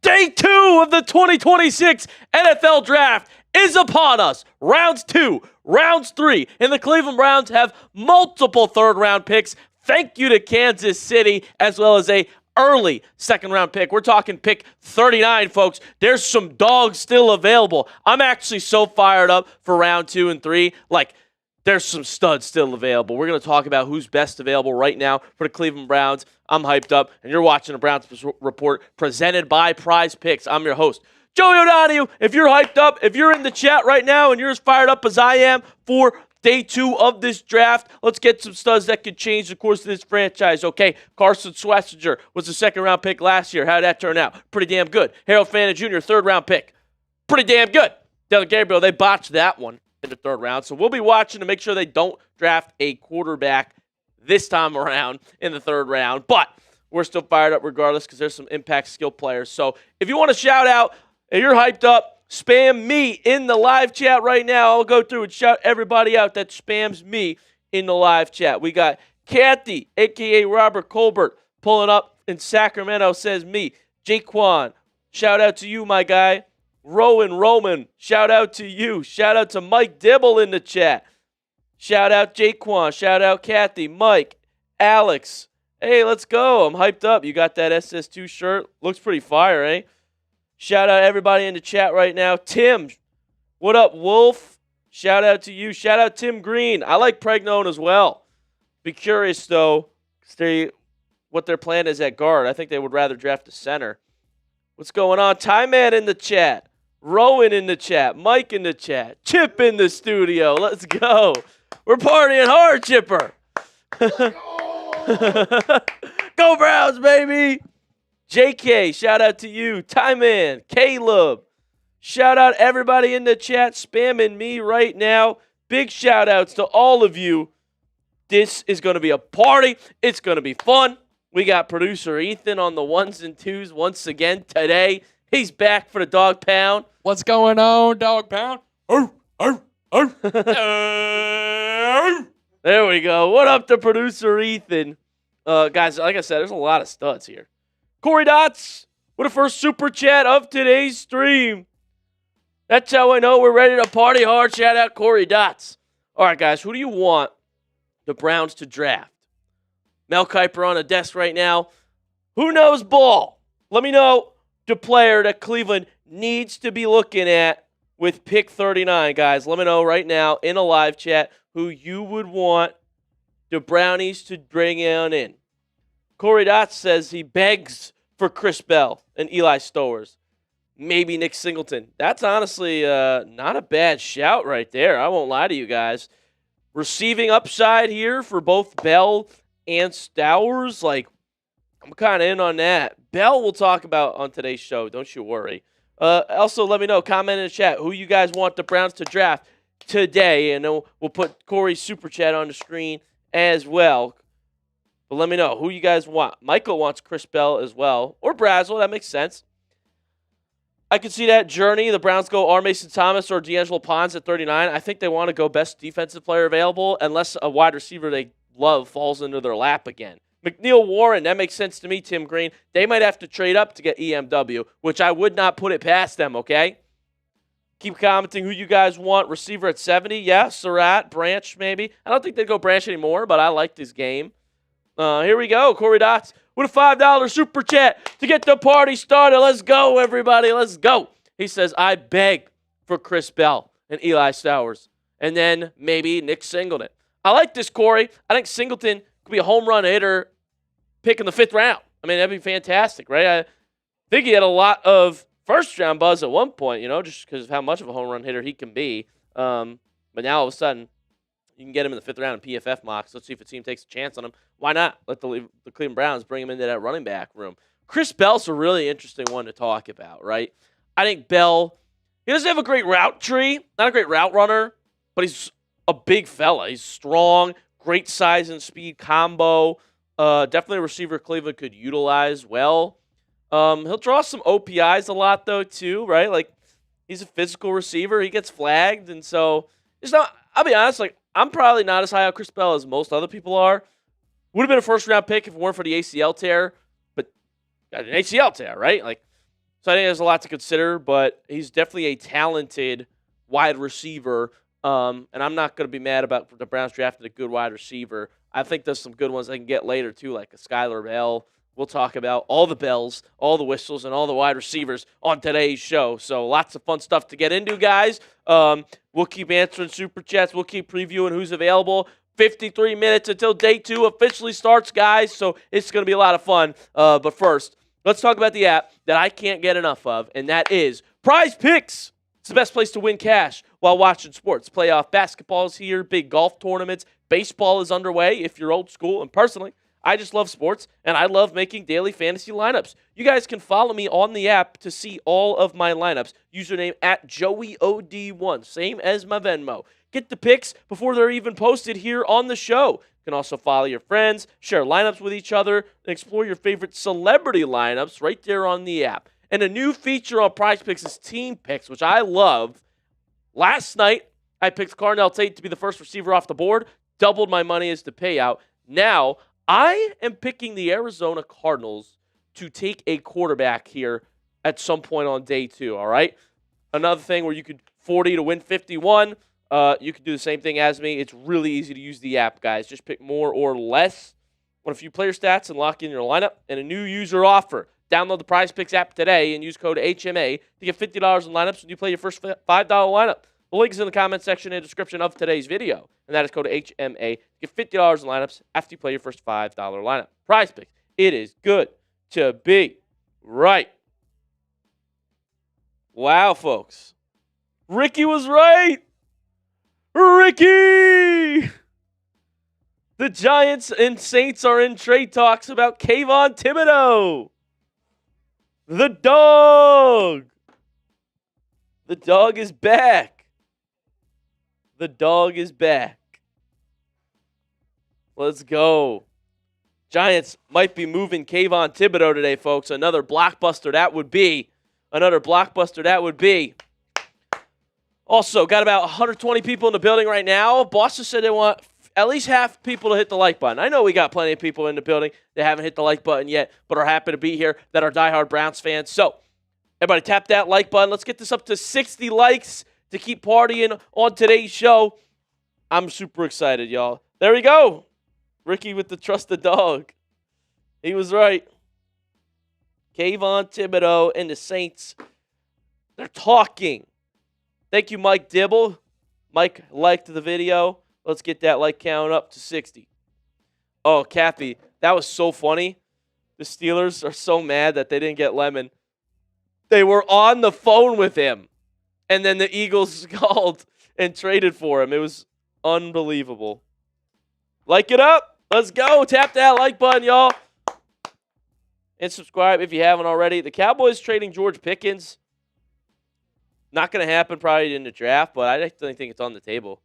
Day 2 of the 2026 NFL Draft is upon us. Rounds 2, rounds 3, and the Cleveland Browns have multiple third-round picks. Thank you to Kansas City, as well as a early second-round pick. We're talking pick 39, folks. There's some dogs still available. I'm actually so fired up for round 2 and 3. Like, there's some studs still available. We're going to talk about who's best available right now for the Cleveland Browns. I'm hyped up, and you're watching the Browns Report presented by Prize Picks. I'm your host, Joey O'Donohue. If you're hyped up, if you're in the chat right now and you're as fired up as I am for Day 2 of this draft, let's get some studs that could change the course of this franchise. Okay, Carson Schwarzenegger was a second-round pick last year. How did that turn out? Pretty damn good. Harold Fanta Jr., third-round pick. Pretty damn good. Dylan Gabriel, they botched that one in the third round. So we'll be watching to make sure they don't draft a quarterback this time around in the third round. But we're still fired up regardless because there's some impact skill players. So if you want to shout out and you're hyped up, spam me in the live chat right now. I'll go through and shout everybody out that spams me in the live chat. We got Kathy, a.k.a. Robert Colbert, pulling up in Sacramento, says me. Jaquan, shout out to you, my guy. Roman, shout out to you. Shout out to Mike Dibble in the chat. Shout out Jaquan. Shout out Kathy, Mike, Alex. Hey, let's go. I'm hyped up. You got that SS2 shirt. Looks pretty fire, eh? Shout out everybody in the chat right now. Tim, what up, Wolf? Shout out to you. Shout out Tim Green. I like Pregnone as well. Be curious, though, what their plan is at guard. I think they would rather draft a center. What's going on? Time Man in the chat. Rowan in the chat. Mike in the chat. Chip in the studio. Let's go. We're partying hard, Chipper. Go Browns, baby. JK, shout out to you. Time Man. Caleb. Shout out everybody in the chat spamming me right now. Big shout outs to all of you. This is going to be a party. It's going to be fun. We got producer Ethan on the ones and twos once again today. He's back for the Dog Pound. What's going on, Dog Pound? There we go. What up to producer Ethan? Guys, like I said, there's a lot of studs here. Corey Dots with the first super chat of today's stream. That's how I know we're ready to party hard. Shout out Corey Dots. All right, guys, who do you want the Browns to draft? Mel Kiper on the desk right now. Who knows ball? Let me know the player that Cleveland needs to be looking at with pick 39, guys. Let me know right now in a live chat who you would want the Brownies to bring on in. Corey Dots says he begs for Chris Bell and Eli Stowers. Maybe Nick Singleton. That's honestly not a bad shout right there. I won't lie to you guys. Receiving upside here for both Bell and Stowers, like, I'm kind of in on that. Bell we'll talk about on today's show. Don't you worry. Also, let me know. Comment in the chat who you guys want the Browns to draft today. And then we'll put Corey's super chat on the screen as well. But let me know who you guys want. Michael wants Chris Bell as well. Or Brazel. That makes sense. I can see that journey. The Browns go R. Mason Thomas or D'Angelo Pons at 39. I think they want to go best defensive player available unless a wide receiver they love falls into their lap again. McNeil Warren, that makes sense to me, Tim Green. They might have to trade up to get EMW, which I would not put it past them, okay? Keep commenting who you guys want. Receiver at 70, yeah. Sarratt, Branch, maybe. I don't think they'd go Branch anymore, but I like this game. Here we go. Corey Dots with a $5 super chat to get the party started. Let's go, everybody. Let's go. He says, I beg for Chris Bell and Eli Stowers. And then maybe Nick Singleton. I like this, Corey. I think Singleton could be a home run hitter pick in the 5th round. I mean, that'd be fantastic, right? I think he had a lot of first-round buzz at one point, just because of how much of a home run hitter he can be. But now, all of a sudden, you can get him in the 5th round in PFF mocks. Let's see if a team takes a chance on him. Why not? Let the Cleveland Browns bring him into that running back room. Chris Bell's a really interesting one to talk about, right? I think Bell, he doesn't have a great route tree, not a great route runner, but he's a big fella. He's strong, great size and speed combo. Definitely a receiver Cleveland could utilize well. He'll draw some OPIs a lot, though, too, right? Like, he's a physical receiver. He gets flagged, and so it's not. I'll be honest, like, I'm probably not as high on Chris Bell as most other people are. Would have been a first-round pick if it weren't for the ACL tear, but got an ACL tear, right? Like, So I think there's a lot to consider, but he's definitely a talented wide receiver. And I'm not going to be mad about the Browns drafting a good wide receiver. I think there's some good ones they can get later, too, like a Skylar Bell. We'll talk about all the bells, all the whistles, and all the wide receivers on today's show. So lots of fun stuff to get into, guys. We'll keep answering Super Chats. We'll keep previewing who's available. 53 minutes until day 2 officially starts, guys. So it's going to be a lot of fun. But first, let's talk about the app that I can't get enough of, and that is Prize Picks. It's the best place to win cash while watching sports. Playoff basketball is here, big golf tournaments, baseball is underway if you're old school. And personally, I just love sports, and I love making daily fantasy lineups. You guys can follow me on the app to see all of my lineups. Username at JoeyOD1, same as my Venmo. Get the picks before they're even posted here on the show. You can also follow your friends, share lineups with each other, and explore your favorite celebrity lineups right there on the app. And a new feature on Prize Picks is Team Picks, which I love. Last night, I picked Carnell Tate to be the first receiver off the board, doubled my money as the payout. Now, I am picking the Arizona Cardinals to take a quarterback here at some point on day 2, all right? Another thing where you could 40 to win 51. You can do the same thing as me. It's really easy to use the app, guys. Just pick more or less on a few player stats and lock in your lineup. And a new user offer. Download the Prize Picks app today and use code HMA to get $50 in lineups when you play your first $5 lineup. The link is in the comment section and description of today's video. And that is code HMA to get $50 in lineups after you play your first $5 lineup. Prize Picks. It is good to be right. Wow, folks. Ricky was right. Ricky! The Giants and Saints are in trade talks about Kayvon Thibodeau. The Dawg. The Dawg is back. The Dawg is back. Let's go. Giants might be moving Kayvon Thibodeau today, folks. Another blockbuster that would be. Another blockbuster that would be. Also, got about 120 people in the building right now. Boston said they want at least half people to hit the like button. I know we got plenty of people in the building that haven't hit the like button yet, but are happy to be here, that are diehard Browns fans. So, everybody tap that like button. Let's get this up to 60 likes to keep partying on today's show. I'm super excited, y'all. There we go. Ricky with the trusted dog. He was right. Kayvon Thibodeau and the Saints, they're talking. Thank you, Mike Dibble. Mike liked the video. Let's get that like count up to 60. Oh, Kathy, that was so funny. The Steelers are so mad that they didn't get Lemon. They were on the phone with him, and then the Eagles called and traded for him. It was unbelievable. Like it up. Let's go. Tap that like button, y'all. And subscribe if you haven't already. The Cowboys trading George Pickens. Not going to happen probably in the draft, but I definitely think it's on the table.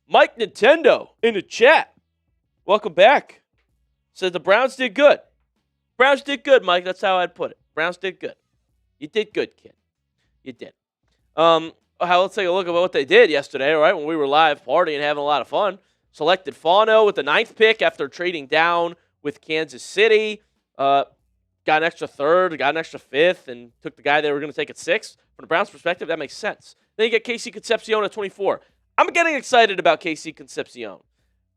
Mike Nintendo in the chat. Welcome back. Says the Browns did good. Browns did good, Mike. That's how I'd put it. Browns did good. You did good, kid. You did. Let's take a look at what they did yesterday, all right, when we were live partying and having a lot of fun. Selected Fano with the 9th pick after trading down with Kansas City. Got an extra 3rd, got an extra 5th, and took the guy they were going to take at 6th. From the Browns' perspective, that makes sense. Then you get Casey Concepcion at 24. I'm getting excited about Casey Concepcion.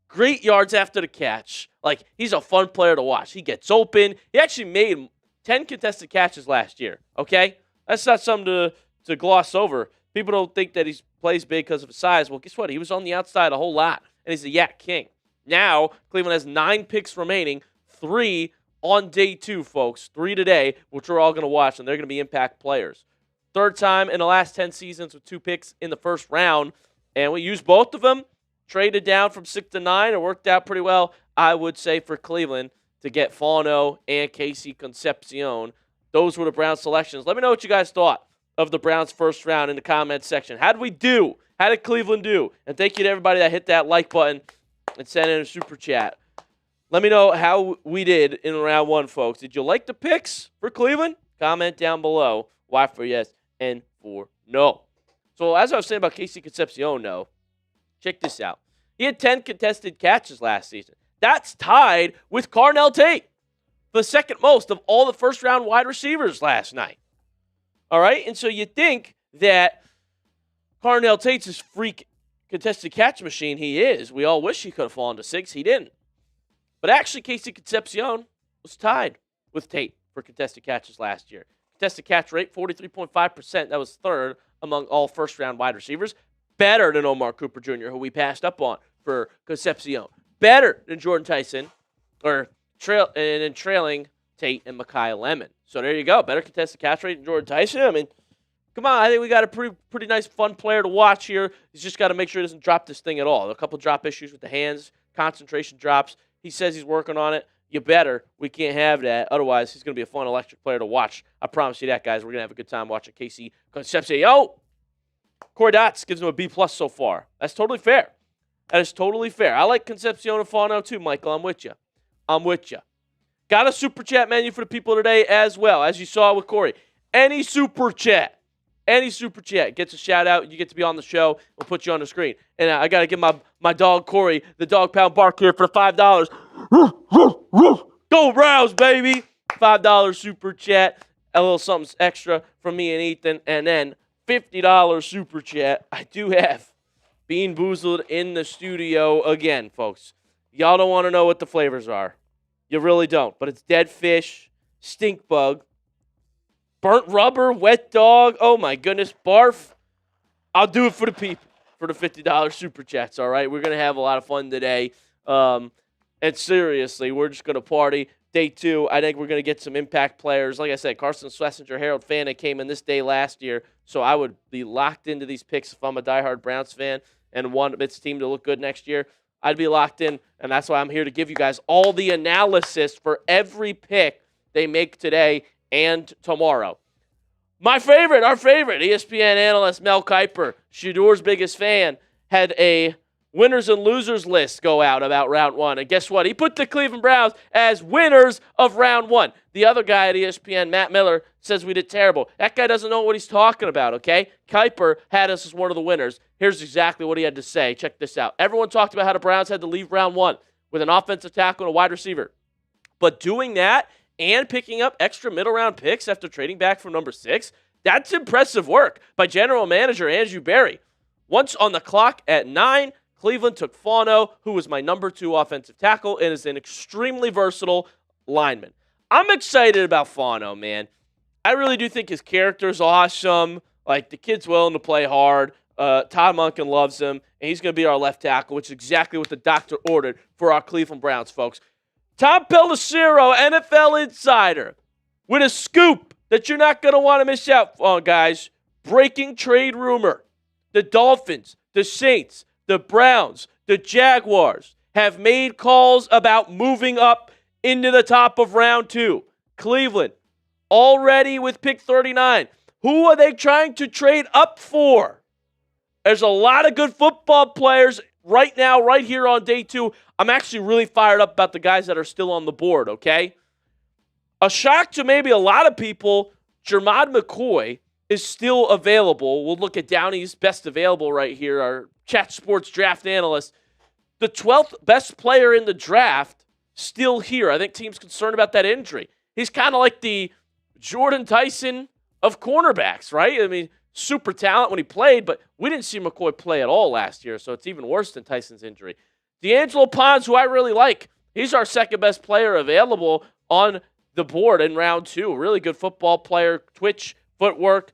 Great yards after the catch. Like, he's a fun player to watch. He gets open. He actually made 10 contested catches last year, okay? That's not something to gloss over. People don't think that he plays big because of his size. Well, guess what? He was on the outside a whole lot, and he's a Yak King. Now, Cleveland has 9 picks remaining, 3 on day 2, folks. 3 today, which we're all going to watch, and they're going to be impact players. 3rd time in the last 10 seasons with 2 picks in the first round. And we used both of them, traded down from 6 to 9. It worked out pretty well, I would say, for Cleveland to get Fano and Casey Concepcion. Those were the Browns selections. Let me know what you guys thought of the Browns' first round in the comments section. How did we do? How did Cleveland do? And thank you to everybody that hit that like button and sent in a super chat. Let me know how we did in round 1, folks. Did you like the picks for Cleveland? Comment down below. Why for yes and for no. So as I was saying about Casey Concepcion, no. Check this out. He had 10 contested catches last season. That's tied with Carnell Tate, the second most of all the first-round wide receivers last night. All right? And so you think that Carnell Tate's this freak contested catch machine he is. We all wish he could have fallen to 6. He didn't. But actually, Casey Concepcion was tied with Tate for contested catches last year. Contested catch rate, 43.5%. That was third among all first-round wide receivers. Better than Omar Cooper Jr., who we passed up on for Concepcion. Better than Jordan Tyson, trailing Tate and Mekhi Lemon. So there you go. Better contested catch rate than Jordan Tyson. I mean, come on. I think we got a pretty nice, fun player to watch here. He's just got to make sure he doesn't drop this thing at all. A couple drop issues with the hands, concentration drops. He says he's working on it. You better. We can't have that. Otherwise, he's going to be a fun electric player to watch. I promise you that, guys. We're going to have a good time watching Casey Concepcion. Corey Dotz gives him a B+ so far. That's totally fair. That is totally fair. I like Concepcion and Fauno too, Michael. I'm with you. Got a super chat menu for the people today as well, as you saw with Corey. Any super chat gets a shout out. You get to be on the show. We'll put you on the screen. And I got to give my dog Corey the dog pound bark here for the $5. Go Browns, baby. $5 super chat. A little something extra from me and Ethan. And then $50 super chat. I do have Bean Boozled in the studio again, folks. Y'all don't want to know what the flavors are. You really don't. But it's dead fish, stink bug, burnt rubber, wet dog. Oh, my goodness. Barf. I'll do it for the people, for the $50 super chats, all right? We're going to have a lot of fun today. And seriously, we're just going to party. Day 2, I think we're going to get some impact players. Like I said, Carson Schlesinger, Harold Fanta came in this day last year, so I would be locked into these picks if I'm a diehard Browns fan and want its team to look good next year. I'd be locked in, and that's why I'm here to give you guys all the analysis for every pick they make today and tomorrow. Our favorite, ESPN analyst Mel Kiper, Shador's biggest fan, had a winners and losers list go out about round 1. And guess what? He put the Cleveland Browns as winners of round 1. The other guy at ESPN, Matt Miller, says we did terrible. That guy doesn't know what he's talking about, okay? Kiper had us as one of the winners. Here's exactly what he had to say. Check this out. Everyone talked about how the Browns had to leave round 1 with an offensive tackle and a wide receiver. But doing that and picking up extra middle-round picks after trading back from number 6, that's impressive work by general manager Andrew Berry. Once on the clock at 9, Cleveland took Fauno, who was my number 2 offensive tackle and is an extremely versatile lineman. I'm excited about Fauno, man. I really do think his character is awesome. Like, the kid's willing to play hard. Todd Monken loves him, and he's going to be our left tackle, which is exactly what the doctor ordered for our Cleveland Browns, folks. Tom Pelissero, NFL insider, with a scoop that you're not going to want to miss out on, guys. Breaking trade rumor. The Dolphins, the Saints, the Browns, the Jaguars have made calls about moving up into the top of round 2. Cleveland, already with pick 39. Who are they trying to trade up for? There's a lot of good football players right now, right here on day 2. I'm actually really fired up about the guys that are still on the board, okay? A shock to maybe a lot of people, Jermod McCoy is still available. We'll look at Downey's best available right here, our Chat Sports draft analyst. The 12th best player in the draft still here. I think teams concerned about that injury. He's kind of like the Jordan Tyson of cornerbacks, right? I mean, super talent when he played, but we didn't see McCoy play at all last year, so it's even worse than Tyson's injury. D'Angelo Pons, who I really like, he's our second best player available on the board in round 2. Really good football player, twitch, footwork,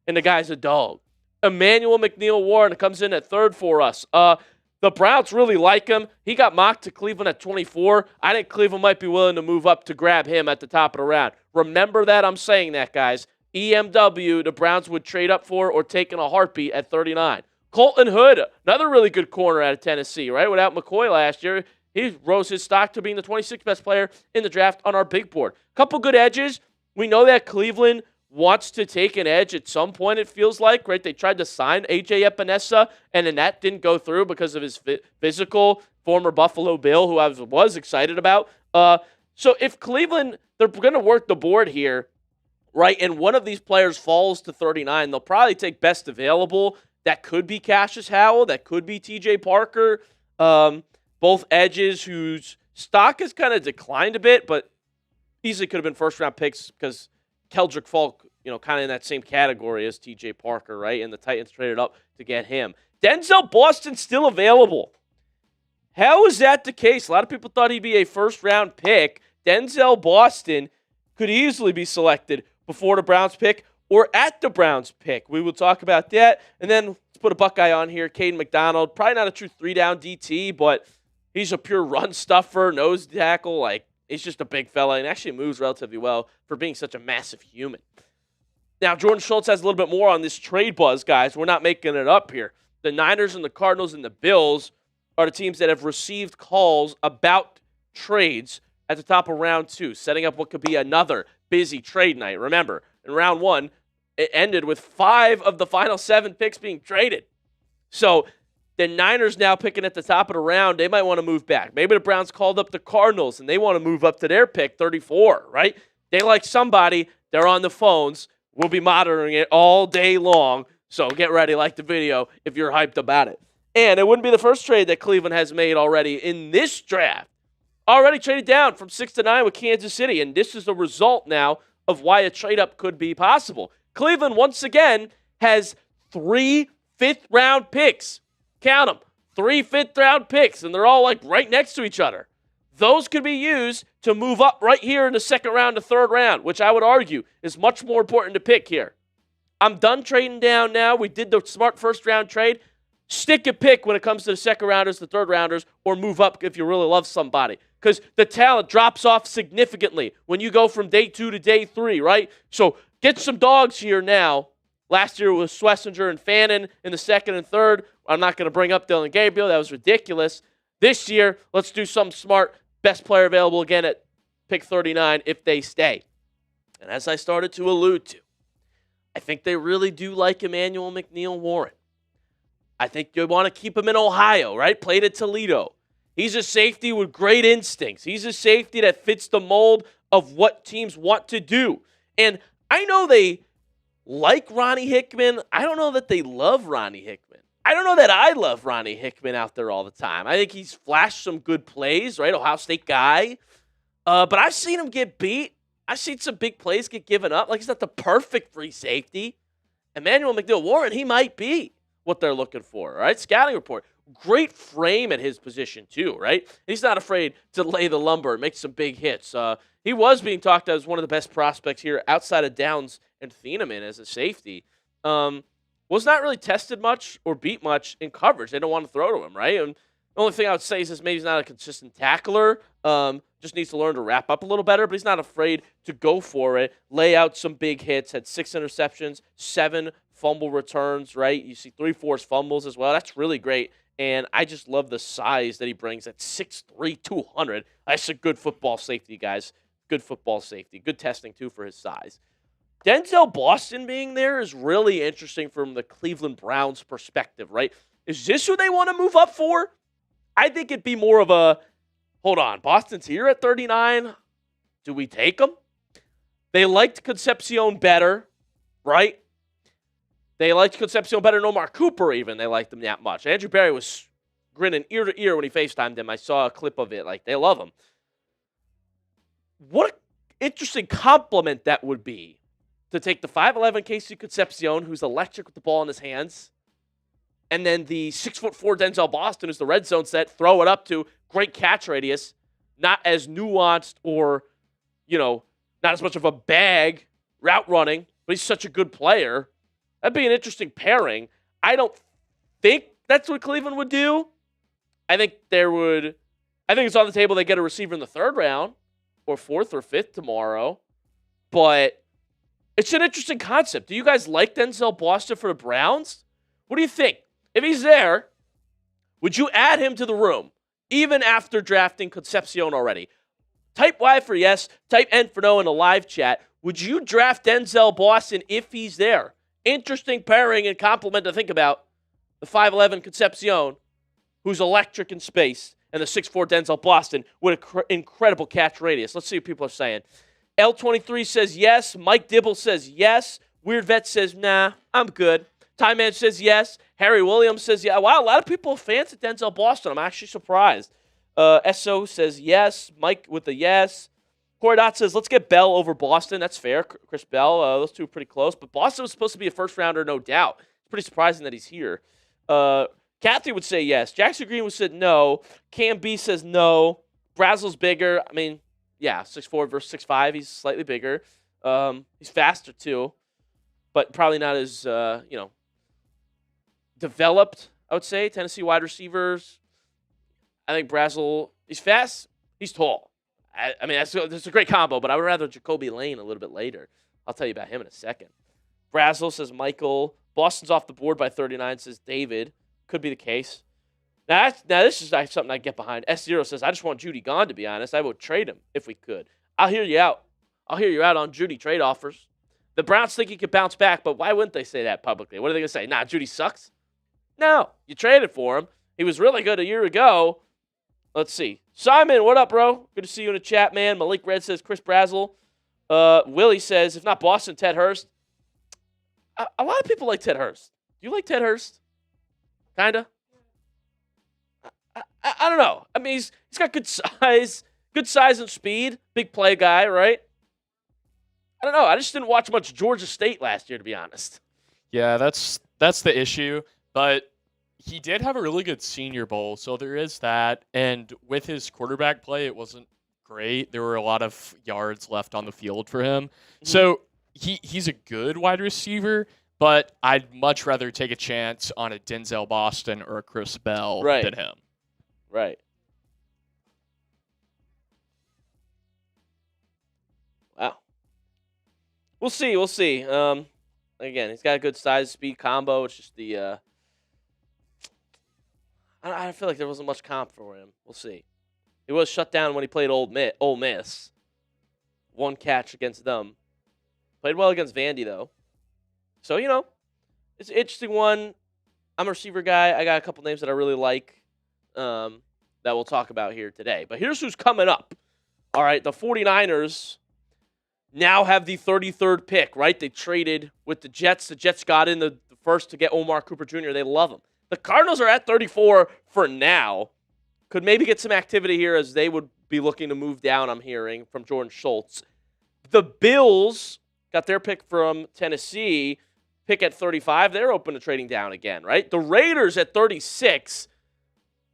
and the guy's a dog. Emmanuel McNeil-Warren comes in at 3rd for us. The Browns really like him. He got mocked to Cleveland at 24. I think Cleveland might be willing to move up to grab him at the top of the round. Remember that I'm saying that, guys. EMW, the Browns would trade up for or take in a heartbeat at 39. Colton Hood, another really good corner out of Tennessee, right? Without McCoy last year, he rose his stock to being the 26th best player in the draft on our big board. Couple good edges. We know that Cleveland wants to take an edge at some point, it feels like, right? They tried to sign A.J. Epinesa, and then that didn't go through because of his physical former Buffalo Bill, who I was excited about. So if Cleveland, they're going to work the board here, right, and one of these players falls to 39, they'll probably take best available. That could be Cassius Howell. That could be T.J. Parker. Both edges whose stock has kind of declined a bit, but easily could have been first-round picks because Keldrick kind of in that same category as T.J. Parker, right? And the Titans traded up to get him. Denzel Boston still available. How is that the case? A lot of people thought he'd be a first-round pick. Denzel Boston could easily be selected before the Browns pick or at the Browns pick. We will talk about that. And then let's put a Buckeye on here, Caden McDonald. Probably not a true three-down DT, but he's a pure run stuffer, nose tackle. Like, he's just a big fella and actually moves relatively well for being such a massive human. Now, Jordan Schultz has a little bit more on this trade buzz, guys. We're not making it up here. The Niners and the Cardinals and the Bills are the teams that have received calls about trades at the top of round 2, setting up what could be another busy trade night. Remember, in round 1, it ended with 5 of the final 7 picks being traded. So the Niners now picking at the top of the round, they might want to move back. Maybe the Browns called up the Cardinals and they want to move up to their pick, 34, right? They like somebody, they're on the phones. We'll be monitoring it all day long. So get ready, like the video if you're hyped about it. And it wouldn't be the first trade that Cleveland has made already in this draft. Already traded down from 6 to 9 with Kansas City. And this is the result now of why a trade-up could be possible. Cleveland, once again, has 3 fifth-round picks. Count them. 3 fifth-round picks. And they're all like right next to each other. Those could be used to move up right here in the second round to third round, which I would argue is much more important to pick here. I'm done trading down now. We did the smart first-round trade. Stick a pick when it comes to the second rounders, the third rounders, or move up if you really love somebody. Because the talent drops off significantly when you go from day 2 to day 3, right? So get some dogs here now. Last year was Schlesinger and Fannin in the second and third. I'm not going to bring up Dylan Gabriel. That was ridiculous. This year, let's do something smart. Best player available again at pick 39 if they stay. And as I started to allude to, I think they really do like Emmanuel McNeil-Warren. I think you want to keep him in Ohio, right? Played at Toledo. He's a safety with great instincts. He's a safety that fits the mold of what teams want to do. And I know they like Ronnie Hickman. I don't know that they love Ronnie Hickman. I don't know that I love Ronnie Hickman out there all the time. I think he's flashed some good plays, right? Ohio State guy. But I've seen him get beat. I've seen some big plays get given up. Like, he's not the perfect free safety. Emmanuel McNeil-Warren, he might be what they're looking for, right? Scouting report. Great frame at his position, too, right? He's not afraid to lay the lumber and make some big hits. He was being talked about as one of the best prospects here outside of Downs and Thieneman as a safety. Was not really tested much or beat much in coverage. They don't want to throw to him, right? And the only thing I would say is maybe he's not a consistent tackler. Just needs to learn to wrap up a little better, but he's not afraid to go for it, lay out some big hits, had 6 interceptions, 7 fumble returns, right? You see 3 forced fumbles as well. That's really great. And I just love the size that he brings at 6'3", 200. That's a good football safety, guys. Good football safety. Good testing, too, for his size. Denzel Boston being there is really interesting from the Cleveland Browns perspective, right? Is this who they want to move up for? I think it'd be more of a, hold on, Boston's here at 39. Do we take him? They liked Concepcion better, right? They liked Concepcion better than Omar Cooper even. They liked him that much. Andrew Berry was grinning ear to ear when he FaceTimed him. I saw a clip of it. Like, they love him. What an interesting compliment that would be to take the 5'11" Casey Concepcion, who's electric with the ball in his hands, and then the 6'4" Denzel Boston, who's the red zone set, throw it up to great catch radius, not as nuanced or, not as much of a bag route running, but he's such a good player. That'd be an interesting pairing. I don't think that's what Cleveland would do. I think it's on the table they get a receiver in the 3rd round or 4th or 5th tomorrow. But it's an interesting concept. Do you guys like Denzel Boston for the Browns? What do you think? If he's there, would you add him to the room, even after drafting Concepcion already? Type Y for yes, type N for no in the live chat. Would you draft Denzel Boston if he's there? Interesting pairing and compliment to think about. The 5'11" Concepcion, who's electric in space, and the 6'4" Denzel Boston with an incredible catch radius. Let's see what people are saying. L23 says yes. Mike Dibble says yes. Weird Vet says, nah, I'm good. Time Man says yes. Harry Williams says yeah. Wow, a lot of people are fans of Denzel Boston. I'm actually surprised. SO says yes. Mike with a yes. Corey Dot says, let's get Bell over Boston. That's fair. Chris Bell, those two are pretty close. But Boston was supposed to be a first-rounder, no doubt. It's pretty surprising that he's here. Kathy would say yes. Jackson Green would say no. Cam B says no. Brazel's bigger. I mean, yeah, 6'4 versus 6'5. He's slightly bigger. He's faster, too. But probably not as, developed, I would say. Tennessee wide receivers. I think Brazel, he's fast. He's tall. I mean, that's a great combo, but I would rather Jacoby Lane a little bit later. I'll tell you about him in a second. Brazel says Michael. Boston's off the board by 39, says David. Could be the case. Now this is something I get behind. S0 says, I just want Judy gone, to be honest. I would trade him if we could. I'll hear you out. I'll hear you out on Judy trade offers. The Browns think he could bounce back, but why wouldn't they say that publicly? What are they going to say? Nah, Judy sucks? No, you traded for him. He was really good a year ago. Let's see. Simon, what up, bro? Good to see you in the chat, man. Malik Red says Chris Brazel. Willie says, if not Boston, Ted Hurst. A lot of people like Ted Hurst. Do you like Ted Hurst? Kinda? I don't know. I mean, he's got good size and speed. Big play guy, right? I don't know. I just didn't watch much Georgia State last year, to be honest. Yeah, that's the issue. But he did have a really good Senior Bowl, so there is that. And with his quarterback play, it wasn't great. There were a lot of yards left on the field for him. Mm-hmm. So he's a good wide receiver, but I'd much rather take a chance on a Denzel Boston or a Chris Bell than him. Right. Wow. We'll see. Again, he's got a good size speed combo. It's just the I feel like there wasn't much comp for him. We'll see. He was shut down when he played Ole Miss. One catch against them. Played well against Vandy, though. So, it's an interesting one. I'm a receiver guy. I got a couple names that I really like that we'll talk about here today. But here's who's coming up. All right, the 49ers now have the 33rd pick, right? They traded with the Jets. The Jets got in the first to get Omar Cooper Jr. They love him. The Cardinals are at 34 for now. Could maybe get some activity here as they would be looking to move down, I'm hearing, from Jordan Schultz. The Bills got their pick from Tennessee, pick at 35. They're open to trading down again, right? The Raiders at 36.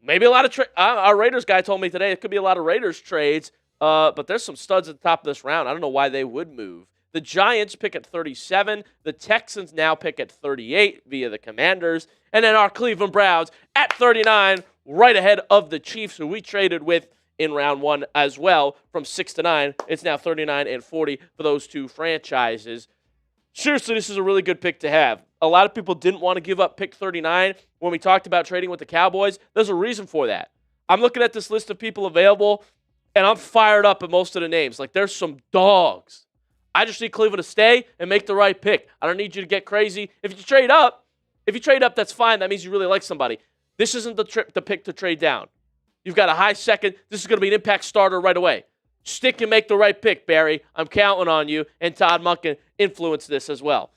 Maybe a lot of our Raiders guy told me today it could be a lot of Raiders trades, but there's some studs at the top of this round. I don't know why they would move. The Giants pick at 37. The Texans now pick at 38 via the Commanders. And then our Cleveland Browns at 39, right ahead of the Chiefs, who we traded with in round one as well, from 6 to 9. It's now 39 and 40 for those two franchises. Seriously, this is a really good pick to have. A lot of people didn't want to give up pick 39 when we talked about trading with the Cowboys. There's a reason for that. I'm looking at this list of people available, and I'm fired up at most of the names. Like, there's some dogs. I just need Cleveland to stay and make the right pick. I don't need you to get crazy. If you trade up, that's fine. That means you really like somebody. This isn't the pick to trade down. You've got a high second. This is going to be an impact starter right away. Stick and make the right pick, Barry. I'm counting on you, and Todd Monk can influence this as well.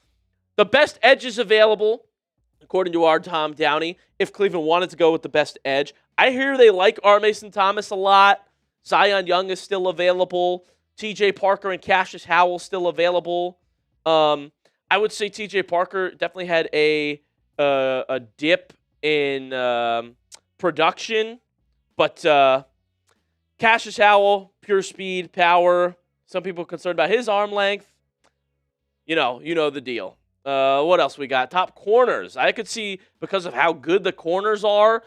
The best edges available, according to our Tom Downey, if Cleveland wanted to go with the best edge. I hear they like R. Mason Thomas a lot. Zion Young is still available. T.J. Parker and Cassius Howell still available. I would say T.J. Parker definitely had a dip in production, but Cassius Howell, pure speed, power. Some people are concerned about his arm length. You know the deal. What else we got? Top corners. I could see, because of how good the corners are,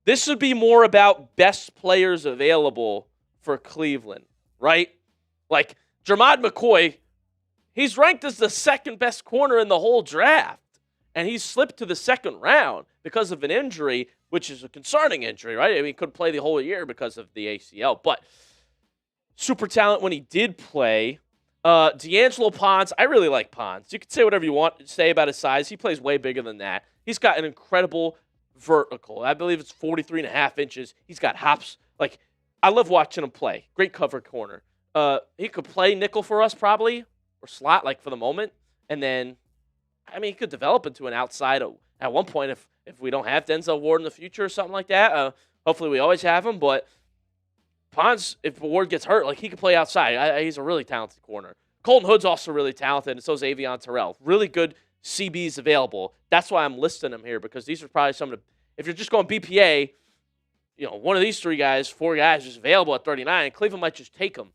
this would be more about best players available for Cleveland, right? Like, Jermod McCoy, he's ranked as the second best corner in the whole draft, and he's slipped to the second round because of an injury, which is a concerning injury, right? I mean, he couldn't play the whole year because of the ACL, but super talent when he did play. D'Angelo Ponce, I really like Ponce. You can say whatever you want to say about his size. He plays way bigger than that. He's got an incredible vertical. I believe it's 43.5 inches. He's got hops. Like, I love watching him play. Great cover corner. He could play nickel for us probably, or slot, like, for the moment. And then, I mean, he could develop into an outside at one point if we don't have Denzel Ward in the future or something like that. Hopefully we always have him. But Pons, if Ward gets hurt, like he could play outside. He's a really talented corner. Colton Hood's also really talented, and so is Avion Terrell. Really good CBs available. That's why I'm listing them here, because these are probably some of the, if you're just going BPA, one of these 4 guys is available at 39. Cleveland might just take them.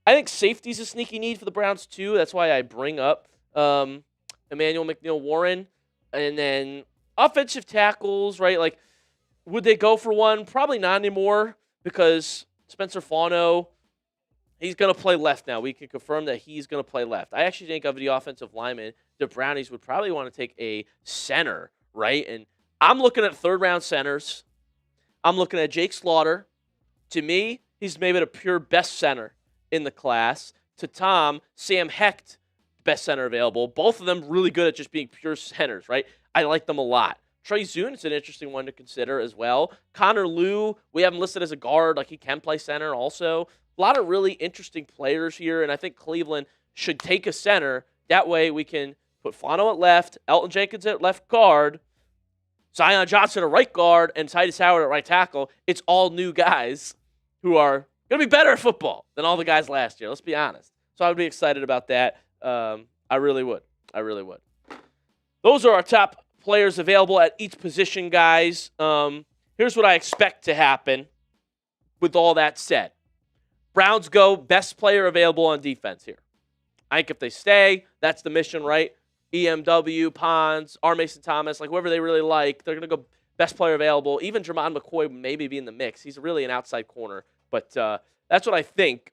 I think safety's a sneaky need for the Browns too. That's why I bring up Emmanuel McNeil-Warren. And then offensive tackles, right? Like, would they go for one? Probably not anymore, because Spencer Fauno, he's going to play left now. We can confirm that he's going to play left. I actually think of the offensive lineman, the Brownies would probably want to take a center, right? And I'm looking at third-round centers. I'm looking at Jake Slaughter. To me, he's maybe the pure best center in the class. To Tom, Sam Hecht, best center available. Both of them really good at just being pure centers, right? I like them a lot. Trey Zune is an interesting one to consider as well. Connor Liu, we have him listed as a guard. Like, he can play center also. A lot of really interesting players here, and I think Cleveland should take a center. That way we can put Fano at left, Elton Jenkins at left guard, Zion Johnson at right guard, and Titus Howard at right tackle. It's all new guys who are going to be better at football than all the guys last year. Let's be honest. So I would be excited about that. I really would. Those are our top players available at each position, guys. Here's what I expect to happen with all that said. Browns go best player available on defense here. I think if they stay, that's the mission, right? EMW, Pons, R. Mason Thomas, like whoever they really like, they're going to go best player available. Even Jermon McCoy maybe be in the mix. He's really an outside corner. But that's what I think.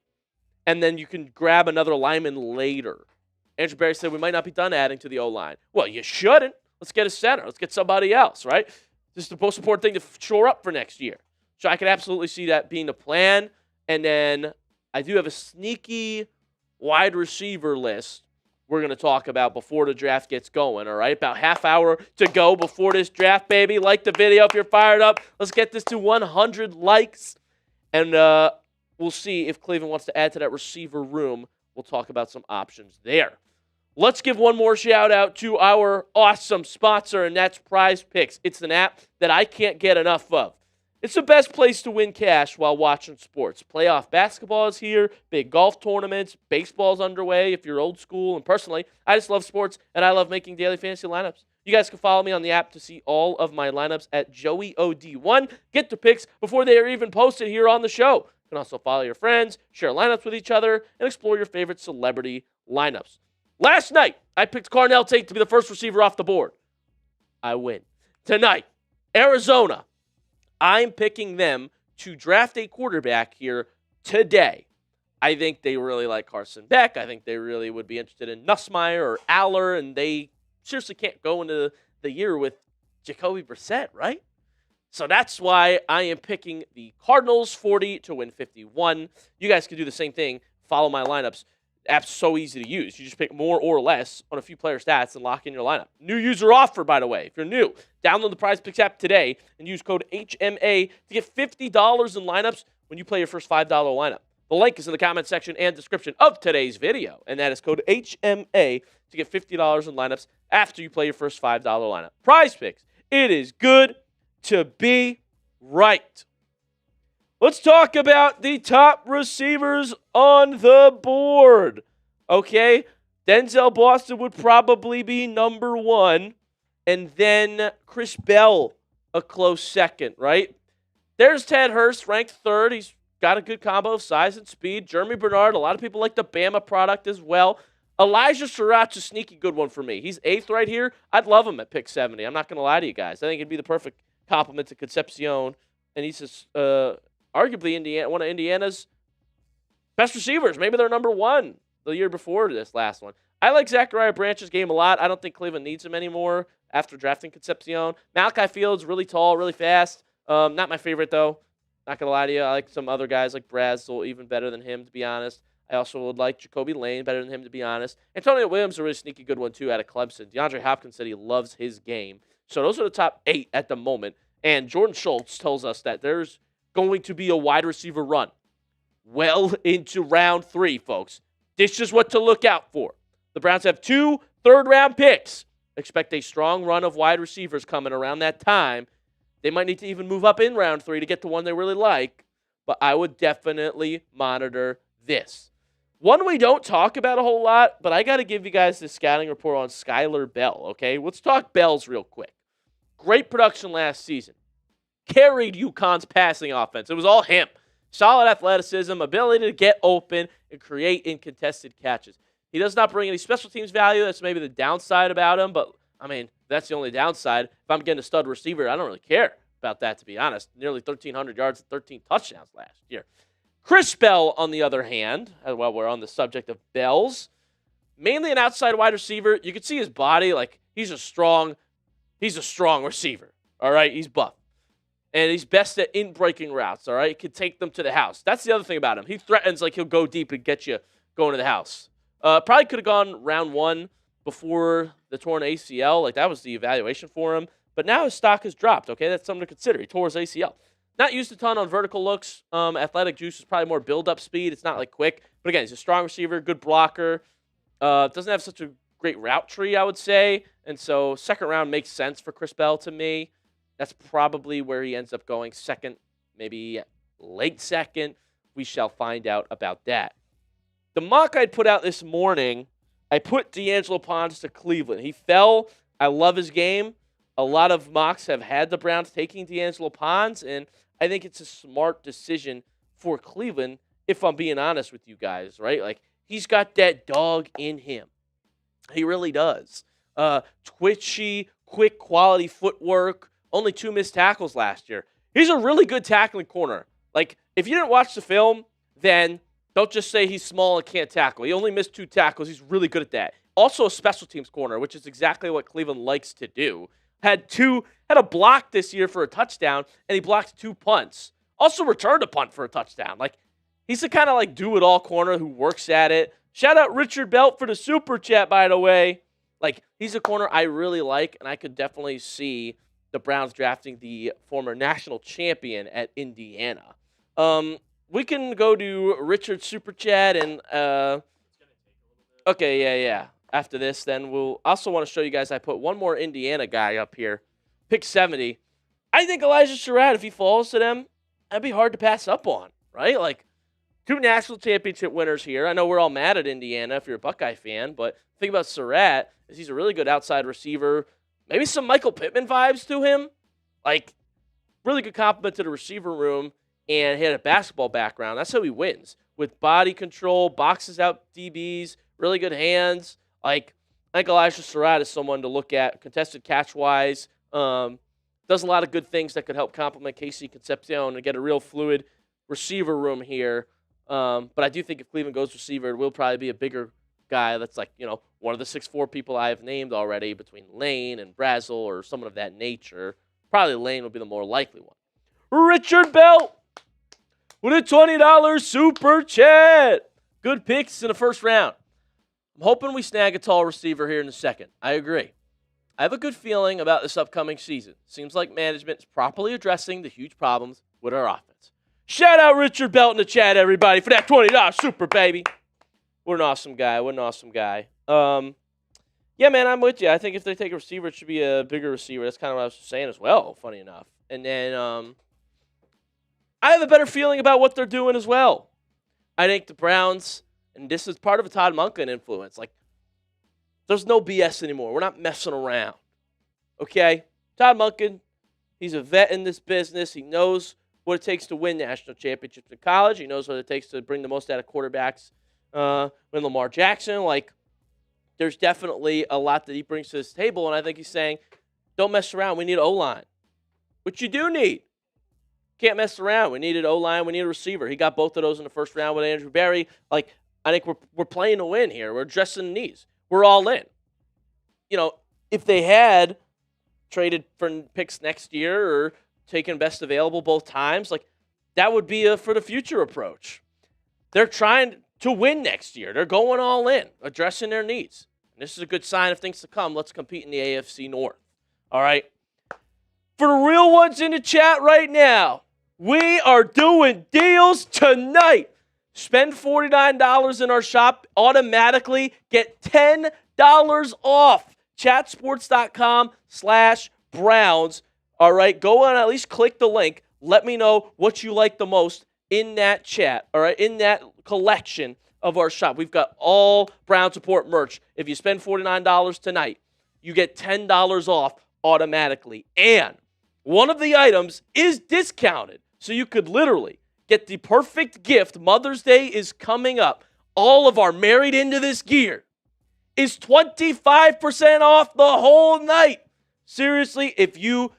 And then you can grab another lineman later. Andrew Berry said we might not be done adding to the O-line. Well, you shouldn't. Let's get a center. Let's get somebody else, right? This is the most important thing to shore up for next year. So I can absolutely see that being the plan. And then I do have a sneaky wide receiver list we're going to talk about before the draft gets going, all right? About half hour to go before this draft, baby. Like the video if you're fired up. Let's get this to 100 likes. And we'll see if Cleveland wants to add to that receiver room. We'll talk about some options there. Let's give one more shout out to our awesome sponsor, and that's Prize Picks. It's an app that I can't get enough of. It's the best place to win cash while watching sports. Playoff basketball is here, big golf tournaments, baseball's underway if you're old school. And personally, I just love sports, and I love making daily fantasy lineups. You guys can follow me on the app to see all of my lineups at JoeyOD1. Get the picks before they are even posted here on the show. You can also follow your friends, share lineups with each other, and explore your favorite celebrity lineups. Last night, I picked Carnell Tate to be the first receiver off the board. I win. Tonight, Arizona. I'm picking them to draft a quarterback here today. I think they really like Carson Beck. I think they really would be interested in Nussmeier or Aller, and they seriously can't go into the year with Jacoby Brissett, right? So that's why I am picking the Cardinals 40 to win 51. You guys can do the same thing. Follow my lineups. App's so easy to use. You just pick more or less on a few player stats and lock in your lineup. New user offer, by the way. If you're new, download the Prize Picks app today and use code HMA to get $50 in lineups when you play your first $5 lineup. The link is in the comment section and description of today's video, and that is code HMA to get $50 in lineups after you play your first $5 lineup. Prize Picks. It is good to be right. Let's talk about the top receivers on the board. Okay, Denzel Boston would probably be number one, and then Chris Bell a close second, right? There's Ted Hurst, ranked third. He's got a good combo of size and speed. Jeremy Bernard, a lot of people like the Bama product as well. Elijah Sarratt's a sneaky good one for me. He's eighth right here. I'd love him at pick 70. I'm not going to lie to you guys. I think it'd be the perfect complement to Concepcion, and he's just arguably one of Indiana's best receivers. Maybe they're number one the year before this last one. I like Zachariah Branch's game a lot. I don't think Cleveland needs him anymore after drafting Concepcion. Malachi Fields, really tall, really fast. Not my favorite, though. Not going to lie to you. I like some other guys like Brazel even better than him, to be honest. I also would like Jacoby Lane better than him, to be honest. Antonio Williams is a really sneaky good one, too, out of Clemson. DeAndre Hopkins said he loves his game. So those are the top 8 at the moment. And Jordan Schultz tells us that there's going to be a wide receiver run well into round 3, folks. This is what to look out for. The Browns have 2 third-round picks. Expect a strong run of wide receivers coming around that time. They might need to even move up in round 3 to get to one they really like. but I would definitely monitor this. One we don't talk about a whole lot, but I got to give you guys the scouting report on Skylar Bell, okay? Let's talk Bells real quick. Great production last season. Carried UConn's passing offense. It was all him. Solid athleticism, ability to get open, and create in contested catches. He does not bring any special teams value. That's maybe the downside about him, but, I mean, that's the only downside. If I'm getting a stud receiver, I don't really care about that, to be honest. Nearly 1,300 yards and 13 touchdowns last year. Chris Bell, on the other hand, while we're on the subject of Bells, mainly an outside wide receiver. You can see his body, like, he's a strong receiver, all right? He's buff. And he's best at in-breaking routes, all right? He can take them to the house. That's the other thing about him. He threatens like he'll go deep and get you going to the house. Probably could have gone round 1 before the torn ACL. Like, that was the evaluation for him. But now his stock has dropped, okay? That's something to consider. He tore his ACL. Not used a ton on vertical looks. Athletic juice is probably more build-up speed. It's not, like, quick. But, again, he's a strong receiver, good blocker. Doesn't have such a great route tree, I would say. And so second round makes sense for Chris Bell to me. That's probably where he ends up going, second, maybe late second. We shall find out about that. The mock I put out this morning, I put D'Angelo Ponds to Cleveland. He fell. I love his game. A lot of mocks have had the Browns taking D'Angelo Ponds, and I think it's a smart decision for Cleveland, if I'm being honest with you guys, right? Like, he's got that dog in him. He really does. Twitchy, quick quality footwork. Only 2 missed tackles last year. He's a really good tackling corner. Like, if you didn't watch the film, then don't just say he's small and can't tackle. He only missed 2 tackles. He's really good at that. Also a special teams corner, which is exactly what Cleveland likes to do. Had a block this year for a touchdown, and he blocked 2 punts. Also returned a punt for a touchdown. Like, he's the kind of, like, do-it-all corner who works at it. Shout out Richard Belt for the super chat, by the way. Like, he's a corner I really like, and I could definitely see the Browns drafting the former national champion at Indiana. We can go to Richard's super chat and okay, yeah. After this, then we'll also want to show you guys. I put one more Indiana guy up here, pick 70. I think Elijah Sarratt, if he falls to them, that'd be hard to pass up on, right? Like, 2 national championship winners here. I know we're all mad at Indiana if you're a Buckeye fan, but the thing about Sarratt is he's a really good outside receiver. Maybe some Michael Pittman vibes to him. Like, really good compliment to the receiver room, and he had a basketball background. That's how he wins. With body control, boxes out DBs, really good hands. Like, I think Elijah Sarratt is someone to look at, contested catch-wise. Does a lot of good things that could help complement Casey Concepcion and get a real fluid receiver room here. But I do think if Cleveland goes receiver, it will probably be a bigger guy that's like, one of the 6'4" people I have named already between Lane and Brazel or someone of that nature. Probably Lane would be the more likely one. Richard Bell with a $20 super chat. Good picks in the first round. I'm hoping we snag a tall receiver here in the second. I agree. I have a good feeling about this upcoming season. Seems like management is properly addressing the huge problems with our offense. Shout out Richard Belt in the chat, everybody, for that $20 super, baby. What an awesome guy. Yeah, man, I'm with you. I think if they take a receiver, it should be a bigger receiver. That's kind of what I was saying as well, funny enough. And then I have a better feeling about what they're doing as well. I think the Browns, and this is part of a Todd Monken influence, like, there's no BS anymore. We're not messing around. Okay? Todd Monken, he's a vet in this business. He knows what it takes to win national championships in college. He knows what it takes to bring the most out of quarterbacks. When Lamar Jackson, like, there's definitely a lot that he brings to this table, and I think he's saying, don't mess around. We need O-line, which you do need. Can't mess around. We needed O-line. We need a receiver. He got both of those in the first round with Andrew Berry. Like, I think we're playing to win here. We're addressing the needs. We're all in. If they had traded for picks next year or taken best available both times, like, that would be a for the future approach. They're trying to win next year. They're going all in, addressing their needs. And this is a good sign of things to come. Let's compete in the AFC North. All right? For the real ones in the chat right now, we are doing deals tonight. Spend $49 in our shop, automatically get $10 off. Chatsports.com/Browns. All right, go on, at least click the link. Let me know what you like the most. in that chat, all right, in that collection of our shop. We've got all Brown Support merch. If you spend $49 tonight, you get $10 off automatically. And one of the items is discounted. So you could literally get the perfect gift. Mother's Day is coming up. All of our married into this gear is 25% off the whole night. Seriously, if you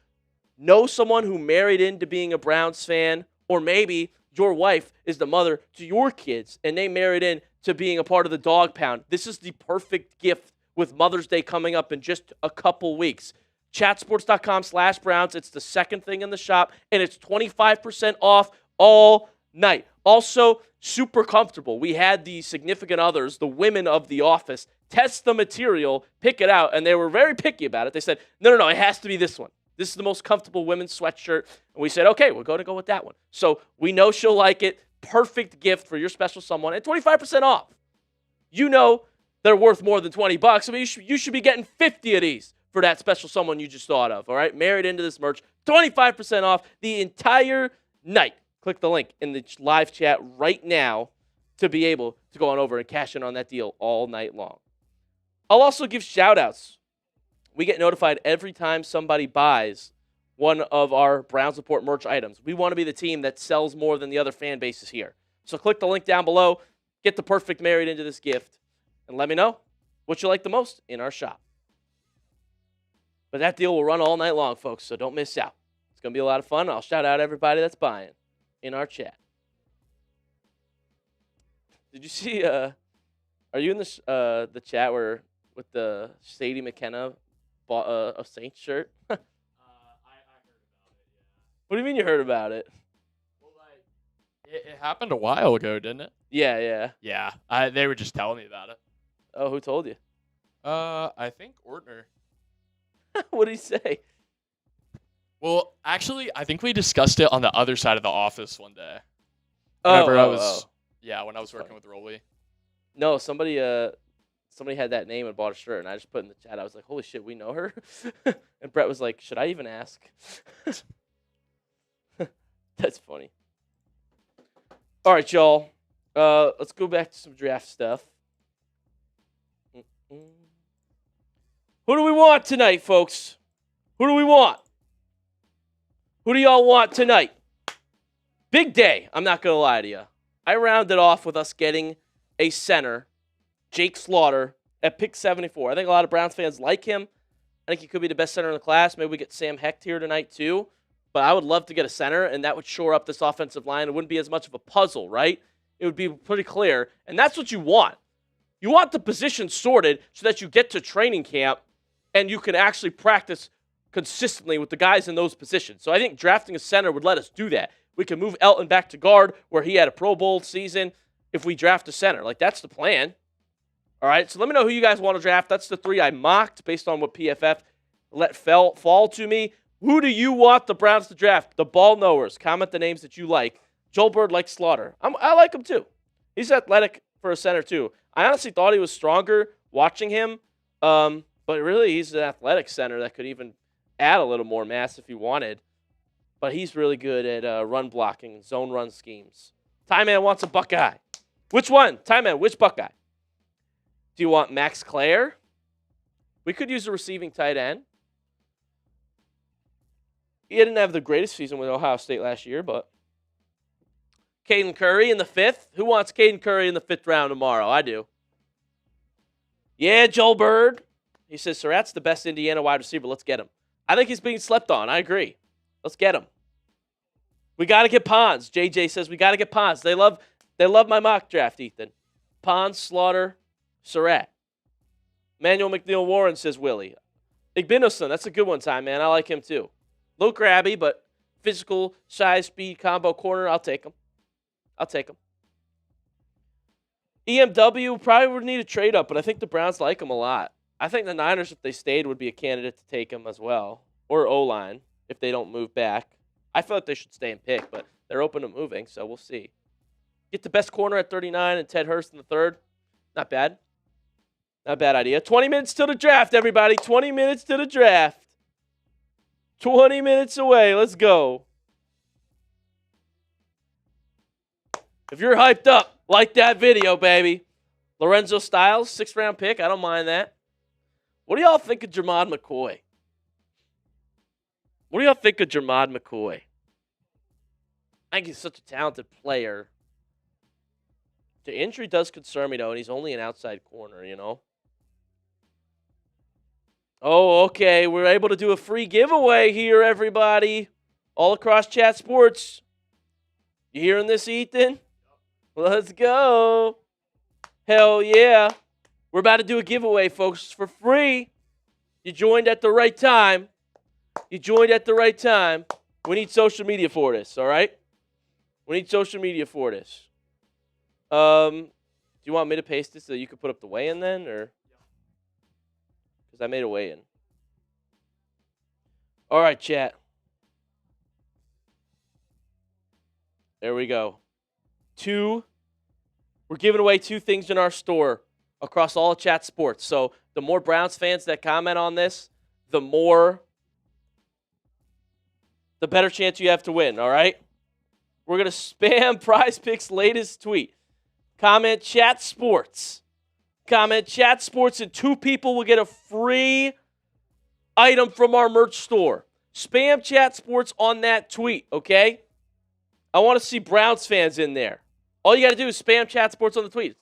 know someone who married into being a Browns fan, or maybe your wife is the mother to your kids and they married in to being a part of the Dog Pound, this is the perfect gift with Mother's Day coming up in just a couple weeks. Chatsports.com/Browns. It's the second thing in the shop, and it's 25% off all night. Also, super comfortable. We had the significant others, the women of the office, test the material, pick it out, and they were very picky about it. They said, no, it has to be this one. This is the most comfortable women's sweatshirt. And we said, okay, we're going to go with that one. So we know she'll like it. Perfect gift for your special someone, and 25% off. You know they're worth more than $20. I mean, you should be getting 50 of these for that special someone you just thought of, all right? Married into this merch, 25% off the entire night. Click the link in the live chat right now to be able to go on over and cash in on that deal all night long. I'll also give shout-outs. We get notified every time somebody buys one of our Brown Support merch items. We want to be the team that sells more than the other fan bases here. So click the link down below, get the perfect married into this gift, and let me know what you like the most in our shop. But that deal will run all night long, folks, so don't miss out. It's going to be a lot of fun. I'll shout out everybody that's buying in our chat. Did you see, are you in the chat where with the Sadie McKenna bought a Saints shirt? I heard about it, yeah. What do you mean you heard about it? Well, it happened a while ago, didn't it? Yeah. Yeah, they were just telling me about it. Oh, who told you? I think Ortner. What did he say? Well, actually, I think we discussed it on the other side of the office one day. When when I was working with Rolly. No, somebody had that name and bought a shirt, and I just put in the chat. I was like, holy shit, we know her? And Brett was like, should I even ask? That's funny. All right, y'all. Let's go back to some draft stuff. Who do we want tonight, folks? Who do we want? Who do y'all want tonight? Big day. I'm not going to lie to you. I rounded off with us getting a center, Jake Slaughter, at pick 74. I think a lot of Browns fans like him. I think he could be the best center in the class. Maybe we get Sam Hecht here tonight too. But I would love to get a center, and that would shore up this offensive line. It wouldn't be as much of a puzzle, right? It would be pretty clear. And that's what you want. You want the position sorted so that you get to training camp and you can actually practice consistently with the guys in those positions. So I think drafting a center would let us do that. We can move Elton back to guard where he had a Pro Bowl season if we draft a center. Like, that's the plan. All right, so let me know who you guys want to draft. That's the three I mocked based on what PFF let fall to me. Who do you want the Browns to draft? The ball knowers. Comment the names that you like. Joel Bird likes Slaughter. I like him too. He's athletic for a center too. I honestly thought he was stronger watching him, but really he's an athletic center that could even add a little more mass if he wanted. But he's really good at run blocking and zone run schemes. Tie Man wants a Buckeye. Which one? Tie Man, which Buckeye? Do you want Max Clare? We could use a receiving tight end. He didn't have the greatest season with Ohio State last year, but Caden Curry in the 5th. Who wants Caden Curry in the 5th round tomorrow? I do. Yeah, Joel Bird. He says, Sarratt's the best Indiana wide receiver. Let's get him. I think he's being slept on. I agree. Let's get him. We got to get Pons. JJ says we got to get Pons. They love my mock draft, Ethan. Pons, Slaughter, Sarratt. Manuel McNeil Warren says Willie. Igbinosun, that's a good one, Time, man. I like him too. Low grabby, but physical, size, speed, combo corner. I'll take him. EMW probably would need a trade up, but I think the Browns like him a lot. I think the Niners, if they stayed, would be a candidate to take him as well. Or O-line, if they don't move back. I feel like they should stay and pick, but they're open to moving, so we'll see. Get the best corner at 39 and Ted Hurst in the 3rd. Not bad. Not a bad idea. 20 minutes till the draft, everybody. 20 minutes to the draft. 20 minutes away. Let's go. If you're hyped up, like that video, baby. Lorenzo Styles, 6th round pick. I don't mind that. What do y'all think of Jermod McCoy? What do y'all think of Jermod McCoy? I think he's such a talented player. The injury does concern me, though, and he's only an outside corner, you know? Oh, okay. We're able to do a free giveaway here, everybody. All across Chat Sports. You hearing this, Ethan? Let's go. Hell yeah. We're about to do a giveaway, folks, for free. You joined at the right time. You joined at the right time. We need social media for this, all right? We need social media for this. Do you want me to paste this so you can put up the weigh-in then, or? Because I made a weigh-in. All right, chat. There we go. We're giving away 2 things in our store across all of Chat Sports. So the more Browns fans that comment on this, the better chance you have to win, all right? We're going to spam Prize Picks' latest tweet. Comment Chat Sports. Comment Chat Sports, and 2 people will get a free item from our merch store. Spam Chat Sports on that tweet, okay? I want to see Browns fans in there. All you got to do is spam Chat Sports on the tweet.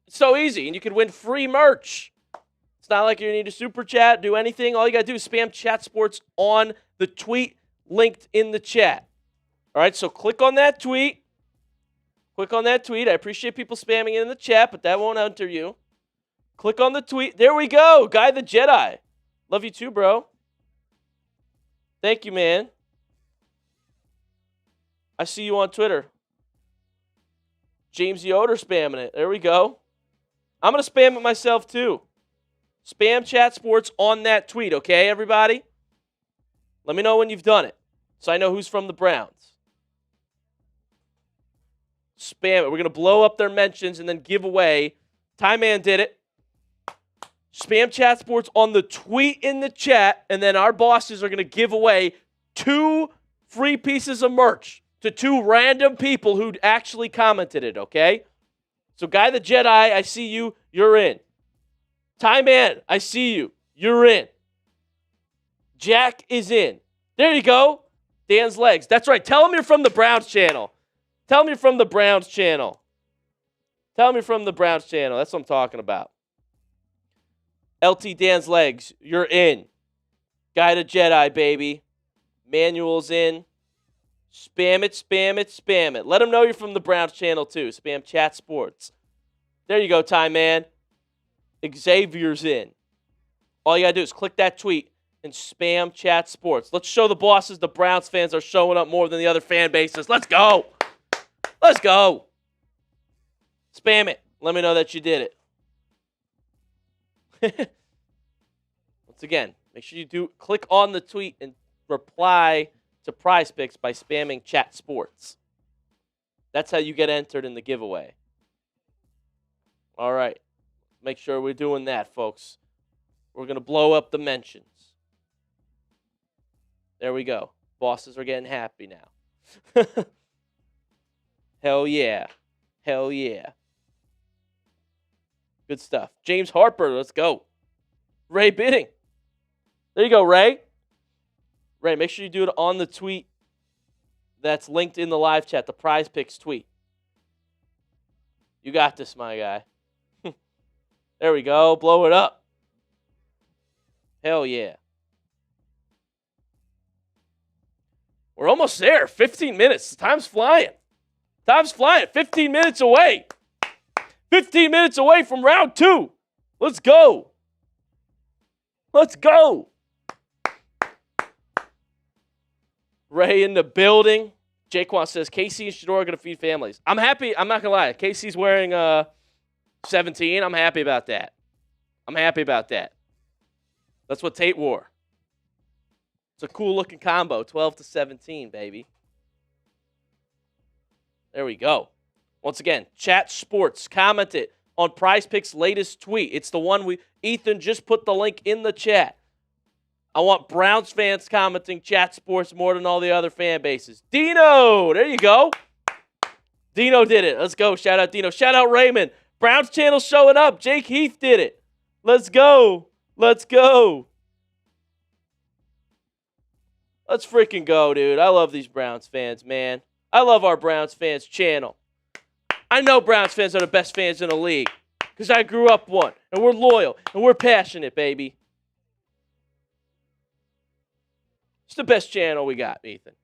It's so easy, and you can win free merch. It's not like you need to super chat, do anything. All you got to do is spam Chat Sports on the tweet linked in the chat. All right, so click on that tweet. Click on that tweet. I appreciate people spamming it in the chat, but that won't enter you. Click on the tweet. There we go. Guy the Jedi. Love you too, bro. Thank you, man. I see you on Twitter. James Yoder spamming it. There we go. I'm going to spam it myself too. Spam Chat Sports on that tweet, okay, everybody? Let me know when you've done it so I know who's from the Browns. Spam it. We're going to blow up their mentions and then give away. Time Man did it. Spam Chat Sports on the tweet in the chat, and then our bosses are going to give away 2 free pieces of merch to 2 random people who actually commented it, okay? So Guy the Jedi, I see you. You're in. Time Man, I see you. You're in. Jack is in. There you go. Dan's legs. That's right. Tell him you're from the Browns channel. Tell him you're from the Browns channel. Tell him you're from the Browns channel. That's what I'm talking about. LT Dan's legs. You're in. Guy the Jedi, baby. Manuel's in. Spam it, spam it, spam it. Let them know you're from the Browns channel, too. Spam Chat Sports. There you go, Time Man. Xavier's in. All you got to do is click that tweet and spam Chat Sports. Let's show the bosses the Browns fans are showing up more than the other fan bases. Let's go. Let's go. Spam it. Let me know that you did it. Once again, make sure you do click on the tweet and reply to Prize Picks by spamming Chat Sports. That's how you get entered in the giveaway. All right. Make sure we're doing that, folks. We're going to blow up the mentions. There we go. Bosses are getting happy now. Hell yeah. Hell yeah. Good stuff. James Harper, let's go. Ray Bidding. There you go, Ray. Ray, make sure you do it on the tweet that's linked in the live chat, the Prize Picks tweet. You got this, my guy. There we go. Blow it up. Hell yeah. We're almost there. 15 minutes. Time's flying. Time's flying. 15 minutes away. 15 minutes away from round 2. Let's go. Let's go. Ray in the building. Jaquan says, KC and Shador are going to feed families. I'm happy. I'm not going to lie. KC's wearing 17. I'm happy about that. I'm happy about that. That's what Tate wore. It's a cool-looking combo. 12 to 17, baby. There we go. Once again, Chat Sports. Comment it on Prize Picks' latest tweet. It's the one Ethan just put the link in the chat. I want Browns fans commenting Chat Sports more than all the other fan bases. Dino, there you go. Dino did it. Let's go. Shout out Dino. Shout out Raymond. Browns channel showing up. Jake Heath did it. Let's go. Let's go. Let's freaking go, dude. I love these Browns fans, man. I love our Browns fans channel. I know Browns fans are the best fans in the league because I grew up one, and we're loyal, and we're passionate, baby. It's the best channel we got, Ethan.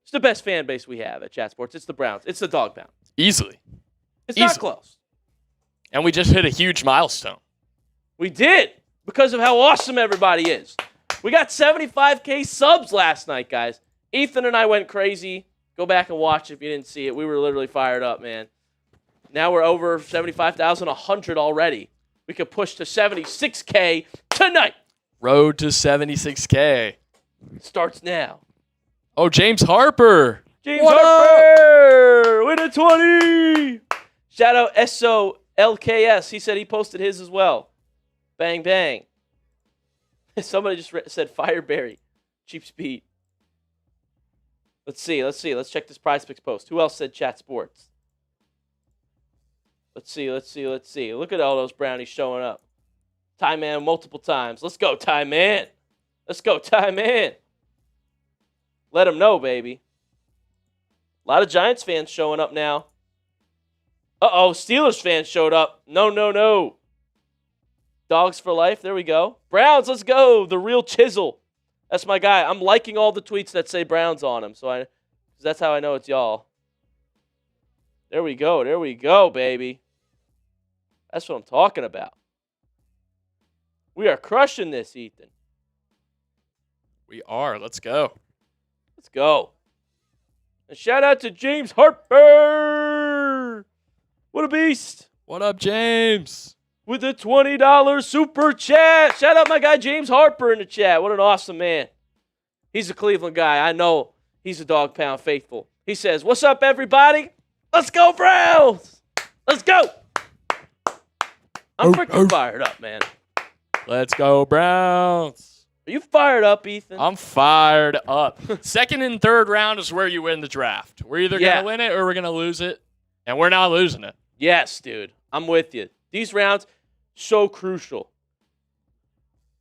It's the best fan base we have at Chat Sports. It's the Browns. It's the Dawg Pound. Easily. It's not close. And we just hit a huge milestone. We did because of how awesome everybody is. We got 75K subs last night, guys. Ethan and I went crazy. Go back and watch if you didn't see it. We were literally fired up, man. Now we're over 75,100 already. We could push to 76K tonight. Road to 76K. Starts now. Oh, James Harper. James Harper with a 20. Shout out SOLKS. He said he posted his as well. Bang, bang. Somebody just said Fireberry. Cheap speed. Let's see. Let's check this Prize Picks post. Who else said Chat Sports? Let's see. Look at all those brownies showing up. Ty Man multiple times. Let's go, Ty Man. Let him know, baby. A lot of Giants fans showing up now. Uh-oh, Steelers fans showed up. No. Dogs for life. There we go. Browns, let's go. The real chisel. That's my guy. I'm liking all the tweets that say Browns on them, so that's how I know it's y'all. There we go, baby. That's what I'm talking about. We are crushing this, Ethan. We are. Let's go. Let's go. And shout out to James Harper. What a beast. What up, James? With a $20 super chat. Shout out my guy James Harper in the chat. What an awesome man. He's a Cleveland guy. I know he's a Dawg Pound faithful. He says, "What's up, everybody? Let's go, Browns. Let's go." I'm freaking fired up, man. Let's go, Browns. Are you fired up, Ethan? I'm fired up. Second and third round is where you win the draft. We're either going to win it or we're going to lose it, and we're not losing it. Yes, dude. I'm with you. These rounds, so crucial.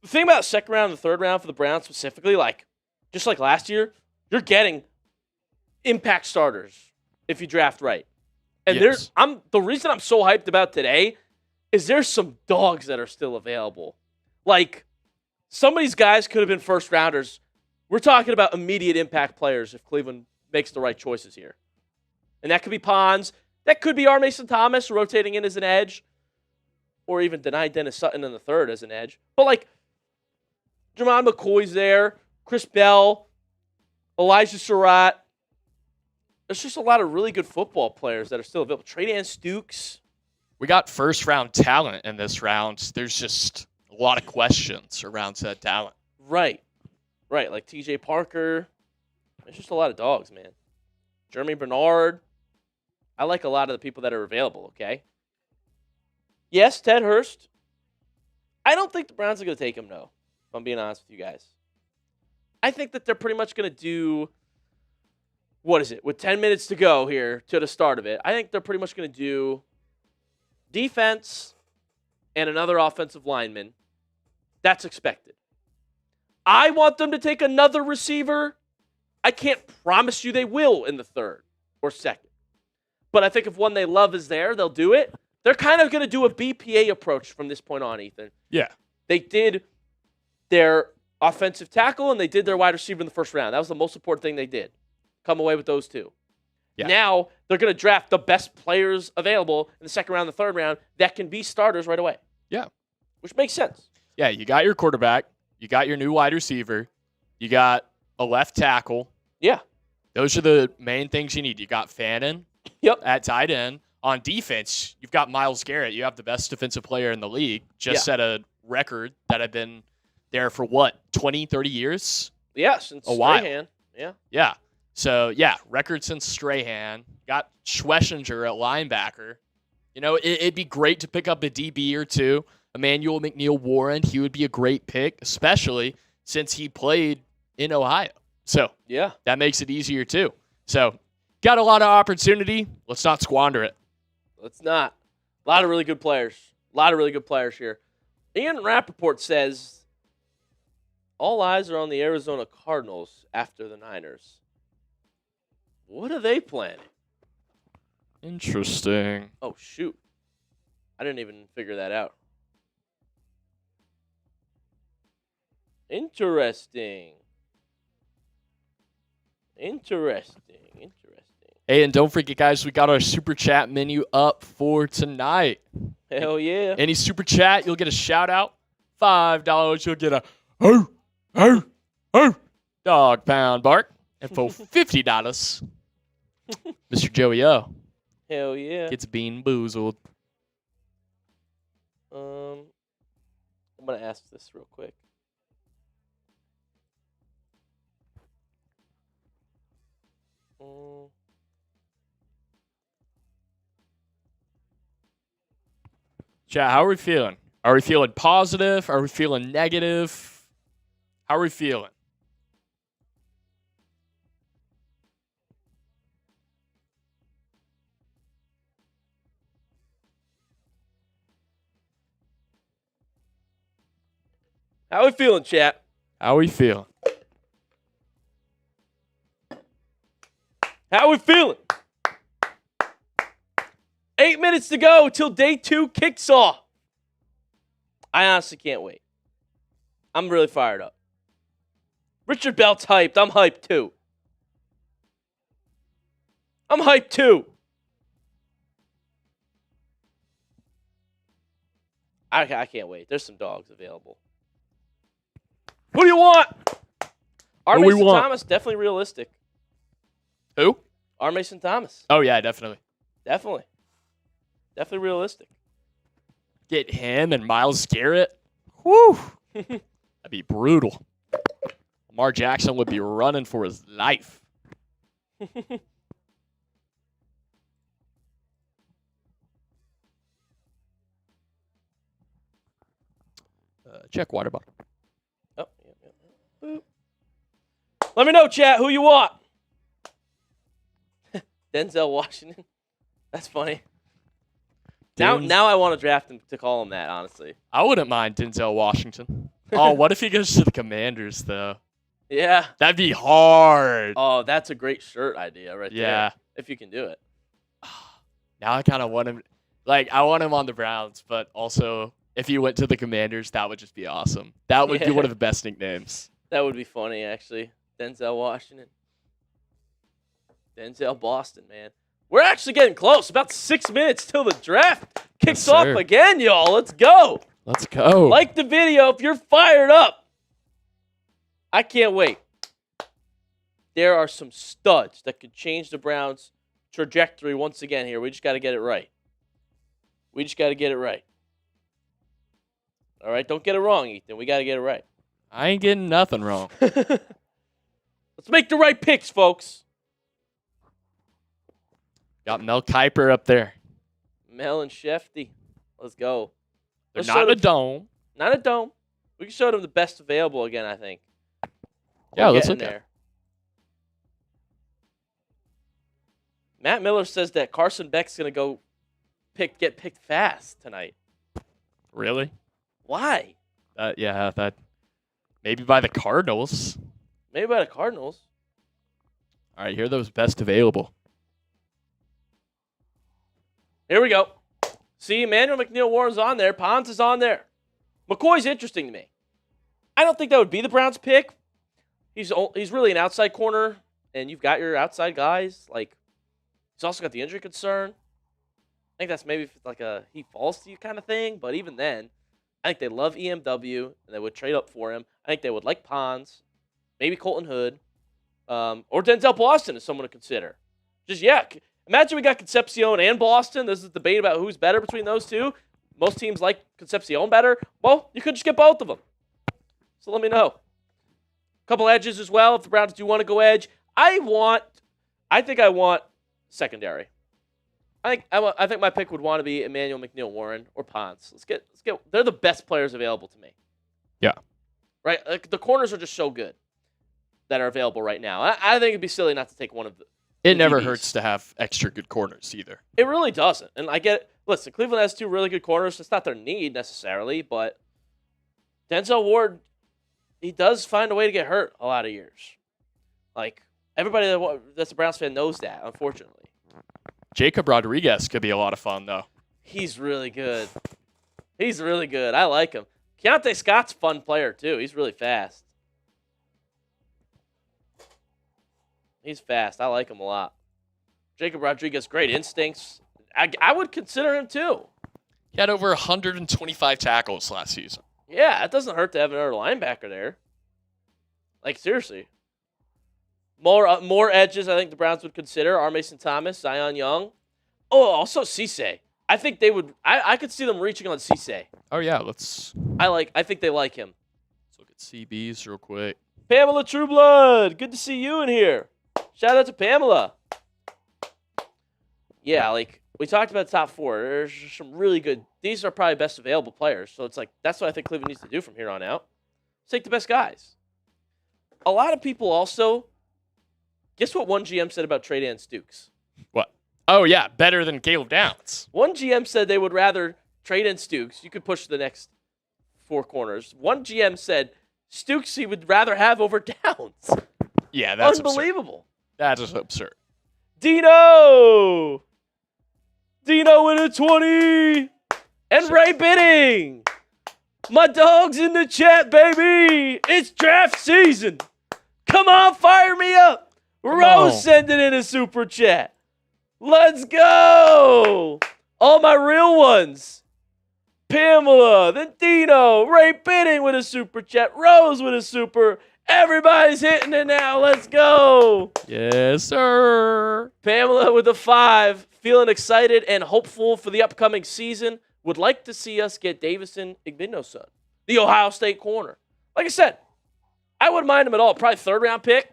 The thing about the second round and the third round for the Browns specifically, just like last year, you're getting impact starters if you draft right. And the reason I'm so hyped about today is there's some dogs that are still available. Some of these guys could have been first rounders. We're talking about immediate impact players if Cleveland makes the right choices here. And that could be Pons. That could be R. Mason Thomas rotating in as an edge. Or even deny Dennis Sutton in the third as an edge. But, Jermon McCoy's there. Chris Bell. Elijah Sarratt. There's just a lot of really good football players that are still available. Tre'Davious Stukes. We got first-round talent in this round. There's just a lot of questions around said talent. Right. Like TJ Parker. There's just a lot of dogs, man. Jeremy Bernard. I like a lot of the people that are available, okay? Yes, Ted Hurst. I don't think the Browns are going to take him, no, if I'm being honest with you guys. I think that they're pretty much going to do, with 10 minutes to go here to the start of it, I think they're pretty much going to do defense and another offensive lineman. That's expected. I want them to take another receiver. I can't promise you they will in the third or second. But I think if one they love is there, they'll do it. They're kind of going to do a BPA approach from this point on, Ethan. Yeah. They did their offensive tackle and they did their wide receiver in the first round. That was the most important thing they did. Come away with those two. Yeah. Now they're going to draft the best players available in the second round and the third round that can be starters right away. Yeah. Which makes sense. Yeah, you got your quarterback. You got your new wide receiver. You got a left tackle. Yeah. Those are the main things you need. You got Fannin at tight end. On defense, you've got Myles Garrett. You have the best defensive player in the league. Just set a record that had been there for 20, 30 years? Yeah, since a while. Strahan. Yeah. So, record since Strahan. Got Schwessinger at linebacker. It'd be great to pick up a DB or two. Emmanuel McNeil-Warren, he would be a great pick, especially since he played in Ohio. So, that makes it easier too. So, Got a lot of opportunity. Let's not squander it. Let's not. A lot of really good players. A lot of really good players here. Ian Rappaport says, all eyes are on the Arizona Cardinals after the Niners. What are they planning? Interesting. Oh, shoot. I didn't even figure that out. Interesting. Hey, and don't forget, guys, we got our Super Chat menu up for tonight. Hell yeah. Any Super Chat, you'll get a shout-out. $5, you'll get a dog pound bark. And for $50, Mr. Joey O Hell yeah. gets bean boozled. I'm going to ask this real quick. Chat, how are we feeling? Are we feeling positive? Are we feeling negative? How are we feeling? How we feeling, chat? How are we feeling? How we feeling? 8 minutes to go till day 2 kicks off. I honestly can't wait. I'm really fired up. Richard Belt's hyped. I'm hyped too. I can't wait. There's some dogs available. Who do you want? R. Who we Mason want? Thomas, definitely realistic. Who? R. Mason Thomas. Oh, yeah, definitely. Definitely realistic. Get him and Myles Garrett. Woo! That'd be brutal. Lamar Jackson would be running for his life. Check water bottle. Oh, yeah. Boop. Let me know, chat, who you want. Denzel Washington. That's funny. Now I want to draft him to call him that, honestly. I wouldn't mind Denzel Washington. Oh, what if he goes to the Commanders, though? Yeah. That'd be hard. Oh, that's a great shirt idea right there. Yeah. If you can do it. Now I kind of want him. Like, I want him on the Browns, but also if he went to the Commanders, that would just be awesome. That would be one of the best nicknames. That would be funny, actually. Denzel Washington. Denzel Boston, man. We're actually getting close. About 6 minutes till the draft kicks off again, y'all. Let's go. Let's go. Like the video if you're fired up. I can't wait. There are some studs that could change the Browns' trajectory once again here. We just got to get it right. All right, don't get it wrong, Ethan. We got to get it right. I ain't getting nothing wrong. Let's make the right picks, folks. Got Mel Kiper up there. Mel and Shefty. Let's go. They're not in a dome. Not a dome. We can show them the best available again, I think. Yeah, let's look at it. Matt Miller says that Carson Beck's going to get picked fast tonight. Really? Why? That maybe by the Cardinals. Maybe by the Cardinals. All right, here are those best available. Here we go. See, Emmanuel McNeil-Warren's on there. Pons is on there. McCoy's interesting to me. I don't think that would be the Browns' pick. He's really an outside corner, and you've got your outside guys. Like, he's also got the injury concern. I think that's maybe like a he falls to you kind of thing. But even then, I think they love EMW, and they would trade up for him. I think they would like Pons, maybe Colton Hood, or Denzel Boston is someone to consider. Imagine we got Concepcion and Boston. This is a debate about who's better between those two. Most teams like Concepcion better. Well, you could just get both of them. So let me know. A couple edges as well if the Browns do want to go edge. I think I want secondary. I think my pick would want to be Emmanuel McNeil-Warren or Pons. Let's get. They're the best players available to me. Yeah. Right. Like, the corners are just so good that are available right now. I think it'd be silly not to take one of It never DBs. hurts to have extra good corners either. It really doesn't. And I get it. Listen, Cleveland has 2 really good corners. It's not their need necessarily, but Denzel Ward, he does find a way to get hurt a lot of years. Like, everybody that's a Browns fan knows that, unfortunately. Jacob Rodriguez could be a lot of fun, though. He's really good. He's really good. I like him. Keontae Scott's a fun player, too. He's really fast. He's fast. I like him a lot. Jacob Rodriguez, great instincts. I would consider him, too. He had over 125 tackles last season. Yeah, it doesn't hurt to have another linebacker there. Like, seriously. More edges I think the Browns would consider. R. Mason Thomas, Zion Young. Oh, also Cisse. I think they would. I could see them reaching on Cisse. Oh, yeah, let's I think they like him. look at CBs real quick. Pamela Trueblood, good to see you in here. Shout out to Pamela. Yeah, like we talked about the top 4. There's some really good. These are probably best available players. So it's like that's what I think Cleveland needs to do from here on out. Take the best guys. A lot of people also. Guess what one GM said about Trey Dan Stukes? What? Oh, yeah, better than Caleb Downs. One GM said they would rather trade in Stukes. You could push the next 4 corners. One GM said Stukes he would rather have over Downs. Yeah, that's unbelievable. Absurd. That is absurd. Dino with a 20. And Ray Bidding. My dog's in the chat, baby. It's draft season. Come on, fire me up. Rose sending in a super chat. Let's go. All my real ones. Pamela, then Dino, Ray Bidding with a super chat, Rose with a super. Everybody's hitting it now. Let's go. Yes, sir. Pamela with a 5, feeling excited and hopeful for the upcoming season. Would like to see us get Davison Igbinosun, the Ohio State corner. Like I said, I wouldn't mind him at all. Probably 3rd round pick.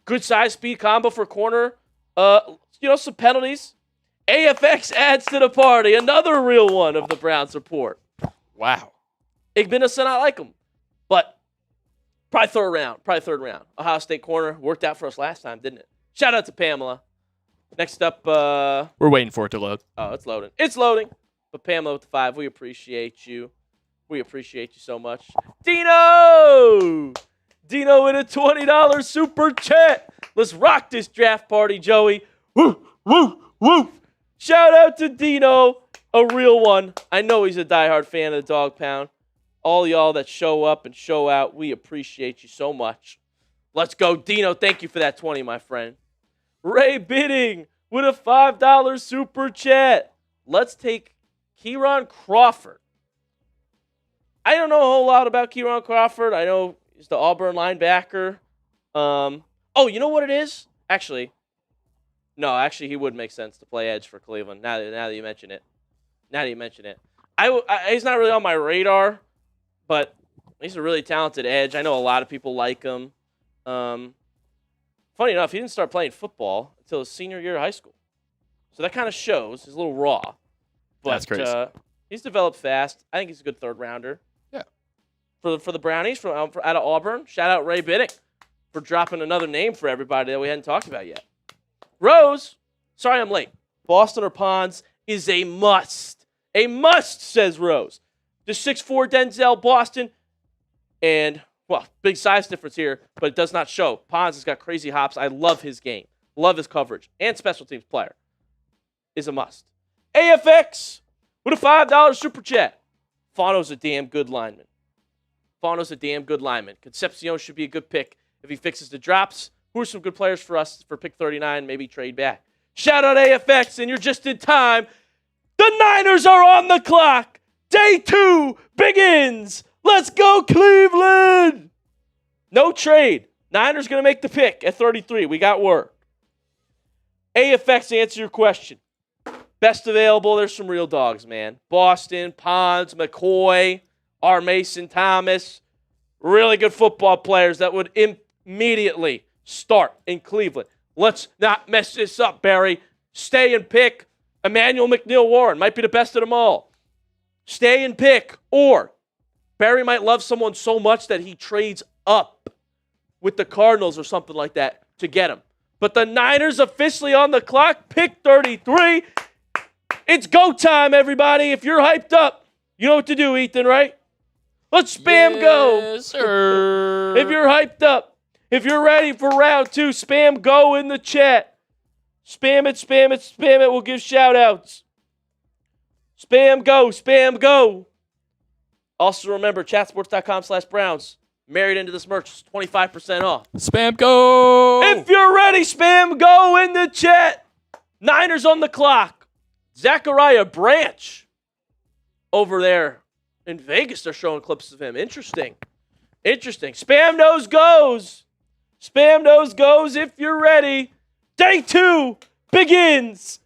Good size speed combo for corner. Some penalties. AFX adds to the party. Another real one of the Browns report. Wow. Igbinosun, I like him. But probably 3rd round. Ohio State corner. Worked out for us last time, didn't it? Shout out to Pamela. Next up. We're waiting for it to load. Oh, it's loading. It's loading. But Pamela with the 5, we appreciate you. We appreciate you so much. Dino with a $20 super chat. Let's rock this draft party, Joey. Woo, woo, woo. Shout out to Dino, a real one. I know he's a diehard fan of the Dog Pound. All y'all that show up and show out, we appreciate you so much. Let's go, Dino. Thank you for that 20, my friend. Ray Bidding with a $5 super chat. Let's take Kieran Crawford. I don't know a whole lot about Kieran Crawford. I know he's the Auburn linebacker. You know what it is? Actually, he would make sense to play edge for Cleveland. Now that you mention it. He's not really on my radar, but he's a really talented edge. I know a lot of people like him. Funny enough, he didn't start playing football until his senior year of high school. So that kind of shows. He's a little raw. But, that's crazy. He's developed fast. I think he's a good 3rd rounder. Yeah. For the Brownies out of Auburn, shout out Ray Bidding for dropping another name for everybody that we hadn't talked about yet. Rose, sorry I'm late. Boston or Ponds is a must. A must, says Rose. The 6'4" Denzel Boston, and, big size difference here, but it does not show. Ponds has got crazy hops. I love his game. Love his coverage. And special teams player is a must. AFX with a $5 super chat. Fano's a damn good lineman. Concepcion should be a good pick if he fixes the drops. Who are some good players for us for pick 39? Maybe trade back. Shout out AFX, and you're just in time. The Niners are on the clock. Day 2 begins. Let's go, Cleveland. No trade. Niners going to make the pick at 33. We got word. AFX, to answer your question. Best available, there's some real dogs, man. Boston, Ponds, McCoy, R. Mason Thomas. Really good football players that would immediately start in Cleveland. Let's not mess this up, Barry. Stay and pick. Emmanuel McNeil-Warren might be the best of them all. Stay and pick. Or Barry might love someone so much that he trades up with the Cardinals or something like that to get him. But the Niners officially on the clock. Pick 33. It's go time, everybody. If you're hyped up, you know what to do, Ethan, right? Let's spam go. Yes, sir. If you're hyped up, if you're ready for round 2, spam go in the chat. Spam it, spam it, spam it. We'll give shout-outs. Spam go, spam go. Also remember, chatsports.com/Browns. Married into this merch, 25% off. Spam go. If you're ready, spam go in the chat. Niners on the clock. Zachariah Branch over there in Vegas. They're showing clips of him. Interesting. Spam those goes. Spam those goes if you're ready. Day 2 begins.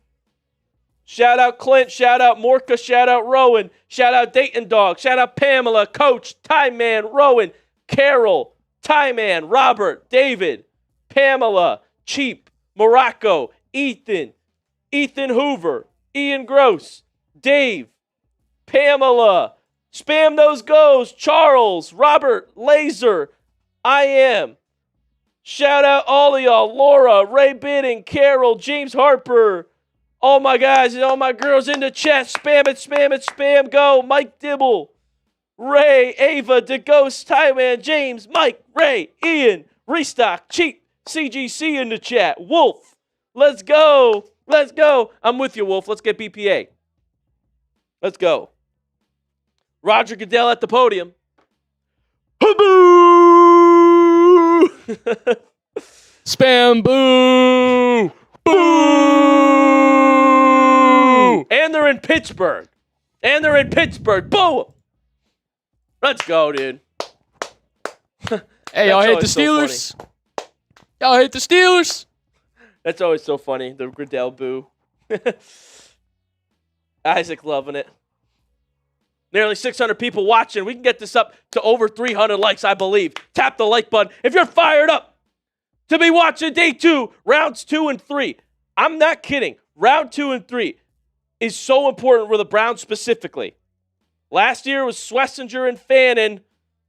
Shout out Clint. Shout out Morka. Shout out Rowan. Shout out Dayton Dawg. Shout out Pamela, Coach, Time Man, Rowan, Carol, Time Man, Robert, David, Pamela, Cheap, Morocco, Ethan Hoover, Ian Gross, Dave, Pamela. Spam those goes. Charles, Robert, Laser, I am. Shout out all of y'all. Laura, Ray Bidding, Carol, James Harper. All my guys and all my girls in the chat. Spam it, spam it, spam go. Mike Dibble, Ray, Ava, DeGhost, Tyman, James, Mike, Ray, Ian, Restock, Cheap, CGC in the chat. Wolf, let's go. Let's go. I'm with you, Wolf. Let's get BPA. Let's go. Roger Goodell at the podium. Boo! Spam boo. Boo! And they're in Pittsburgh. Boom! Let's go, dude. Hey, y'all hate the always so Steelers? Y'all hate the Steelers? That's always so funny, the Goodell boo. Isaac loving it. Nearly 600 people watching. We can get this up to over 300 likes, I believe. Tap the like button if you're fired up to be watching day 2, rounds 2 and 3. I'm not kidding. Round 2 and 3 is so important for the Browns specifically. Last year it was Schlesinger and Fannin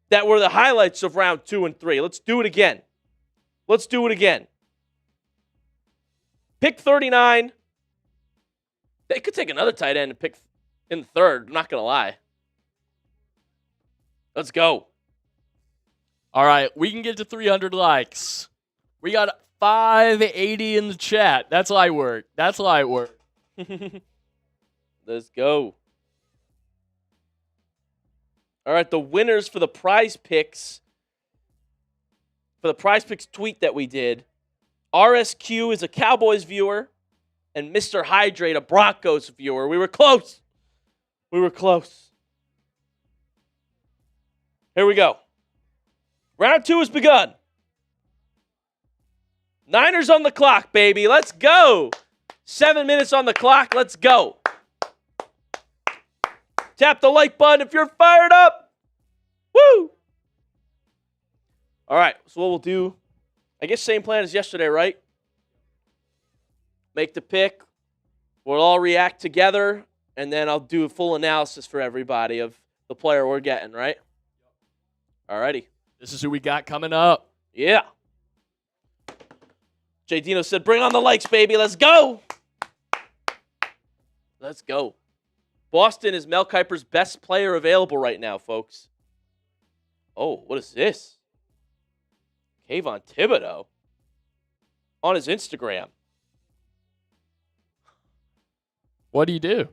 that were the highlights of round 2 and 3. Let's do it again. Pick 39. They could take another tight end and pick in the 3rd. I'm not going to lie. Let's go. All right, we can get to 300 likes. We got 580 in the chat. That's light work. Let's go. All right, the winners for the prize picks. For the prize picks tweet that we did. RSQ is a Cowboys viewer. And Mr. Hydrate, a Broncos viewer. We were close. Here we go. Round 2 has begun. Niners on the clock, baby. Let's go. 7 minutes on the clock. Let's go. Tap the like button if you're fired up. Woo! All right, so what we'll do, I guess same plan as yesterday, right? Make the pick. We'll all react together, and then I'll do a full analysis for everybody of the player we're getting, right? All righty. This is who we got coming up. Yeah. Jay Dino said, bring on the likes, baby. Let's go. Boston is Mel Kiper's best player available right now, folks. Oh, what is this? Kayvon Thibodeau on his Instagram. What do you do?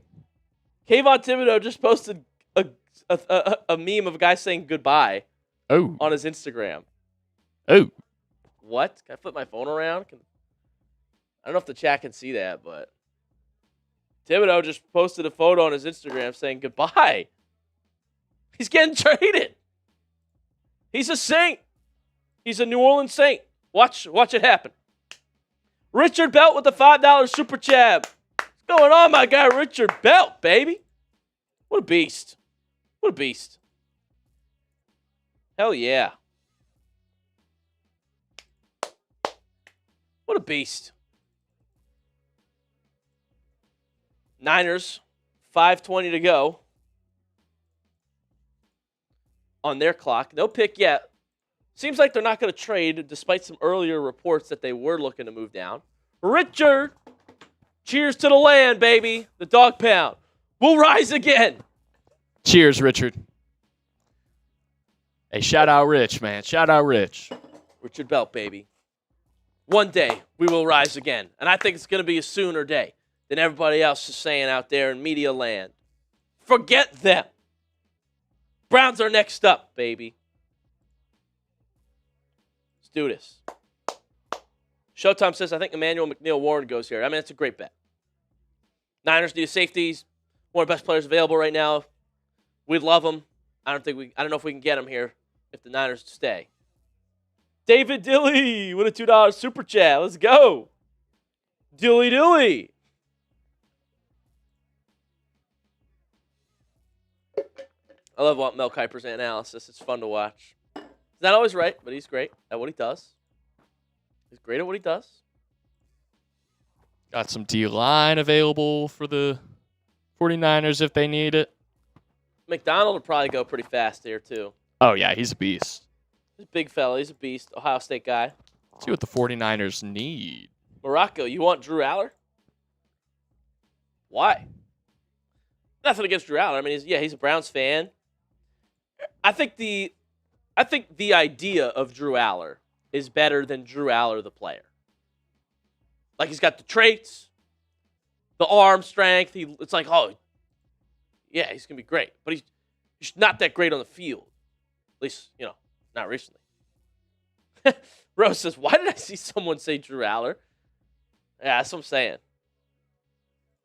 Kayvon Thibodeau just posted a meme of a guy saying goodbye on his Instagram. Oh. What? Can I flip my phone around? I don't know if the chat can see that, but Thibodeau just posted a photo on his Instagram saying goodbye. He's getting traded. He's a Saint. He's a New Orleans Saint. Watch it happen. Richard Belt with the $5 super chat. What's going on, my guy Richard Belt, baby? What a beast. Hell yeah. What a beast. Niners, 5:20 to go on their clock. No pick yet. Seems like they're not going to trade, despite some earlier reports that they were looking to move down. Richard, cheers to the land, baby. The dog pound will rise again. Cheers, Richard. Hey, shout out Rich, man. Shout out Rich. Richard Belt, baby. One day we will rise again. And I think it's going to be a sooner day than everybody else is saying out there in media land. Forget them. Browns are next up, baby. Let's do this. Showtime says, I think Emmanuel McNeil-Warren goes here. I mean, it's a great bet. Niners need safeties. One of the best players available right now. We'd love him. I don't know if we can get him here if the Niners stay. David Dilly with a $2 super chat. Let's go. Dilly. I love Mel Kiper's analysis. It's fun to watch. He's not always right, but he's great at what he does. He's great at what he does. Got some D-line available for the 49ers if they need it. McDonald will probably go pretty fast here, too. Oh, yeah, he's a beast. He's a big fella. He's a beast. Ohio State guy. Let's see what the 49ers need. Morocco, you want Drew Aller? Why? Nothing against Drew Aller. I mean, he's a Browns fan. I think the idea of Drew Aller is better than Drew Aller the player. Like, he's got the traits, the arm strength. It's like, oh, yeah, he's going to be great. But he's not that great on the field. At least, not recently. Rose says, why did I see someone say Drew Aller? Yeah, that's what I'm saying.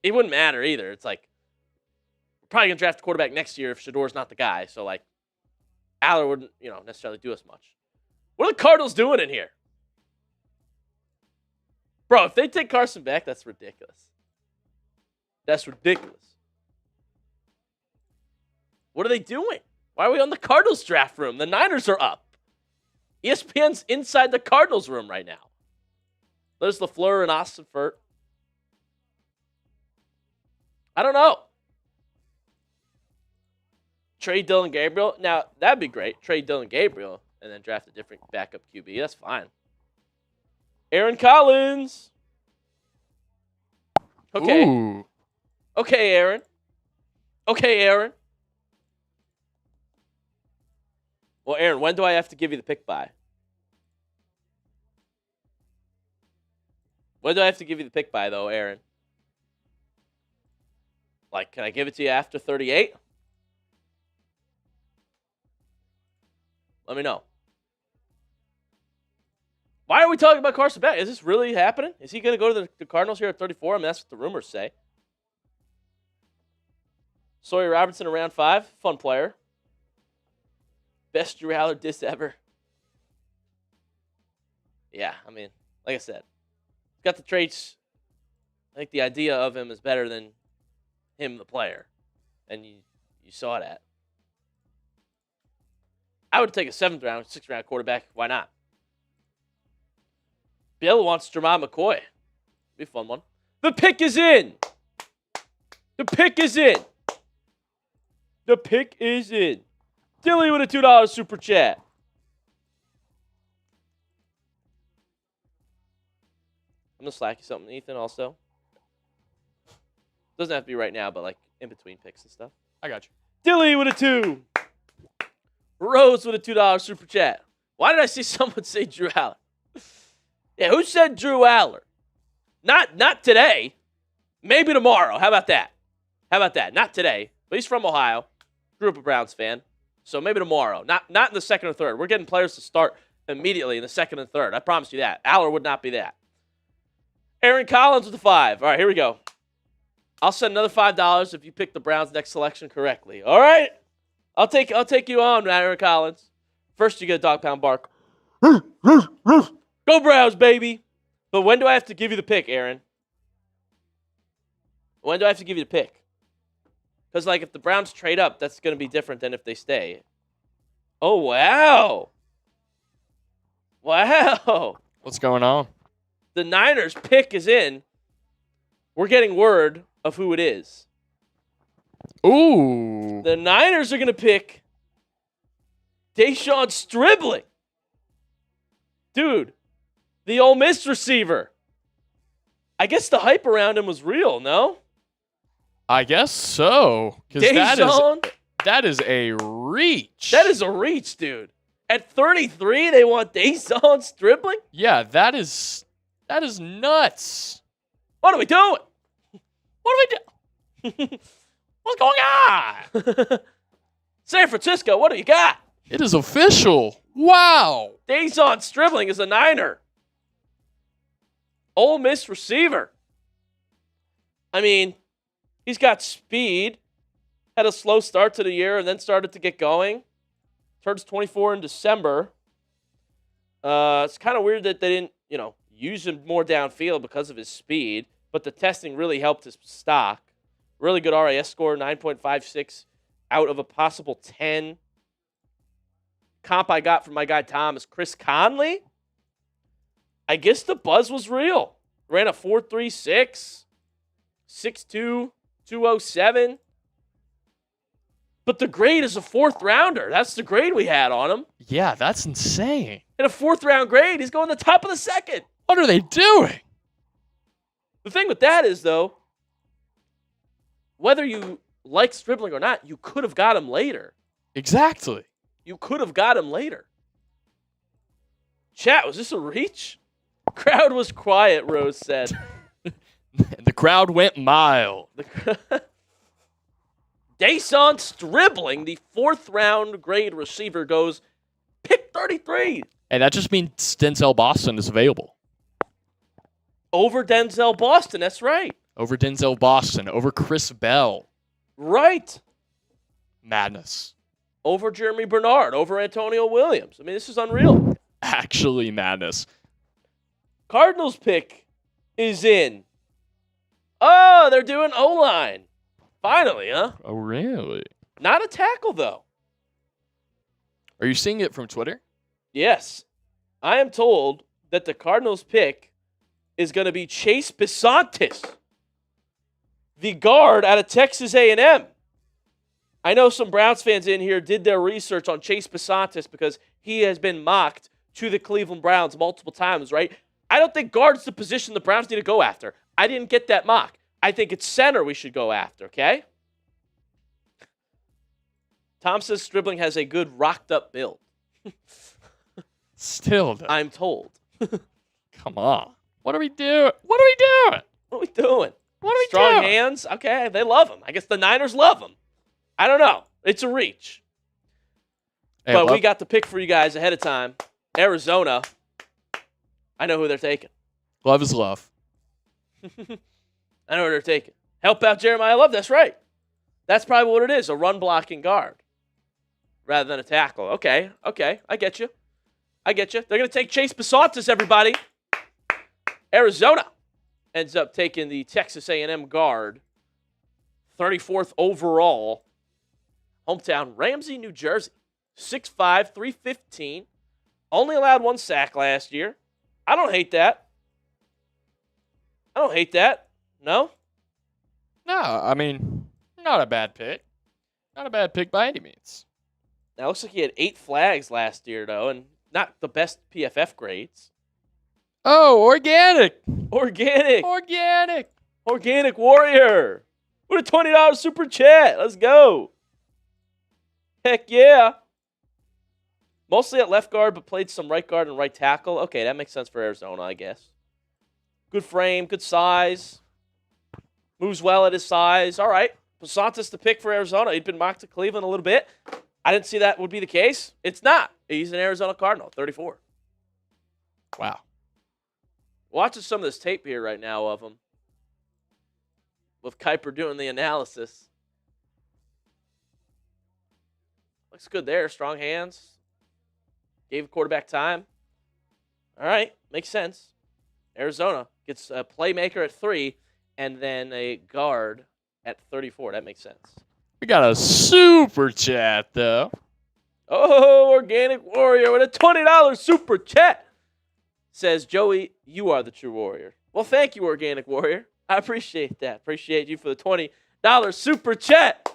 It wouldn't matter either. It's like, we're probably going to draft a quarterback next year if Shador's not the guy. So, like, Aller wouldn't, necessarily do us much. What are the Cardinals doing in here? Bro, if they take Carson back, that's ridiculous. That's ridiculous. What are they doing? Why are we on the Cardinals draft room? The Niners are up. ESPN's inside the Cardinals room right now. There's LaFleur and Austin Furt. I don't know. Trade Dylan Gabriel. Now, that'd be great. Trade Dylan Gabriel and then draft a different backup QB. That's fine. Aaron Collins. Okay. Ooh. Okay, Aaron. Well, Aaron, when do I have to give you the pick by? When do I have to give you the pick by, though, Aaron? Like, can I give it to you after 38? Let me know. Why are we talking about Carson Beck? Is this really happening? Is he going to go to the Cardinals here at 34? I mean, that's what the rumors say. Sawyer Robertson in round 5. Fun player. Best Drew Aller diss ever. Yeah, I mean, like I said, he's got the traits. I think the idea of him is better than him, the player. And you saw that. I would take a 7th round, 6th round quarterback. Why not? Bill wants Jermon McCoy. Be a fun one. The pick is in. Dilly with a $2 super chat. I'm going to slack you something, Ethan, also. Doesn't have to be right now, but like in between picks and stuff. I got you. Dilly with a 2. Rose with a $2 super chat. Why did I see someone say Drew Aller? Yeah, who said Drew Aller? Not today. Maybe tomorrow. How about that? Not today. But he's from Ohio. Grew up a Browns fan. So maybe tomorrow. Not in the 2nd or 3rd. We're getting players to start immediately in the 2nd and 3rd. I promise you that. Aller would not be that. Aaron Collins with a 5. All right, here we go. I'll send another $5 if you pick the Browns' next selection correctly. All right? I'll take you on, Aaron Collins. First, you get a dog pound bark. Go Browns, baby. But when do I have to give you the pick, Aaron? When do I have to give you the pick? Because, like, if the Browns trade up, that's going to be different than if they stay. Oh, wow. Wow. What's going on? The Niners' pick is in. We're getting word of who it is. Ooh. The Niners are going to pick Deshaun Stribling. Dude, the Ole Miss receiver. I guess the hype around him was real, no? I guess so. Because that is a reach. That is a reach, dude. At 33, they want Dazon dribbling? Yeah, that is nuts. What are we doing? What are we doing? What's going on? San Francisco, what do you got? It is official. Wow. Dazon dribbling is a Niner. Ole Miss receiver. I mean, he's got speed. Had a slow start to the year and then started to get going. Turns 24 in December. It's kind of weird that they didn't, use him more downfield because of his speed, but the testing really helped his stock. Really good RAS score, 9.56 out of a possible 10. Comp I got from my guy Tom is Chris Conley. I guess the buzz was real. Ran a 4.36, 6'2", 207. But the grade is a 4th rounder. That's the grade we had on him. Yeah, that's insane. In a 4th round grade, he's going to the top of the 2nd. What are they doing? The thing with that is, though, whether you like dribbling or not, you could have got him later. Exactly. You could have got him later. Chat, was this a reach? Crowd was quiet, Rose said. The crowd went mild. Dazon dribbling, the 4th round grade receiver, goes pick 33. And that just means Denzel Boston is available. Over Denzel Boston, that's right. Over Denzel Boston, over Chris Bell. Right. Madness. Over Jeremy Bernard, over Antonio Williams. I mean, this is unreal. Actually madness. Cardinals pick is in. Oh, they're doing O-line. Finally, huh? Oh, really? Not a tackle, though. Are you seeing it from Twitter? Yes. I am told that the Cardinals pick is going to be Chase Bisontis, the guard out of Texas A&M. I know some Browns fans in here did their research on Chase Bisontis because he has been mocked to the Cleveland Browns multiple times, right? I don't think guard's the position the Browns need to go after. I didn't get that mock. I think it's center we should go after, okay? Tom says Stribling has a good rocked-up build. Still, though. I'm told. Come on. What are we doing? What are we doing? What are we doing? What are we Strong doing? hands? Okay, they love him. I guess the Niners love him. I don't know. It's a reach. Hey, but we got the pick for you guys ahead of time. Arizona. I know who they're taking. Love is love. I know who they're taking. Help out Jeremiah Love. That's right. That's probably what it is, a run-blocking guard rather than a tackle. Okay. I get you. They're going to take Chase Bisontis, everybody. Arizona ends up taking the Texas A&M guard, 34th overall. Hometown, Ramsey, New Jersey. 6'5", 315. Only allowed 1 sack last year. I don't hate that. No? No, I mean, not a bad pick. Not a bad pick by any means. Now, it looks like he had 8 flags last year, though, and not the best PFF grades. Oh, organic. Organic Warrior. With a $20 super chat. Let's go. Heck yeah. Mostly at left guard, but played some right guard and right tackle. Okay, that makes sense for Arizona, I guess. Good frame, good size. Moves well at his size. All right. Bisontis the pick for Arizona. He'd been mocked to Cleveland a little bit. I didn't see that would be the case. It's not. He's an Arizona Cardinal, 34. Wow. Watching some of this tape here right now of him. With Kuiper doing the analysis. Looks good there. Strong hands. Gave quarterback time. All right. Makes sense. Arizona gets a playmaker at 3 and then a guard at 34. That makes sense. We got a super chat, though. Oh, Organic Warrior with a $20 super chat. Says, Joey, you are the true warrior. Well, thank you, Organic Warrior. I appreciate that. Appreciate you for the $20 super chat.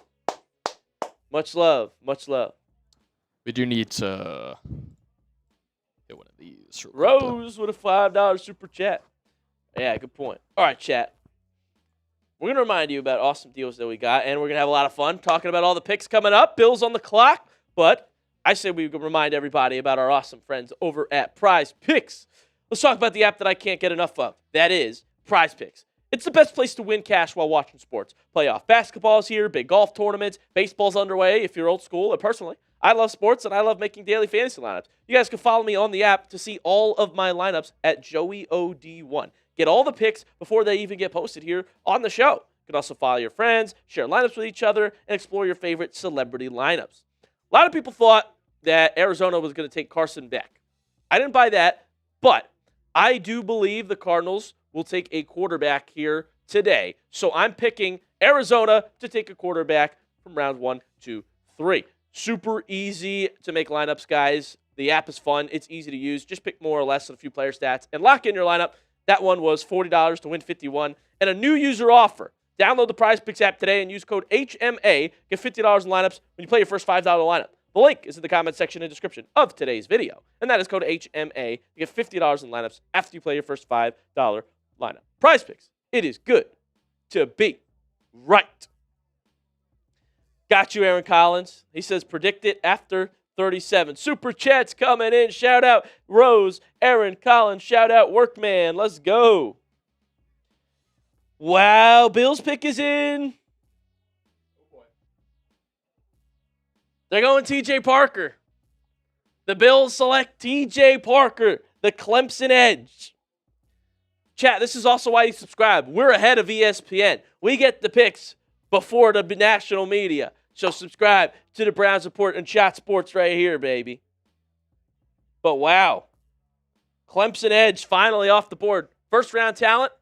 Much love. Much love. We do need to get one of these. these. real quick, though. Rose with a $5 super chat. Yeah, good point. All right, chat. We're going to remind you about awesome deals that we got, and we're going to have a lot of fun talking about all the picks coming up. Bills on the clock, but I say we remind everybody about our awesome friends over at Prize Picks. Let's talk about the app that I can't get enough of. That is Prize Picks. It's the best place to win cash while watching sports. Playoff basketball's here, big golf tournaments, baseball's underway if you're old school. And personally, I love sports and I love making daily fantasy lineups. You guys can follow me on the app to see all of my lineups at JoeyOD1. Get all the picks before they even get posted here on the show. You can also follow your friends, share lineups with each other, and explore your favorite celebrity lineups. A lot of people thought that Arizona was going to take Carson Beck. I didn't buy that, but I do believe the Cardinals will take a quarterback here today. So I'm picking Arizona to take a quarterback from round 1 to 3. Super easy to make lineups, guys. The app is fun. It's easy to use. Just pick more or less than a few player stats and lock in your lineup. That one was $40 to win $51. And a new user offer. Download the Prize Picks app today and use code HMA. Get $50 in lineups when you play your first $5 lineup. The link is in the comment section and description of today's video. And that is code HMA. You get $50 in lineups after you play your first $5 lineup. Prize Picks. It is good to be right. Got you, Aaron Collins. He says predict it after 37. Super chats coming in. Shout out Rose, Aaron Collins. Shout out Workman. Let's go. Wow, Bill's pick is in. They're going TJ Parker. The Bills select TJ Parker, the Clemson edge. Chat, this is also why you subscribe. We're ahead of ESPN. We get the picks before the national media. So subscribe to the Browns Report and Chat Sports right here, baby. But wow. Clemson edge finally off the board. First round talent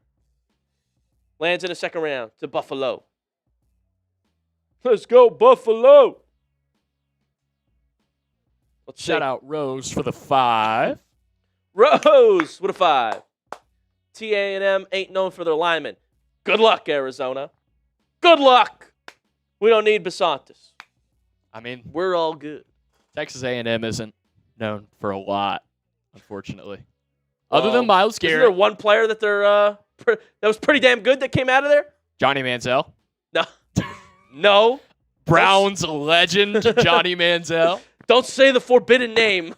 lands in the second round to Buffalo. Let's go, Buffalo. Let's Shout out Rose for the 5. Rose with a 5. TA&M ain't known for their linemen. Good luck, Arizona. Good luck. We don't need Basantis. I mean, We're all good. Texas A&M isn't known for a lot, unfortunately. Well, Other than Myles Isn't there Garrett, one player that that was pretty damn good that came out of there? Johnny Manziel, No. No. Browns legend Johnny Manziel. Don't say the forbidden name.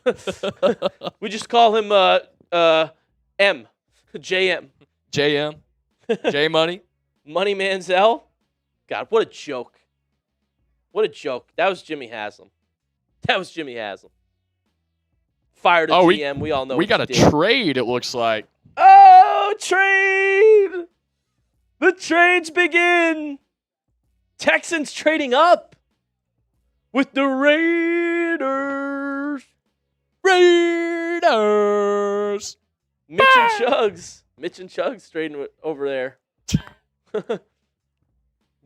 We just call him M. JM. JM, J Money. Money Manziel. God, what a joke. What a joke. That was Jimmy Haslam. That was Jimmy Haslam. Fired a GM. We all know we what got he a did. trade, it looks like. Oh, trade! The trades begin. Texans trading up with the Raiders. Raiders. Mitch and Chugs. Mitch and Chugs trading over there.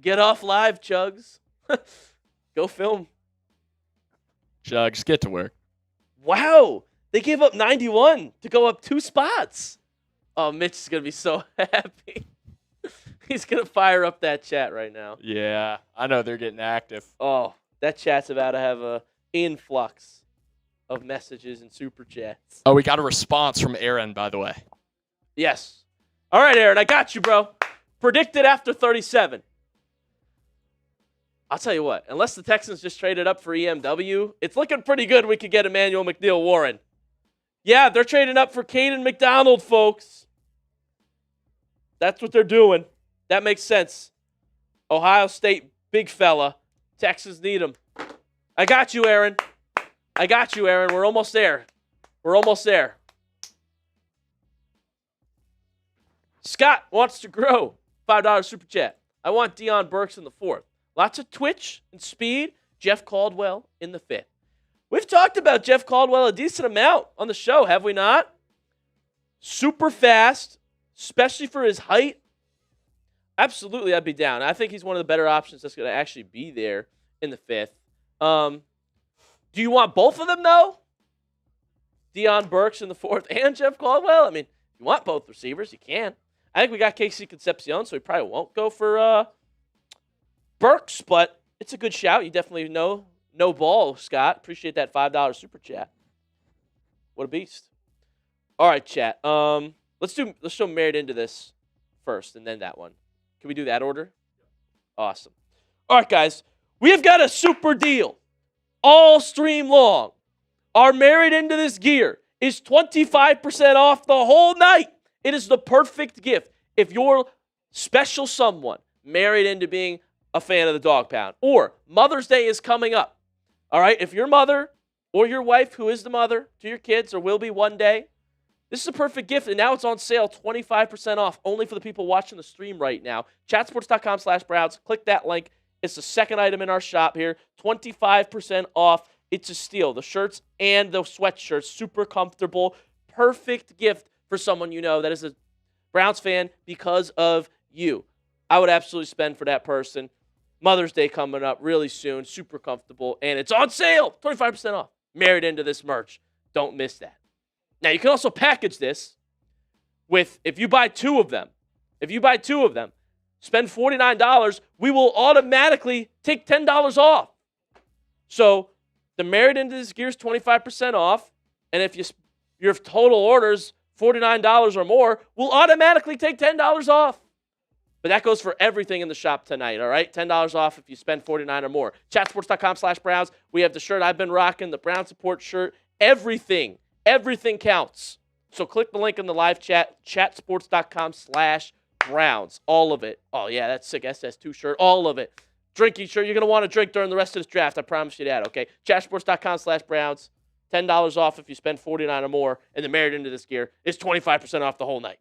Get off live, Chugs. Go film. Chugs, get to work. Wow. They gave up 91 to go up 2 spots. Oh, Mitch is going to be so happy. He's going to fire up that chat right now. Yeah, I know they're getting active. Oh, that chat's about to have a influx of messages and super chats. Oh, we got a response from Aaron, by the way. Yes. All right, Aaron, I got you, bro. Predicted after 37. I'll tell you what, unless the Texans just traded up for EMW, it's looking pretty good we could get Emmanuel McNeil-Warren. Yeah, they're trading up for Caden McDonald, folks. That's what they're doing. That makes sense. Ohio State, big fella. Texas need him. I got you, Aaron. I got you, Aaron. We're almost there. We're almost there. Scott wants to grow. $5 super chat. I want Deion Burks in the 4th. Lots of twitch and speed. Jeff Caldwell in the 5th. We've talked about Jeff Caldwell a decent amount on the show, have we not? Super fast, especially for his height. Absolutely, I'd be down. I think he's one of the better options that's going to actually be there in the 5th. Do you want both of them, though? Deion Burks in the 4th and Jeff Caldwell? I mean, if you want both receivers, you can. I think we got Casey Concepcion, so we probably won't go for Burks, but it's a good shout. You definitely know ball, Scott. Appreciate that $5 super chat. What a beast. All right, chat. Let's show married into this first, and then that one. Can we do that order? Awesome. All right, guys. We have got a super deal all stream long. Our married into this gear is 25% off the whole night. It is the perfect gift if you're special someone married into being a fan of the Dog Pound, or Mother's Day is coming up. All right, if your mother or your wife, who is the mother to your kids or will be one day, this is a perfect gift, and now it's on sale, 25% off, only for the people watching the stream right now. Chatsports.com/Browns. Click that link. It's the second item in our shop here. 25% off. It's a steal. The shirts and the sweatshirts, super comfortable. Perfect gift for someone you know that is a Browns fan because of you. I would absolutely spend for that person. Mother's Day coming up really soon. Super comfortable. And it's on sale. 25% off. Married into this merch. Don't miss that. Now, you can also package this with, if you buy two of them, spend $49, we will automatically take $10 off. So, the married into this gear is 25% off. And if your total orders $49 or more, we'll automatically take $10 off. But that goes for everything in the shop tonight, all right? $10 off if you spend $49 or more. Chatsports.com/Browns. We have the shirt I've been rocking, the Brown Support shirt. Everything counts. So click the link in the live chat, chatsports.com/Browns. All of it. Oh, yeah, that's sick. SS2 shirt. All of it. Drinking shirt. You're going to want to drink during the rest of this draft. I promise you that, okay? Chatsports.com/Browns. $10 off if you spend $49 or more. And the married into this gear is 25% off the whole night.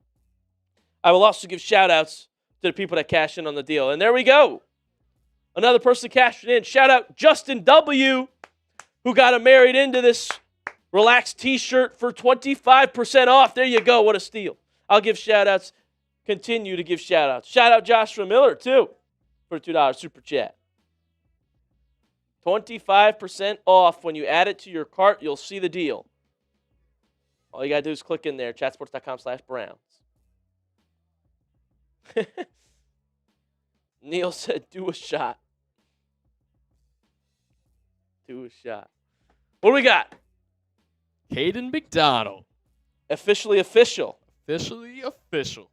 I will also give shout-outs to the people that cash in on the deal. And there we go. Another person cashed in. Shout out Justin W., who got a married into this relaxed t-shirt for 25% off. There you go. What a steal. I'll give shout outs. Continue to give shout outs. Shout out Joshua Miller, too, for a $2 super chat. 25% off. When you add it to your cart, you'll see the deal. All you got to do is click in there, chatsports.com/Browns. Neil said, do a shot. Do a shot. What do we got? Caden McDonald. Officially official. Officially official.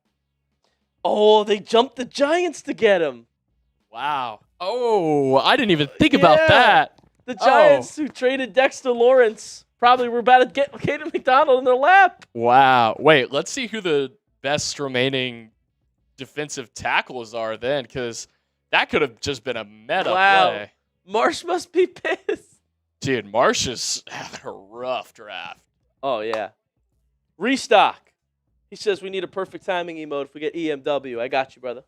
Oh, they jumped the Giants to get him. Wow. Oh, I didn't even think about that. The Giants who traded Dexter Lawrence probably were about to get Caden McDonald in their lap. Wow. Wait, let's see who the best remaining defensive tackles are then, because that could have just been a meta play. Marsh must be pissed. Dude, Marsh is having a rough draft. Oh, yeah. Restock. He says we need a perfect timing emote if we get EMW. I got you, brother.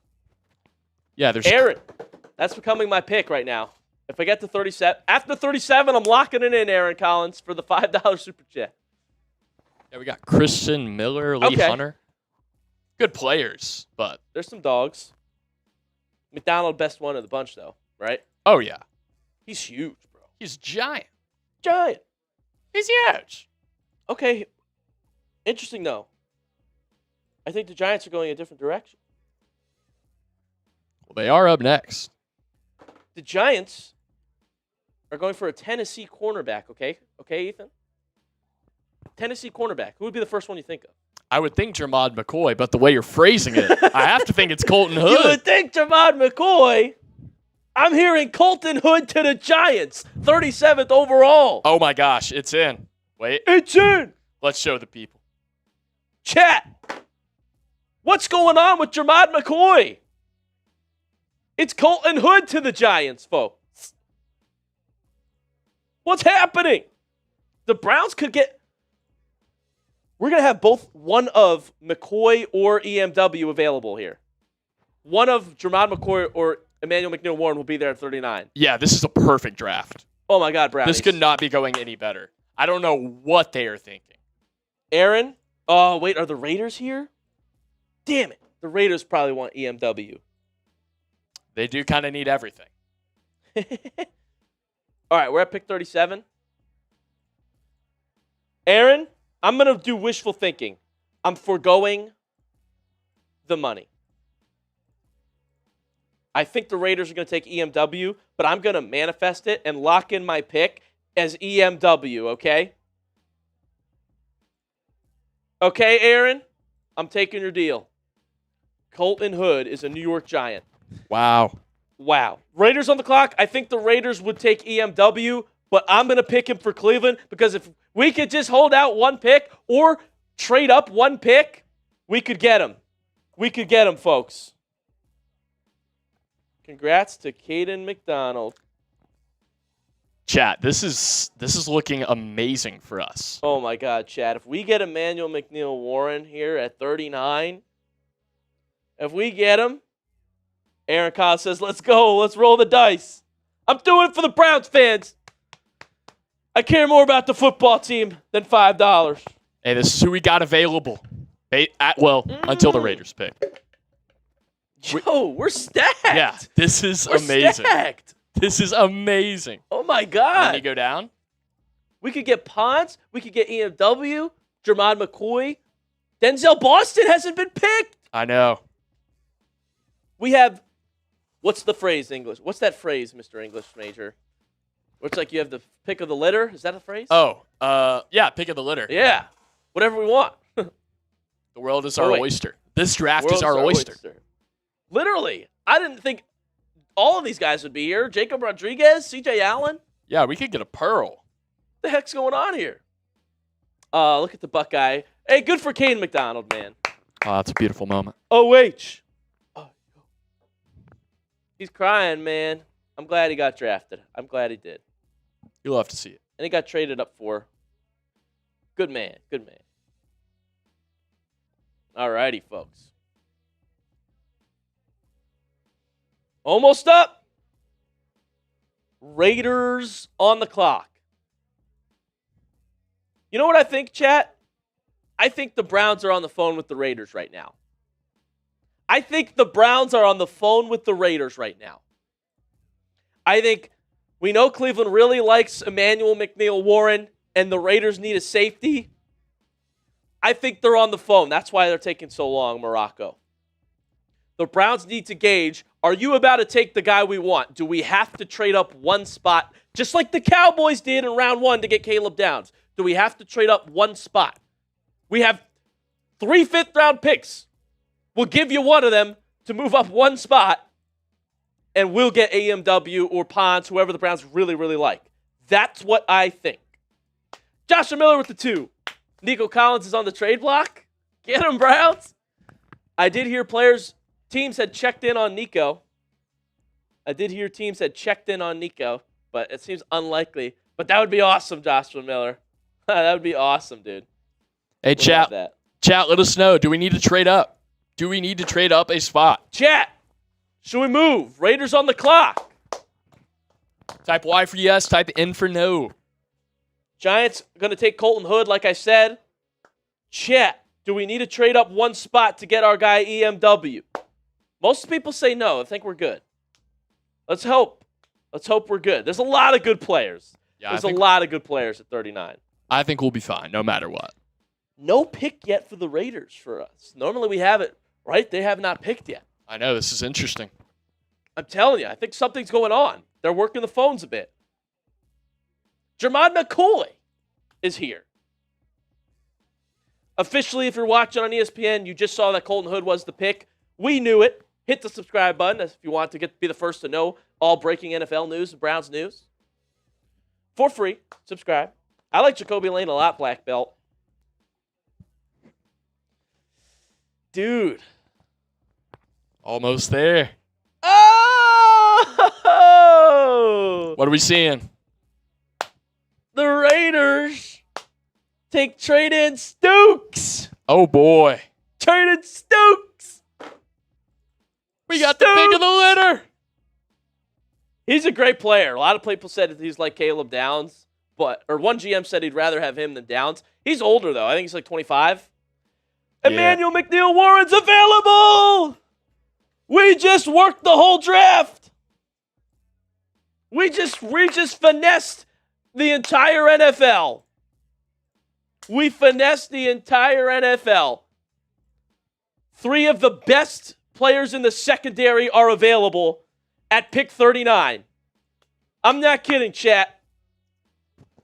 Yeah, there's Aaron. That's becoming my pick right now. If I get to 37, after 37, I'm locking it in, Aaron Collins, for the $5 super chat. Yeah, we got Christian Miller, Lee Hunter. Good players, but there's some dogs. McDonald, best one of the bunch, though, right? Oh, yeah. He's huge, bro. He's giant. Giant. He's huge. Okay. Interesting, though. I think the Giants are going a different direction. Well, they are up next. The Giants are going for a Tennessee cornerback, okay? Okay, Ethan? Tennessee cornerback. Who would be the first one you think of? I would think Jermod McCoy, but the way you're phrasing it, I have to think it's Colton Hood. You would think Jermod McCoy. I'm hearing Colton Hood to the Giants, 37th overall. Oh, my gosh. It's in. Wait. It's in. Let's show the people. Chat. What's going on with Jermod McCoy? It's Colton Hood to the Giants, folks. What's happening? The Browns could get... We're going to have both one of McCoy or EMW available here. One of Jermod McCoy or Emmanuel McNeil-Warren will be there at 39. Yeah, this is a perfect draft. Oh, my God, Brownies. This could not be going any better. I don't know what they are thinking. Aaron? Oh, wait, are the Raiders here? Damn it. The Raiders probably want EMW. They do kind of need everything. All right, we're at pick 37. Aaron, I'm going to do wishful thinking. I'm foregoing the money. I think the Raiders are going to take EMW, but I'm going to manifest it and lock in my pick as EMW, okay? Okay, Aaron, I'm taking your deal. Colton Hood is a New York Giant. Wow. Raiders on the clock. I think the Raiders would take EMW, but I'm going to pick him for Cleveland because if we could just hold out one pick or trade up one pick, we could get him. We could get him, folks. Congrats to Caden McDonald. Chat, this is looking amazing for us. Oh, my God, Chad. If we get Emmanuel McNeil-Warren here at 39, if we get him, Aaron Collins says, let's go. Let's roll the dice. I'm doing it for the Browns fans. I care more about the football team than $5. Hey, this is who we got available. Until the Raiders pick. Joe, we're stacked. Yeah, this is We're amazing. Stacked. This is amazing. Oh, my God. When you go down? We could get Ponce. We could get EMW, Jermod McCoy. Denzel Boston hasn't been picked. I know. We have, what's the phrase, English? What's that phrase, Mr. English major? It's like you have the pick of the litter. Is that a phrase? Oh, yeah, pick of the litter. Yeah. Whatever we want. The world is our oyster. This draft is our oyster. Literally. I didn't think all of these guys would be here. Jacob Rodriguez, CJ Allen. Yeah, we could get a pearl. What the heck's going on here? Look at the Buckeye. Hey, good for Caden McDonald, man. Oh, that's a beautiful moment. OH. He's crying, man. I'm glad he got drafted. I'm glad he did. You'll have to see it. And he got traded up for. Good man. Good man. All righty, folks. Almost up. Raiders on the clock. You know what I think, chat? I think the Browns are on the phone with the Raiders right now. I think the Browns are on the phone with the Raiders right now. I think we know Cleveland really likes Emmanuel McNeil-Warren, and the Raiders need a safety. I think they're on the phone. That's why they're taking so long, Morocco. The Browns need to gauge, are you about to take the guy we want? Do we have to trade up one spot, just like the Cowboys did in round 1 to get Caleb Downs? Do we have to trade up one spot? We have 3 fifth-round picks. We'll give you one of them to move up one spot, and we'll get AMW or Ponce, whoever the Browns really, really like. That's what I think. Joshua Miller with the 2. Nico Collins is on the trade block. Get him, Browns. I did hear teams had checked in on Nico. but it seems unlikely. But that would be awesome, Joshua Miller. That would be awesome, dude. Hey, chat, let us know. Do we need to trade up? Do we need to trade up a spot? Chat, should we move? Raiders on the clock. Type Y for yes, type N for no. Giants going to take Colton Hood, like I said. Chat, do we need to trade up one spot to get our guy EMW? Most people say no. I think we're good. Let's hope. Let's hope we're good. There's a lot of good players. Yeah, There's a lot of good players at 39. I think we'll be fine, no matter what. No pick yet for the Raiders for us. Normally we have it, right? They have not picked yet. I know, this is interesting. I'm telling you, I think something's going on. They're working the phones a bit. Jermod McCoy is here. Officially, if you're watching on ESPN, you just saw that Colton Hood was the pick. We knew it. Hit the subscribe button if you want to be the first to know all breaking NFL news and Browns news. For free, subscribe. I like Jacoby Lane a lot, black belt. Dude. Almost there. Oh! What are we seeing? The Raiders take trade-in Stooks. Oh, boy. Trade-in Stooks. We got the pick of the litter. He's a great player. A lot of people said he's like Caleb Downs, or one GM said he'd rather have him than Downs. He's older, though. I think he's like 25. Yeah. Emmanuel McNeil-Warren's available. We just worked the whole draft. We just finessed the entire NFL. We finessed the entire NFL. 3 of the best players in the secondary are available at pick 39. I'm not kidding, chat.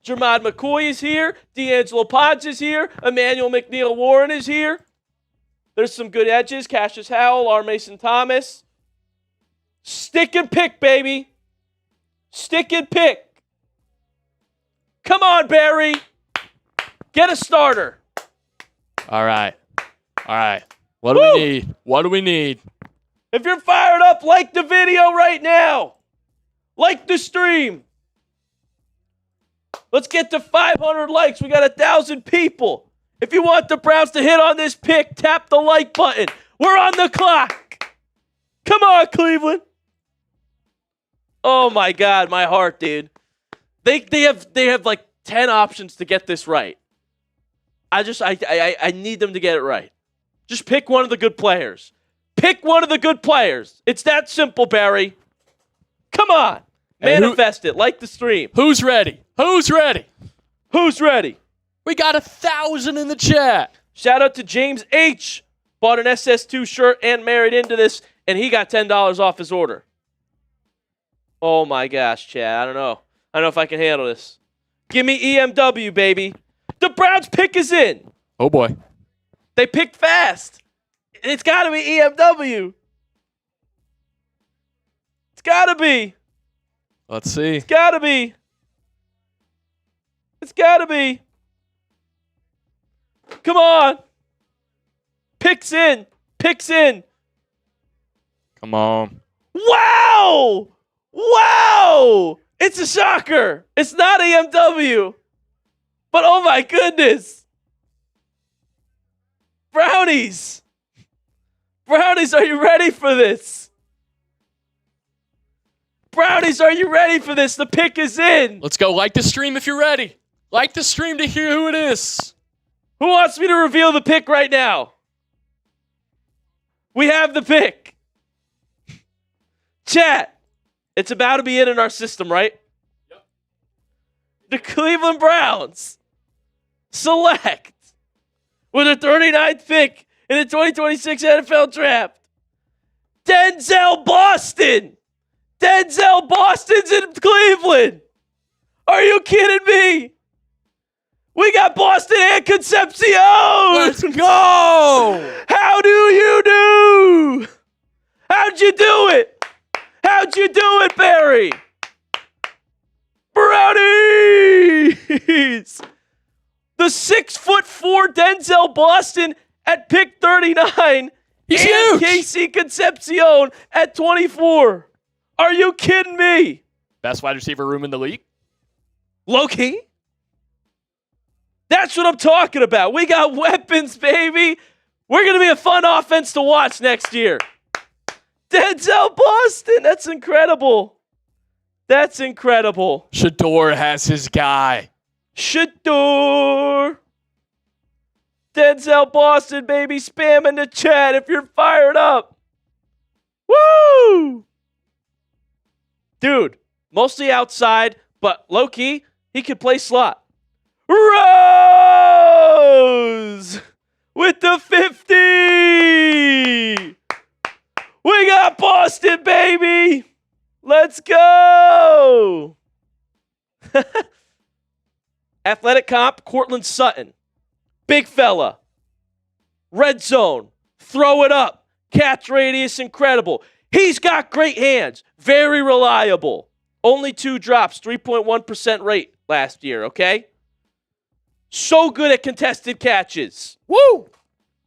Jermod McCoy is here. D'Angelo Ponce is here. Emmanuel McNeil-Warren is here. There's some good edges. Cassius Howell, R. Mason Thomas. Stick and pick, baby. Stick and pick. Come on, Barry. Get a starter. All right. What do we need? What do we need? If you're fired up, like the video right now. Like the stream. Let's get to 500 likes. We got 1,000 people. If you want the Browns to hit on this pick, tap the like button. We're on the clock. Come on, Cleveland. Oh my God, my heart, dude. They have like 10 options to get this right. I need them to get it right. Just pick one of the good players. Pick one of the good players. It's that simple, Barry. Come on. Manifest it. Like the stream. Who's ready? Who's ready? Who's ready? We got 1,000 in the chat. Shout out to James H. Bought an SS2 shirt and married into this, and he got $10 off his order. Oh my gosh, Chad. I don't know if I can handle this. Give me EMW, baby. The Browns pick is in. Oh boy. They picked fast. It's got to be EMW. It's got to be. Let's see. It's got to be. It's got to be. Come on. Picks in. Picks in. Come on. Wow. Wow. It's a shocker. It's not EMW. But oh my goodness. Brownies. Brownies, are you ready for this? Brownies, are you ready for this? The pick is in. Let's go. Like the stream if you're ready. Like the stream to hear who it is. Who wants me to reveal the pick right now? We have the pick. Chat, it's about to be in our system, right? Yep. The Cleveland Browns select with a 39th pick in the 2026 NFL Draft, Denzel Boston. Denzel Boston's in Cleveland. Are you kidding me? We got Boston and Concepcion. Let's go. How do you do? How'd you do it? How'd you do it, Barry? Brownies. The 6'4" Denzel Boston at pick 39. He's and huge. KC Concepcion at 24. Are you kidding me? Best wide receiver room in the league. Low-key? That's what I'm talking about. We got weapons, baby. We're going to be a fun offense to watch next year. Denzel Boston. That's incredible. That's incredible. Shador has his guy. Shador. Denzel Boston, baby. Spam in the chat if you're fired up. Woo! Dude, mostly outside, but low-key, he could play slot. Rose with the 50. We got Boston, baby. Let's go. Athletic comp, Cortland Sutton. Big fella. Red zone. Throw it up. Catch radius, incredible. He's got great hands. Very reliable. Only 2 drops, 3.1% rate last year, okay? So good at contested catches. Woo!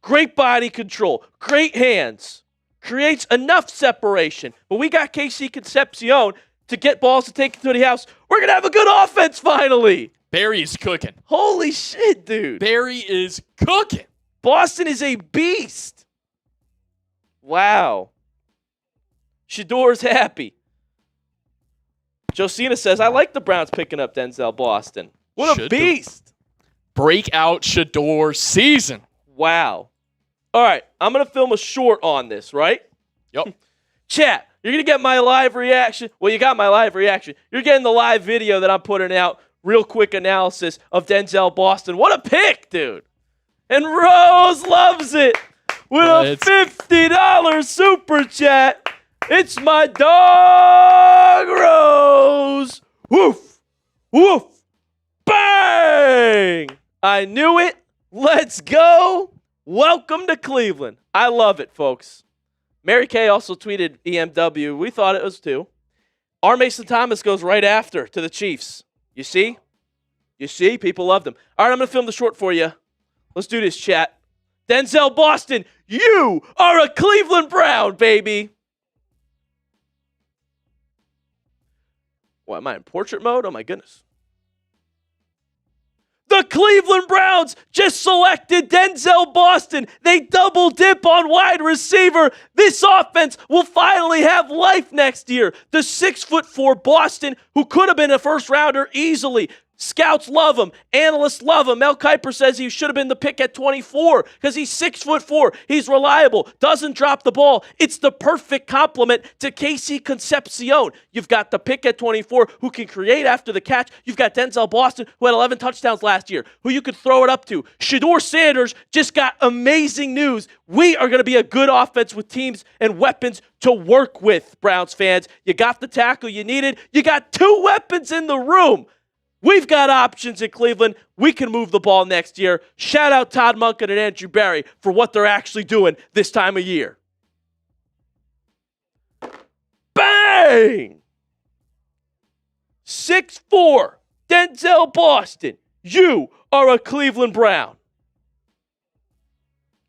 Great body control. Great hands. Creates enough separation. But we got KC Concepcion to get balls to take it to the house. We're going to have a good offense finally. Barry is cooking. Holy shit, dude. Barry is cooking. Boston is a beast. Wow. Shador's happy. Josina says, I like the Browns picking up Denzel Boston. What a beast. Breakout Shador season. Wow. All right, I'm going to film a short on this, right? Yep. Chat, you're going to get my live reaction. Well, you got my live reaction. You're getting the live video that I'm putting out. Real quick analysis of Denzel Boston. What a pick, dude. And Rose loves it with a $50 super chat. It's my dog, Rose. Woof. Woof. Bang! I knew it. Let's go. Welcome to Cleveland. I love it, folks. Mary Kay also tweeted EMW. We thought it was too. R. Mason Thomas goes right after to the Chiefs. You see? You see? People loved him. All right, I'm going to film the short for you. Let's do this, chat. Denzel Boston, you are a Cleveland Brown, baby. What, am I in portrait mode? Oh, my goodness. The Cleveland Browns just selected Denzel Boston. They double dip on wide receiver. This offense will finally have life next year. The 6'4" Boston, who could have been a first rounder easily. Scouts love him. Analysts love him. Mel Kiper says he should have been the pick at 24 because he's 6'4". He's reliable. Doesn't drop the ball. It's the perfect complement to Casey Concepcion. You've got the pick at 24 who can create after the catch. You've got Denzel Boston who had 11 touchdowns last year, who you could throw it up to. Shedeur Sanders just got amazing news. We are going to be a good offense with teams and weapons to work with, Browns fans. You got the tackle you needed. You got 2 weapons in the room. We've got options in Cleveland. We can move the ball next year. Shout out Todd Monken and Andrew Berry for what they're actually doing this time of year. Bang! 6'4", Denzel Boston. You are a Cleveland Brown.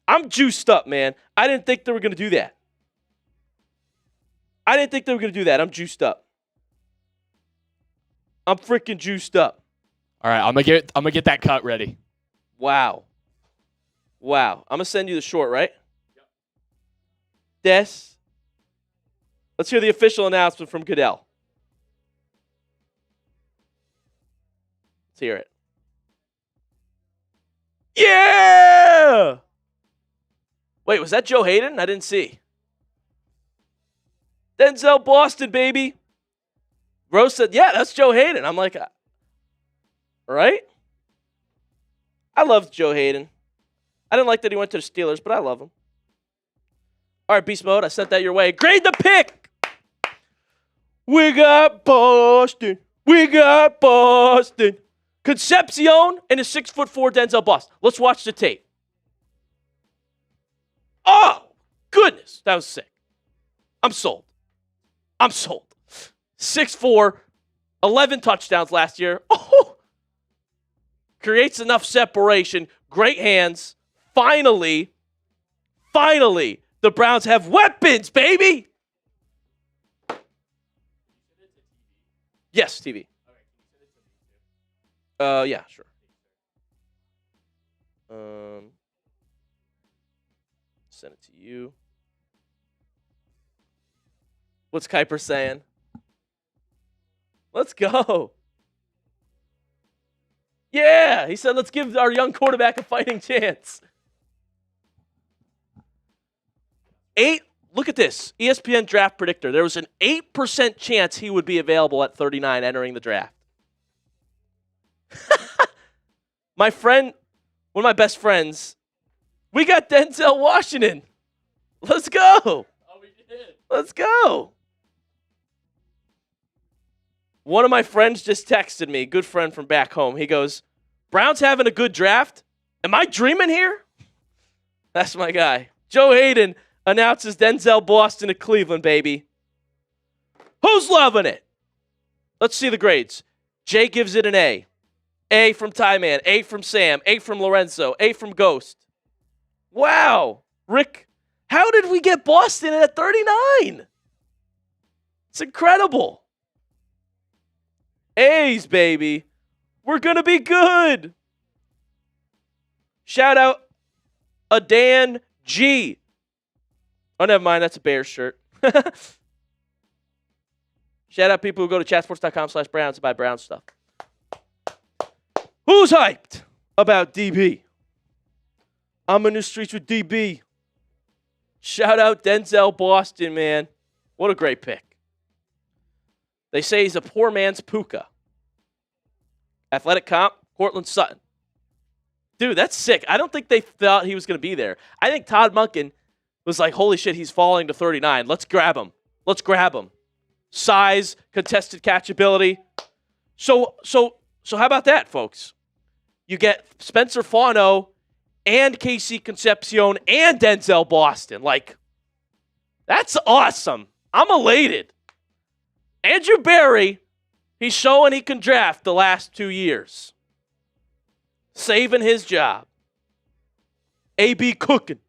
I'm juiced up, man. I didn't think they were going to do that. I'm juiced up. I'm freaking juiced up. All right, I'm gonna get that cut ready. Wow. I'm gonna send you the short, right? Yep. Let's hear the official announcement from Goodell. Let's hear it. Yeah! Wait, was that Joe Hayden? I didn't see. Denzel Boston, baby. Rose said, yeah, that's Joe Hayden. I'm like, right? I loved Joe Hayden. I didn't like that he went to the Steelers, but I love him. All right, Beast Mode, I sent that your way. Grade the pick. We got Boston. Concepcion and a 6'4" Denzel Boston. Let's watch the tape. Oh, goodness. That was sick. I'm sold. 6'4", 11 touchdowns last year. Oh, creates enough separation. Great hands. Finally, the Browns have weapons, baby. Yes, TV. Yeah, sure. Send it to you. What's Kiper saying? Let's go. Yeah, he said, let's give our young quarterback a fighting chance. Look at this. ESPN draft predictor. There was an 8% chance he would be available at 39 entering the draft. My friend, one of my best friends, we got Denzel Washington. Let's go. Oh, we did. Let's go. One of my friends just texted me, good friend from back home. He goes, Browns having a good draft? Am I dreaming here? That's my guy. Joe Hayden announces Denzel Boston to Cleveland, baby. Who's loving it? Let's see the grades. Jay gives it an A. A from Tyman, A from Sam, A from Lorenzo, A from Ghost. Wow. Rick, how did we get Boston at 39? It's incredible. A's, baby. We're going to be good. Shout out a Dan G. Oh, never mind. That's a Bears shirt. Shout out people who go to chatsports.com/Browns to buy Brown stuff. Who's hyped about DB? I'm in the streets with DB. Shout out Denzel Boston, man. What a great pick. They say he's a poor man's Puka. Athletic comp, Cortland Sutton. Dude, that's sick. I don't think they thought he was going to be there. I think Todd Monken was like, holy shit, he's falling to 39. Let's grab him. Size, contested catchability. So So how about that, folks? You get Spencer Fauno and Casey Concepcion and Denzel Boston. Like, that's awesome. I'm elated. Andrew Berry, he's showing he can draft the last 2 years. Saving his job. AB cooking.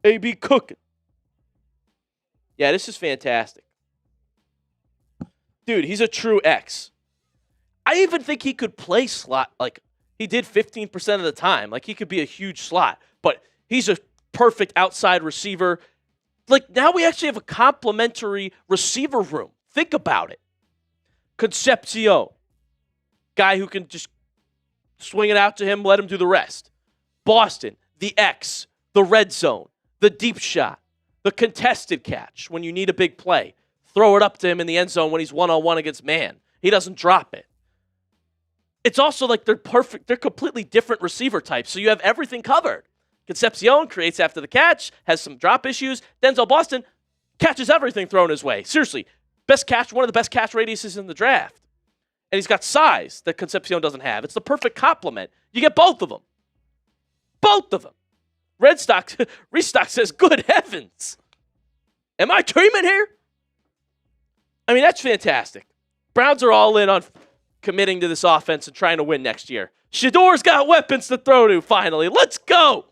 AB cooking. Yeah, this is fantastic. Dude, he's a true X. I even think he could play slot. Like, he did 15% of the time. Like, he could be a huge slot. But he's a perfect outside receiver. Like, now we actually have a complimentary receiver room. Think about it. Concepcion. Guy who can just swing it out to him, let him do the rest. Boston, the X, the red zone, the deep shot, the contested catch when you need a big play. Throw it up to him in the end zone when he's one-on-one against man. He doesn't drop it. It's also like they're perfect. They're completely different receiver types, so you have everything covered. Concepcion creates after the catch, has some drop issues. Denzel Boston catches everything thrown his way. Seriously, best catch, one of the best catch radiuses in the draft. And he's got size that Concepcion doesn't have. It's the perfect complement. You get both of them. Both of them. Restock says, good heavens. Am I dreaming here? I mean, that's fantastic. Browns are all in on committing to this offense and trying to win next year. Shador's got weapons to throw to, finally. Let's go.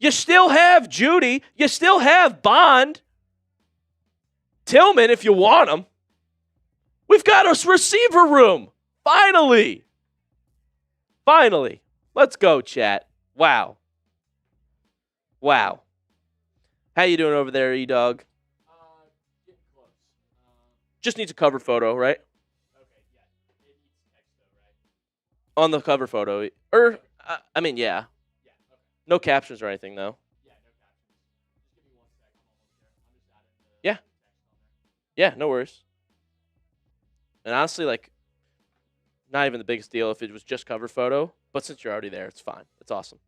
You still have Judy. You still have Bond. Tillman, if you want him. We've got a receiver room. Finally. Finally. Let's go, chat. Wow. Wow. How you doing over there, E-Dog? Getting close. Just needs a cover photo, right? Okay, yeah. It needs text though, right? On the cover photo. Yeah. Yeah, okay. No captions or anything, though. Yeah, no captions. Just give me 1 sec. I'm almost there. I'm just adding the Yeah. text on there. Yeah, no worries. And honestly, like, not even the biggest deal if it was just cover photo. But since you're already there, it's fine. It's awesome.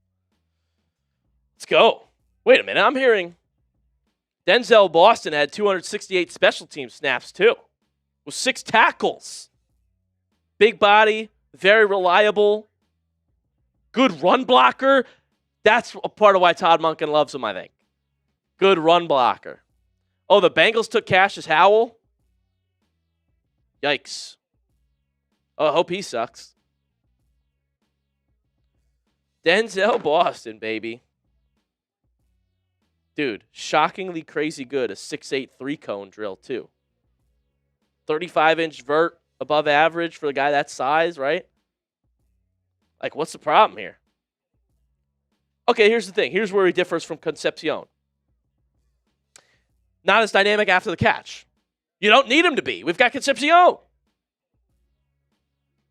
Let's go. Wait a minute. I'm hearing Denzel Boston had 268 special team snaps, too. With 6 tackles. Big body. Very reliable. Good run blocker. That's a part of why Todd Monken loves him, I think. Good run blocker. Oh, the Bengals took Cassius Howell? Yikes. Oh, I hope he sucks. Denzel Boston, baby. Dude, shockingly crazy good. A 6'8" 3-cone drill, too. 35-inch vert, above average for a guy that size, right? Like, what's the problem here? Okay, here's the thing. Here's where he differs from Concepcion. Not as dynamic after the catch. You don't need him to be. We've got Concepcion.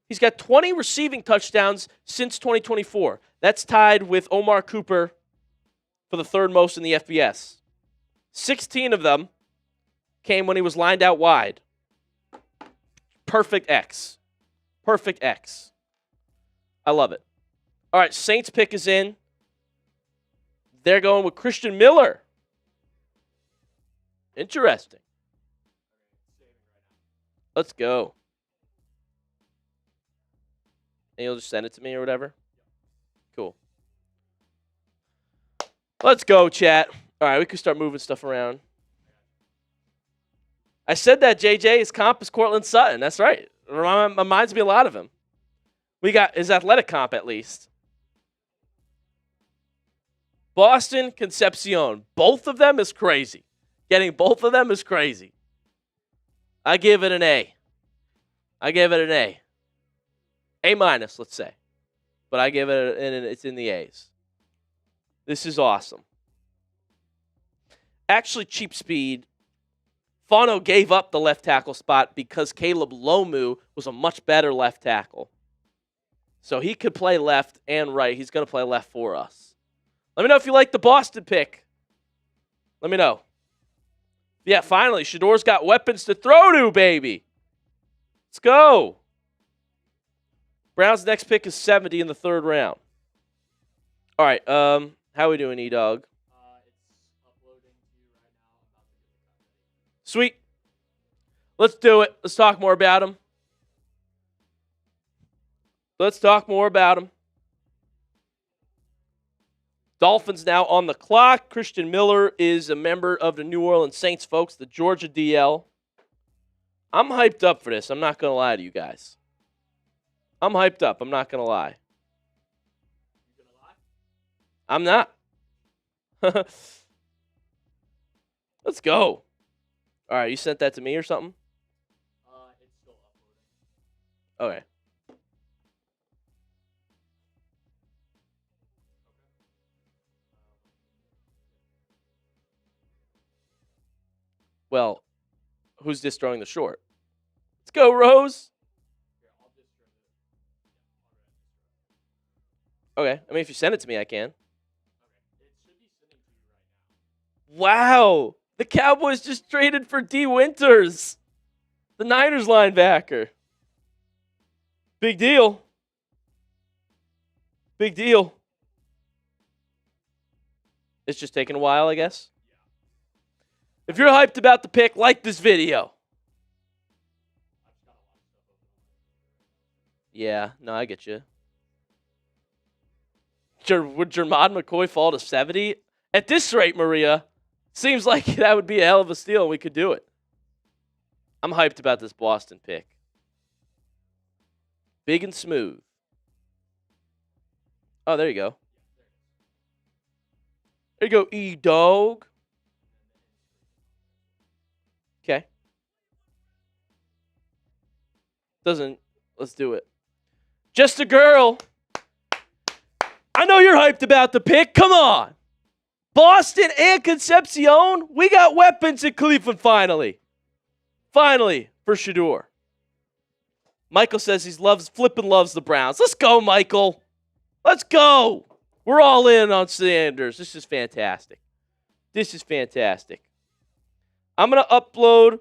He's got 20 receiving touchdowns since 2024. That's tied with Omar Cooper for the third most in the FBS. 16 of them came when he was lined out wide. Perfect X. Perfect X. I love it. All right, Saints pick is in. They're going with Christian Miller. Interesting. Let's go. And you'll just send it to me or whatever? Cool. Let's go, chat. All right, we can start moving stuff around. I said that JJ, his comp is Cortland Sutton. That's right. It reminds me a lot of him. We got his athletic comp at least. Boston, Concepcion. Both of them is crazy. Getting both of them is crazy. I give it an A. I give it an A. A minus, let's say. But I give it it's in the A's. This is awesome. Actually, cheap speed. Fauno gave up the left tackle spot because Caleb Lomu was a much better left tackle. So he could play left and right. He's going to play left for us. Let me know if you like the Boston pick. Let me know. Yeah, finally, Shador's got weapons to throw to, baby. Let's go. Browns' next pick is 70 in the 3rd round. All right, how are we doing, E-Dog? It's uploading to you right now. I'm about to get the cut ready. Sweet. Let's do it. Let's talk more about him. Let's talk more about him. Dolphins now on the clock. Christian Miller is a member of the New Orleans Saints, folks, the Georgia DL. I'm hyped up for this. I'm not going to lie to you guys. I'm hyped up. I'm not going to lie. You going to lie? I'm not. Let's go. All right, you sent that to me or something? It's still uploading. Okay. Well, who's destroying the short? Let's go, Rose. Okay. I mean, if you send it to me, I can. Wow. The Cowboys just traded for D. Winters, the Niners linebacker. Big deal. Big deal. It's just taking a while, I guess. If you're hyped about the pick, like this video. Yeah, no, I get you. Would Jermod McCoy fall to 70? At this rate, Maria, seems like that would be a hell of a steal and we could do it. I'm hyped about this Boston pick. Big and smooth. Oh, there you go. There you go, Dawg. Okay. Let's do it. Just a girl. I know you're hyped about the pick. Come on. Boston and Concepcion. We got weapons in Cleveland finally. Finally for Shador. Michael says he loves the Browns. Let's go, Michael. Let's go. We're all in on Sanders. This is fantastic. This is fantastic. I'm going to upload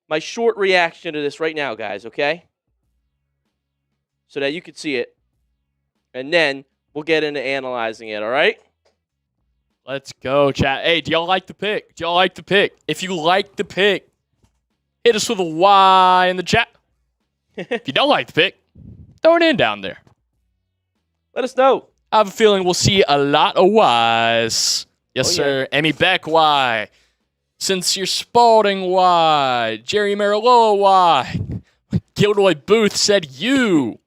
my short reaction to this right now, guys, okay? So that you can see it. And then we'll get into analyzing it, all right? Let's go, chat. Hey, do y'all like the pick? Do y'all like the pick? If you like the pick, hit us with a Y in the chat. If you don't like the pick, throw an in down there. Let us know. I have a feeling we'll see a lot of Ys. Yes, sir. Yeah. Emmy Beck, Y. Since you're Spalding, Y. Jerry Mariloa, Y. Gilroy Booth said you.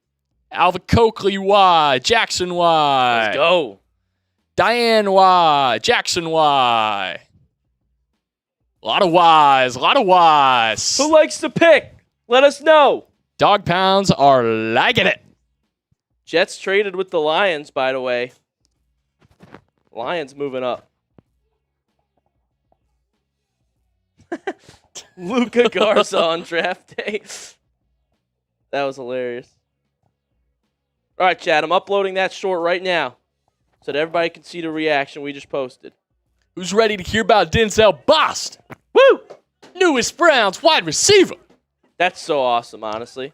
Alva Coakley, Y. Jackson, Y. Let's go. Diane, Y. Jackson, Y. A lot of Ys. A lot of Ys. Who likes to pick? Let us know. Dog pounds are liking it. Jets traded with the Lions, by the way. Lions moving up. Luca Garza on draft day. That was hilarious. All right, Chad, I'm uploading that short right now so that everybody can see the reaction we just posted. Who's ready to hear about Denzel Boston? Woo! Newest Browns wide receiver. That's so awesome, honestly.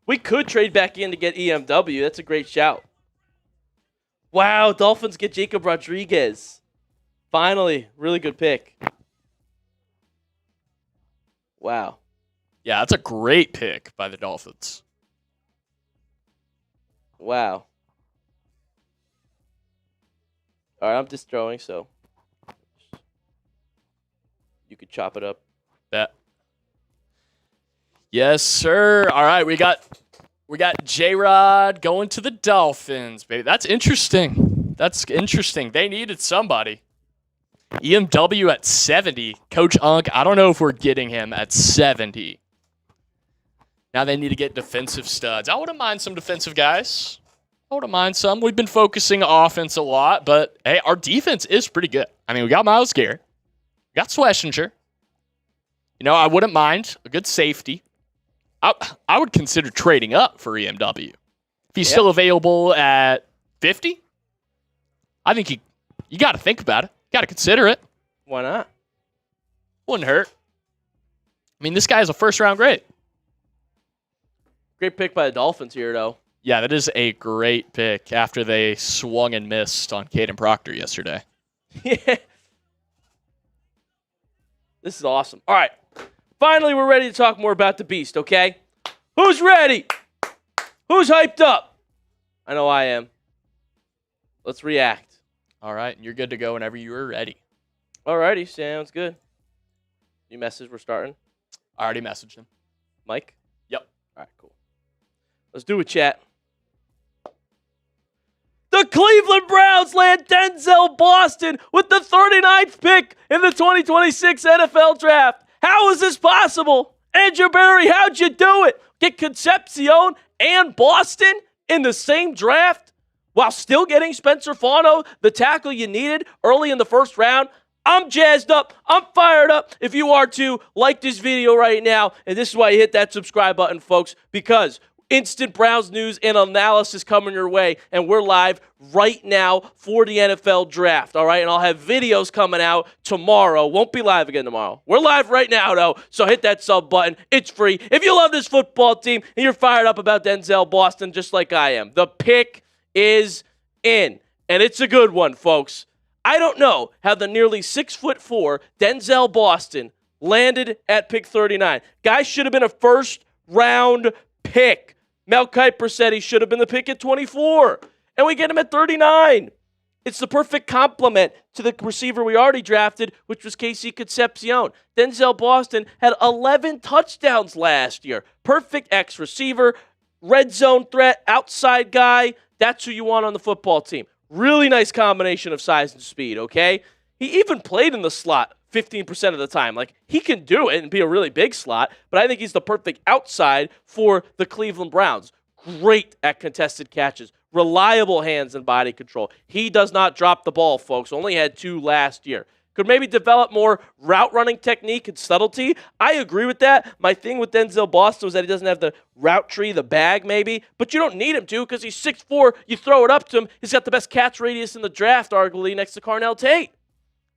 We could trade back in to get EMW. That's a great shout. Wow, Dolphins get Jacob Rodriguez. Finally, really good pick. Wow. Yeah, that's a great pick by the Dolphins. Wow. All right, I'm just throwing, so you could chop it up. Bet. Yes, sir. All right, we got J-Rod going to the Dolphins, baby. That's interesting. That's interesting. They needed somebody. EMW at 70. Coach Unk, I don't know if we're getting him at 70. Now they need to get defensive studs. I wouldn't mind some defensive guys. I wouldn't mind some. We've been focusing offense a lot, but hey, our defense is pretty good. I mean, we got Myles Garrett. We got Schlesinger. You know, I wouldn't mind a good safety. I would consider trading up for EMW. If he's still available at 50, I think you got to think about it. Got to consider it. Why not? Wouldn't hurt. I mean, this guy is a first-round grade. Great pick by the Dolphins here, though. Yeah, that is a great pick after they swung and missed on Caden Proctor yesterday. Yeah. This is awesome. All right. Finally, we're ready to talk more about the Beast, okay? Who's ready? Who's hyped up? I know I am. Let's react. All right, and you're good to go whenever you are ready. Alrighty, sounds good. You message we're starting? I already messaged him. Mike? Yep. All right, cool. Let's do it, chat. The Cleveland Browns land Denzel Boston with the 39th pick in the 2026 NFL Draft. How is this possible? Andrew Berry, how'd you do it? Get Concepcion and Boston in the same draft while still getting Spencer Fano, the tackle you needed early in the first round? I'm jazzed up. I'm fired up. If you are too, like this video right now. And this is why you hit that subscribe button, folks, because instant Browns news and analysis coming your way. And we're live right now for the NFL Draft, all right? And I'll have videos coming out tomorrow. Won't be live again tomorrow. We're live right now, though, so hit that sub button. It's free. If you love this football team and you're fired up about Denzel Boston just like I am, the pick is in. And it's a good one, folks. I don't know how the nearly 6'4" Denzel Boston landed at pick 39. Guy should have been a first-round pick. Mel Kiper said he should have been the pick at 24, and we get him at 39. It's the perfect complement to the receiver we already drafted, which was Casey Concepcion. Denzel Boston had 11 touchdowns last year. Perfect X-receiver, red zone threat, outside guy. That's who you want on the football team. Really nice combination of size and speed, okay? He even played in the slot 15% of the time. Like, he can do it and be a really big slot, but I think he's the perfect outside for the Cleveland Browns. Great at contested catches. Reliable hands and body control. He does not drop the ball, folks. Only had 2 last year. Could maybe develop more route running technique and subtlety. I agree with that. My thing with Denzel Boston was that he doesn't have the route tree, the bag maybe, but you don't need him to because he's 6'4". You throw it up to him. He's got the best catch radius in the draft, arguably, next to Carnell Tate.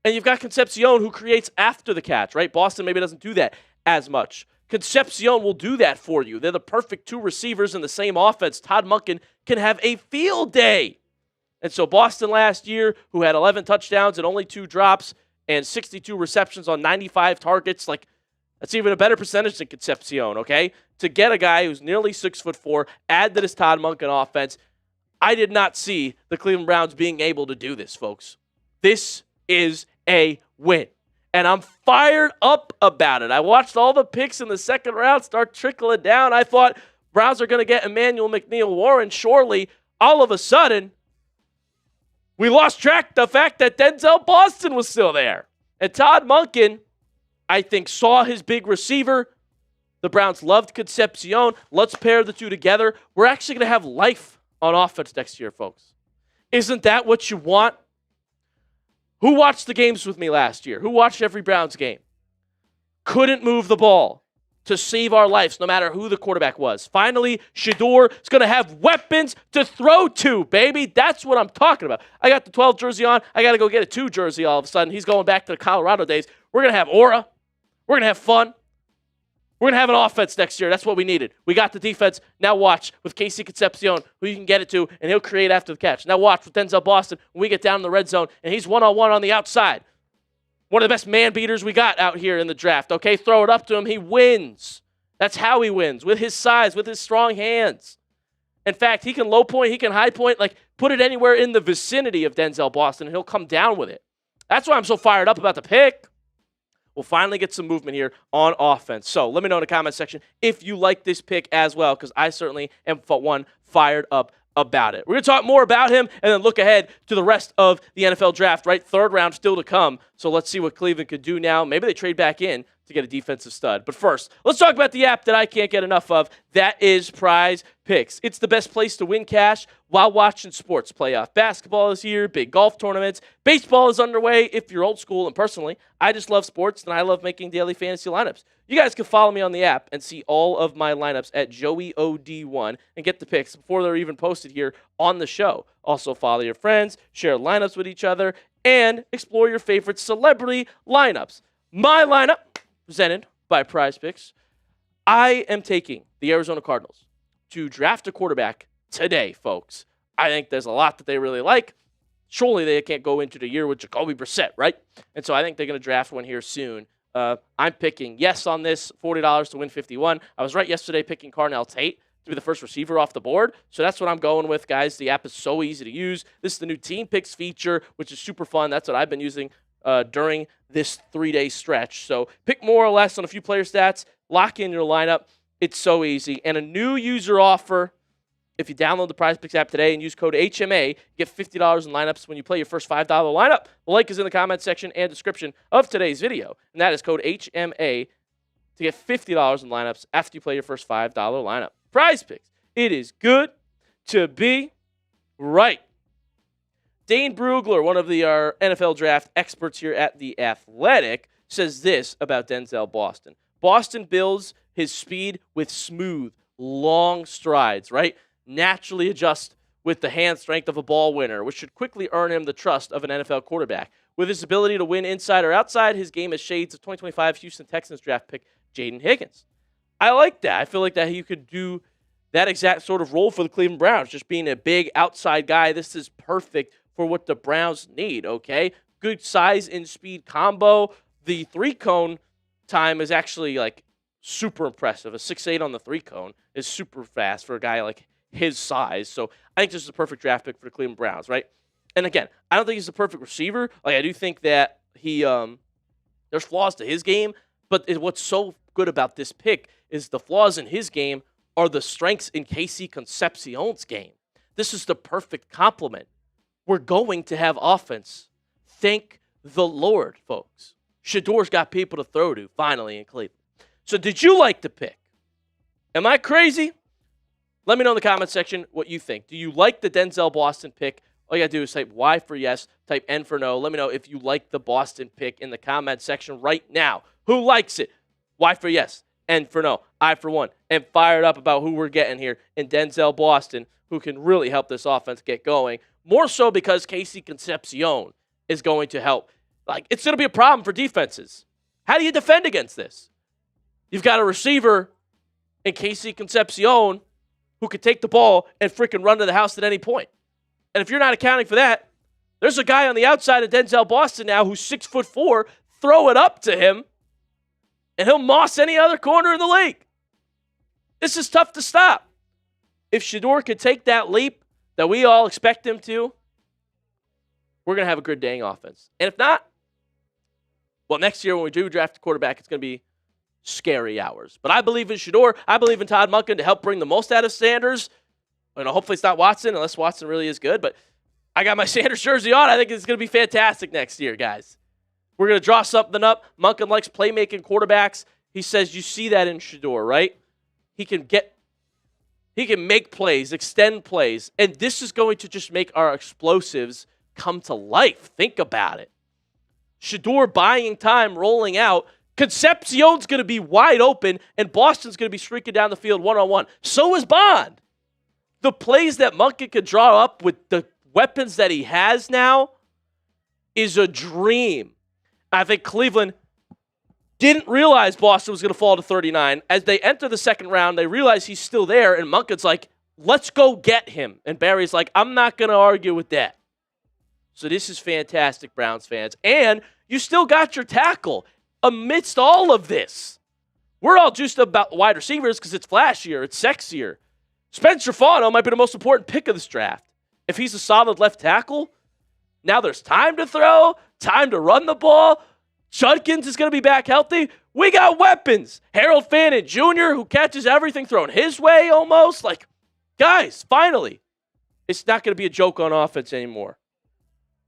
And you've got Concepcion who creates after the catch, right? Boston maybe doesn't do that as much. Concepcion will do that for you. They're the perfect 2 receivers in the same offense. Todd Monken can have a field day. And so Boston last year, who had 11 touchdowns and only 2 drops, and 62 receptions on 95 targets, like, that's even a better percentage than Concepcion, okay? To get a guy who's nearly 6'4", add to this Todd Monken offense, I did not see the Cleveland Browns being able to do this, folks. This is a win. And I'm fired up about it. I watched all the picks in the second round start trickling down. I thought Browns are going to get Emmanuel McNeil-Warren shortly. All of a sudden, we lost track of the fact that Denzel Boston was still there. And Todd Monken, I think, saw his big receiver. The Browns loved Concepcion. Let's pair the two together. We're actually going to have life on offense next year, folks. Isn't that what you want? Who watched the games with me last year? Who watched every Browns game? Couldn't move the ball to save our lives, no matter who the quarterback was. Finally, Shedeur is going to have weapons to throw to, baby. That's what I'm talking about. I got the 12 jersey on. I got to go get a 2 jersey all of a sudden. He's going back to the Colorado days. We're going to have aura. We're going to have fun. We're going to have an offense next year. That's what we needed. We got the defense. Now watch with Casey Concepcion, who you can get it to, and he'll create after the catch. Now watch with Denzel Boston when we get down in the red zone, and he's one-on-one on the outside. One of the best man beaters we got out here in the draft. Okay, throw it up to him. He wins. That's how he wins, with his size, with his strong hands. In fact, he can low point, he can high point, like put it anywhere in the vicinity of Denzel Boston, and he'll come down with it. That's why I'm so fired up about the pick. We'll finally get some movement here on offense. So let me know in the comment section if you like this pick as well, because I certainly am, for one, fired up about it. We're going to talk more about him and then look ahead to the rest of the NFL draft, right? 3rd round still to come. So let's see what Cleveland could do now. Maybe they trade back in to get a defensive stud. But first, let's talk about the app that I can't get enough of. That is Prize Picks. It's the best place to win cash while watching sports. Playoff basketball is here, big golf tournaments. Baseball is underway if you're old school. And personally, I just love sports and I love making daily fantasy lineups. You guys can follow me on the app and see all of my lineups at JoeyOD1 and get the picks before they're even posted here on the show. Also follow your friends, share lineups with each other, and explore your favorite celebrity lineups. My lineup, presented by Prize Picks. I am taking the Arizona Cardinals to draft a quarterback today, folks. I think there's a lot that they really like. Surely they can't go into the year with Jacoby Brissett, right? And so I think they're going to draft one here soon. I'm picking yes on this, $40 to win 51. I was right yesterday picking Carnell Tate to be the first receiver off the board. So that's what I'm going with, guys. The app is so easy to use. This is the new Team Picks feature, which is super fun. That's what I've been using during this 3-day stretch. So pick more or less on a few player stats, lock in your lineup. It's so easy. And a new user offer, if you download the Prize Picks app today and use code HMA, you get $50 in lineups when you play your first $5 lineup. The link is in the comment section and description of today's video. And that is code HMA to get $50 in lineups after you play your first $5 lineup. Prize Picks. It is good to be right. Dane Brugler, one of our NFL draft experts here at The Athletic, says this about Denzel Boston. Boston builds his speed with smooth, long strides, right? Naturally adjust with the hand strength of a ball winner, which should quickly earn him the trust of an NFL quarterback. With his ability to win inside or outside, his game has shades of 2025 Houston Texans draft pick Jaden Higgins. I like that. I feel like that you could do that exact sort of role for the Cleveland Browns, just being a big outside guy. This is perfect for what the Browns need, okay? Good size and speed combo. The 3-cone time is actually, like, super impressive. A 6'8" on the 3-cone is super fast for a guy like his size. So I think this is a perfect draft pick for the Cleveland Browns, right? And again, I don't think he's the perfect receiver. Like, I do think that he there's flaws to his game, but what's so good about this pick is the flaws in his game are the strengths in Casey Concepcion's game. This is the perfect complement. We're going to have offense. Thank the Lord, folks. Shador's got people to throw to, finally, in Cleveland. So did you like the pick? Am I crazy? Let me know in the comment section what you think. Do you like the Denzel Boston pick? All you got to do is type Y for yes, type N for no. Let me know if you like the Boston pick in the comment section right now. Who likes it? Y for yes, N for no, I for one. And fired up about who we're getting here in Denzel Boston, who can really help this offense get going. More so because Casey Concepcion is going to help. Like, it's going to be a problem for defenses. How do you defend against this? You've got a receiver in Casey Concepcion who could take the ball and freaking run to the house at any point. And if you're not accounting for that, there's a guy on the outside of Denzel Boston now who's 6'4". Throw it up to him, and he'll moss any other corner in the league. This is tough to stop. If Shador could take that leap that we all expect him to, we're going to have a good dang offense. And if not, well, next year when we do draft a quarterback, it's going to be scary hours. But I believe in Shador. I believe in Todd Monken to help bring the most out of Sanders. Hopefully it's not Watson, unless Watson really is good. But I got my Sanders jersey on. I think it's going to be fantastic next year, guys. We're going to draw something up. Monken likes playmaking quarterbacks. He says you see that in Shador, right? He can make plays, extend plays. And this is going to just make our explosives come to life. Think about it. Shador buying time, rolling out. Concepcion's going to be wide open, and Boston's going to be streaking down the field one-on-one. So is Bond. The plays that Monken could draw up with the weapons that he has now is a dream. I think Cleveland didn't realize Boston was going to fall to 39. As they enter the second round, they realize he's still there, and Monken's like, let's go get him. And Barry's like, I'm not going to argue with that. So this is fantastic, Browns fans. And you still got your tackle amidst all of this. We're all juiced about wide receivers because it's flashier, it's sexier. Spencer Fano might be the most important pick of this draft. If he's a solid left tackle, now there's time to throw, time to run the ball. Judkins is going to be back healthy. We got weapons. Harold Fannin Jr., who catches everything thrown his way almost. Like, guys, finally, it's not going to be a joke on offense anymore.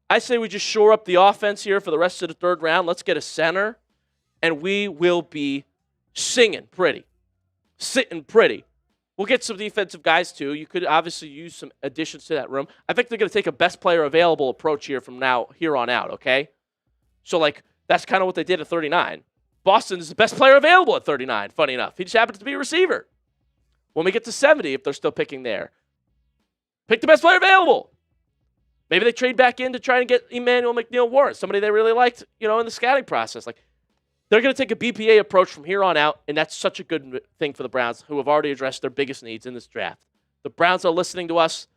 I say we just shore up the offense here for the rest of the third round. Let's get a center, and we will be singing pretty, sitting pretty. We'll get some defensive guys, too. You could obviously use some additions to that room. I think they're going to take a best player available approach here from here on out, okay? So, like, that's kind of what they did at 39. Boston is the best player available at 39, funny enough. He just happens to be a receiver. When we get to 70, if they're still picking there, pick the best player available. Maybe they trade back in to try and get Emmanuel McNeil-Warren, somebody they really liked, in the scouting process. Like, they're going to take a BPA approach from here on out, and that's such a good thing for the Browns, who have already addressed their biggest needs in this draft. The Browns are listening to us.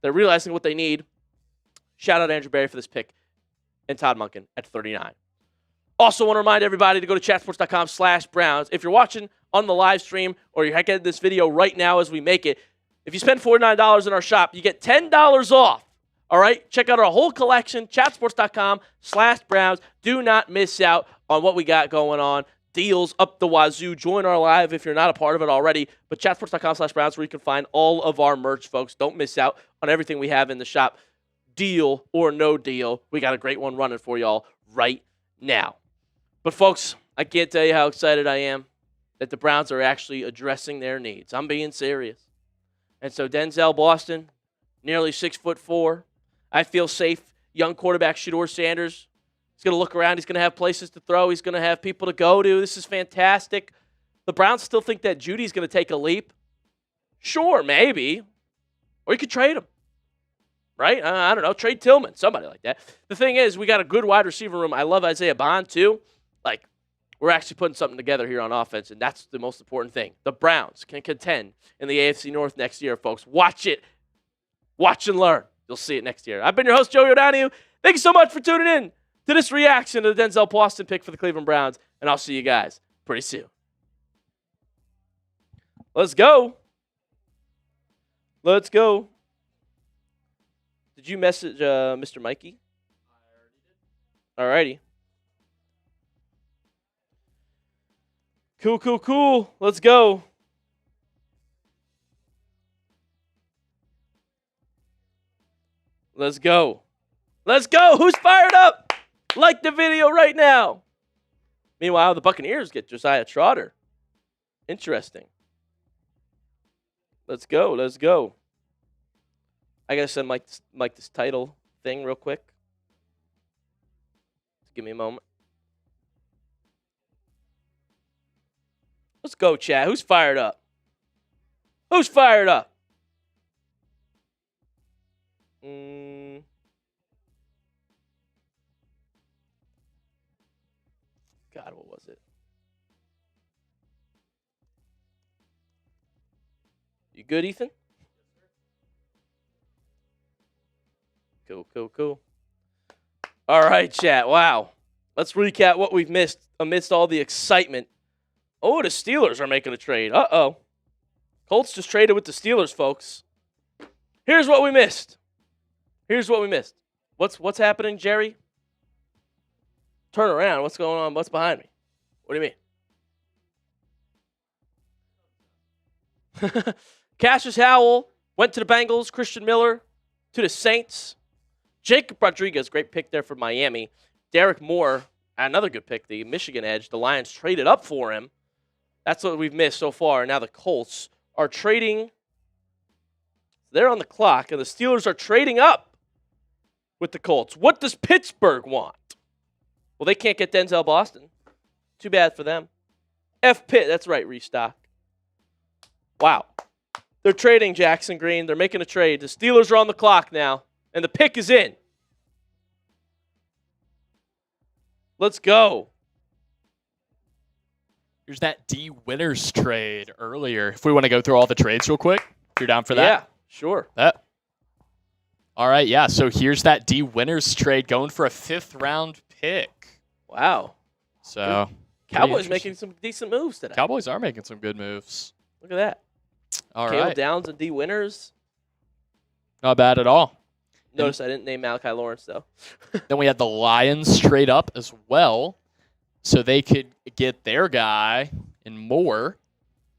They're realizing what they need. Shout out Andrew Berry for this pick and Todd Monken at 39. Also want to remind everybody to go to chatsports.com/Browns. If you're watching on the live stream or you're getting this video right now as we make it, if you spend $49 in our shop, you get $10 off. All right? Check out our whole collection, chatsports.com/Browns. Do not miss out on what we got going on. Deals up the wazoo. Join our live if you're not a part of it already. But chatsports.com/Browns where you can find all of our merch, folks. Don't miss out on everything we have in the shop. Deal or no deal, we got a great one running for y'all right now. But, folks, I can't tell you how excited I am that the Browns are actually addressing their needs. I'm being serious. And so Denzel Boston, nearly 6'4". I feel safe. Young quarterback Shedeur Sanders. He's going to look around. He's going to have places to throw. He's going to have people to go to. This is fantastic. The Browns still think that Judy's going to take a leap. Sure, maybe. Or you could trade him. Right? I don't know. Trade Tillman. Somebody like that. The thing is, we got a good wide receiver room. I love Isaiah Bond, too. Like, we're actually putting something together here on offense, and that's the most important thing. The Browns can contend in the AFC North next year, folks. Watch it. Watch and learn. You'll see it next year. I've been your host, Joey O'Donohue. Thank you so much for tuning in to this reaction to the Denzel Boston pick for the Cleveland Browns, and I'll see you guys pretty soon. Let's go. Let's go. Did you message Mr. Mikey? I already did. Alrighty. Cool. Let's go. Let's go. Who's fired up? Like the video right now. Meanwhile, the Buccaneers get Josiah Trotter. Interesting. Let's go. I gotta send Mike this title thing real quick. Give me a moment. Let's go, chat. Who's fired up? God, what was it? You good, Ethan? Cool. All right, chat. Wow. Let's recap what we've missed amidst all the excitement. Oh, the Steelers are making a trade. Uh-oh. Colts just traded with the Steelers, folks. Here's what we missed. What's happening, Jerry? Turn around. What's going on? What's behind me? What do you mean? Cassius Howell went to the Bengals. Christian Miller to the Saints. Jacob Rodriguez, great pick there for Miami. Derek Moore, another good pick, the Michigan edge. The Lions traded up for him. That's what we've missed so far. Now the Colts are trading. They're on the clock, and the Steelers are trading up with the Colts. What does Pittsburgh want? Well, they can't get Denzel Boston. Too bad for them. F. Pitt, that's right, restock. Wow. They're trading Jackson Green. They're making a trade. The Steelers are on the clock now, and the pick is in. Let's go. Here's that D Winners trade earlier. If we want to go through all the trades real quick, if you're down for that. Yeah, sure. All right, yeah. So here's that D Winners trade going for a 5th-round pick. Wow. So Cowboys making some decent moves today. Cowboys are making some good moves. Look at that. All Caleb right. Downs and D Winners. Not bad at all. Notice I didn't name Malachi Lawrence, though. Then we had the Lions trade up as well, so they could get their guy and more.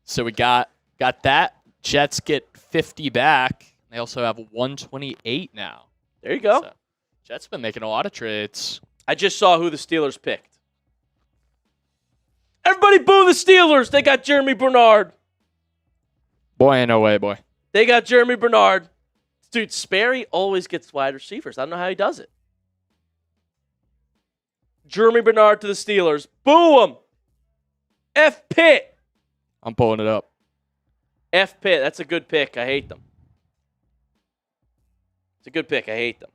So we got that. Jets get 50 back. They also have 128 now. There you go. So Jets been making a lot of trades. I just saw who the Steelers picked. Everybody boo the Steelers. They got Jeremy Bernard. Boy, ain't no way, boy. They got Jeremy Bernard. Dude, Sperry always gets wide receivers. I don't know how he does it. Jeremy Bernard to the Steelers. Boo him. F. Pitt. I'm pulling it up. F. Pitt. That's a good pick. I hate them. It's a good pick. I hate them.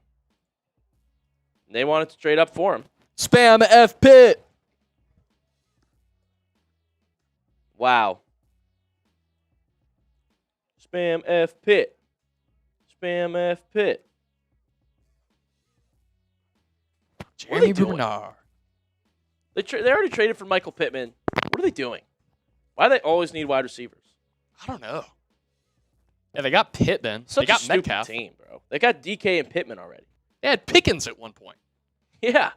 And they wanted to trade up for him. Spam F. Pitt. Wow. Spam F. Pitt. Spam F. Pitt. Jeremy Bernard. They already traded for Michael Pittman. What are they doing? Why do they always need wide receivers? I don't know. Yeah, they got Pittman. Such they got a stupid Metcalf. team, bro. They got DK and Pittman already. They had Pickens at one point. Yeah.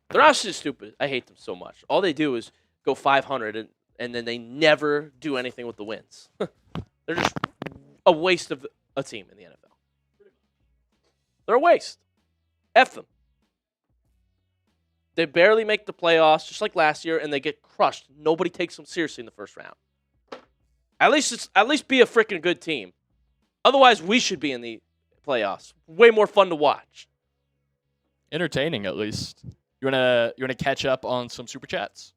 They're honestly stupid. I hate them so much. All they do is go 500, and then they never do anything with the wins. They're just a waste of a team in the NFL. They're a waste. F them. They barely make the playoffs, just like last year, and they get crushed. Nobody takes them seriously in the first round. At least be a freaking good team. Otherwise, we should be in the playoffs. Way more fun to watch. Entertaining, at least. You wanna catch up on some super chats?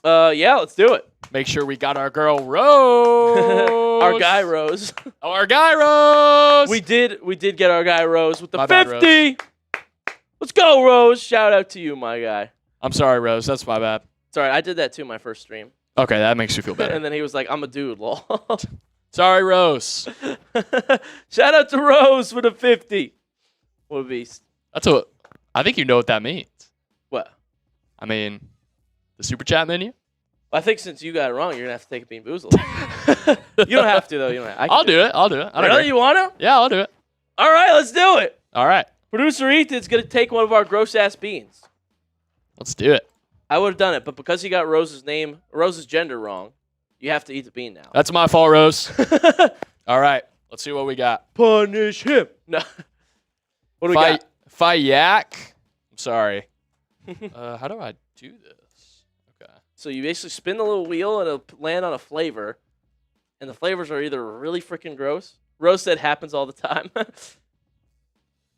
Yeah, let's do it. Make sure we got our girl Rose. Our guy Rose. Oh, our guy Rose. We did get our guy Rose with the My bad, 50. Let's go, Rose. Shout out to you, my guy. I'm sorry, Rose. That's my bad. Sorry, I did that too my first stream. Okay, that makes you feel better. And then he was like, I'm a dude, lol. Sorry, Rose. Shout out to Rose with a 50. What a beast. I think you know what that means. What? I mean, the super chat menu. I think since you got it wrong, you're going to have to take a Bean Boozled. You don't have to, though. You don't have, I'll do it. I don't really? agree. You want to? Yeah, I'll do it. All right, let's do it. All right. Producer Ethan's going to take one of our gross-ass beans. Let's do it. I would have done it, but because he got Rose's gender wrong, you have to eat the bean now. That's my fault, Rose. All right. Let's see what we got. Punish him. No. What do we got? Fayak. I'm sorry. How do I do this? Okay. So you basically spin the little wheel and it'll land on a flavor, and the flavors are either really freaking gross. Rose said happens all the time.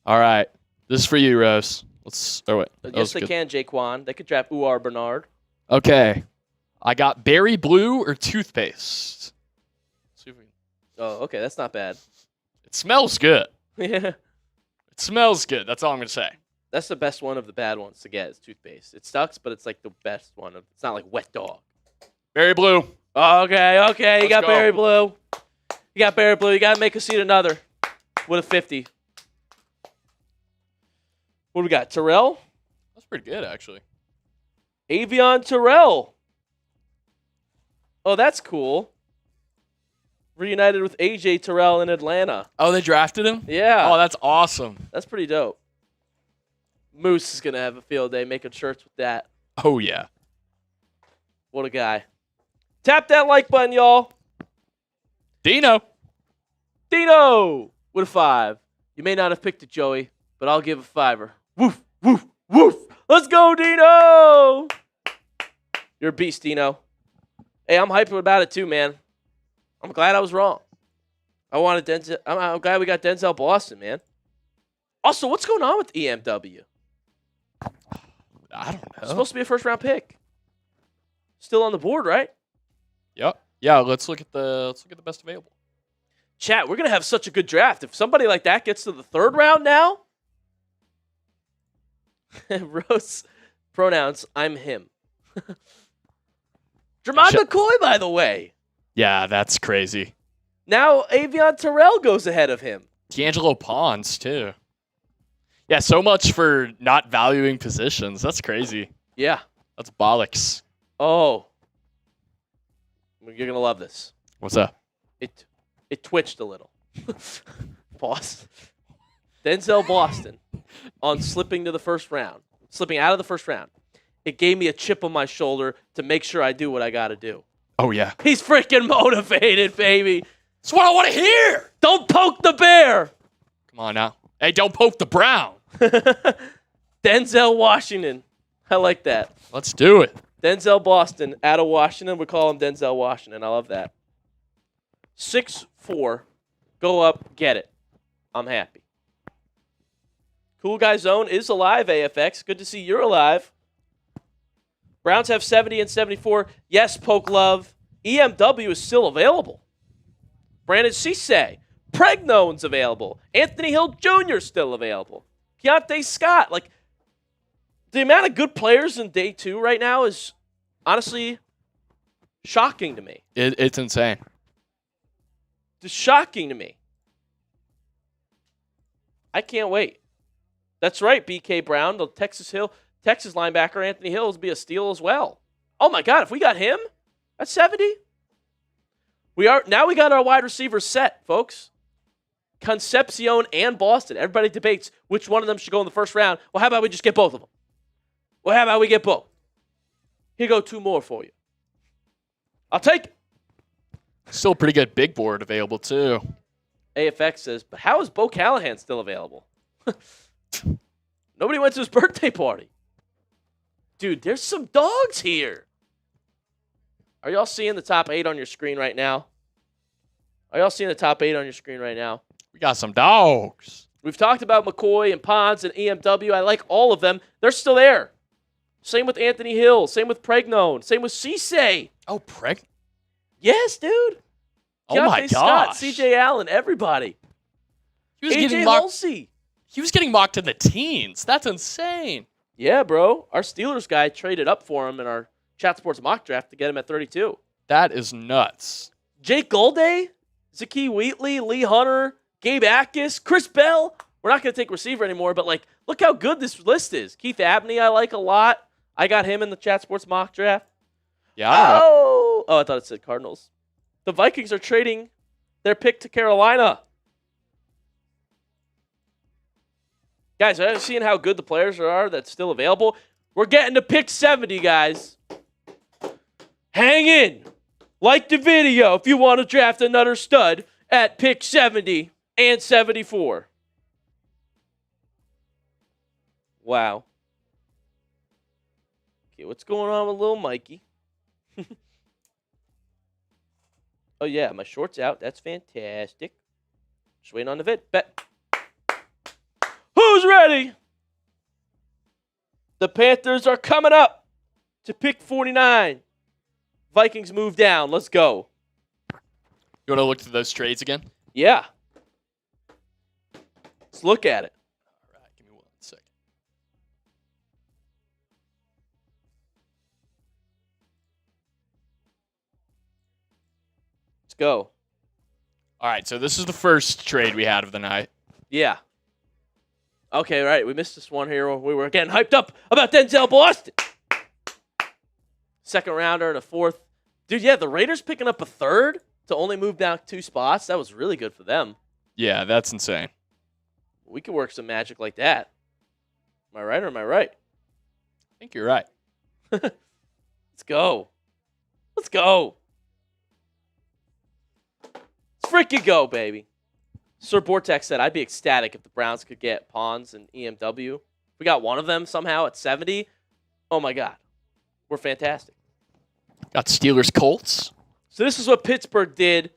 All right. This is for you, Rose. Wait. Yes, they can, Jaquan. They could draft Uar Bernard. Okay. I got berry blue or toothpaste. Let's see if we can... Oh, okay. That's not bad. It smells good. Yeah. It smells good. That's all I'm going to say. That's the best one of the bad ones to get is toothpaste. It sucks, but it's like the best one. It's not like Wet Dog. Berry blue. Oh, okay. You got go. berry blue. You got berry blue. You got to make us eat another with a 50. What do we got? Terrell? That's pretty good, actually. Avion Terrell. Oh, that's cool. Reunited with AJ Terrell in Atlanta. Oh, they drafted him? Yeah. Oh, that's awesome. That's pretty dope. Moose is going to have a field day making shirts with that. Oh, yeah. What a guy. Tap that like button, y'all. Dino with a 5. You may not have picked it, Joey, but I'll give a 5er. Woof, woof, woof. Let's go, Dino. You're a beast, Dino. Hey, I'm hyped about it too, man. I'm glad I was wrong. I'm glad we got Denzel Boston, man. Also, what's going on with EMW? I don't know. It's supposed to be a first-round pick. Still on the board, right? Yep. Yeah, let's look at the best available. Chat, we're going to have such a good draft. If somebody like that gets to the 3rd round now, Rose pronouns, I'm him. Jermond McCoy, by the way. Yeah, that's crazy. Now Avion Terrell goes ahead of him. D'Angelo Pons, too. Yeah, so much for not valuing positions. That's crazy. Yeah. That's bollocks. Oh. You're going to love this. What's up? It twitched a little. Boston. Denzel Boston on slipping to the first round. Slipping out of the first round. It gave me a chip on my shoulder to make sure I do what I got to do. Oh, yeah. He's freaking motivated, baby. That's what I want to hear. Don't poke the bear. Come on now. Hey, don't poke the brown. Denzel Washington. I like that. Let's do it. Denzel Boston out of Washington. We call him Denzel Washington. I love that. 6'4". Go up. Get it. I'm happy. Cool Guy Zone is alive, AFX. Good to see you're alive. Browns have 70 and 74. Yes, Poke Love. EMW is still available. Brandon Cisse. Pregnone's available. Anthony Hill Jr. still available. Keontae Scott. Like, the amount of good players in day 2 right now is honestly shocking to me. It's insane. It's shocking to me. I can't wait. That's right, BK Brown, the Texas Hill. Texas linebacker Anthony Hill will be a steal as well. Oh my God, if we got him at 70, we got our wide receivers set, folks. Concepcion and Boston. Everybody debates which one of them should go in the first round. Well, how about we just get both of them? Well, how about we get both? Here go 2 more for you. I'll take it. Still a pretty good big board available, too. AFX says, but how is Bo Callahan still available? Nobody went to his birthday party. Dude, there's some dogs here. Are y'all seeing the top 8 on your screen right now? Are y'all seeing the top 8 on your screen right now? We got some dogs. We've talked about McCoy and Pons and EMW. I like all of them. They're still there. Same with Anthony Hill. Same with Pregnone. Same with Cisse. Oh, Yes, dude. Oh, my Keontae Scott, gosh. CJ Allen, everybody. He was AJ getting mocked. Hulsey. He was getting mocked in the teens. That's insane. Yeah, bro. Our Steelers guy traded up for him in our Chat Sports mock draft to get him at 32. That is nuts. Jake Golday, Zakee Wheatley, Lee Hunter, Gabe Akis, Chris Bell. We're not going to take receiver anymore, but like, look how good this list is. Keith Abney, I like a lot. I got him in the Chat Sports mock draft. Yeah, I don't know. Oh, I thought it said Cardinals. The Vikings are trading their pick to Carolina. Guys, are you seeing how good the players are that's still available? We're getting to pick 70, guys. Hang in. Like the video if you want to draft another stud at pick 70 and 74. Wow. Okay, what's going on with little Mikey? Oh, yeah, my short's out. That's fantastic. Just waiting on the vid. Bet. Who's ready? The Panthers are coming up to pick 49. Vikings move down. Let's go. You want to look through those trades again? Yeah. Let's look at it. All right, give me 1 second. Let's go. All right, so this is the first trade we had of the night. Yeah. Okay, right. We missed this one here. We were getting hyped up about Denzel Boston. Second rounder and a fourth. Dude, yeah, the Raiders picking up a third to only move down 2 spots. That was really good for them. Yeah, that's insane. We could work some magic like that. Am I right or am I right? I think you're right. Let's go. Let's go. Let's freaking go, baby. Sir Bortek said, I'd be ecstatic if the Browns could get Pons and EMW. If we got one of them somehow at 70, oh my God. We're fantastic. Got Steelers Colts. So this is what Pittsburgh did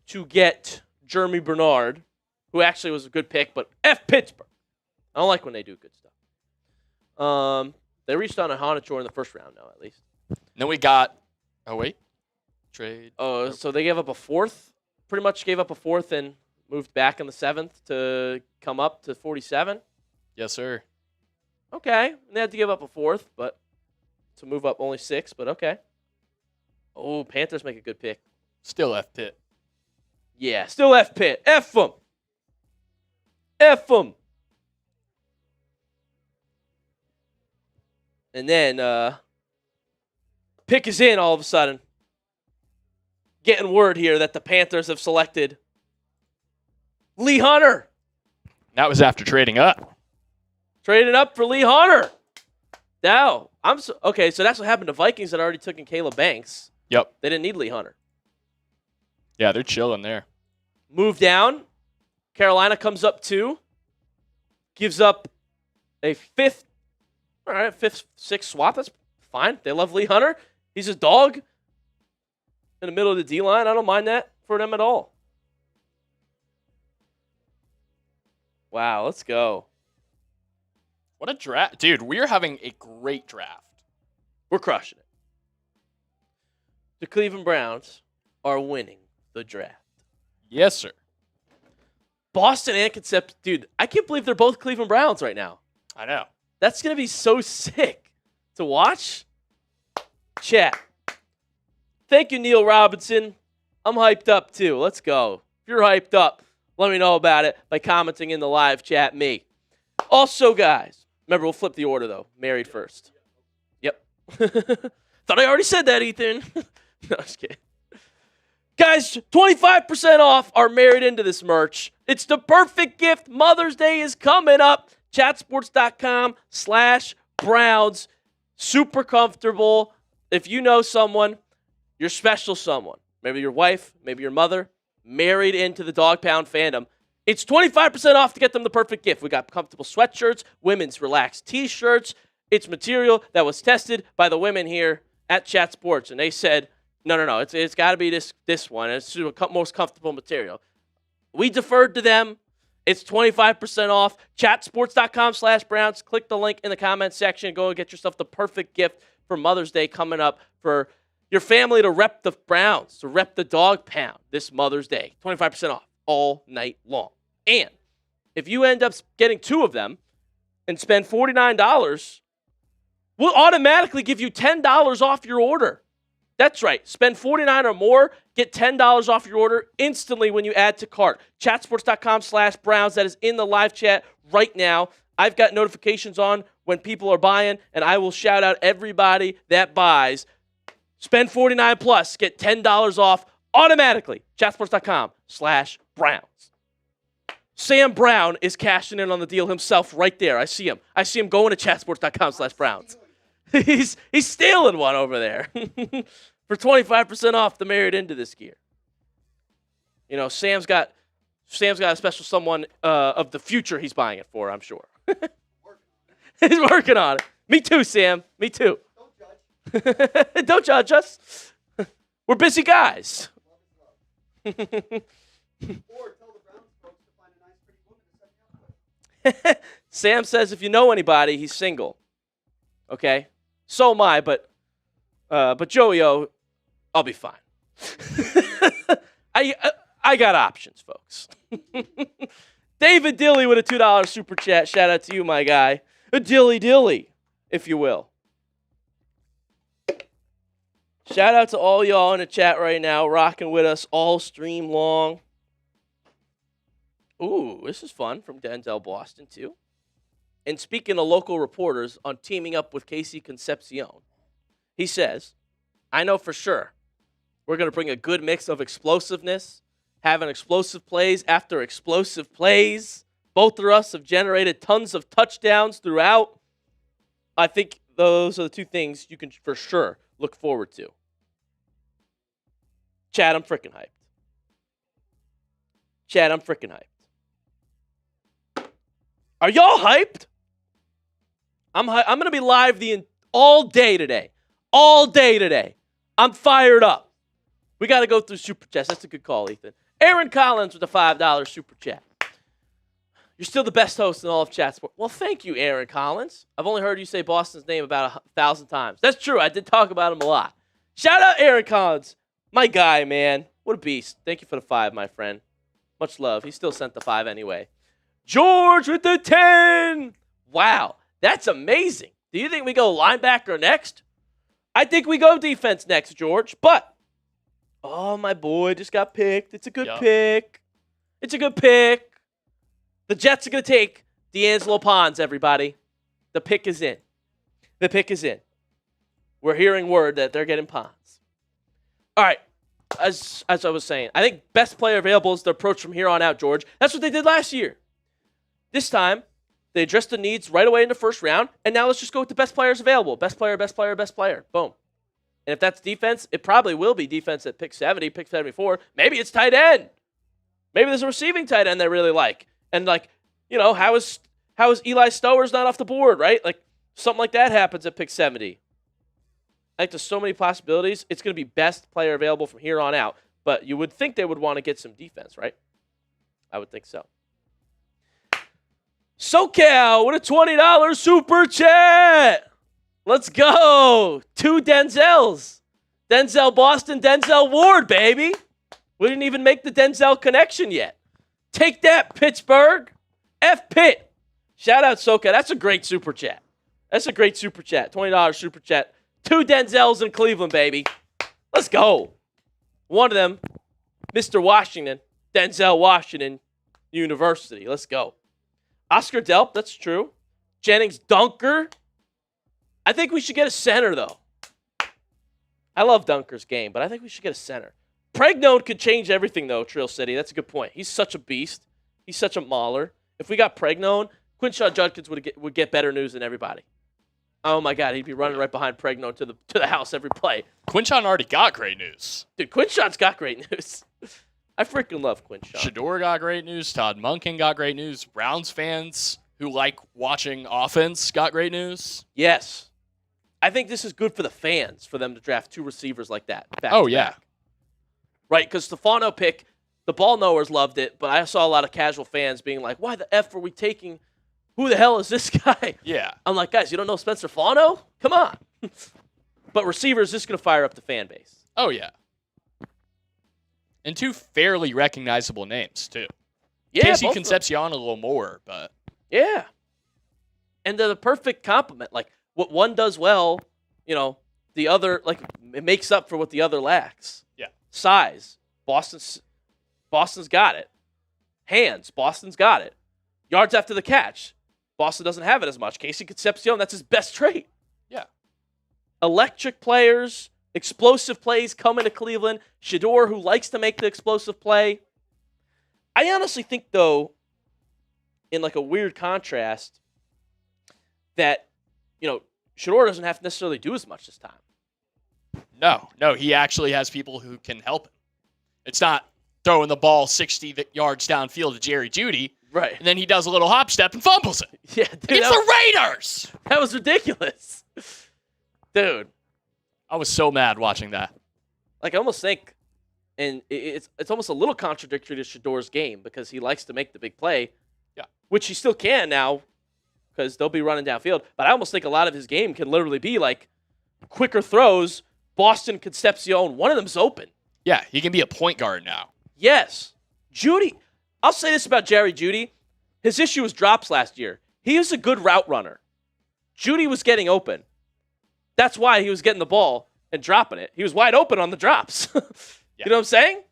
to get Jeremy Bernard, who actually was a good pick, but F Pittsburgh. I don't like when they do good stuff. They reached on a Honachor in the first round now, at least. Then we got, trade. Oh, so they gave up a fourth? Pretty much gave up a fourth and moved back in the 7th to come up to 47? Yes, sir. Okay. And they had to give up a fourth, but to move up only 6, but okay. Oh, Panthers make a good pick. Still F Pitt. Yeah, still F Pitt. F them. F them. And then pick is in all of a sudden. Getting word here that the Panthers have selected Lee Hunter. That was after trading up. Traded up for Lee Hunter. Now, okay, so that's what happened to Vikings that already took in Caleb Banks. Yep. They didn't need Lee Hunter. Yeah, they're chilling there. Move down. Carolina comes up 2. Gives up a 5th. All right, 5th, 6th swap. That's fine. They love Lee Hunter. He's a dog in the middle of the D-line. I don't mind that for them at all. Wow, let's go. What a draft. Dude, we're having a great draft. We're crushing it. The Cleveland Browns are winning the draft. Yes, sir. Boston and Concept, dude, I can't believe they're both Cleveland Browns right now. I know. That's going to be so sick to watch. Chat. Thank you, Neil Robinson. I'm hyped up, too. Let's go. If you're hyped up, let me know about it by commenting in the live chat, me. Also, guys, Remember, we'll flip the order, though. Married first. Yep. Thought I already said that, Ethan. No, just kidding. Guys, 25% off our Married Into This merch. It's the perfect gift. Mother's Day is coming up. Chatsports.com/Browns. Super comfortable. If you know someone, your special someone, maybe your wife, maybe your mother, married into the Dog Pound fandom, it's 25% off to get them the perfect gift. We got comfortable sweatshirts, women's relaxed t-shirts. It's material that was tested by the women here at Chat Sports, and they said, no, it's got to be this one. It's the most comfortable material. We deferred to them. It's 25% off. Chatsports.com/Browns. Click the link in the comment section. Go and get yourself the perfect gift for Mother's Day coming up for your family to rep the Browns, to rep the Dog Pound this Mother's Day. 25% off all night long. And if you end up getting two of them and spend $49, we'll automatically give you $10 off your order. That's right. Spend $49 or more, get $10 off your order instantly when you add to cart. Chatsports.com/Browns. That is in the live chat right now. I've got notifications on when people are buying, and I will shout out everybody that buys. Spend $49 plus, get $10 off automatically. Chatsports.com/Browns. Sam Brown is cashing in on the deal himself right there. I see him. I see him going to chatsports.com/Browns. He's stealing one over there for 25% off the Married Into This gear. You know, Sam's got a special someone of the future he's buying it for, I'm sure. He's working on it. Me too, Sam. Me too. Don't judge. Don't judge us. We're busy guys. Or tell the Browns folks to find a nice, pretty woman to set me up with. Sam says if you know anybody, he's single. Okay? So am I, but Joey-O, I'll be fine. I got options, folks. David Dilly with a $2 super chat. Shout out to you, my guy. A dilly, if you will. Shout out to all y'all in the chat right now, rocking with us all stream long. Ooh, this is fun from Denzel Boston, too. And speaking of local reporters on teaming up with Casey Concepcion, he says, I know for sure we're going to bring a good mix of explosiveness, having explosive plays after explosive plays. Both of us have generated tons of touchdowns throughout. I think those are the two things you can for sure look forward to. Chad, I'm freaking hyped. Chad, I'm freaking hyped. Are y'all hyped? I'm going to be live all day today. All day today. I'm fired up. We got to go through Super Chats. That's a good call, Ethan. Aaron Collins with a $5 Super Chat. You're still the best host in all of Chat Sport. Well, thank you, Aaron Collins. I've only heard you say Boston's name about 1,000 times. That's true. I did talk about him a lot. Shout out Aaron Collins. My guy, man. What a beast. Thank you for the 5, my friend. Much love. He still sent the 5 anyway. George with the 10. Wow. That's amazing. Do you think we go linebacker next? I think we go defense next, George. But, oh, my boy just got picked. It's a good pick. It's a good pick. The Jets are going to take D'Angelo Pons, everybody. The pick is in. The pick is in. We're hearing word that they're getting Pons. All right. As I was saying, I think best player available is the approach from here on out, George. That's what they did last year. This time, they addressed the needs right away in the first round, and now let's just go with the best players available. Best player, best player, best player. Boom. And if that's defense, it probably will be defense at pick 70, pick 74. Maybe it's tight end. Maybe there's a receiving tight end they really like. And, like, you know, how is Eli Stowers not off the board, right? Like, something like that happens at pick 70. I think there's so many possibilities. It's going to be best player available from here on out. But you would think they would want to get some defense, right? I would think so. SoCal with a $20 super chat. Let's go. 2 Denzels. Denzel Boston, Denzel Ward, baby. We didn't even make the Denzel connection yet. Take that, Pittsburgh. F Pitt. Shout out SoCal. That's a great super chat. That's a great super chat. $20 super chat. 2 Denzels in Cleveland, baby. Let's go. One of them, Mr. Washington, Denzel Washington University. Let's go. Oscar Delp, that's true. Jennings, dunker. I think we should get a center, though. I love Dunker's game, but I think we should get a center. Pregnone could change everything, though, Trill City. That's a good point. He's such a beast. He's such a mauler. If we got Pregnone, Quinshaw Judkins would get better news than everybody. Oh, my God. He'd be running right behind Pregnone to the house every play. Quinshaw already got great news. Dude, Quinshaw's got great news. I freaking love Quinshaw. Shador got great news. Todd Monken got great news. Browns fans who like watching offense got great news. Yes. I think this is good for the fans for them to draft 2 receivers like that. Oh, yeah. Back. Right, because Stefano pick, the ball knowers loved it, but I saw a lot of casual fans being like, why the F are we taking? Who the hell is this guy? Yeah. I'm like, guys, you don't know Spencer Fano? Come on. But receivers, this is going to fire up the fan base. Oh, yeah. And 2 fairly recognizable names, too. Yeah, Casey both of them. Concepcion a little more, but... Yeah. And they're the perfect complement. Like, what one does well, the other, like, it makes up for what the other lacks. Yeah. Size. Boston's got it. Hands. Boston's got it. Yards after the catch. Boston doesn't have it as much. Casey Concepcion, that's his best trait. Yeah. Electric players, explosive plays coming to Cleveland. Shador, who likes to make the explosive play. I honestly think, though, in like a weird contrast, that, Shador doesn't have to necessarily do as much this time. No, he actually has people who can help him. It's not throwing the ball 60 yards downfield to Jerry Jeudy, Right. and then he does a little hop step and fumbles it. Yeah, dude, It's the Raiders! that was ridiculous. Dude. I was so mad watching that. Like, I almost think, and it's almost a little contradictory to Shador's game because he likes to make the big play, Yeah. which he still can now because they'll be running downfield. But I almost think a lot of his game can literally be like quicker throws. Boston, Concepcion, one of them's open. Yeah, he can be a point guard now. Yes. Jeudy, I'll say this about Jerry Jeudy. His issue was drops last year. He was a good route runner. Jeudy was getting open. That's why he was getting the ball and dropping it. He was wide open on the drops. Yeah. You know what I'm saying?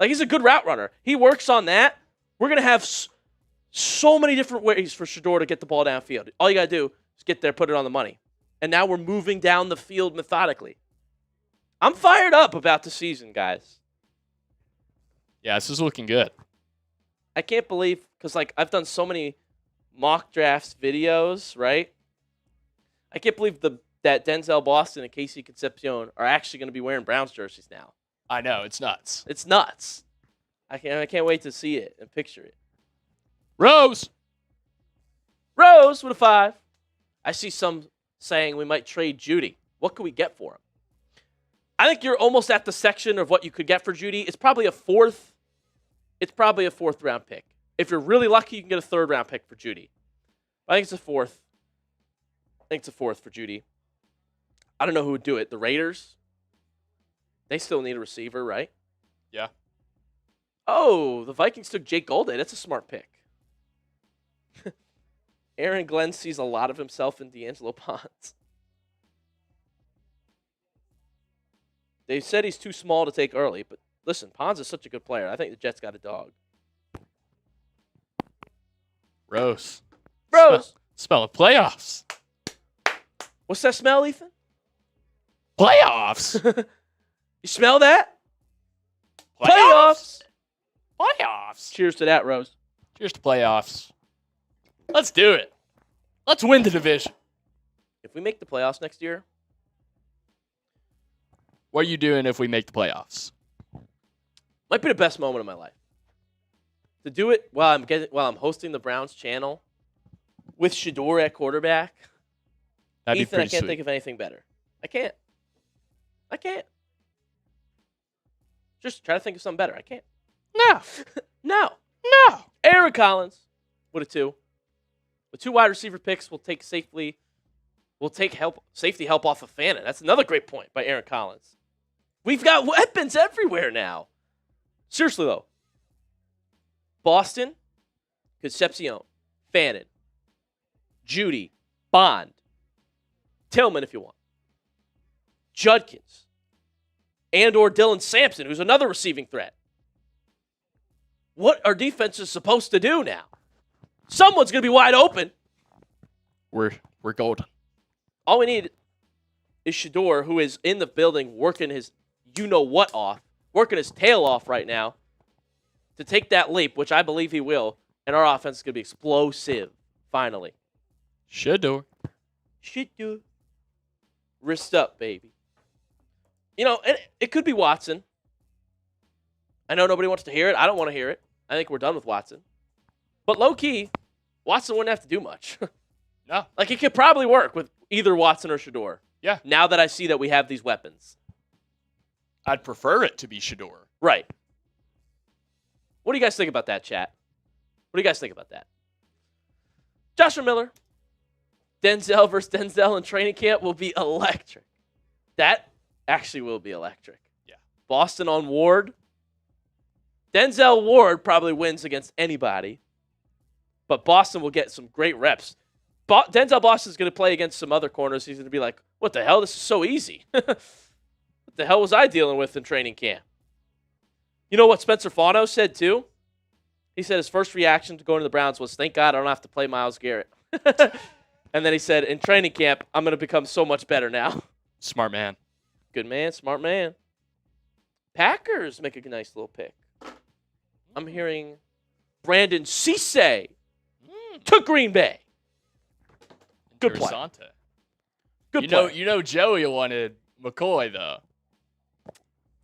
Like, he's a good route runner. He works on that. We're going to have so many different ways for Shador to get the ball downfield. All you got to do is get there, put it on the money. And now we're moving down the field methodically. I'm fired up about the season, guys. Yeah, this is looking good. I can't believe, because, like, I've done so many mock drafts videos, right? I can't believe that Denzel Boston and Casey Concepcion are actually going to be wearing Browns jerseys now. I know, it's nuts. It's nuts. I can't wait to see it and picture it. Rose! Rose with a 5. I see some saying we might trade Jeudy. What could we get for him? I think you're almost at the section of what you could get for Jeudy. It's probably a 4th. It's probably a 4th round pick. If you're really lucky, you can get a 3rd round pick for Jeudy. I think it's a 4th. I think it's a 4th for Jeudy. I don't know who would do it. The Raiders? They still need a receiver, right? Yeah. Oh, the Vikings took Jake Golday. That's a smart pick. Aaron Glenn sees a lot of himself in D'Angelo Ponds. They said he's too small to take early, but listen, Ponds is such a good player. I think the Jets got a dog. Rose. Rose. Smell of playoffs. What's that smell, Ethan? Playoffs? You smell that? Playoffs? Playoffs. Cheers to that, Rose. Cheers to playoffs. Let's do it. Let's win the division. If we make the playoffs next year, What are you doing if we make the playoffs? might be the best moment of my life. To do it while I'm hosting the Browns channel with Shador at quarterback. That'd be Ethan, I pretty can't sweet. think of anything better. I can't. Just try to think of something better. I can't. No. No. No. Aaron Collins with a 2. With 2 wide receiver picks, we'll take safety help off of Fannin. That's another great point by Aaron Collins. We've got weapons everywhere now. Seriously, though. Boston, Concepcion, Fannin, Jeudy, Bond, Tillman if you want, Judkins, and or Dylan Sampson, who's another receiving threat. What are defenses supposed to do now? Someone's going to be wide open. we're golden. All we need is Shador, who is in the building working his you-know-what off, working his tail off right now, to take that leap, which I believe he will, and our offense is going to be explosive, finally. Shador. Shador. Wrist up, baby. You know, it could be Watson. I know nobody wants to hear it. I don't want to hear it. I think we're done with Watson. But low-key, Watson wouldn't have to do much. No. Like, it could probably work with either Watson or Shador. Yeah. Now that I see that we have these weapons. I'd prefer it to be Shador. Right. What do you guys think about that, chat? What do you guys think about that? Joshua Miller. Denzel versus Denzel in training camp will be electric. That actually will be electric. Yeah. Boston on Ward. Denzel Ward probably wins against anybody. But Boston will get some great reps. Denzel Boston's going to play against some other corners. He's going to be like, what the hell? This is so easy. What the hell was I dealing with in training camp? You know what Spencer Fauno said, too? He said his first reaction to going to the Browns was, thank God I don't have to play Myles Garrett. And then he said, in training camp, I'm going to become so much better now. Smart man. Good man, smart man. Packers make a nice little pick. I'm hearing Brandon Cisse to Green Bay. Good play. Interessante. Good play. You know Joey wanted McCoy, though.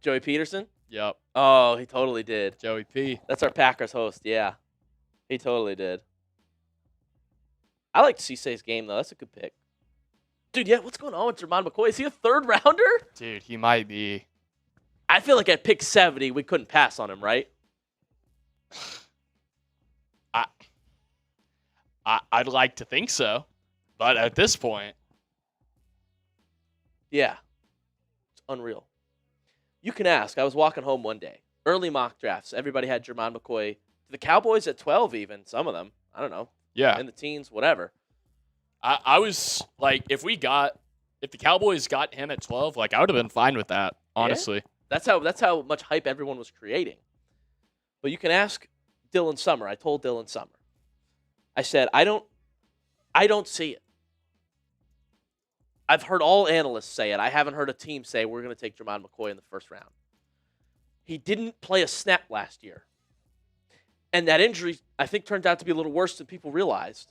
Joey Peterson? Yep. Oh, he totally did. Joey P. That's our Packers host, yeah. He totally did. I like Cisse's game, though. That's a good pick. Dude, yeah, what's going on with Jermon McCoy? Is he a third rounder? Dude, he might be. I feel like at pick 70, we couldn't pass on him, right? I'd like to think so. But at this point. Yeah. It's unreal. You can ask. I was walking home one day. Early mock drafts. Everybody had Jermon McCoy. The Cowboys at 12 even. Some of them. I don't know. Yeah. In the teens, whatever. I was like, if the Cowboys got him at 12, like I would have been fine with that, honestly. Yeah. That's how much hype everyone was creating. But you can ask Dylan Summer. I told Dylan Summer. I said, I don't see it. I've heard all analysts say it. I haven't heard a team say we're going to take Jermon McCoy in the first round. He didn't play a snap last year. And that injury, I think, turned out to be a little worse than people realized.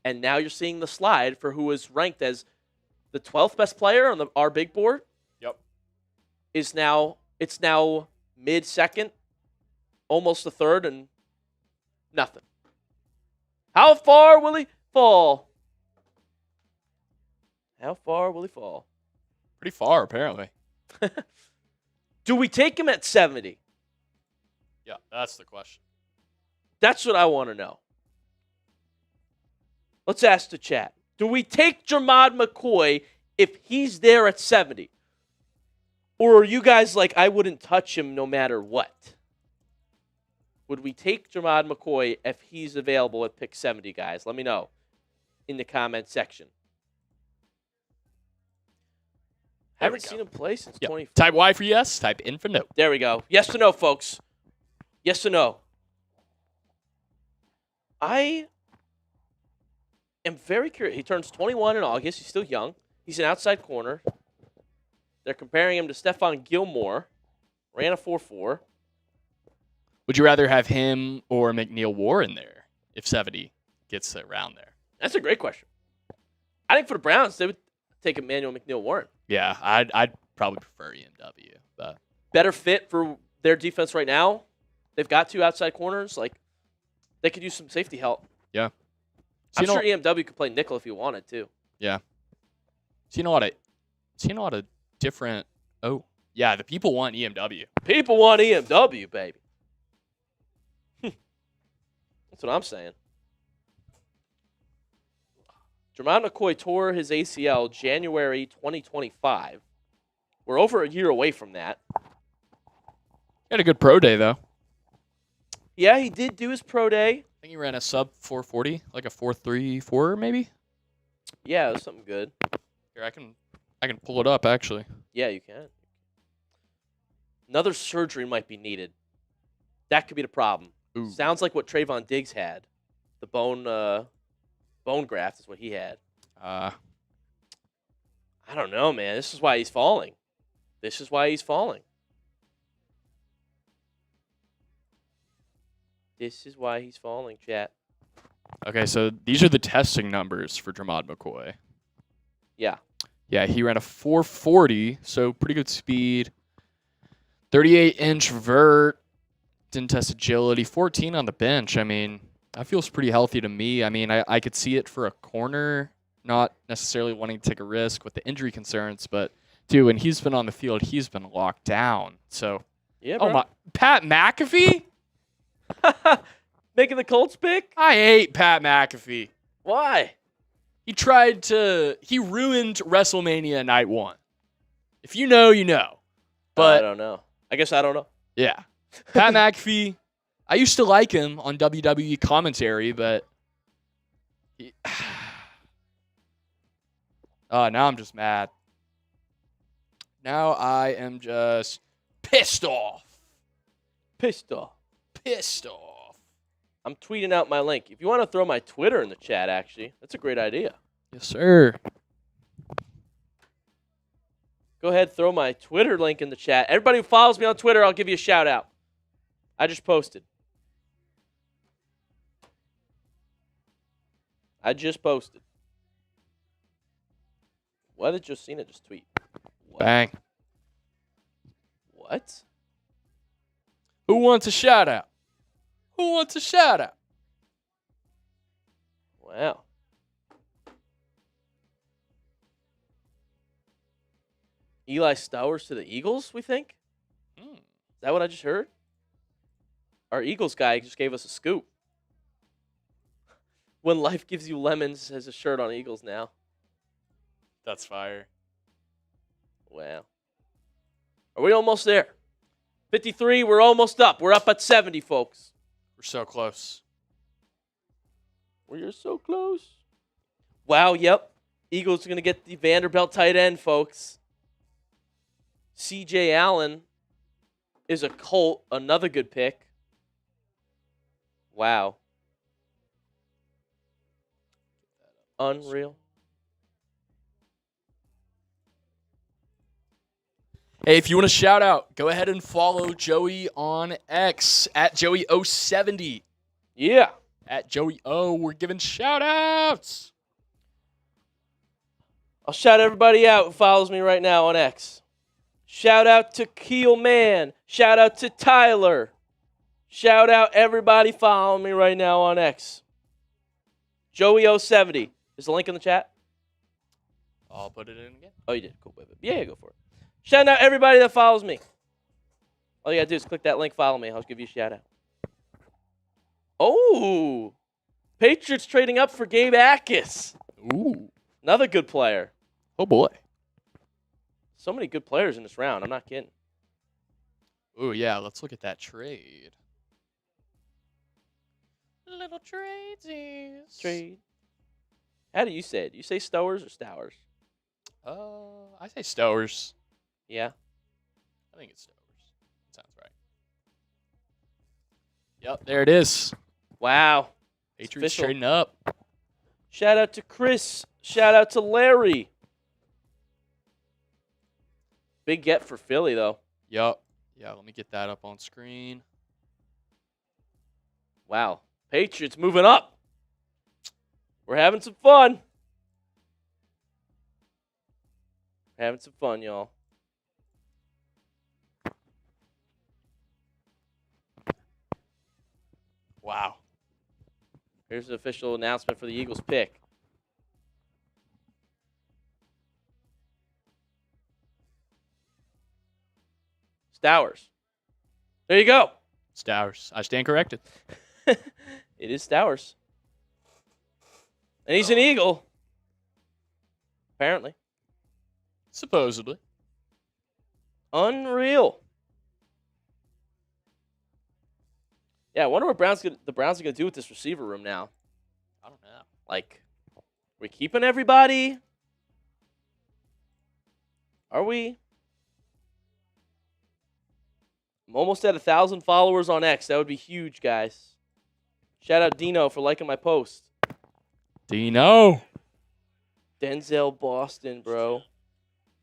And now you're seeing the slide for who was ranked as the 12th best player on our big board. Yep. It's now mid-second, almost a third, and nothing. How far will he fall? How far will he fall? Pretty far, apparently. Do we take him at 70? Yeah, that's the question. That's what I want to know. Let's ask the chat. Do we take Jermon McCoy if he's there at 70? Or are you guys like, I wouldn't touch him no matter what? Would we take Jermon McCoy if he's available at pick 70, guys? Let me know in the comment section. Haven't seen him play since 20. Type Y for yes, type in for no. There we go. Yes or no, folks. Yes or no. I am very curious. He turns 21 in August. He's still young. He's an outside corner. They're comparing him to Stephon Gilmore. Ran a 4.4. Would you rather have him or McNeil Warren there if 70 gets around there? That's a great question. I think for the Browns, they would take Emmanuel McNeil Warren. Yeah, I'd probably prefer EMW. But better fit for their defense right now. They've got two outside corners. Like, they could use some safety help. Yeah. I'm sure EMW could play nickel if he wanted to. Yeah. Seen a lot of different. Oh, yeah. The people want EMW. People want EMW, baby. That's what I'm saying. Jermon McCoy tore his ACL January 2025. We're over a year away from that. He had a good pro day, though. Yeah, he did do his pro day. I think he ran a sub 440, like a 4.34 maybe. Yeah, it was something good. Here, I can pull it up, actually. Yeah, you can. Another surgery might be needed. That could be the problem. Ooh. Sounds like what Trayvon Diggs had. The bone graft is what he had. Uh, I don't know, man. This is why he's falling. This is why he's falling. This is why he's falling, chat. okay, so these are the testing numbers for Dramod McCoy. Yeah. Yeah, he ran a 440, so pretty good speed. 38-inch vert. Didn't test agility. 14 on the bench. I mean, that feels pretty healthy to me. I mean, I could see it for a corner, not necessarily wanting to take a risk with the injury concerns, but, dude, when he's been on the field, he's been locked down. So, Yeah, bro. oh my, Pat McAfee? Making the Colts pick? I hate Pat McAfee. Why? He ruined WrestleMania night 1. If you know, you know. I But, don't know. I guess I don't know. yeah. Pat McAfee, I used to like him on WWE commentary, but now I'm just mad. Now I am just pissed off. Pissed off. Pissed off. I'm tweeting out my link. If you want to throw my Twitter in the chat, actually, that's a great idea. Yes, sir. Go ahead, throw my Twitter link in the chat. Everybody who follows me on Twitter, I'll give you a shout out. I just posted. What did Josina just tweet? What? Bang. What? Who wants a shout out? Who wants a shout out? Wow. Eli Stowers to the Eagles, we think? Is that what I just heard? Our Eagles guy just gave us a scoop. When life gives you lemons has a shirt on Eagles now. That's fire. Wow. Are we almost there? 53, we're almost up. We're up at 70, folks. We're so close. We're so close. Wow, yep. Eagles are going to get the Vanderbilt tight end, folks. C.J. Allen is a Colt, another good pick. Wow. Unreal. Hey, if you want to shout out, go ahead and follow Joey on X at Joey070. Yeah. At Joey O, we're giving shout outs. I'll shout everybody out who follows me right now on X. Shout out to Keel Man. Shout out to Tyler. Shout out everybody following me right now on X. Joey070. Is the link in the chat? I'll put it in again. Oh, you did. Cool. Yeah, go for it. Shout out everybody that follows me. All you got to do is click that link, follow me. I'll give you a shout out. Oh, Patriots trading up for Gabe Akis. Ooh. Another good player. Oh, boy. So many good players in this round. I'm not kidding. Ooh, yeah. Let's look at that trade. Little tradesies. Trade. How do you say it? Do you say Stowers or Stowers? I say Stowers. Yeah. I think it's Stowers. Sounds right. Yep, there it is. Wow. Patriots official. trading up. Shout out to Chris. Shout out to Larry. Big get for Philly, though. Yup. Yeah, let me get that up on screen. Wow. Patriots moving up. We're having some fun. We're having some fun, y'all. Wow. Here's the official announcement for the Eagles pick. Stowers. There you go. Stowers. I stand corrected. It is Stowers. And he's an Eagle. Apparently. Supposedly. Unreal. Yeah, I wonder what the Browns are going to do with this receiver room now. I don't know. Like, we keeping everybody? Are we? I'm almost at 1,000 followers on X. That would be huge, guys. Shout out Dino for liking my post. Dino. Denzel Boston, bro.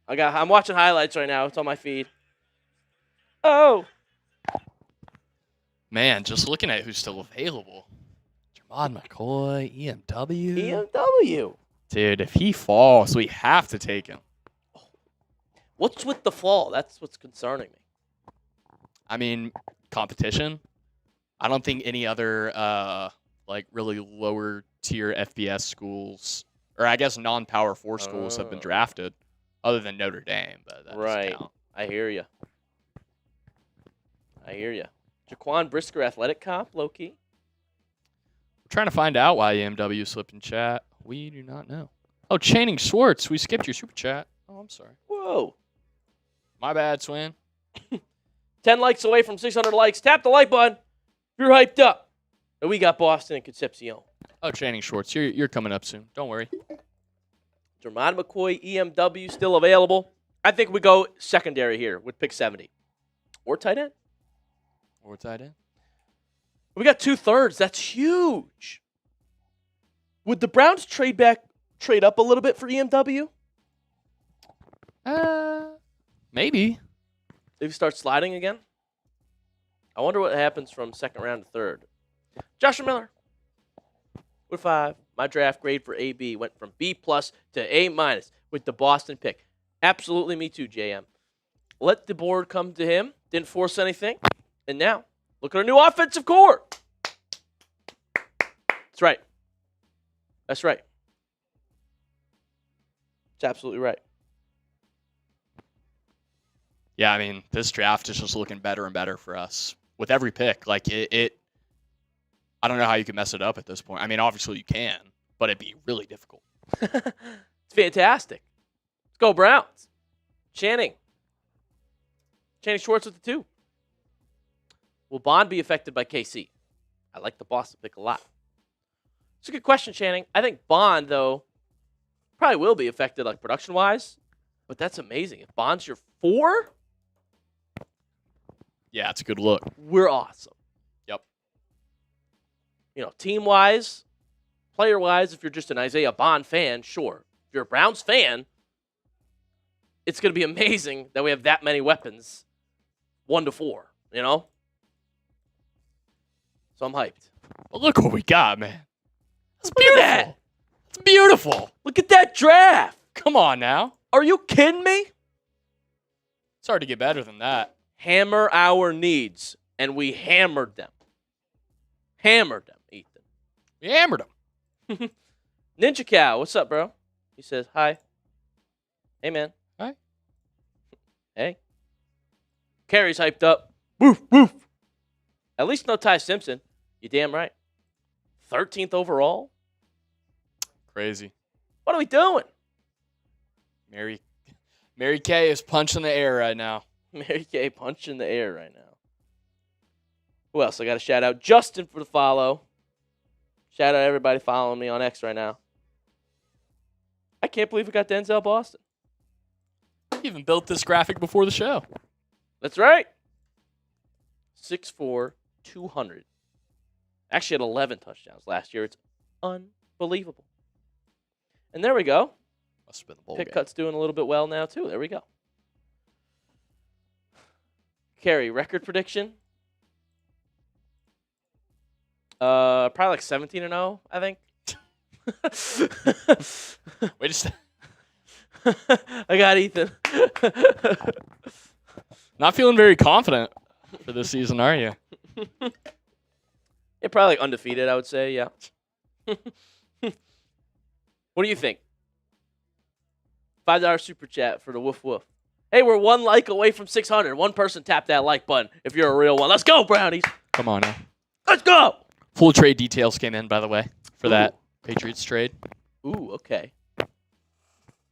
I'm watching highlights right now. It's on my feed. Oh. Man, just looking at who's still available. Jermon McCoy, EMW. EMW. Dude, if he falls, we have to take him. What's with the fall? That's what's concerning me. I mean, competition. I don't think any other like really lower tier FBS schools, or I guess non-Power 4 schools, have been drafted, other than Notre Dame. But that doesn't count. I hear you. Jaquan Brisker athletic comp, low key. We're trying to find out why EMW slipped in chat. We do not know. Oh, Channing Schwartz, we skipped your super chat. Oh, I'm sorry. Whoa. My bad, Swin. 10 likes away from 600 likes. Tap the like button if you're hyped up. And we got Boston and Concepcion. Oh, Channing Schwartz, you're coming up soon. Don't worry. Jermon McCoy, EMW, still available. I think we go secondary here with pick 70. Or tight end. Or tight end. We got 2/3. That's huge. Would the Browns trade up a little bit for EMW? Maybe. If you start sliding again? I wonder what happens from second round to third. Joshua Miller. With 5. My draft grade for AB went from B+ to A- with the Boston pick. Absolutely me too, JM. Let the board come to him. Didn't force anything. And now, look at our new offensive core. That's right. That's right. It's absolutely right. Yeah, I mean, this draft is just looking better and better for us with every pick. Like it I don't know how you can mess it up at this point. I mean, obviously you can, but it'd be really difficult. It's fantastic. Let's go Browns. Channing Schwartz with the 2. Will Bond be affected by KC? I like the Boston pick a lot. It's a good question, Channing. I think Bond, though, probably will be affected, like production-wise. But that's amazing. If Bond's your 4, Yeah, it's a good look. we're awesome. Yep. You know, team-wise, player-wise, if you're just an Isaiah Bond fan, sure. If you're a Browns fan, it's going to be amazing that we have that many weapons, 1 to 4, you know? So I'm hyped. But look what we got, man. It's Look at that. beautiful. It's beautiful. Look at that draft. Come on now. Are you kidding me? It's hard to get better than that. Hammer our needs, and we hammered them. Hammered them, Ethan. We hammered him. Ninja Cow, what's up, bro? He says, hi. Hey, man. Hi. Hey. Carrie's hyped up. Woof, woof. At least no Ty Simpson. You damn right. 13th overall? Crazy. What are we doing? Mary Kay is punching the air right now. Mary Kay punching the air right now. Who else? I got to shout out Justin for the follow. Shout out everybody following me on X right now. I can't believe we got Denzel Boston. You even built this graphic before the show. That's right. 6'4", 200. Actually had 11 touchdowns last year. It's unbelievable. And there we go. Must have been the bowl Pick game. Cut's doing a little bit well now, too. There we go. Carrie, record prediction? Probably like 17-0, I think. Wait a second. I got Ethan. Not feeling very confident for this season, are you? Yeah, probably like undefeated, I would say, yeah. What do you think? $5 super chat for the woof woof. Hey, we're 1 like away from 600. One person tap that like button if you're a real one. Let's go, Brownies. Come on now. Let's go. Full trade details came in, by the way, for that Patriots trade. Ooh, okay.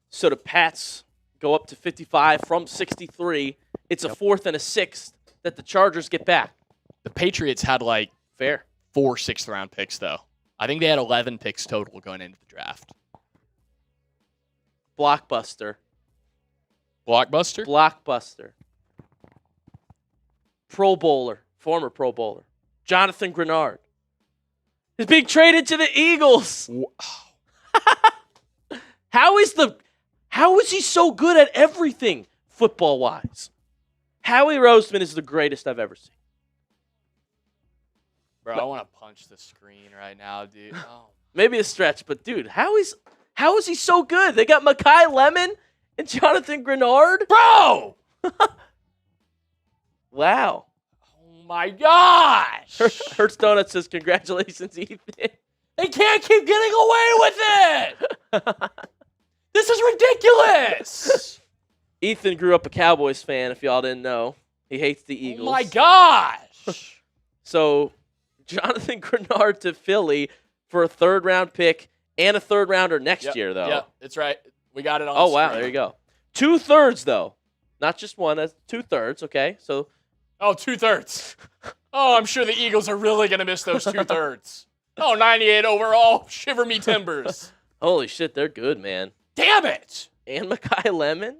So the Pats go up to 55 from 63. It's a 4th and a 6th that the Chargers get back. The Patriots had like Fair. 4 6th-round picks, though. I think they had 11 picks total going into the draft. Blockbuster. Blockbuster? Blockbuster. Pro Bowler. Former Pro Bowler. Jonathan Grenard is being traded to the Eagles. Wow. How How is he so good at everything football-wise? Howie Roseman is the greatest I've ever seen. Bro, I want to punch the screen right now, dude. Oh. Maybe a stretch, but dude, how is he so good? They got Mekhi Lemon and Jonathan Grenard? Bro! Wow. Oh my gosh! Hertz Donut says, congratulations, Ethan. They can't keep getting away with it! This is ridiculous! Ethan grew up a Cowboys fan, if y'all didn't know. He hates the Eagles. Oh my gosh! So, Jonathan Grenard to Philly for a third-round pick and a third-rounder next year, though. Yeah, that's right. We got it on Oh, screen. wow, there you go. 2/3, though. Not just one, that's 2/3, okay? So, Oh, 2/3. Oh, I'm sure the Eagles are really going to miss those 2/3. Oh, 98 overall. Shiver me timbers. holy shit, they're good, man. Damn it! And Mekhi Lemon?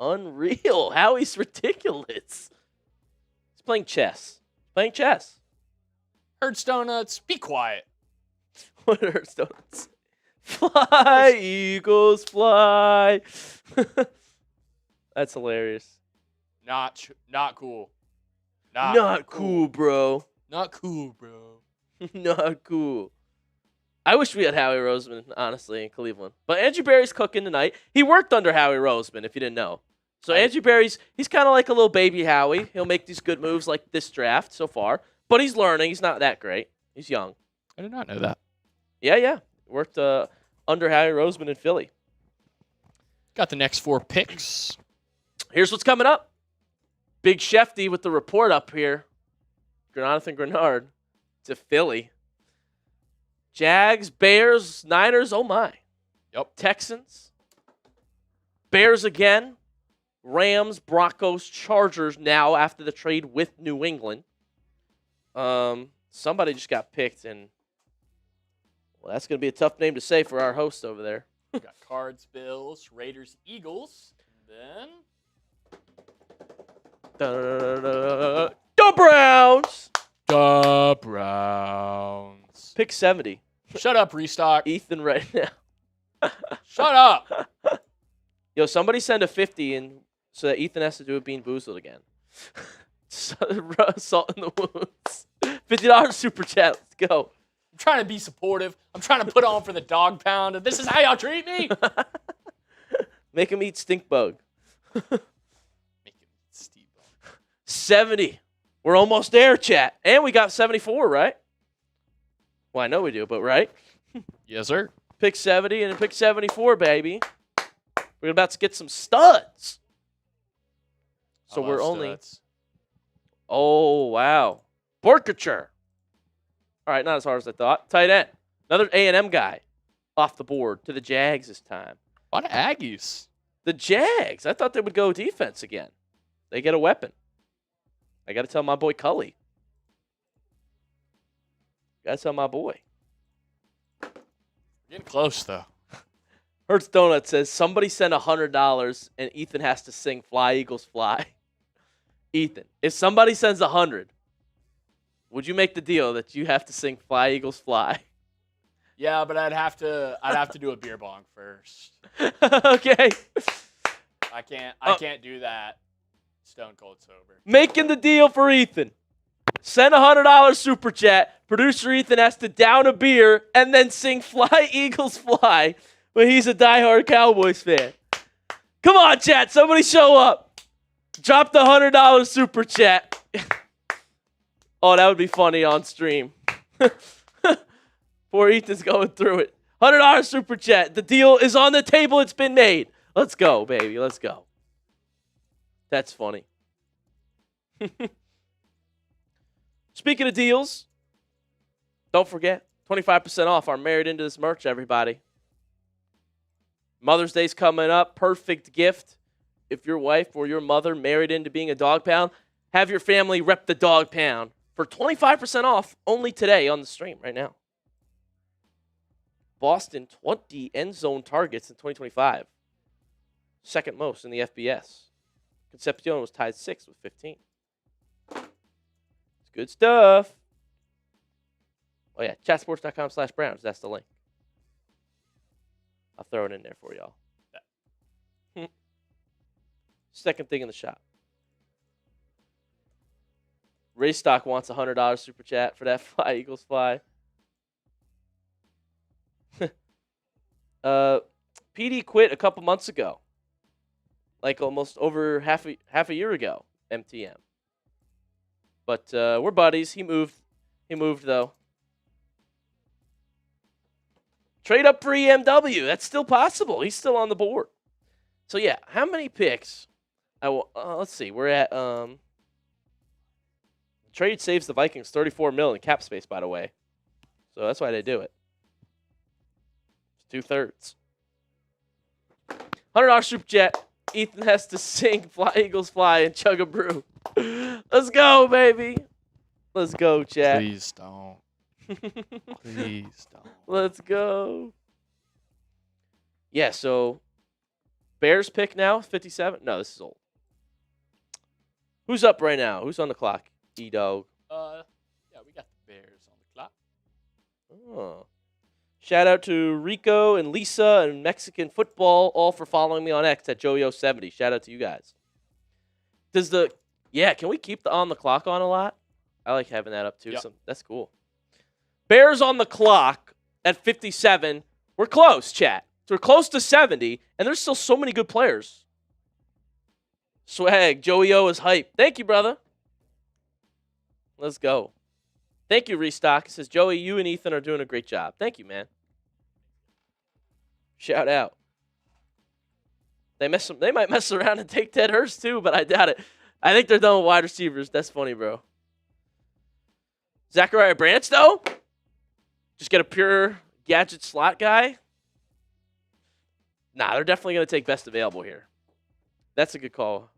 Unreal. Howie's ridiculous. He's playing chess. Playing chess. Hertz Donuts, be quiet. What are donuts? Fly, Eagles, fly. That's hilarious. Not cool. Not cool, bro. Not cool, bro. Not cool. I wish we had Howie Roseman, honestly, in Cleveland. But Andrew Berry's cooking tonight. He worked under Howie Roseman, if you didn't know. So Andrew Berry's, he's kind of like a little baby Howie. He'll make these good moves like this draft so far. But he's learning. He's not that great. He's young. I did not know that. Yeah. Worked under Howie Roseman in Philly. Got the next 4 picks. Here's what's coming up. Big Shefty with the report up here. Jonathan Grenard to Philly. Jags, Bears, Niners, oh my. Yep. Texans. Bears again. Rams, Broncos, Chargers now after the trade with New England. Somebody just got picked, and well, that's going to be a tough name to say for our host over there. Got Cards, Bills, Raiders, Eagles. And then The Browns. the Browns. Pick 70. Shut up, Restock. Ethan right now. Shut up. Yo, somebody send a 50 in so that Ethan has to do it being boozled again. Salt in the wounds. $50 super chat. Let's go. I'm trying to be supportive. I'm trying to put on for the dog pound. And this is how y'all treat me? Make him eat stink bug. Make him Steve. 70. We're almost there, chat. And we got 74, right? Well, I know we do, but right? Yes, sir. Pick 70 and pick 74, baby. We're about to get some studs. So we're only... Studs. Oh, wow. Borkature. All right, not as hard as I thought. Tight end. Another A&M guy off the board to the Jags this time. A lot of Aggies. The Jags. I thought they would go defense again. They get a weapon. I got to tell my boy Cully. Got to tell my boy. Getting close, though. Hertz Donut says, somebody send $100 and Ethan has to sing Fly, Eagles, Fly. Ethan, if somebody sends 100, would you make the deal that you have to sing Fly, Eagles, Fly? Yeah, but I'd have to do a beer bong first. Okay. I can't do that stone cold sober. Making the deal for Ethan. Send $100 super chat. Producer Ethan has to down a beer and then sing Fly, Eagles, Fly when he's a diehard Cowboys fan. Come on, chat. Somebody show up. Drop the $100 super chat. Oh, that would be funny on stream. Poor Ethan's going through it. $100 super chat. The deal is on the table. It's been made. Let's go, baby. Let's go. That's funny. Speaking of deals, don't forget, 25% off our Married Into This merch, everybody. Mother's Day's coming up. Perfect gift. If your wife or your mother married into being a dog pound, have your family rep the dog pound for 25% off only today on the stream right now. Boston, 20 end zone targets in 2025. Second most in the FBS. Concepcion was tied 6th with 15. It's good stuff. Oh, yeah. Chatsports.com/Browns. That's the link. I'll throw it in there for y'all. Second thing in the shop. Raystock wants a $100 super chat for that fly Eagles fly. PD quit a couple months ago, like almost over half a year ago. MTM. But we're buddies. He moved. He moved though. Trade up for EMW. That's still possible. He's still on the board. So yeah, how many picks? Let's see. We're at trade saves the Vikings $34 million in cap space, by the way. So that's why they do it. It's 2/3. $100 super chat. Ethan has to sing "Fly Eagles Fly" and chug a brew. Let's go, baby. Let's go, chat. Please don't. Please don't. Let's go. Yeah, so Bears pick now, 57. No, this is old. Who's up right now? Who's on the clock? Dawg. Yeah, we got the Bears on the clock. Oh. Shout out to Rico and Lisa and Mexican Football, all for following me on X at Joey070. Shout out to you guys. Can we keep the on the clock on a lot? I like having that up too. Yep. That's cool. Bears on the clock at 57. We're close, chat. So we're close to 70, and there's still so many good players. Swag, Joey O is hype. Thank you, brother. Let's go. Thank you, Restock. It says, Joey, you and Ethan are doing a great job. Thank you, man. Shout out. They might mess around and take Ted Hurst too, but I doubt it. I think they're done with wide receivers. That's funny, bro. Zachariah Branch, though? Just get a pure gadget slot guy? Nah, they're definitely going to take best available here. That's a good call.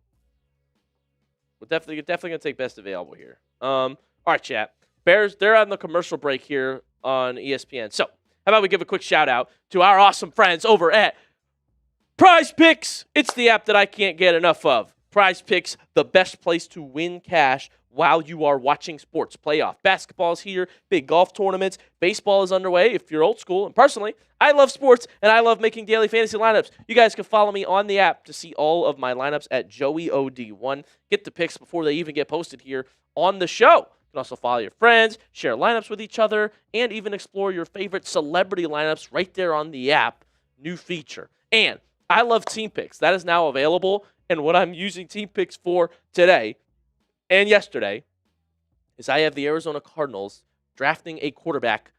We're definitely going to take best available here. All right, chat. Bears, they're on the commercial break here on ESPN. So, how about we give a quick shout out to our awesome friends over at Prize Picks. It's the app that I can't get enough of. Prize Picks, the best place to win cash while you are watching sports. Playoff basketball is here, big golf tournaments, baseball is underway if you're old school. And personally, I love sports and I love making daily fantasy lineups. You guys can follow me on the app to see all of my lineups at JoeyOD1. Get the picks before they even get posted here on the show. You can also follow your friends, share lineups with each other, and even explore your favorite celebrity lineups right there on the app. New feature. And I love Team Picks. That is now available. And what I'm using Team Picks for today and yesterday is I have the Arizona Cardinals drafting a quarterback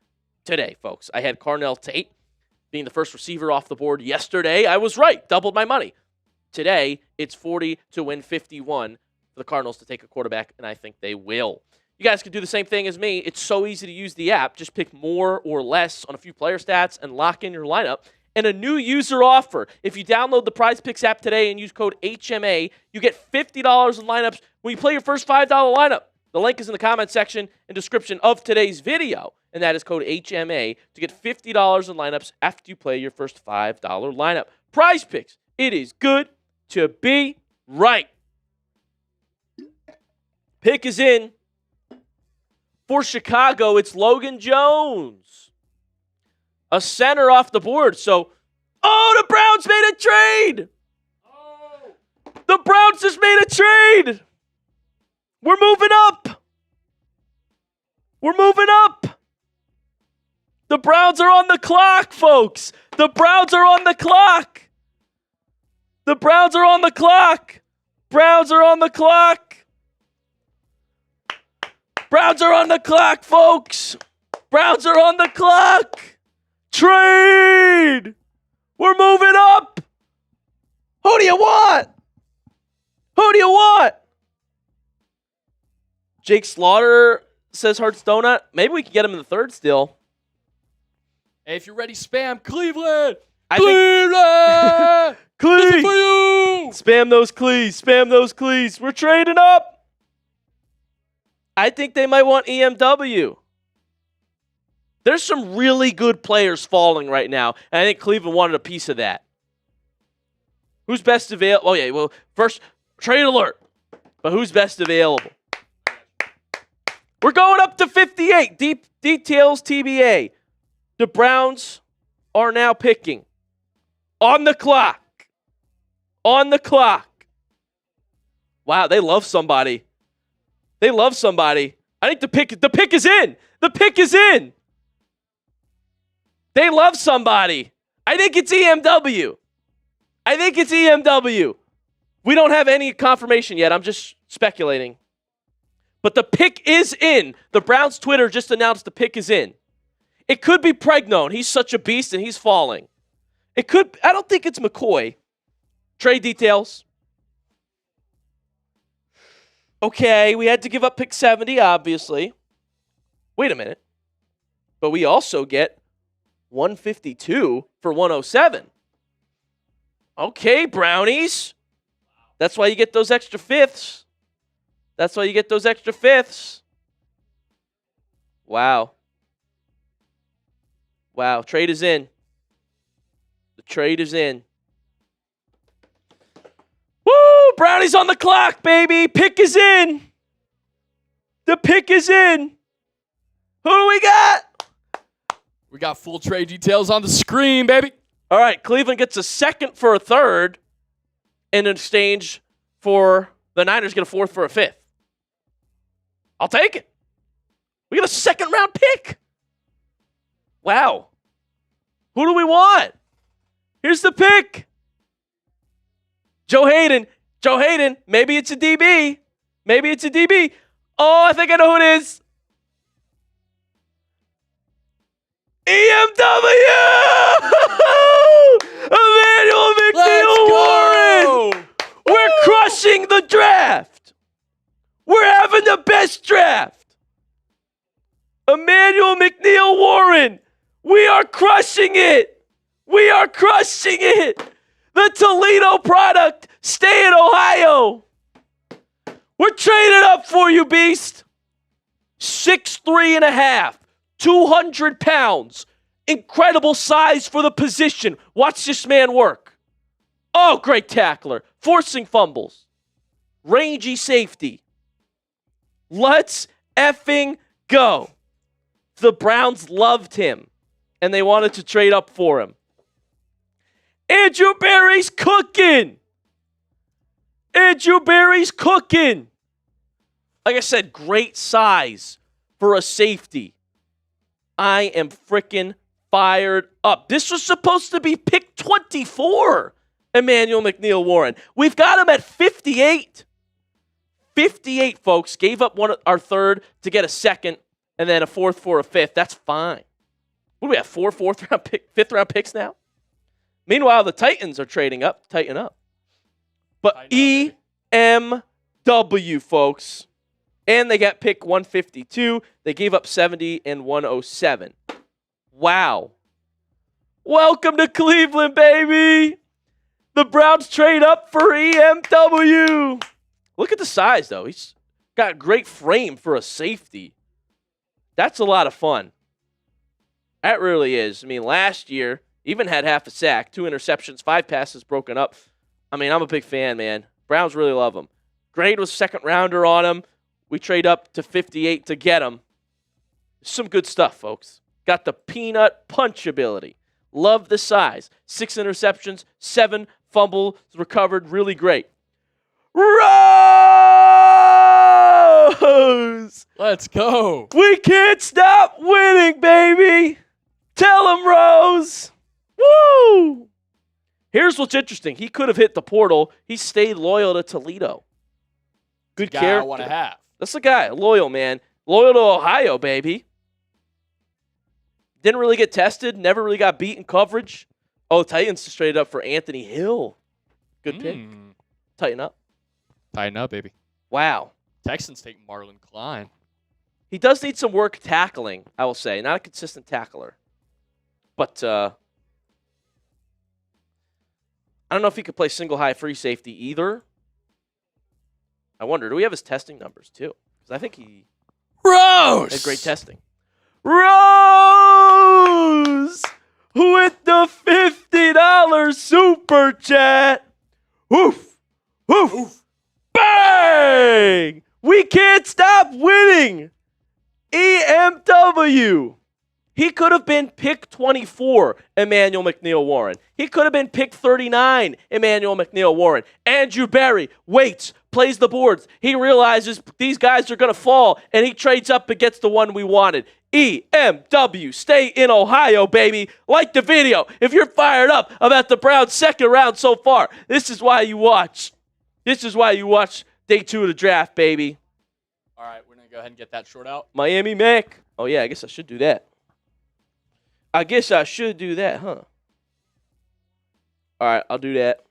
today, folks. I had Carnell Tate being the first receiver off the board yesterday. I was right. Doubled my money. Today, it's 40 to win 51 for the Cardinals to take a quarterback, and I think they will. You guys can do the same thing as me. It's so easy to use the app. Just pick more or less on a few player stats and lock in your lineup. And a new user offer. If you download the Prize Picks app today and use code HMA, you get $50 in lineups when you play your first $5 lineup. The link is in the comment section and description of today's video. And that is code HMA to get $50 in lineups after you play your first $5 lineup. Prize Picks. It is good to be right. Pick is in. For Chicago, it's Logan Jones. A center off the board. So, the Browns made a trade. The Browns just made a trade. We're moving up. We're moving up. The Browns are on the clock, folks. The Browns are on the clock. The Browns are on the clock. Browns are on the clock. Browns are on the clock, folks. Browns are on the clock. Trade. We're moving up. Who do you want? Who do you want? Jake Slaughter says Hearts Donut. Maybe we can get him in the third still. Hey, if you're ready, spam Cleveland. Cleveland. This is for you. Spam those Clees. Spam those Clees. We're trading up. I think they might want EMW. There's some really good players falling right now, and I think Cleveland wanted a piece of that. Who's best available? Oh, yeah, well, first, trade alert. But who's best available? We're going up to 58. Deep details TBA. The Browns are now picking. On the clock. On the clock. Wow, they love somebody. They love somebody. I think the pick is in. The pick is in. They love somebody. I think it's EMW. I think it's EMW. We don't have any confirmation yet. I'm just speculating. But the pick is in. The Browns Twitter just announced the pick is in. It could be Pregnone. He's such a beast and he's falling. It could. I don't think it's McCoy. Trade details. Okay, we had to give up pick 70, obviously. Wait a minute. But we also get 152 for 107. Okay, Brownies. That's why you get those extra fifths. That's why you get those extra fifths. Wow. Wow, trade is in. The trade is in. Woo! Brownies on the clock, baby. Pick is in. The pick is in. Who do we got? We got full trade details on the screen, baby. All right, Cleveland gets a second for a third in exchange for the Niners get a fourth for a fifth. I'll take it. We get a second round pick. Wow. Who do we want? Here's the pick. Joe Hayden. Joe Hayden. Maybe it's a DB. Maybe it's a DB. Oh, I think I know who it is. EMW! Emmanuel McNeil Warren! We're crushing the draft. We're having the best draft. Emmanuel McNeil Warren. We are crushing it. We are crushing it. The Toledo product. Stay in Ohio. We're trading up for you, Beast. 6'3.5". 200 pounds. Incredible size for the position. Watch this man work. Oh, great tackler. Forcing fumbles. Rangy safety. Let's effing go. The Browns loved him, and they wanted to trade up for him. Andrew Berry's cooking. Andrew Berry's cooking. Like I said, great size for a safety. I am freaking fired up. This was supposed to be pick 24, Emmanuel McNeil Warren. We've got him at 58. 58, folks. Gave up our third to get a second and then a fourth for a fifth. That's fine. What do we have, fifth round picks now? Meanwhile, the Titans are trading up. Tighten up. But EMW, folks. And they got pick 152. They gave up 70 and 107. Wow. Welcome to Cleveland, baby. The Browns trade up for EMW. Look at the size, though. He's got a great frame for a safety. That's a lot of fun. That really is. I mean, last year, even had half a sack, 2 interceptions, 5 passes broken up. I mean, I'm a big fan, man. Browns really love him. Grade was second rounder on him. We trade up to 58 to get him. Some good stuff, folks. Got the peanut punch ability. Love the size. 6 interceptions, 7 fumbles recovered. Really great. Rose! Let's go. We can't stop winning, baby. Tell him, Rose. Woo! Here's what's interesting. He could have hit the portal. He stayed loyal to Toledo. Good character. I want to have. That's the guy. Loyal, man. Loyal to Ohio, baby. Didn't really get tested. Never really got beat in coverage. Oh, Titans just traded up for Anthony Hill. Good pick. Tighten up. Tighten up, baby. Wow. Texans take Marlon Klein. He does need some work tackling, I will say. Not a consistent tackler. But I don't know if he could play single high free safety either. I wonder, do we have his testing numbers too? Because I think he Rose had great testing. Rose with the $50 super chat. Woof, woof, bang! We can't stop winning. EMW. He could have been pick 24, Emmanuel McNeil Warren. He could have been pick 39, Emmanuel McNeil Warren. Andrew Berry waits, plays the boards. He realizes these guys are going to fall, and he trades up and gets the one we wanted. EMW, stay in Ohio, baby. Like the video. If you're fired up about the Browns' second round so far, this is why you watch. This is why you watch day 2 of the draft, baby. All right, we're going to go ahead and get that short out. Miami Mac. Oh, yeah, I guess I should do that. Huh? All right, I'll do that.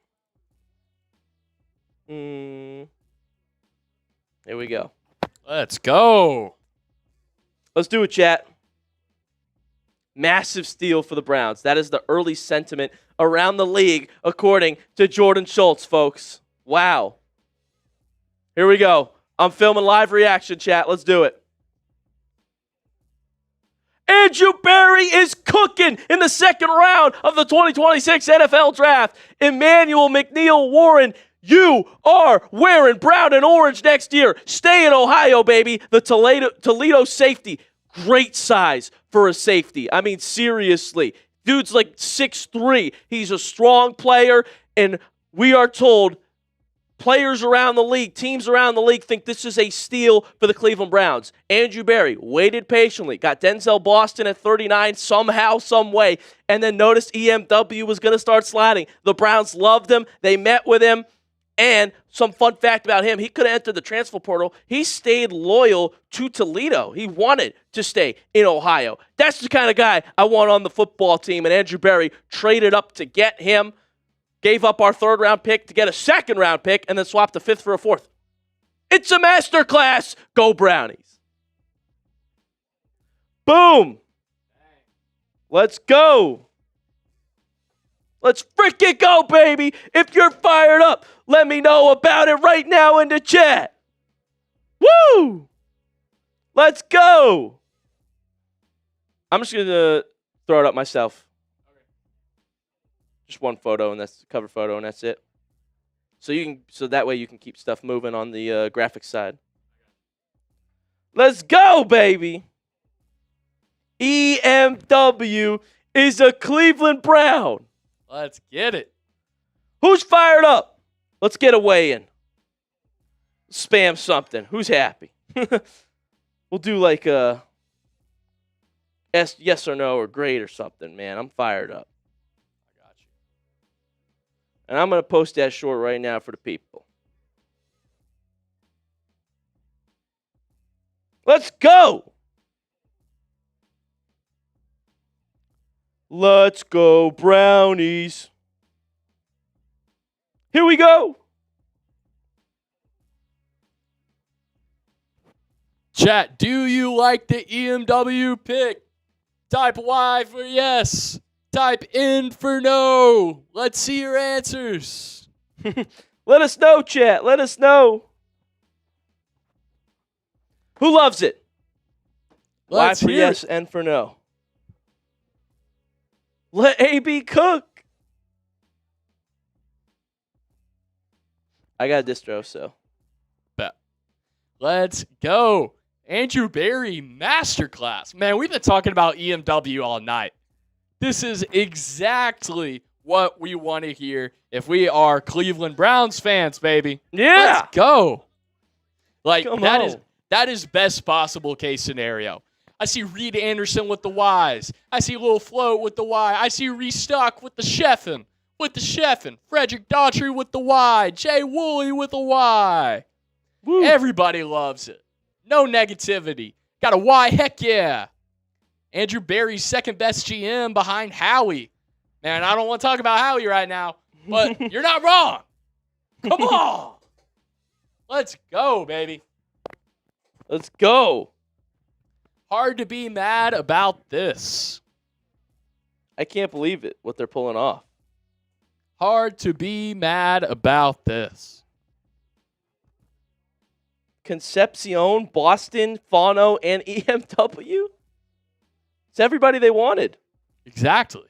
Here we go. Let's go. Let's do it, chat. Massive steal for the Browns. That is the early sentiment around the league, according to Jordan Schultz, folks. Wow. Here we go. I'm filming live reaction, chat. Let's do it. Andrew Berry is cooking in the second round of the 2026 NFL Draft. Emmanuel McNeil Warren, you are wearing brown and orange next year. Stay in Ohio, baby. The Toledo safety. Great size for a safety. I mean, seriously. Dude's like 6'3". He's a strong player, and we are told players around the league, teams around the league think this is a steal for the Cleveland Browns. Andrew Berry waited patiently, got Denzel Boston at 39 somehow, some way, and then noticed EMW was going to start sliding. The Browns loved him. They met with him. And some fun fact about him, he could have entered the transfer portal. He stayed loyal to Toledo. He wanted to stay in Ohio. That's the kind of guy I want on the football team, and Andrew Berry traded up to get him. Gave up our 3rd-round pick to get a 2nd-round pick, and then swapped a 5th for a 4th. It's a masterclass. Go Brownies. Boom. Let's go. Let's freaking go, baby. If you're fired up, let me know about it right now in the chat. Woo! Let's go. I'm just going to throw it up myself. Just one photo, and that's the cover photo, and that's it. So that way you can keep stuff moving on the graphics side. Let's go, baby. EMW is a Cleveland Brown. Let's get it. Who's fired up? Let's get a weigh-in. Spam something. Who's happy? We'll do like a yes or no or great or something, man. I'm fired up. And I'm going to post that short right now for the people. Let's go. Let's go, Brownies. Here we go. Chat, do you like the EMW pick? Type Y for yes. Type in for no. Let's see your answers. Let us know, chat. Let us know. Who loves it? Let's Y for hear yes, it. N for no. Let AB cook. I got a distro, so. Bet. Let's go. Andrew Berry, masterclass. Man, we've been talking about EMW all night. This is exactly what we want to hear if we are Cleveland Browns fans, baby. Yeah. Let's go. Like, Come that is best possible case scenario. I see Reed Anderson with the Ys. I see Lil Float with the Y. I see Restock with the Sheffin. Frederick Daughtry with the Y. Jay Woolley with the Y. Woo. Everybody loves it. No negativity. Got a Y, heck yeah. Andrew Berry's second best GM behind Howie. Man, I don't want to talk about Howie right now, but you're not wrong. Come on. Let's go, baby. Let's go. Hard to be mad about this. I can't believe it, what they're pulling off. Hard to be mad about this. Concepcion, Boston, Fano, and EMW? It's everybody they wanted. Exactly.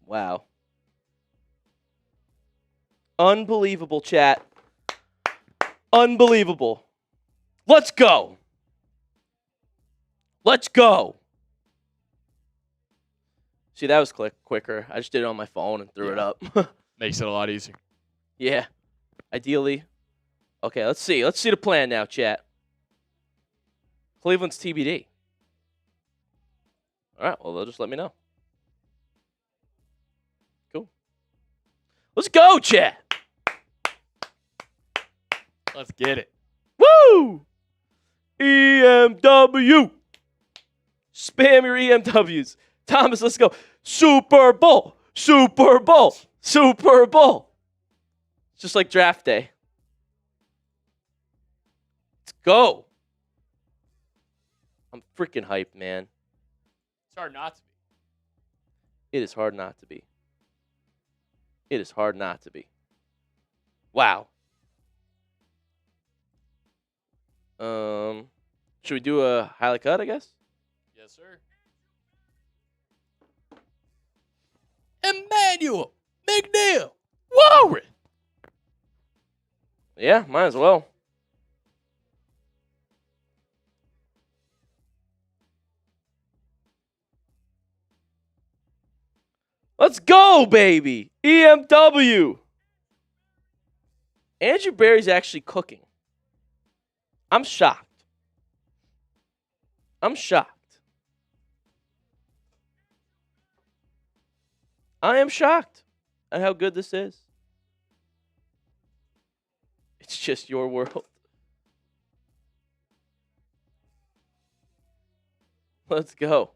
Wow. Unbelievable, chat. Unbelievable. Let's go. Let's go. See, that was quicker. I just did it on my phone and threw it up. Makes it a lot easier. Yeah. Ideally. Okay, let's see. Let's see the plan now, chat. Cleveland's TBD. All right, well, they'll just let me know. Cool. Let's go, chat. Let's get it. Woo! EMW. Spam your EMWs. Thomas, let's go. Super Bowl. Super Bowl. Super Bowl. It's just like draft day. Let's go. I'm freaking hyped, man. It's hard not to be. It is hard not to be. It is hard not to be. Wow. Should we do a highlight cut, I guess? Yes, sir. Emmanuel McNeil Warren. Yeah, might as well. Let's go, baby. EMW. Andrew Berry's actually cooking. I'm shocked. I'm shocked. I am shocked at how good this is. It's just your world. Let's go.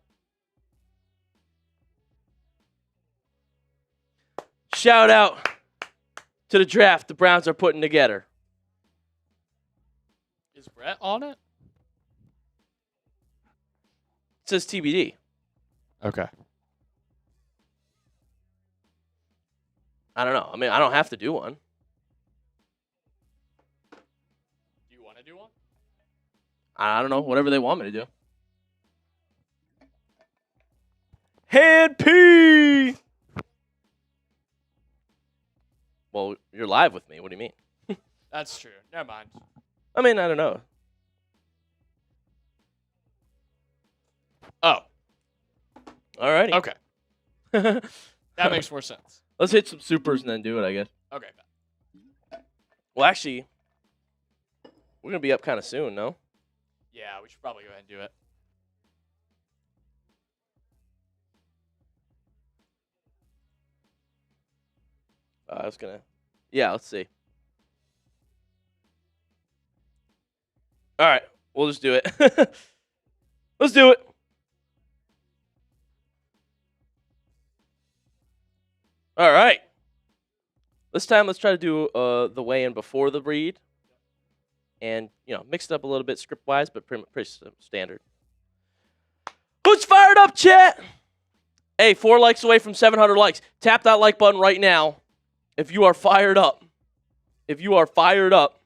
Shout out to the draft the Browns are putting together. Is Brett on it? It says TBD. Okay. I don't know. I mean, I don't have to do one. Do you want to do one? I don't know. Whatever they want me to do. Hand P. Well, you're live with me. What do you mean? That's true. Never mind. I mean, I don't know. Oh. Alrighty. Okay. That makes more sense. Let's hit some supers and then do it, I guess. Okay. Well, actually, we're going to be up kind of soon, no? Yeah, we should probably go ahead and do it. I was going to... Yeah, let's see. All right. We'll just do it. Let's do it. All right. This time, let's try to do the weigh-in before the read. And, you know, mix it up a little bit script-wise, but pretty standard. Who's fired up, chat? Hey, 4 likes away from 700 likes. Tap that like button right now if you are fired up. If you are fired up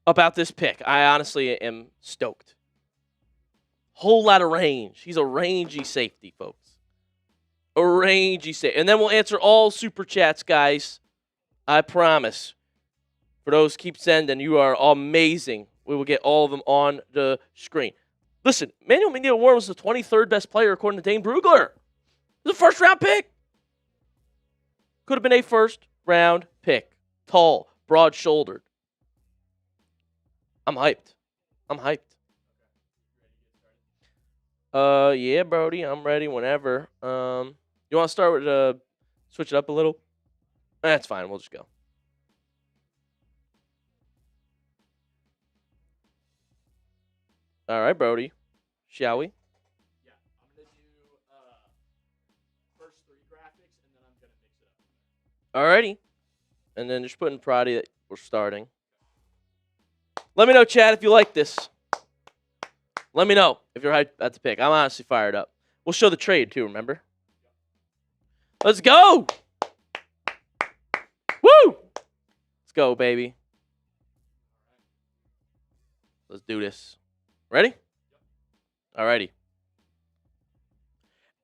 about this pick. I honestly am stoked. Whole lot of range. He's a rangy safety, folks. A rangy safety. And then we'll answer all super chats, guys. I promise. For those keep sending, you are amazing. We will get all of them on the screen. Listen, Emmanuel McNeil Warren was the 23rd best player according to Dane Brugler. It was a first-round pick. Could have been a first-round pick. Tall, broad-shouldered. I'm hyped. I'm hyped. Yeah, Brody, I'm ready whenever. You want to start with switch it up a little? That's fine. We'll just go. All right, Brody. Shall we? Yeah, I'm going to do first 3 graphics, and then I'm going to mix it up. Alrighty. And then just put in Prodi that we're starting. Let me know, chat, if you like this. Let me know if you're hyped at the pick. I'm honestly fired up. We'll show the trade, too, remember? Let's go! Woo! Let's go, baby. Let's do this. Ready? Alrighty.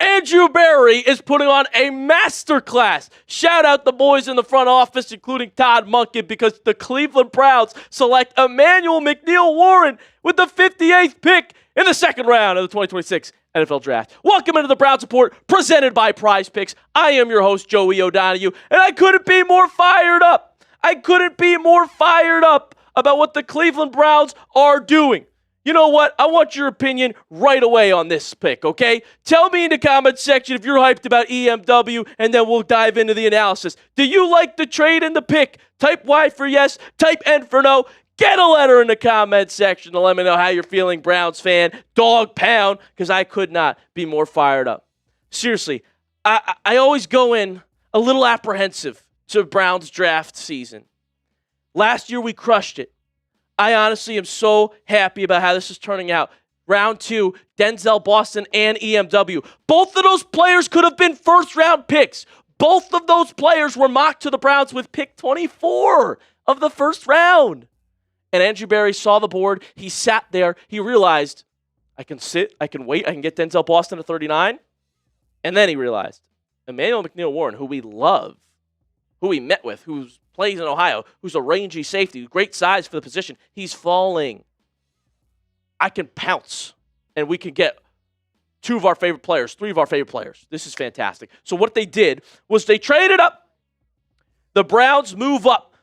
Andrew Berry is putting on a masterclass. Shout out the boys in the front office, including Todd Monken, because the Cleveland Browns select Emmanuel McNeil-Warren with the 58th pick in the second round of the 2026 NFL Draft. Welcome into the Browns Report, presented by Prize Picks. I am your host, Joey O'Donoghue, and I couldn't be more fired up. I couldn't be more fired up about what the Cleveland Browns are doing. You know what? I want your opinion right away on this pick, okay? Tell me in the comment section if you're hyped about EMW, and then we'll dive into the analysis. Do you like the trade and the pick? Type Y for yes, type N for no. Get a letter in the comment section to let me know how you're feeling, Browns fan. Dog pound, because I could not be more fired up. Seriously, I always go in a little apprehensive to Browns draft season. Last year, we crushed it. I honestly am so happy about how this is turning out. Round 2, Denzel Boston and EMW. Both of those players could have been first-round picks. Both of those players were mocked to the Browns with pick 24 of the first round. And Andrew Berry saw the board. He sat there. He realized, I can sit, I can wait, I can get Denzel Boston at 39. And then he realized, Emmanuel McNeil-Warren, who we love, who we met with, who plays in Ohio, who's a rangy safety, great size for the position, he's falling. I can pounce, and we can get 2 of our favorite players, 3 of our favorite players. This is fantastic. So what they did was they traded up. The Browns move up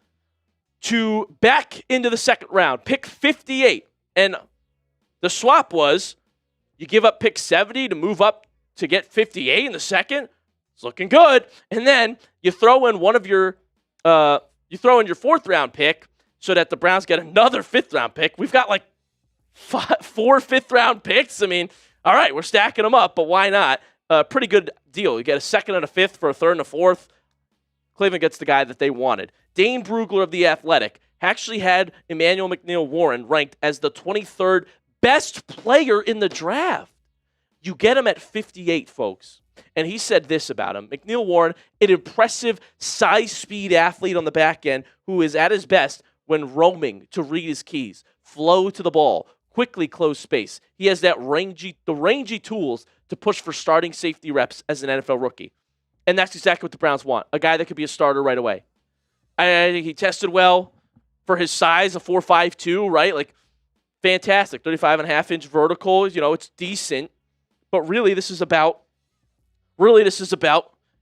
to back into the second round, pick 58. And the swap was you give up pick 70 to move up to get 58 in the second. It's looking good. And then you throw in one of your your 4th round pick so that the Browns get another 5th round pick. We've got like 4 5th round picks. I mean, all right, we're stacking them up, but why not? Pretty good deal. You get a 2nd and a 5th for a 3rd and a 4th. Cleveland gets the guy that they wanted. Dane Brugler of The Athletic actually had Emmanuel McNeil-Warren ranked as the 23rd best player in the draft. You get him at 58, folks. And he said this about him. McNeil-Warren, an impressive size-speed athlete on the back end who is at his best when roaming to read his keys, flow to the ball, quickly close space. He has the rangy tools to push for starting safety reps as an NFL rookie. And that's exactly what the Browns want, a guy that could be a starter right away. I think he tested well for his size, a 4.52, right? Like, fantastic. 35.5-inch vertical, it's decent. But really, this is about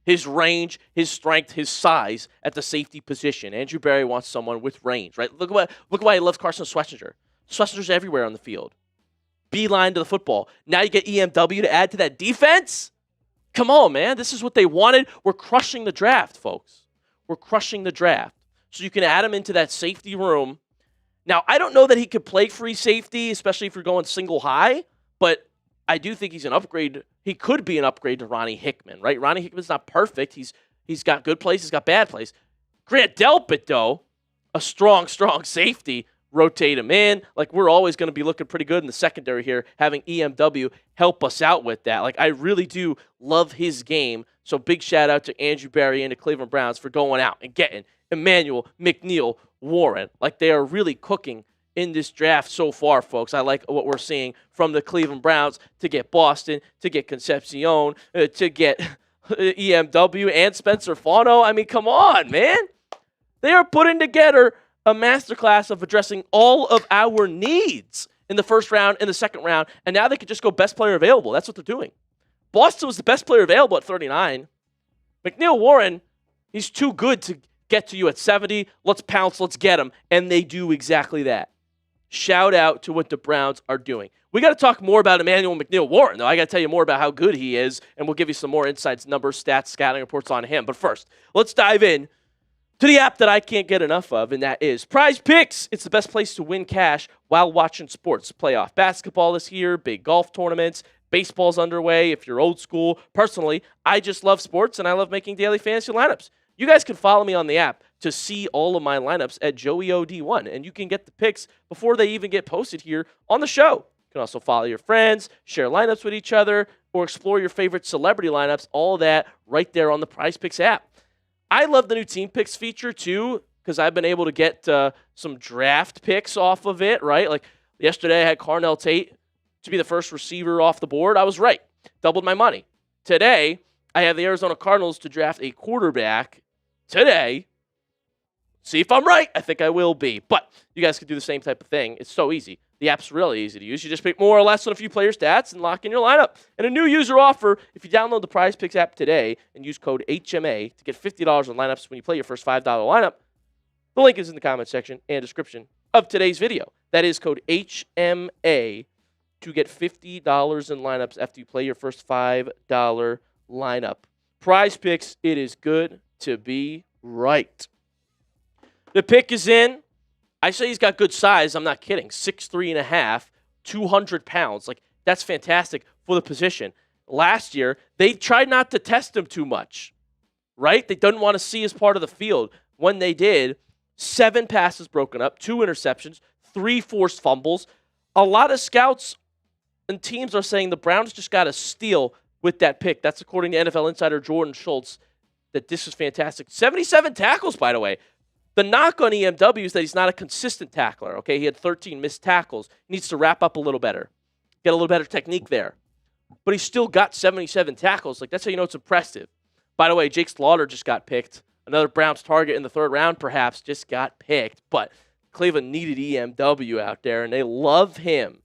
his range, his strength, his size at the safety position. Andrew Berry wants someone with range, right? Look why he loves Carson Schwarzenegger. Schwarzenegger's everywhere on the field. Beeline to the football. Now you get EMW to add to that defense? Come on, man. This is what they wanted. We're crushing the draft, folks. We're crushing the draft. So you can add him into that safety room. Now, I don't know that he could play free safety, especially if you're going single high, but I do think he's an upgrade. He could be an upgrade to Ronnie Hickman, right? Ronnie Hickman's not perfect. He's got good plays. He's got bad plays. Grant Delpit, though, a strong safety, rotate him in. Like, we're always going to be looking pretty good in the secondary here, having EMW help us out with that. Like, I really do love his game. So big shout out to Andrew Berry and the Cleveland Browns for going out and getting Emmanuel McNeil-Warren. Like, they are really cooking in this draft so far, folks. I like what we're seeing from the Cleveland Browns to get Boston, to get Concepcion, to get EMW and Spencer Fano. I mean, come on, man. They are putting together a masterclass of addressing all of our needs in the first round, in the second round, and now they could just go best player available. That's what they're doing. Boston was the best player available at 39. McNeil-Warren, he's too good to get to you at 70. Let's pounce. Let's get him. And they do exactly that. Shout out to what the Browns are doing. We got to talk more about Emmanuel McNeil-Warren, though. I got to tell you more about how good he is, and we'll give you some more insights, numbers, stats, scouting reports on him. But first, let's dive in to the app that I can't get enough of, and that is Prize Picks. It's the best place to win cash while watching sports. Playoff basketball is here, big golf tournaments, baseball's underway if you're old school. Personally, I just love sports, and I love making daily fantasy lineups. You guys can follow me on the app to see all of my lineups at JoeyOD1, and you can get the picks before they even get posted here on the show. You can also follow your friends, share lineups with each other, or explore your favorite celebrity lineups, all that right there on the Prize Picks app. I love the new team picks feature too, because I've been able to get some draft picks off of it, right? Like yesterday I had Carnell Tate to be the first receiver off the board. I was right. Doubled my money. today, I have the Arizona Cardinals to draft a quarterback today. See if I'm right. I think I will be. But you guys can do the same type of thing. It's so easy. The app's really easy to use. You just pick more or less on a few player stats and lock in your lineup. And a new user offer, if you download the Prize Picks app today and use code HMA to get $50 on lineups when you play your first $5 lineup, the link is in the comment section and description of today's video. That is code HMA to get $50 in lineups after you play your first $5 lineup. Prize Picks, it is good to be right. The pick is in. I say he's got good size. I'm not kidding. 6'3.5", 200 pounds. Like, that's fantastic for the position. Last year, they tried not to test him too much, right? They didn't want to see his part of the field. When they did, 7 passes broken up, 2 interceptions, 3 forced fumbles. A lot of scouts and teams are saying the Browns just got to steal with that pick. That's according to NFL insider Jordan Schultz, that this is fantastic. 77 tackles, by the way. The knock on EMW is that he's not a consistent tackler, okay? He had 13 missed tackles. He needs to wrap up a little better, get a little better technique there. But he's still got 77 tackles. Like, that's how you know it's impressive. By the way, Jake Slaughter just got picked. Another Browns target in the 3rd round, perhaps, just got picked. But Cleveland needed EMW out there, and they love him.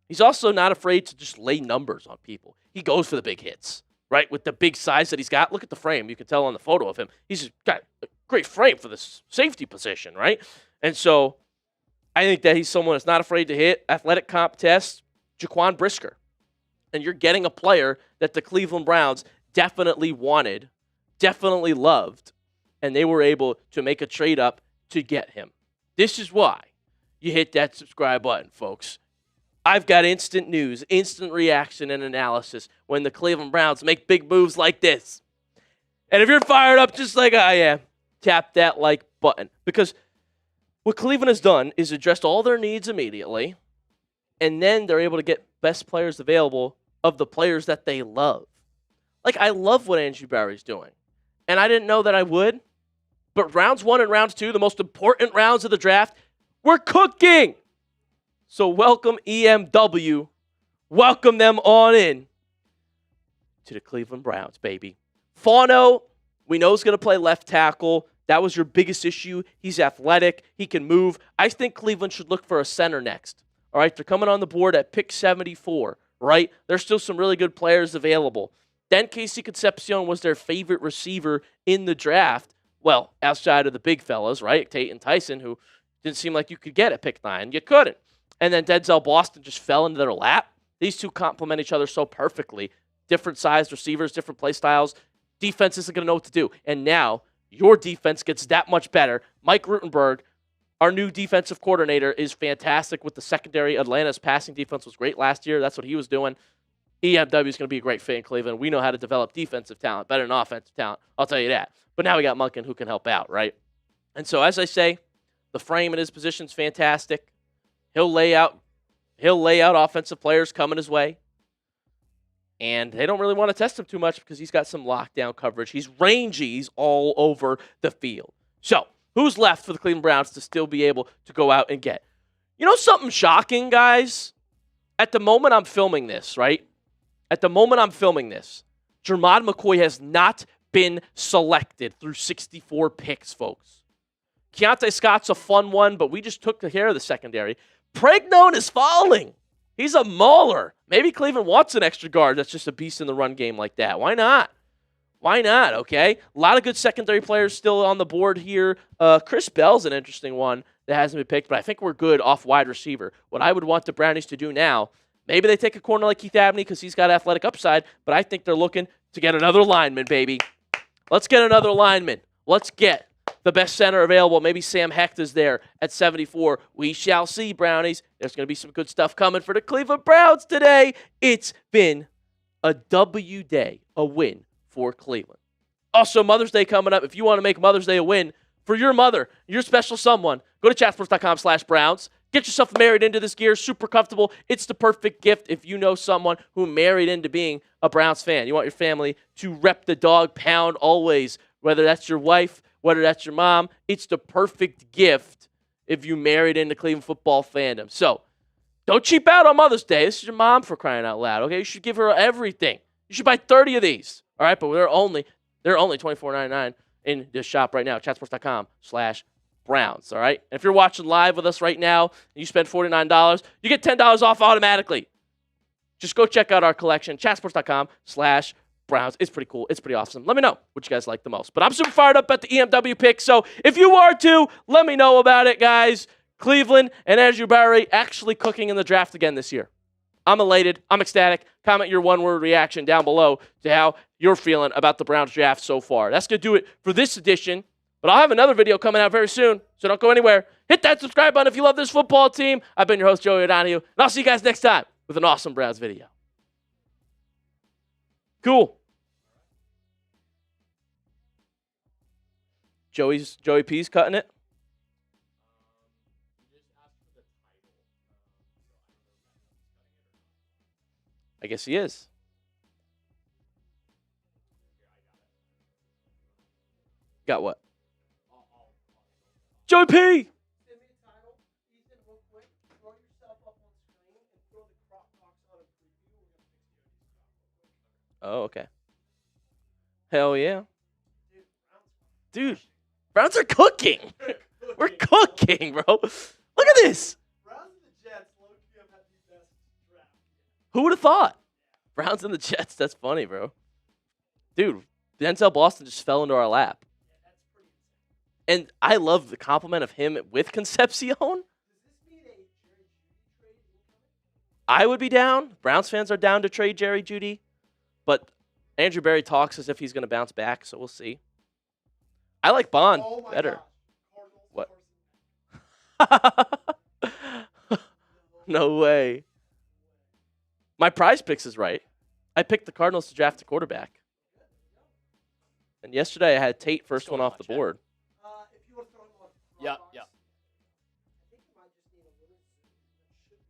He's also not afraid to just lay numbers on people. He goes for the big hits, right? With the big size that he's got. Look at the frame. You can tell on the photo of him. He's got a great frame for this safety position, right? And so I think that he's someone that's not afraid to hit. Athletic comp test, Jaquan Brisker. And you're getting a player that the Cleveland Browns definitely wanted, definitely loved, and they were able to make a trade up to get him. This is why you hit that subscribe button, folks. I've got instant news, instant reaction, and analysis when the Cleveland Browns make big moves like this. And if you're fired up just like I am, tap that like button. Because what Cleveland has done is addressed all their needs immediately, and then they're able to get best players available of the players that they love. Like, I love what Andrew Barry's doing, and I didn't know that I would. But rounds 1 and rounds 2, the most important rounds of the draft, we're cooking. So welcome EMW. Welcome them on in to the Cleveland Browns, baby. Fauno, we know, is going to play left tackle. That was your biggest issue. He's athletic. He can move. I think Cleveland should look for a center next. All right, they're coming on the board at pick 74, right? There's still some really good players available. Then Casey Concepcion was their favorite receiver in the draft. Well, outside of the big fellas, right? Tate and Tyson, who didn't seem like you could get at pick 9. You couldn't. And then Denzel Boston just fell into their lap. These two complement each other so perfectly. Different sized receivers, different play styles. Defense isn't going to know what to do. And now your defense gets that much better. Mike Rutenberg, our new defensive coordinator, is fantastic with the secondary. Atlanta's passing defense was great last year. That's what he was doing. EMW is going to be a great fit in Cleveland. We know how to develop defensive talent better than offensive talent. I'll tell you that. But now we got Monken who can help out, right? And so, as I say, the frame in his position is fantastic. He'll lay out offensive players coming his way. And they don't really want to test him too much because he's got some lockdown coverage. He's rangy. He's all over the field. So, who's left for the Cleveland Browns to still be able to go out and get? You know something shocking, guys? At the moment I'm filming this, right? At the moment I'm filming this, Jermod McCoy has not been selected through 64 picks, folks. Keontae Scott's a fun one, but we just took care of the secondary. Pregnon is falling. He's a mauler. Maybe Cleveland wants an extra guard that's just a beast in the run game like that. Why not? Why not, okay? A lot of good secondary players still on the board here. Chris Bell's an interesting one that hasn't been picked, but I think we're good off wide receiver. What I would want the Brownies to do now, maybe they take a corner like Keith Abney because he's got athletic upside, but I think they're looking to get another lineman, baby. Let's get another lineman. Let's get the best center available. Maybe Sam Hecht is there at 74. We shall see, Brownies. There's going to be some good stuff coming for the Cleveland Browns today. It's been a W day, a win for Cleveland. Also, Mother's Day coming up. If you want to make Mother's Day a win for your mother, your special someone, go to chatsports.com/Browns. Get yourself married into this gear. Super comfortable. It's the perfect gift if you know someone who married into being a Browns fan. You want your family to rep the Dawg pound always, whether that's your wife, whether that's your mom. It's the perfect gift if you married into Cleveland football fandom. So don't cheap out on Mother's Day. This is your mom, for crying out loud, okay? You should give her everything. You should buy 30 of these. All right, but they're only $24.99 in this shop right now, chatsports.com/Browns. All right, and if you're watching live with us right now and you spend $49, you get $10 off automatically. Just go check out our collection, chatsports.com/Browns. It's pretty cool. It's pretty awesome. Let me know what you guys like the most. But I'm super fired up at the EMW pick, so if you are too, let me know about it, guys. Cleveland and Andrew Barry actually cooking in the draft again this year. I'm elated. I'm ecstatic. Comment your one-word reaction down below to how you're feeling about the Browns draft so far. That's going to do it for this edition. But I'll have another video coming out very soon, so don't go anywhere. Hit that subscribe button if you love this football team. I've been your host, Joey O'Donohue, and I'll see you guys next time with an awesome Browns video. Cool. Joey P's cutting it. I guess he is. Got what? Joey P! Send me a title. Ethan, real quick. Throw yourself up on screen and throw the crop box on a preview. We're going to fix the Oh, audio stuff real quick. okay. Hell yeah. Dude, Dude, Browns are cooking. We're cooking, bro. Look at this. Browns and the Jets low-key have had the best draft. Who would have thought? Browns and the Jets. That's funny, bro. Dude, Denzel Boston just fell into our lap. Yeah, that's pretty insane. And I love the compliment of him with Concepcion. Does this mean a Jerry Jeudy trade incoming? I would be down. Browns fans are down to trade Jerry Jeudy. But Andrew Barry talks as if he's going to bounce back, so we'll see. I like Bond Oh my better. gosh. Cardinals What? Carson. No way. My prize picks is right. I picked the Cardinals to draft a quarterback. And yesterday I had Tate first one off the board. If you want to throw him on Yeah, Dropbox, yeah. I think you might just need a little zoom. That should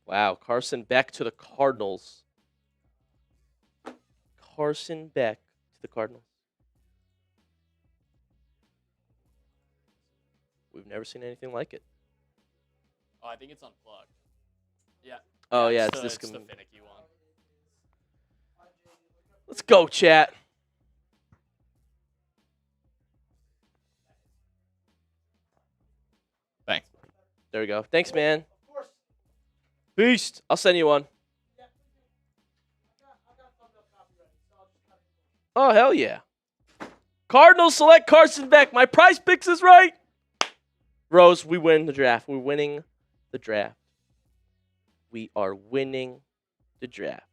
be Wow, Carson Beck to the Cardinals. Carson Beck to the Cardinals. We've never seen anything like it. Oh, I think it's unplugged. Yeah. Oh, yeah, it's it's the this. finicky one. Let's go, chat. Thanks. There we go. Thanks, man. Of course. Beast. I'll send you one. Yeah, I got thumbnail copy ready, so I'll just cut it. Oh, hell yeah. Cardinals select Carson Beck. My prize picks is right. Rose, we win the draft. We're winning the draft. We are winning the draft.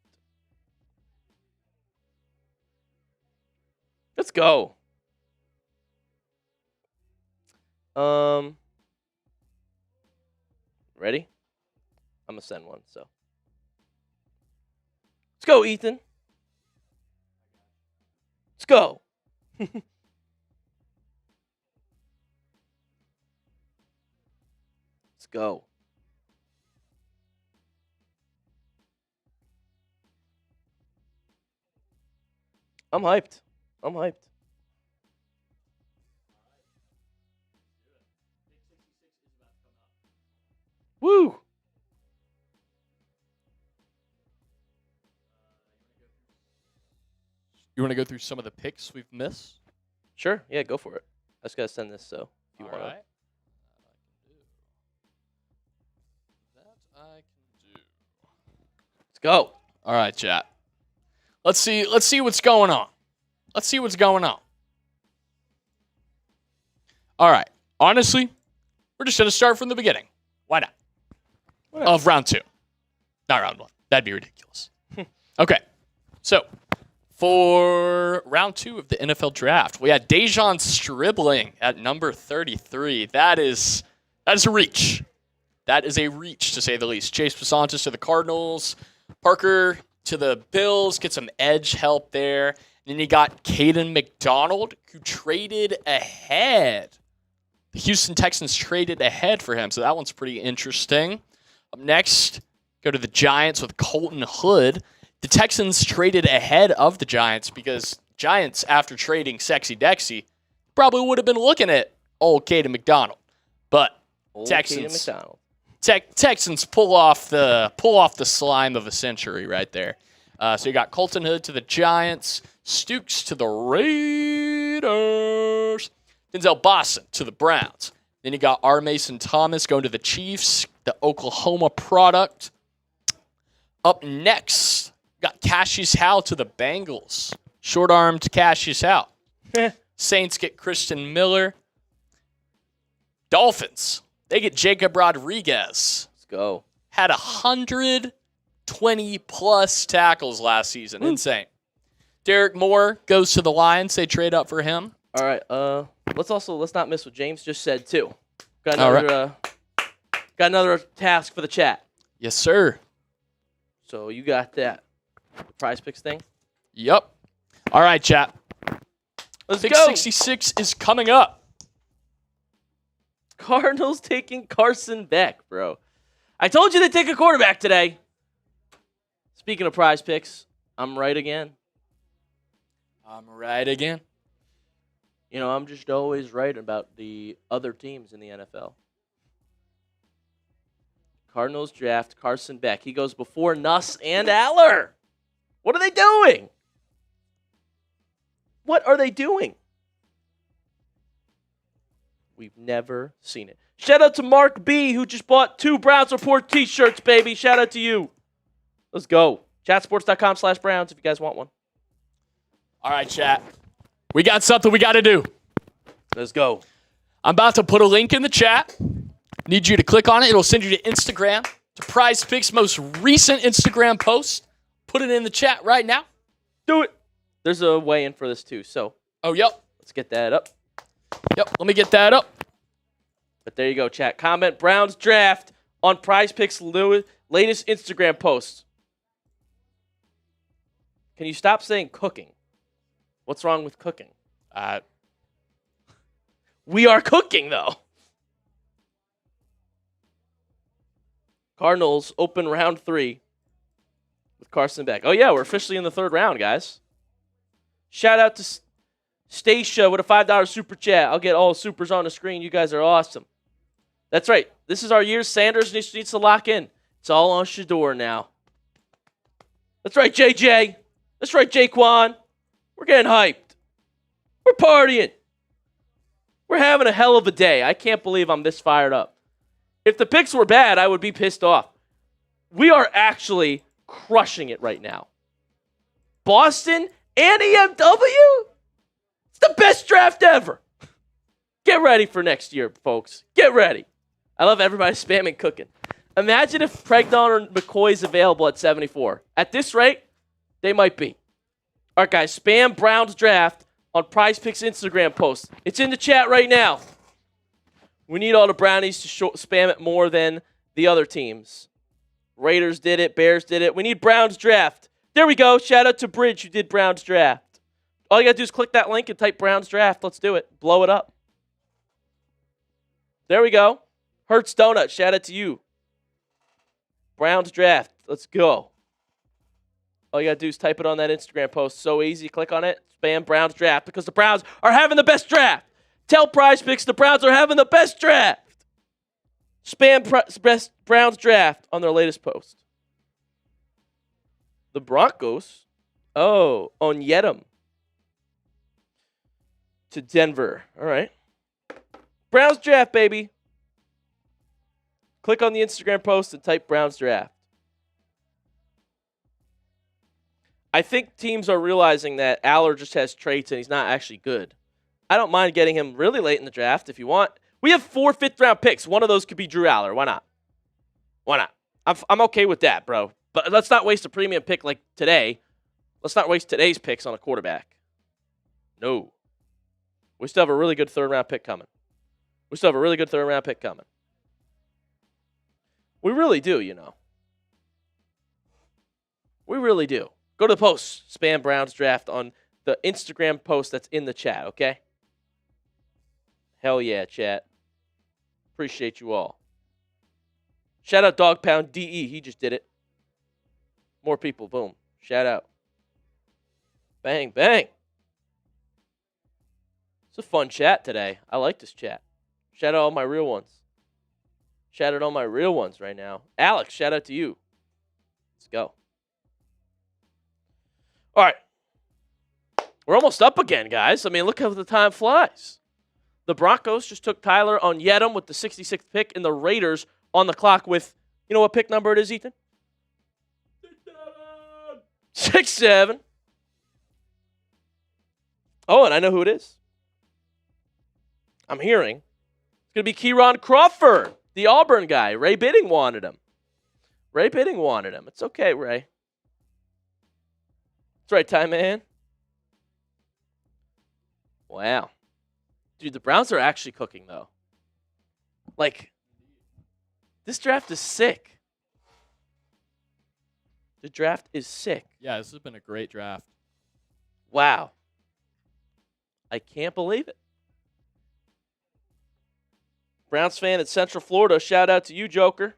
Let's go. Ready? I'm going to send one, so. Let's go, Ethan. Let's go. Let's go. I'm hyped. I'm hyped. Woo! You want to go through some of the picks we've missed? Sure. Yeah, go for it. I just got to send this, so if you All want right. to. That I can do. Let's go. All right, chat. Let's see what's going on. Let's see what's going on. All right. Honestly, we're just going to start from the beginning. Why not? Of round 2. Not round 1. That'd be ridiculous. Okay. So, for round 2 of the NFL draft, we had Dejon Stribling at number 33. That is a reach. That is a reach, to say the least. Chase Pasantis to the Cardinals. Parker to the Bills. Get some edge help there. And then you got Caden McDonald, who traded ahead. The Houston Texans traded ahead for him, so that one's pretty interesting. Up next, go to the Giants with Colton Hood. The Texans traded ahead of the Giants because Giants, after trading Sexy Dexy, probably would have been looking at old Caden McDonald. But Old Texans, Caden McDonald. Texans pull off the slime of a century right there. So you got Colton Hood to the Giants, Stukes to the Raiders, Denzel Boston to the Browns. Then you got R. Mason Thomas going to the Chiefs, the Oklahoma product. Up next, got Cassius Howe to the Bengals. Short-armed Cassius Howe. Saints get Christian Miller. Dolphins, they get Jacob Rodriguez. Let's go. Had 120-plus tackles last season. Insane. Derek Moore goes to the Lions. They trade up for him. All right. Let's not miss what James just said too. Got All another got another task for the chat. Yes, sir. So you got that prize picks thing. Yep. All right, chat. Let's Pick go. 66 is coming up. Cardinals taking Carson Beck, bro. I told you they'd take a quarterback today. Speaking of prize picks, I'm right again. I'm right again. You know, I'm just always right about the other teams in the NFL. Cardinals draft Carson Beck. He goes before Nuss and Aller. What are they doing? What are they doing? We've never seen it. Shout out to Mark B, who just bought 2 Browns Report t-shirts, baby. Shout out to you. Let's go. Chatsports.com/Browns if you guys want one. All right, chat. We got something we got to do. Let's go. I'm about to put a link in the chat. Need you to click on it. It'll send you to Instagram, to Prize Picks' most recent Instagram post. Put it in the chat right now. Do it. There's a way in for this too, so Oh, yep. let's get that up. Yep, let me get that up. But there you go, chat. Comment Browns draft on Prize Picks' latest Instagram post. Can you stop saying cooking? What's wrong with cooking? We are cooking, though. Cardinals open round 3 with Carson Beck. Oh, yeah, we're officially in the 3rd round, guys. Shout out to Stacia with a $5 super chat. I'll get all supers on the screen. You guys are awesome. That's right. This is our year. Sanders needs to lock in. It's all on Shador now. That's right, JJ. That's right, Jaquan. We're getting hyped. We're partying. We're having a hell of a day. I can't believe I'm this fired up. If the picks were bad, I would be pissed off. We are actually crushing it right now. Boston and EMW? It's the best draft ever. Get ready for next year, folks. Get ready. I love everybody spamming cooking. Imagine if Pregnon or McCoy's available at 74. At this rate, they might be. All right, guys, spam Browns draft on Prize Picks Instagram post. It's in the chat right now. We need all the Brownies to spam it more than the other teams. Raiders did it. Bears did it. We need Browns draft. There we go. Shout out to Bridge who did Browns draft. All you got to do is click that link and type Browns draft. Let's do it. Blow it up. There we go. Hertz Donut. Shout out to you. Browns draft. Let's go. All you got to do is type it on that Instagram post. So easy. Click on it. Spam Browns draft because the Browns are having the best draft. Tell Prize Picks the Browns are having the best draft. Spam best Browns draft on their latest post. The Broncos. Oh, on Yedem. To Denver. All right. Browns draft, baby. Click on the Instagram post and type Browns draft. I think teams are realizing that Aller just has traits and he's not actually good. I don't mind getting him really late in the draft if you want. We have 4 fifth-round picks. One of those could be Drew Aller. Why not? Why not? I'm okay with that, bro. But let's not waste a premium pick like today. Let's not waste today's picks on a quarterback. No. We still have a really good third-round pick coming. We We really do, you know. We really do. Go to the post. Spam Browns draft on the Instagram post that's in the chat, okay? Hell yeah, chat. Appreciate you all. Shout out Dog Pound DE. He just did it. More people. Boom. Shout out. Bang, bang. It's a fun chat today. I like this chat. Shout out all my real ones. Shout out all my real ones right now. Alex, shout out to you. Let's go. We're almost up again, guys. I mean, look how the time flies. The Broncos just took Tyler Onyedem with the 66th pick, and the Raiders on the clock with, you know what pick number it is, Ethan? 6-7. Oh, and I know who it is. I'm hearing it's going to be Kieron Crawford, the Auburn guy. Ray Bidding wanted him. It's okay, Ray. That's right, Ty Man. Wow. Dude, the Browns are actually cooking, though. Like, this draft is sick. The draft is sick. Yeah, this has been a great draft. Wow. I can't believe it. Browns fan at Central Florida, shout out to you, Joker.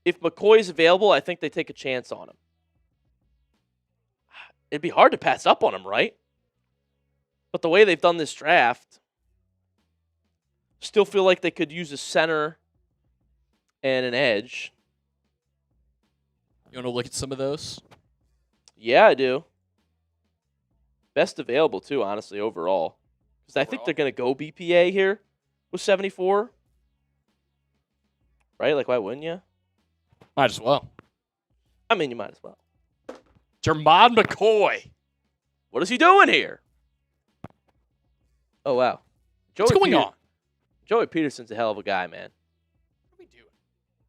If McCoy is available, I think they take a chance on him. It'd be hard to pass up on him, right? But the way they've done this draft, still feel like they could use a center and an edge. You want to look at some of those? Yeah, I do. Best available, too, honestly, overall. Because I think they're going to go BPA here with 74. Right? Like, why wouldn't you? Might as well. I mean, you might as well. Jermod McCoy. What is he doing here? Oh, wow. What's going on? Joey Peterson's a hell of a guy, man. What are we doing?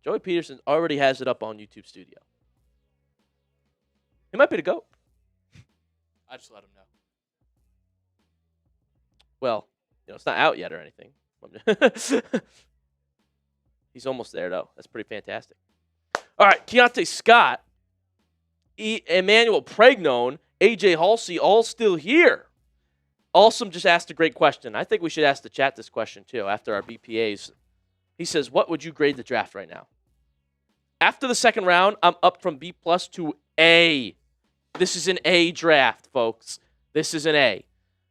Joey Peterson already has it up on YouTube Studio. He might be the GOAT. I just let him know. Well, it's not out yet or anything. He's almost there, though. That's pretty fantastic. All right, Keontae Scott, Emmanuel Pregnone, AJ Halsey, all still here. Awesome just asked a great question. I think we should ask the chat this question, too, after our BPAs. He says, what would you grade the draft right now? After the second round, I'm up from B+ to A. This is an A draft, folks. This is an A.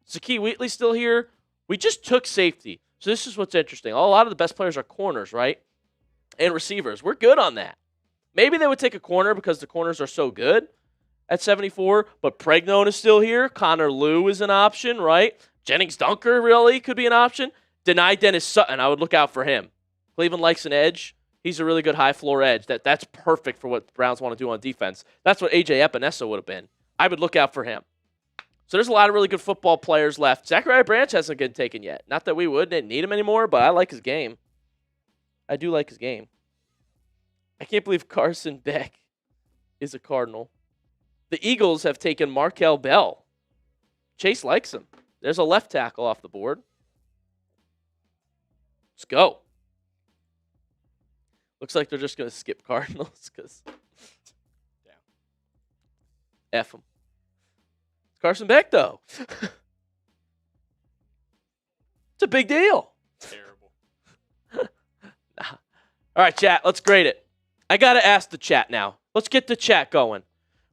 Zakee Wheatley still here. We just took safety. So this is what's interesting. A lot of the best players are corners, right? And receivers. We're good on that. Maybe they would take a corner because the corners are so good at 74, but Pregnone is still here. Connor Lew is an option, right? Jennings Dunker really could be an option. Deny Dennis Sutton. I would look out for him. Cleveland likes an edge. He's a really good high-floor edge. That's perfect for what the Browns want to do on defense. That's what A.J. Epinesa would have been. I would look out for him. So there's a lot of really good football players left. Zachariah Branch hasn't been taken yet. Not that we wouldn't need him anymore, but I like his game. I do like his game. I can't believe Carson Beck is a Cardinal. The Eagles have taken Markel Bell. Chase likes him. There's a left tackle off the board. Let's go. Looks like they're just going to skip Cardinals because F them. Carson Beck, though. It's a big deal. Terrible. Nah. All right, chat, let's grade it. I got to ask the chat now. Let's get the chat going.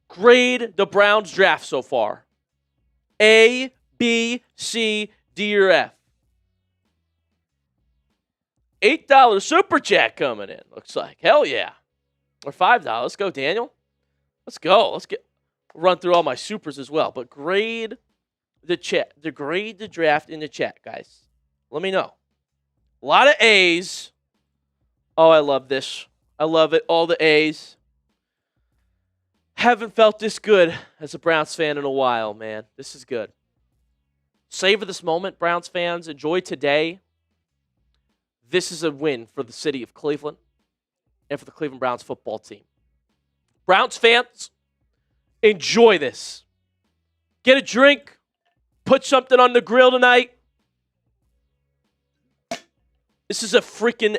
Grade the Browns draft so far. A, B, C, D, or F. $8 super chat coming in, looks like. Hell yeah. Or $5. Let's go, Daniel. Let's go. Let's run through all my supers as well. But grade the chat. Grade the draft in the chat, guys. Let me know. A lot of A's. Oh, I love this. I love it. All the A's. Haven't felt this good as a Browns fan in a while, man. This is good. Savor this moment, Browns fans. Enjoy today. This is a win for the city of Cleveland and for the Cleveland Browns football team. Browns fans, enjoy this. Get a drink. Put something on the grill tonight. This is a freaking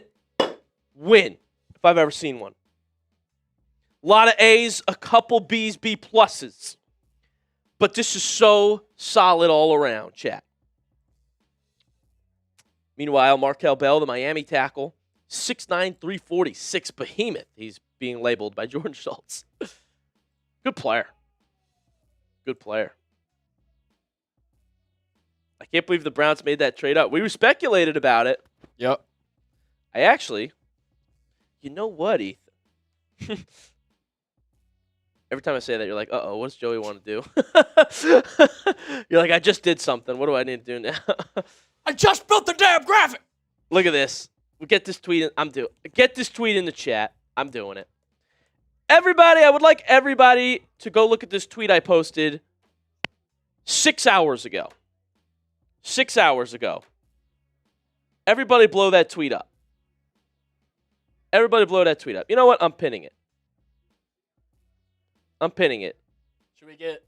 win, if I've ever seen one. A lot of A's, a couple B's, B pluses. But this is so solid all around, chat. Meanwhile, Markel Bell, the Miami tackle, 6'9", 346 behemoth. He's being labeled by Jordan Schultz. Good player. Good player. I can't believe the Browns made that trade up. We were speculated about it. Yep. You know what, Ethan? Every time I say that, you're like, uh-oh, what does Joey want to do? You're like, I just did something. What do I need to do now? I just built the damn graphic. Look at this. We get this tweet. Get this tweet in the chat. I'm doing it. Everybody, I would like everybody to go look at this tweet I posted 6 hours ago. 6 hours ago. Everybody blow that tweet up. Everybody blow that tweet up. You know what? I'm pinning it. I'm pinning it. Should we get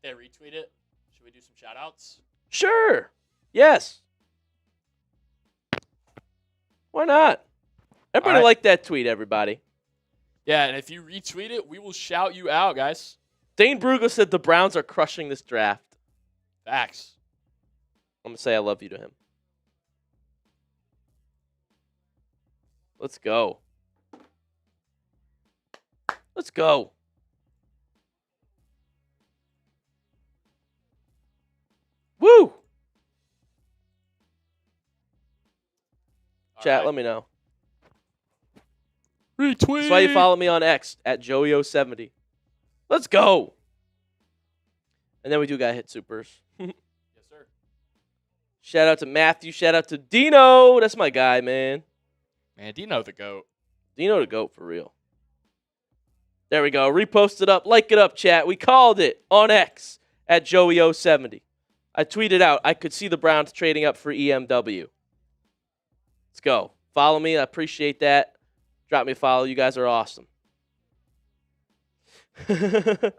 they retweet it? Should we do some shout outs? Sure. Yes. Why not? Everybody like that tweet, everybody. Yeah, and if you retweet it, we will shout you out, guys. Dane Brugel said the Browns are crushing this draft. Facts. I'm going to say I love you to him. Let's go. Let's go. Woo! Chat, let me know. Retweet. That's why you follow me on X at Joey070. Let's go. And then we do got hit supers. Yes, sir. Shout out to Matthew. Shout out to Dino. That's my guy, man. Man, Dino the GOAT. Dino the GOAT for real. There we go. Repost it up. Like it up, chat. We called it on X at Joey070. I tweeted out, I could see the Browns trading up for EMW. Let's go. Follow me. I appreciate that. Drop me a follow. You guys are awesome. Let's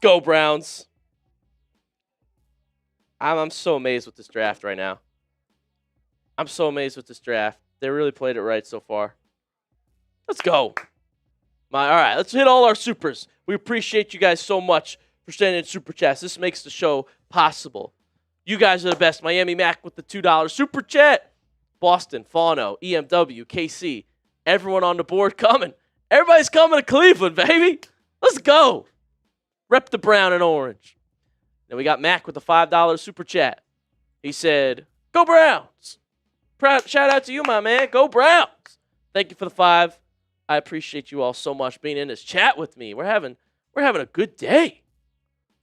go, Browns. I'm so amazed with this draft right now. I'm so amazed with this draft. They really played it right so far. Let's go. All right, let's hit all our supers. We appreciate you guys so much for sending in super chats. This makes the show possible. You guys are the best. Miami Mac with the $2 super chat. Boston, Fauno, EMW, KC. Everyone on the board coming. Everybody's coming to Cleveland, baby. Let's go. Rep the brown and orange. Then we got Mac with the $5 super chat. He said, go Browns. Shout out to you, my man. Go Browns. Thank you for the 5. I appreciate you all so much being in this chat with me. We're having a good day.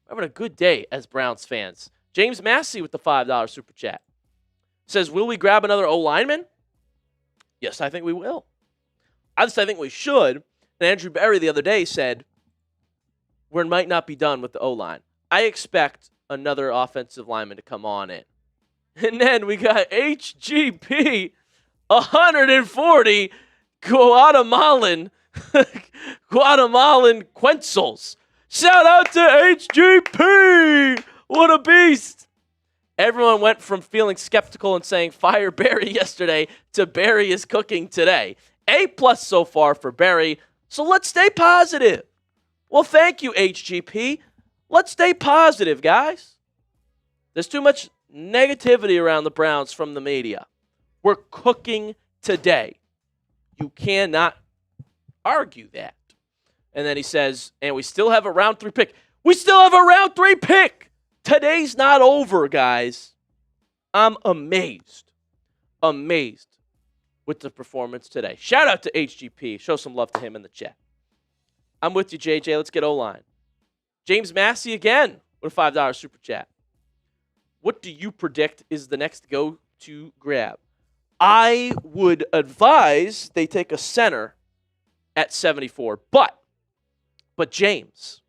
We're having a good day as Browns fans. James Massey with the $5 super chat says, will we grab another O-lineman? Yes, I think we will. I think we should. And Andrew Berry the other day said, we might not be done with the O-line. I expect another offensive lineman to come on in. And then we got HGP 140 Guatemalan Quetzals. Shout out to HGP. What a beast. Everyone went from feeling skeptical and saying fire Barry yesterday to Barry is cooking today. A+ so far for Barry. So let's stay positive. Well, thank you, HGP. Let's stay positive, guys. There's too much negativity around the Browns from the media. We're cooking today. You cannot argue that. And then he says, and we still have a round 3 pick. We still have a round 3 pick. Today's not over, guys. I'm amazed. Amazed with the performance today. Shout out to HGP. Show some love to him in the chat. I'm with you, JJ. Let's get O-line. James Massey again with a $5 super chat. What do you predict is the next go-to grab? I would advise they take a center at 74. But James,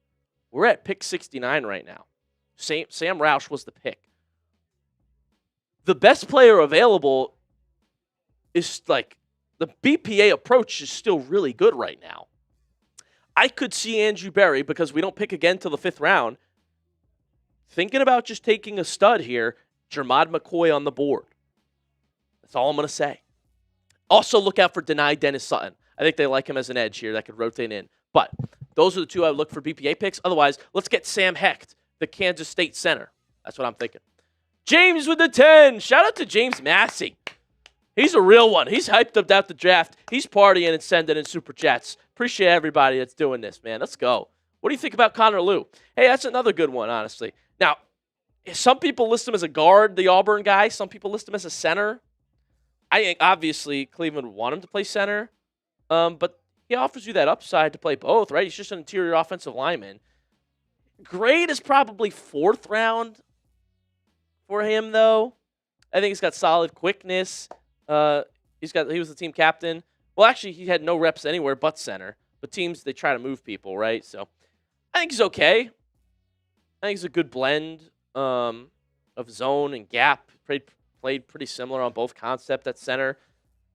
we're at pick 69 right now. Sam Roush was the pick. The best player available is like the BPA approach is still really good right now. I could see Andrew Berry, because we don't pick again till the 5th round, thinking about just taking a stud here, Jermod McCoy on the board. That's all I'm going to say. Also, look out for Denai Dennis Sutton. I think they like him as an edge here that could rotate in. But those are the two I would look for BPA picks. Otherwise, let's get Sam Hecht, the Kansas State center. That's what I'm thinking. James with the 10. Shout out to James Massey. He's a real one. He's hyped up out the draft. He's partying and sending in super chats. Appreciate everybody that's doing this, man. Let's go. What do you think about Connor Liu? Hey, that's another good one, honestly. Now, some people list him as a guard, the Auburn guy. Some people list him as a center. I think, obviously, Cleveland would want him to play center. But he offers you that upside to play both, right? He's just an interior offensive lineman. Grade is probably 4th round for him, though. I think he's got solid quickness. He was the team captain. Well, actually, he had no reps anywhere but center. But teams, they try to move people, right? So I think he's okay. I think he's a good blend of zone and gap. Played pretty similar on both concept at center.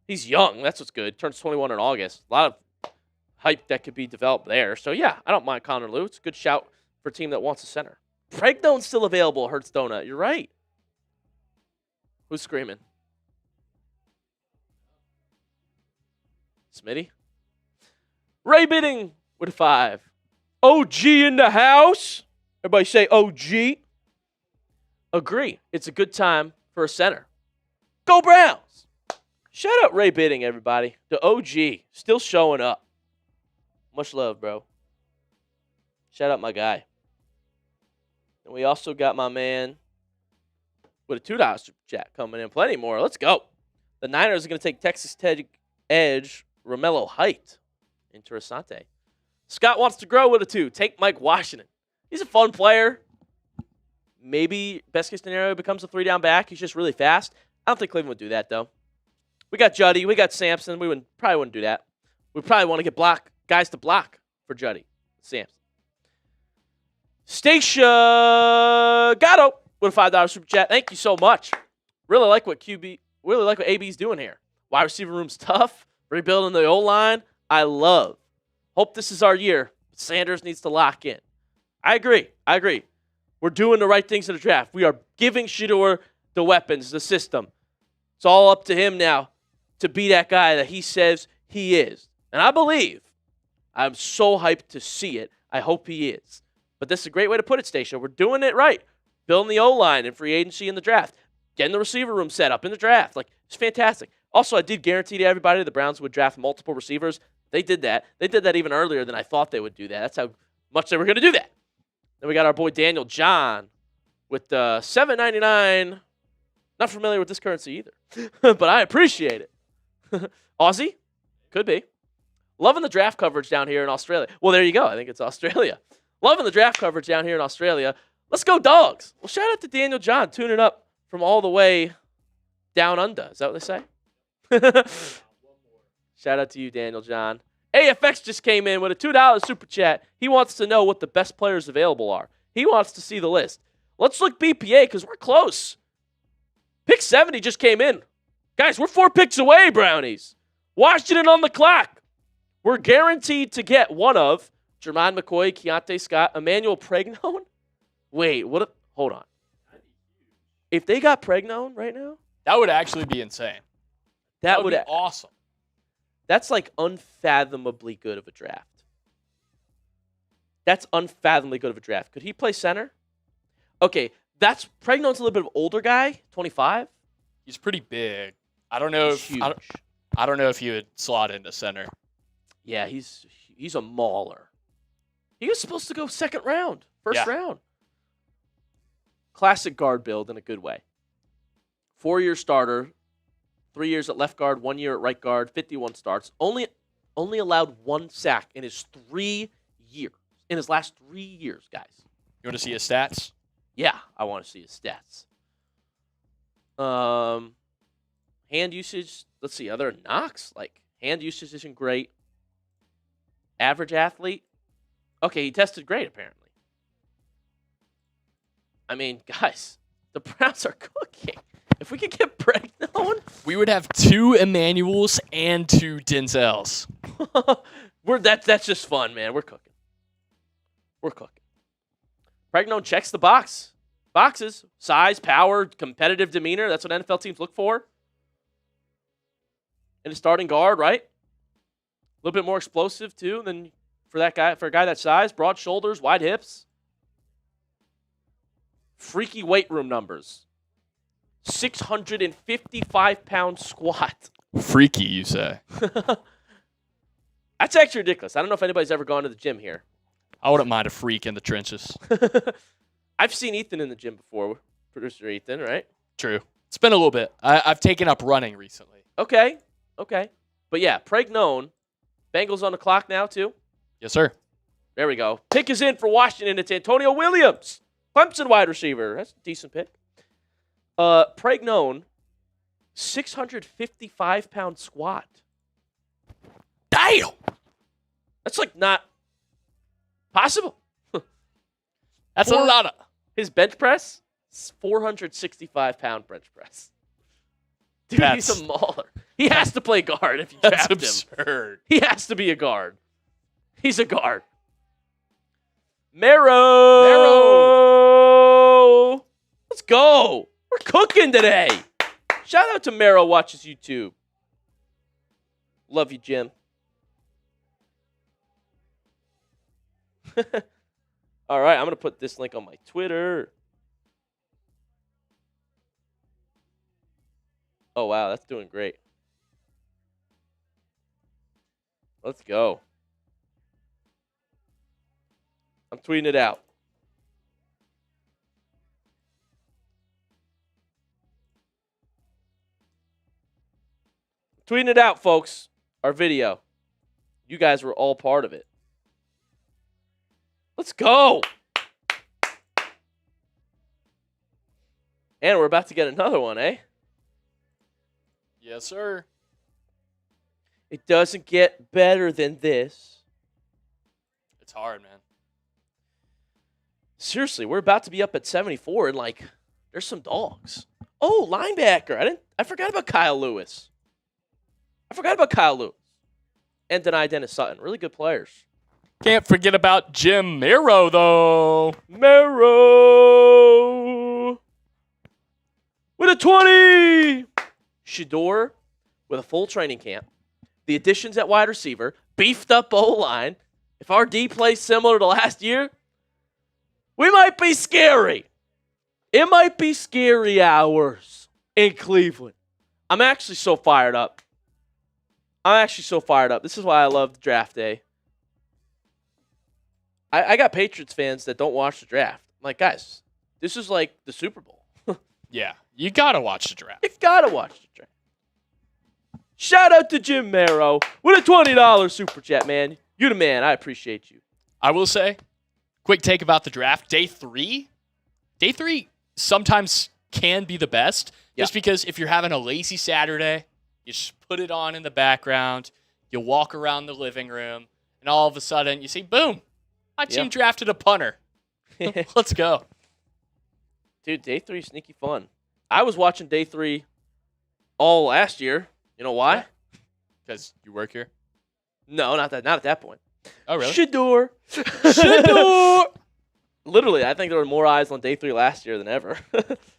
He's young. That's what's good. Turns 21 in August. A lot of hype that could be developed there. So, yeah, I don't mind Connor Lew. It's a good shout for a team that wants a center. Pregnone's still available at Hertz Donut. You're right. Who's screaming? Smitty? Ray Bidding with a 5. OG in the house. Everybody say OG. Agree. It's a good time for a center. Go Browns. Shout out Ray Bidding, everybody. The OG. Still showing up. Much love, bro. Shout out my guy. And we also got my man with a $2 super chat coming in. Plenty more. Let's go. The Niners are going to take Texas Tech edge Romello Height. Interessante. Scott wants to grow with a 2. Take Mike Washington. He's a fun player. Maybe best case scenario becomes a 3-down back. He's just really fast. I don't think Cleveland would do that, though. We got Juddy. We got Sampson. We probably wouldn't do that. We probably want to get guys to block for Juddy. Sampson. Stacia Gatto with a $5 super chat. Thank you so much. Really like what AB's doing here. Wide receiver room's tough. Rebuilding the O-line. I love. Hope this is our year. Sanders needs to lock in. I agree. We're doing the right things in the draft. We are giving Shedeur the weapons, the system. It's all up to him now to be that guy that he says he is. And I believe. I'm so hyped to see it. I hope he is. But this is a great way to put it, Stacia. We're doing it right. Building the O-line and free agency in the draft. Getting the receiver room set up in the draft. It's fantastic. Also, I did guarantee to everybody the Browns would draft multiple receivers. They did that. They did that even earlier than I thought they would do that. That's how much they were going to do that. Then we got our boy Daniel John with $7.99. Not familiar with this currency either, but I appreciate it. Aussie? Could be. Loving the draft coverage down here in Australia. Well, there you go. I think it's Australia. Loving the draft coverage down here in Australia. Let's go Dogs. Well, shout out to Daniel John tuning up from all the way down under. Is that what they say? Shout out to you, Daniel John. AFX just came in with a $2 super chat. He wants to know what the best players available are. He wants to see the list. Let's look BPA because we're close. Pick 70 just came in. Guys, we're 4 picks away, Brownies. Washington on the clock. We're guaranteed to get one of Jermon McCoy, Keontae Scott, Emmanuel Pregnone. Wait, hold on. If they got Pregnone right now? That would actually be insane. That would be awesome. That's unfathomably good of a draft. That's unfathomably good of a draft. Could he play center? Okay, Pregnone's a little bit of an older guy, 25. He's pretty big. I don't know if he would slot into center. Yeah, he's a mauler. He was supposed to go second round, first round. Classic guard build in a good way. 4-year starter. 3 years at left guard, 1 year at right guard, 51 starts. Only allowed 1 sack in his 3 years. In his last 3 years, guys. You want to see his stats? Yeah, I want to see his stats. Hand usage, let's see, other knocks. Hand usage isn't great. Average athlete. Okay, he tested great, apparently. I mean, guys, the Browns are cooking. If we could get Pregnone, we would have 2 Emmanuels and 2 Denzels. That's just fun, man. We're cooking. Pregnone checks the boxes. Size, power, competitive demeanor. That's what NFL teams look for. And a starting guard, right? A little bit more explosive, too, than for a guy that size. Broad shoulders, wide hips. Freaky weight room numbers. 655-pound squat. Freaky, you say? That's actually ridiculous. I don't know if anybody's ever gone to the gym here. I wouldn't mind a freak in the trenches. I've seen Ethan in the gym before. Producer Ethan, right? True. It's been a little bit. I've taken up running recently. Okay. But yeah, Pregnone, Bengals on the clock now, too. Yes, sir. There we go. Pick is in for Washington. It's Antonio Williams, Clemson wide receiver. That's a decent pick. Pregnone, 655-pound squat. Damn. That's like not possible. That's a lot of. His bench press, 465-pound bench press. Dude, he's a mauler. He has to play guard if you draft him. That's absurd. He has to be a guard. He's a guard. Mero. Let's go. We're cooking today. Shout out to Mero, watches YouTube. Love you, Jim. All right, I'm going to put this link on my Twitter. Oh, wow, that's doing great. Let's go. I'm tweeting it out. Tweeting it out, folks. Our video. You guys were all part of it. Let's go. And we're about to get another one, eh? Yes, sir. It doesn't get better than this. It's hard, man. Seriously, we're about to be up at 74, and like, there's some dogs. Oh, linebacker. I forgot about Kyle Lewis. And denied Dennis Sutton. Really good players. Can't forget about Jim Mero, though. Mero with a 20. Shador with a full training camp. The additions at wide receiver. Beefed up O-line. If our D plays similar to last year, we might be scary. It might be scary hours in Cleveland. I'm actually so fired up. This is why I love draft day. I got Patriots fans that don't watch the draft. I'm like, guys, this is like the Super Bowl. Yeah, you got to watch the draft. You've got to watch the draft. Shout out to Jim Mero with a $20 super chat, man. You the man. I appreciate you. I will say, quick take about the draft. Day three sometimes can be the best. Yeah. Just because if you're having a lazy Saturday, you just put it on in the background, you walk around the living room, and all of a sudden you see, boom, my team drafted a punter. Let's go. Dude, day 3 sneaky fun. I was watching day 3 all last year. You know why? Because you work here? No, not at that point. Oh, really? Shador. Literally, I think there were more eyes on day 3 last year than ever.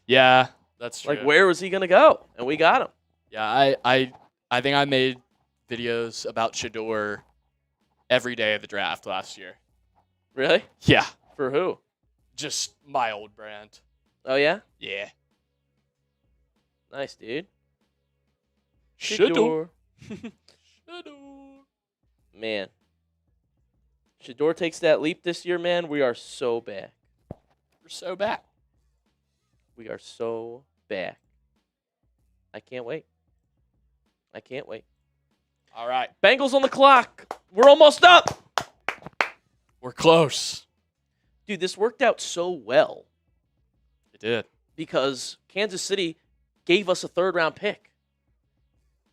Yeah, that's true. Like, where was he going to go? And we got him. Yeah, I think I made videos about Shador every day of the draft last year. Really? Yeah. For who? Just my old brand. Oh, yeah? Yeah. Nice, dude. Shador. Man. Shador takes that leap this year, man. We are so back. We're so back. We are so back. I can't wait. All right. Bengals on the clock. We're almost up. We're close. Dude, this worked out so well It did. because Kansas City gave us a 3rd-round pick.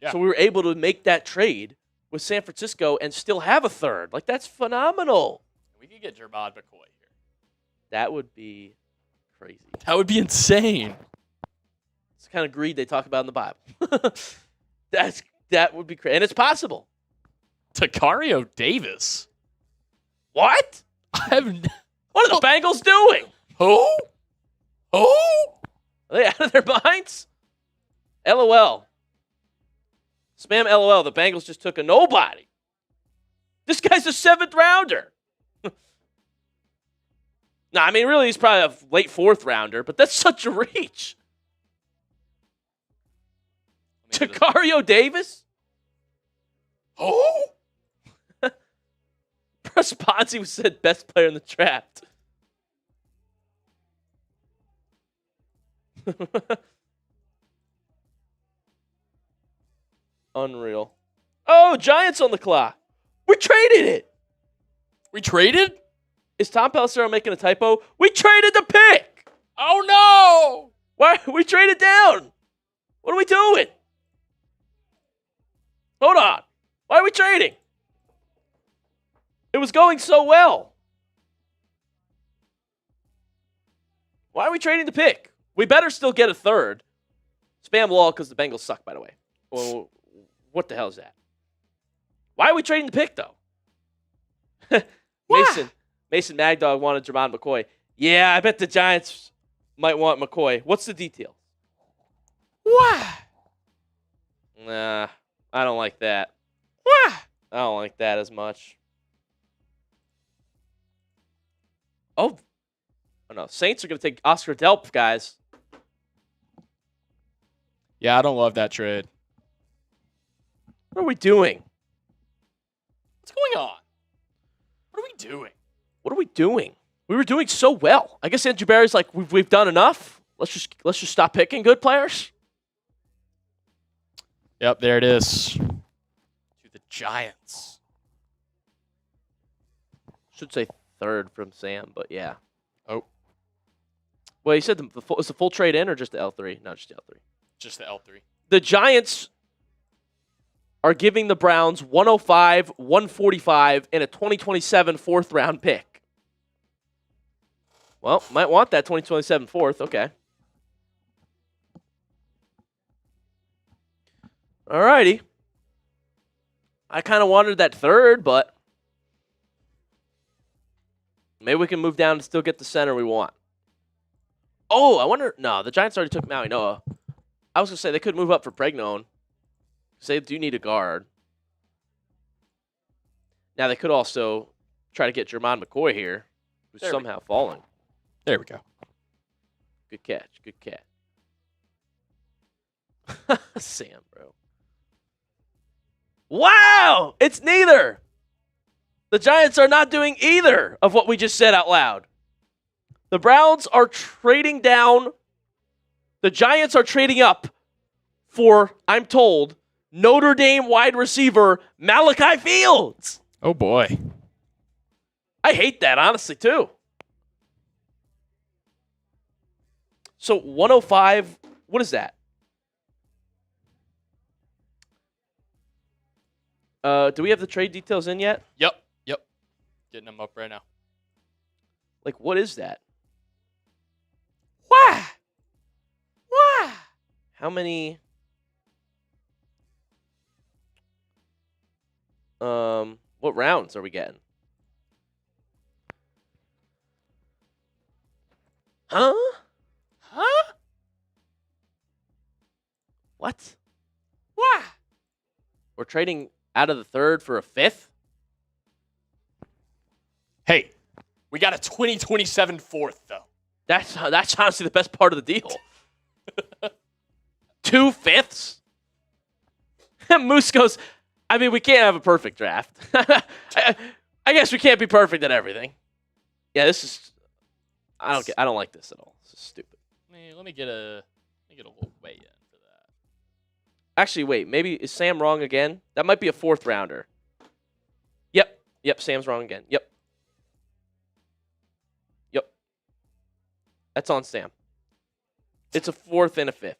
Yeah. So we were able to make that trade with San Francisco and still have a 3rd. Like, that's phenomenal. We could get Jermod McCoy here. That would be crazy. That would be insane. It's the kind of greed they talk about in the Bible. That would be crazy. And it's possible. Takario Davis. What? What are the Bengals doing? Who? Are they out of their minds? LOL. Spam LOL. The Bengals just took a nobody. This guy's a 7th rounder. Nah, I mean, really, he's probably a late 4th rounder, but that's such a reach. Takario Davis? Who? Ponzi was said best player in the draft. Unreal. Oh, Giants on the clock. We traded it. We traded? Is Tom Pelissero making a typo? We traded the pick. Oh, no. Why? We traded down. What are we doing? Hold on. Why are we trading? It was going so well. Why are we trading the pick? We better still get a third. Spam law because the Bengals suck, by the way. Well, what the hell is that? Why are we trading the pick, though? Mason Magdog wanted Jermon McCoy. Yeah, I bet the Giants might want McCoy. What's the detail? Why? Nah, I don't like that. Why? I don't like that as much. Oh no. Saints are going to take Oscar Delp, guys. Yeah, I don't love that trade. What are we doing? What's going on? What are we doing? What are we doing? We were doing so well. I guess Andrew Barry's like, we've done enough. Let's just stop picking good players. Yep, there it is. To the Giants. Should say third from Sam, but yeah. Oh. Well, you said is the full trade in or just the L3? No, just the L3. Just the L3. The Giants are giving the Browns 105, 145, and a 2027 fourth round pick. Well, might want that 2027 fourth. Okay. All righty. I kind of wanted that third, but maybe we can move down and still get the center we want. Oh, I wonder. No, the Giants already took Maui Noah. I was going to say they could move up for Pregnone. Because they do need a guard. Now, they could also try to get Jermon McCoy here, who's somehow falling. There we go. Good catch. Good catch. Sam, bro. Wow! It's neither. The Giants are not doing either of what we just said out loud. The Browns are trading down. The Giants are trading up for, I'm told, Notre Dame wide receiver Malachi Fields. Oh, boy. I hate that, honestly, too. So 105, what is that? Do we have the trade details in yet? Yep. Getting them up right now. Like, what is that? Why? How many? What rounds are we getting? Huh? What? Why? We're trading out of the third for a fifth? Hey, we got a 2027 fourth, though. That's honestly the best part of the deal. 2 fifths? Moose goes, I mean, we can't have a perfect draft. I guess we can't be perfect at everything. Yeah, this is. I don't like this at all. This is stupid. Let me get a little weigh in for that. Actually, wait. Maybe is Sam wrong again? That might be a fourth rounder. Yep. Sam's wrong again. Yep. That's on Sam. It's a fourth and a fifth.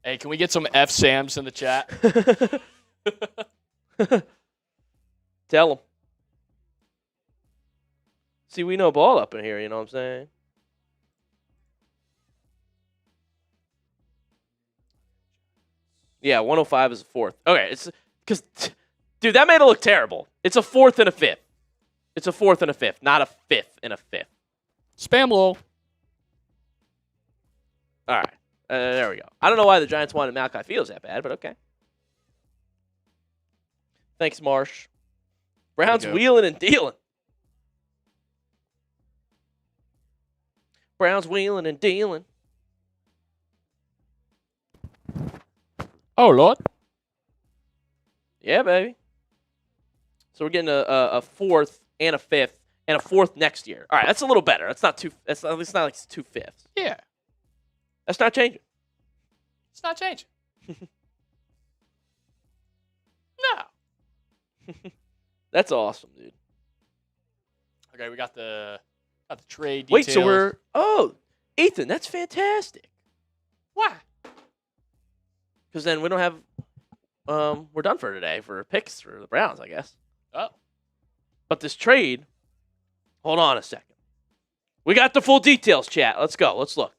Hey, can we get some F Sams in the chat? Tell them. See, we know ball up in here, you know what I'm saying? Yeah, 105 is a fourth. Okay, it's because, dude, that made it look terrible. It's a fourth and a fifth. It's a fourth and a fifth, not a fifth and a fifth. Spam lol. All right, there we go. I don't know why the Giants wanted Malachi Fields that bad, but okay. Thanks, Marsh. Browns wheeling and dealing. Browns wheeling and dealing. Oh, Lord. Yeah, baby. So we're getting a fourth and a fifth and a fourth next year. All right, that's a little better. That's not two. It's not like it's 2 fifths. Yeah. That's not changing. It's not changing. No. That's awesome, dude. Okay, we got the trade Wait, details. so we're Ethan, that's fantastic. Why? Because then we don't have we're done for today for picks for the Browns, I guess. Oh. But this trade, hold on a second. We got the full details, chat. Let's go. Let's look.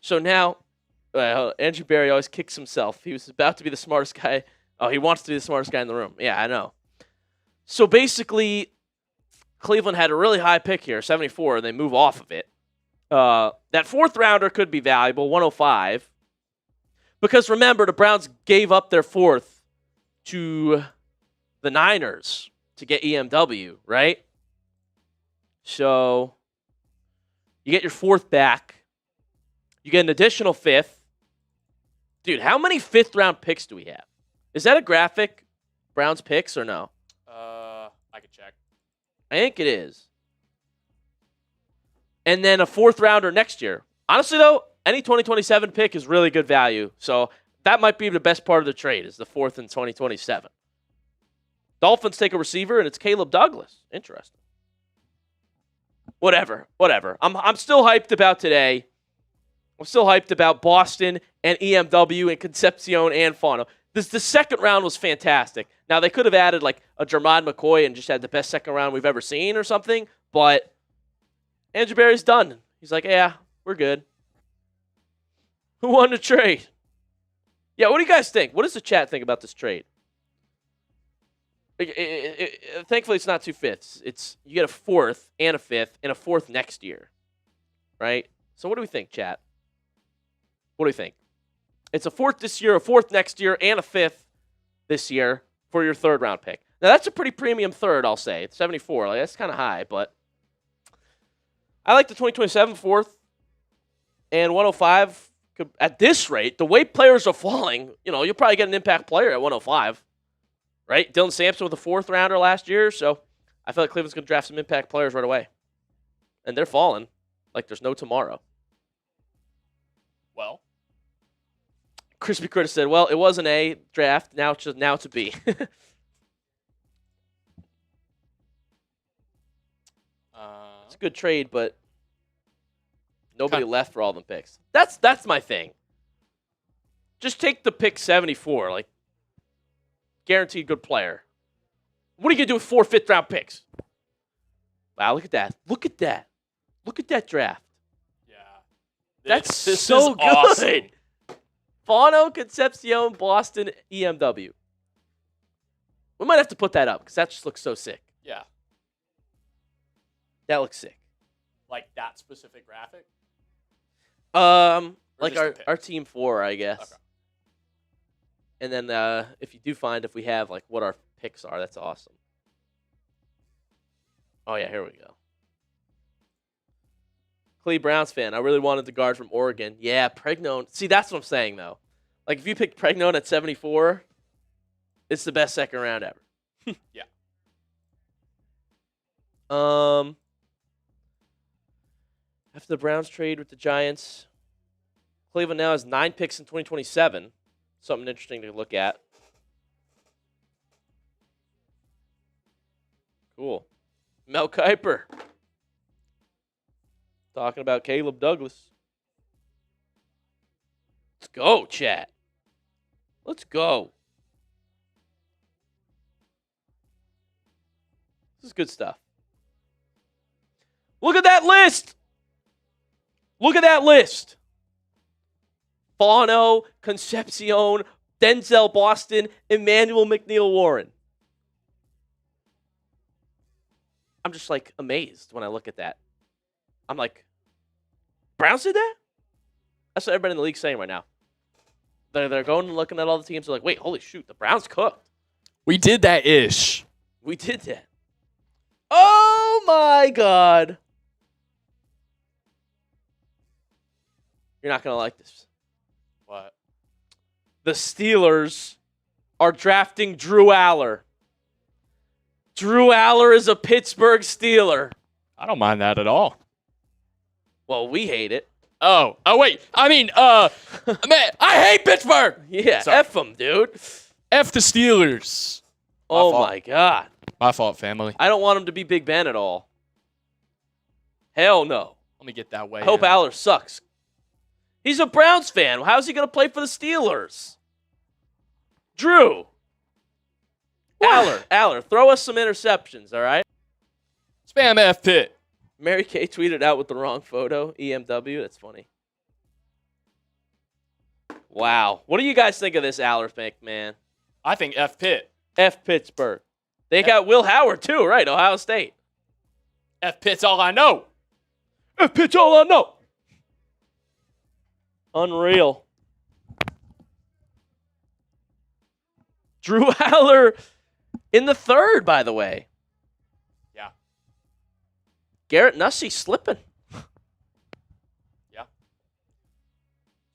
So now, Andrew Berry always kicks himself. He was about to be the smartest guy. Oh, he wants to be the smartest guy in the room. Yeah, I know. So basically, Cleveland had a really high pick here, 74, and they move off of it. That fourth rounder could be valuable, 105. Because remember, the Browns gave up their fourth to the Niners to get EMW, right? So you get your fourth back. You get an additional fifth. Dude, how many fifth-round picks do we have? Is that a graphic, Browns picks, or no? I could check. I think it is. And then a fourth rounder next year. Honestly, though, any 2027 pick is really good value. So that might be the best part of the trade is the fourth in 2027. Dolphins take a receiver, and it's Caleb Douglas. Interesting. Whatever. I'm still hyped about today. I'm still hyped about Boston and EMW and Concepcion and Fano. The second round was fantastic. Now, they could have added like a Jermod McCoy and just had the best second round we've ever seen or something, but Andrew Berry's done. He's like, yeah, we're good. Who won the trade? Yeah, what do you guys think? What does the chat think about this trade? Thankfully, it's not two fifths. You get a fourth and a fifth and a fourth next year, right? So what do we think, chat? What do we think? It's a fourth this year, a fourth next year, and a fifth this year for your third round pick. Now, that's a pretty premium third, I'll say. It's 74. Like, that's kind of high, but I like the 2027 fourth and 105. At this rate, the way players are falling, you'll probably get an impact player at 105. Right? Dylan Sampson with a fourth rounder last year, so I feel like Cleveland's going to draft some impact players right away. And they're falling like there's no tomorrow. Well, Crispy Critter said, well, it was an A draft, now it's a B. It's a good trade, but nobody left for all them picks. That's my thing. Just take the pick 74, like guaranteed good player. What are you going to do with 4 fifth-round picks? Wow, look at that. Look at that. Look at that draft. Yeah. That's this so is good. awesome. Fano, Concepcion, Boston, EMW. We might have to put that up because that just looks so sick. Yeah. That looks sick. Like that specific graphic? Like our team 4, I guess. Okay. And then if you do find if we have like what our picks are, that's awesome. Oh yeah, here we go. Clee Browns fan. I really wanted the guard from Oregon. Yeah, Pregnone. See, that's what I'm saying though. Like if you pick Pregnone at 74, it's the best second round ever. Yeah. After the Browns trade with the Giants, Cleveland now has 9 picks in 2027. Something interesting to look at. Cool. Mel Kiper. Talking about Caleb Douglas. Let's go, chat. Let's go. This is good stuff. Look at that list. Look at that list. Fano, Concepcion, Denzel Boston, Emmanuel McNeil Warren. I'm just like amazed when I look at that. I'm like, Browns did that? That's what everybody in the league's saying right now. They're going and looking at all the teams. They're like, wait, holy shoot, the Browns cooked. We did that ish. We did that. Oh my God. You're not going to like this. What? The Steelers are drafting Drew Aller. Drew Aller is a Pittsburgh Steeler. I don't mind that at all. Well, we hate it. Oh, wait. I mean, man, I hate Pittsburgh. Yeah, Sorry. F them, dude. F the Steelers. Oh, my God. My fault, family. I don't want him to be Big Ben at all. Hell no. Let me get that way. I hope Aller sucks. He's a Browns fan. How's he going to play for the Steelers? Drew. Aller, throw us some interceptions, all right? Spam F Pitt. Mary Kay tweeted out with the wrong photo. EMW. That's funny. Wow. What do you guys think of this Aller pick, man? I think F Pitt. F Pittsburgh. They got Will Howard, too, right? Ohio State. F Pitt's all I know. F Pitt's all I know. Unreal. Drew Aller in the third, by the way. Yeah. Garrett Nussey slipping. Yeah.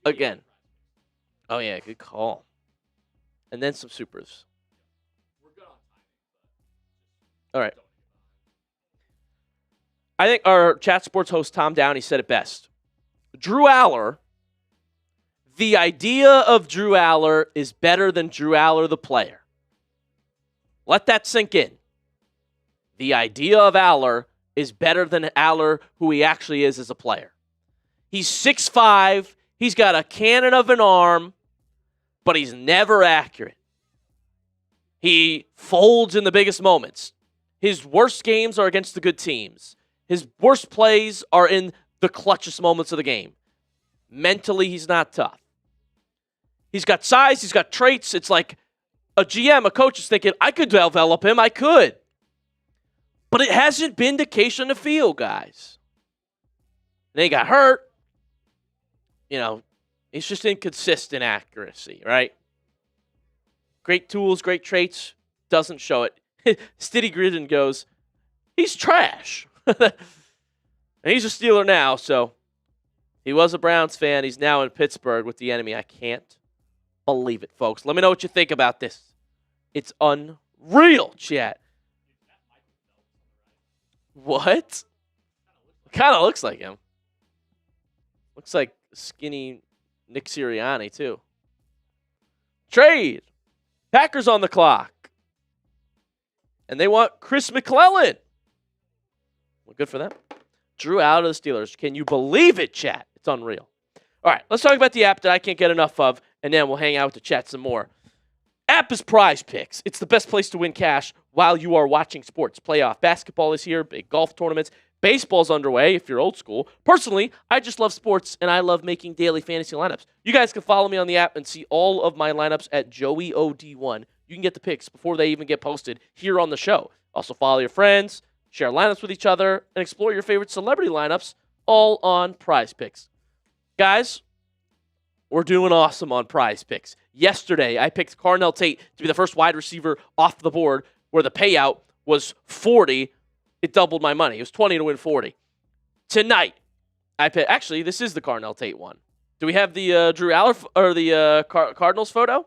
Again. Oh, yeah, good call. And then some supers. We're good on timing. All right. I think our chat sports host, Tom Downey, said it best. Drew Aller, the idea of Drew Aller is better than Drew Aller, the player. Let that sink in. The idea of Aller is better than Aller, who he actually is as a player. He's 6'5". He's got a cannon of an arm, but he's never accurate. He folds in the biggest moments. His worst games are against the good teams. His worst plays are in the clutchest moments of the game. Mentally, he's not tough. He's got size. He's got traits. It's like a GM, a coach is thinking, I could develop him. I could. But it hasn't been the case on the field, guys. And then he got hurt. You know, it's just inconsistent accuracy, right? Great tools, great traits. Doesn't show it. Stiddy Gridden goes, he's trash. And he's a Steeler now, so he was a Browns fan. He's now in Pittsburgh with the enemy. I can't believe it, folks. Let me know what you think about this. It's unreal, chat. What? Kind of looks like him. Looks like skinny Nick Sirianni, too. Trade. Packers on the clock. And they want Chris McClellan. Well, good for them. Drew out of the Steelers. Can you believe it, chat? It's unreal. All right, let's talk about the app that I can't get enough of, and then we'll hang out with the chat some more. App is Prize Picks. It's the best place to win cash while you are watching sports. Playoff basketball is here, big golf tournaments. Baseball's underway if you're old school. Personally, I just love sports, and I love making daily fantasy lineups. You guys can follow me on the app and see all of my lineups at JoeyOD1. You can get the picks before they even get posted here on the show. Also follow your friends, share lineups with each other, and explore your favorite celebrity lineups, all on Prize Picks. Guys, we're doing awesome on Prize Picks. Yesterday, I picked Carnell Tate to be the first wide receiver off the board where the payout was 40. It doubled my money. It was 20 to win 40. Tonight, I picked. Actually, this is the Carnell Tate one. Do we have the Drew Aller or the Cardinals photo?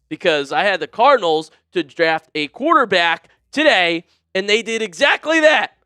Because I had the Cardinals to draft a quarterback today, and they did exactly that.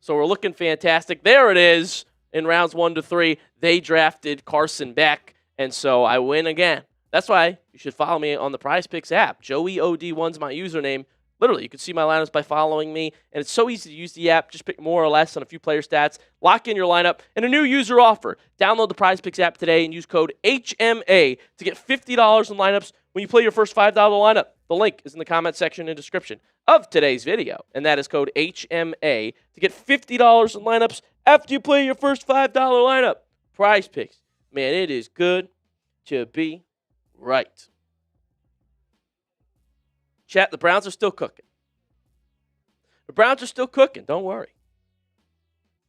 So we're looking fantastic. There it is. In rounds 1 to 3, they drafted Carson Beck, and so I win again. That's why you should follow me on the Prize Picks app. JoeyOD1's my username. Literally, you can see my lineups by following me, and it's so easy to use the app. Just pick more or less on a few player stats, lock in your lineup, and a new user offer. Download the Prize Picks app today and use code HMA to get $50 in lineups when you play your first $5 lineup. The link is in the comment section and description of today's video, and that is code HMA to get $50 in lineups after you play your first $5 lineup. Prize Picks. Man, it is good to be right. Chat, the Browns are still cooking. The Browns are still cooking. Don't worry.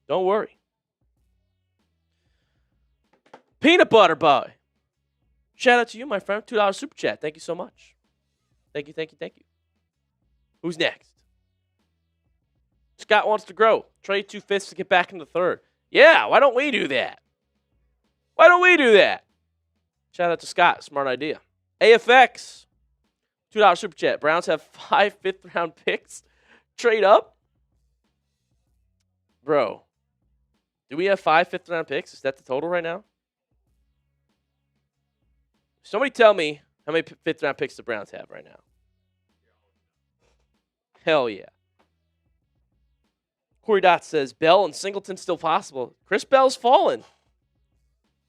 Don't worry. Peanut Butter Boy. Shout out to you, my friend. $2 super chat. Thank you so much. Thank you, thank you, thank you. Who's next? Scott wants to grow. Trade 2/5 to get back into the third. Yeah, why don't we do that? Why don't we do that? Shout out to Scott. Smart idea. AFX. $2 super chat. Browns have 5 fifth-round picks. Trade up? Bro, do we have 5 fifth-round picks? Is that the total right now? Somebody tell me how many fifth-round picks the Browns have right now. Hell yeah. Corey Dot says, Bell and Singleton still possible. Chris Bell's fallen.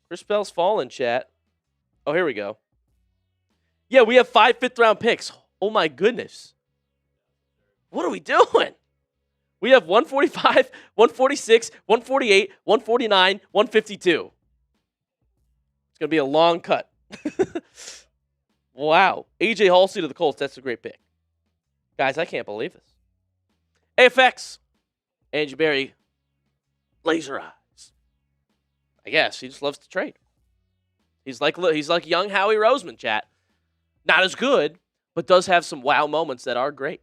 Chris Bell's fallen, chat. Oh, here we go. Yeah, we have 5 fifth-round picks. Oh, my goodness. What are we doing? We have 145, 146, 148, 149, 152. It's going to be a long cut. Wow. A.J. Halsey to the Colts. That's a great pick. Guys, I can't believe this. AFX. Andrew Berry. Laser eyes. I guess he just loves to trade. He's like young Howie Roseman, chat. Not as good, but does have some wow moments that are great.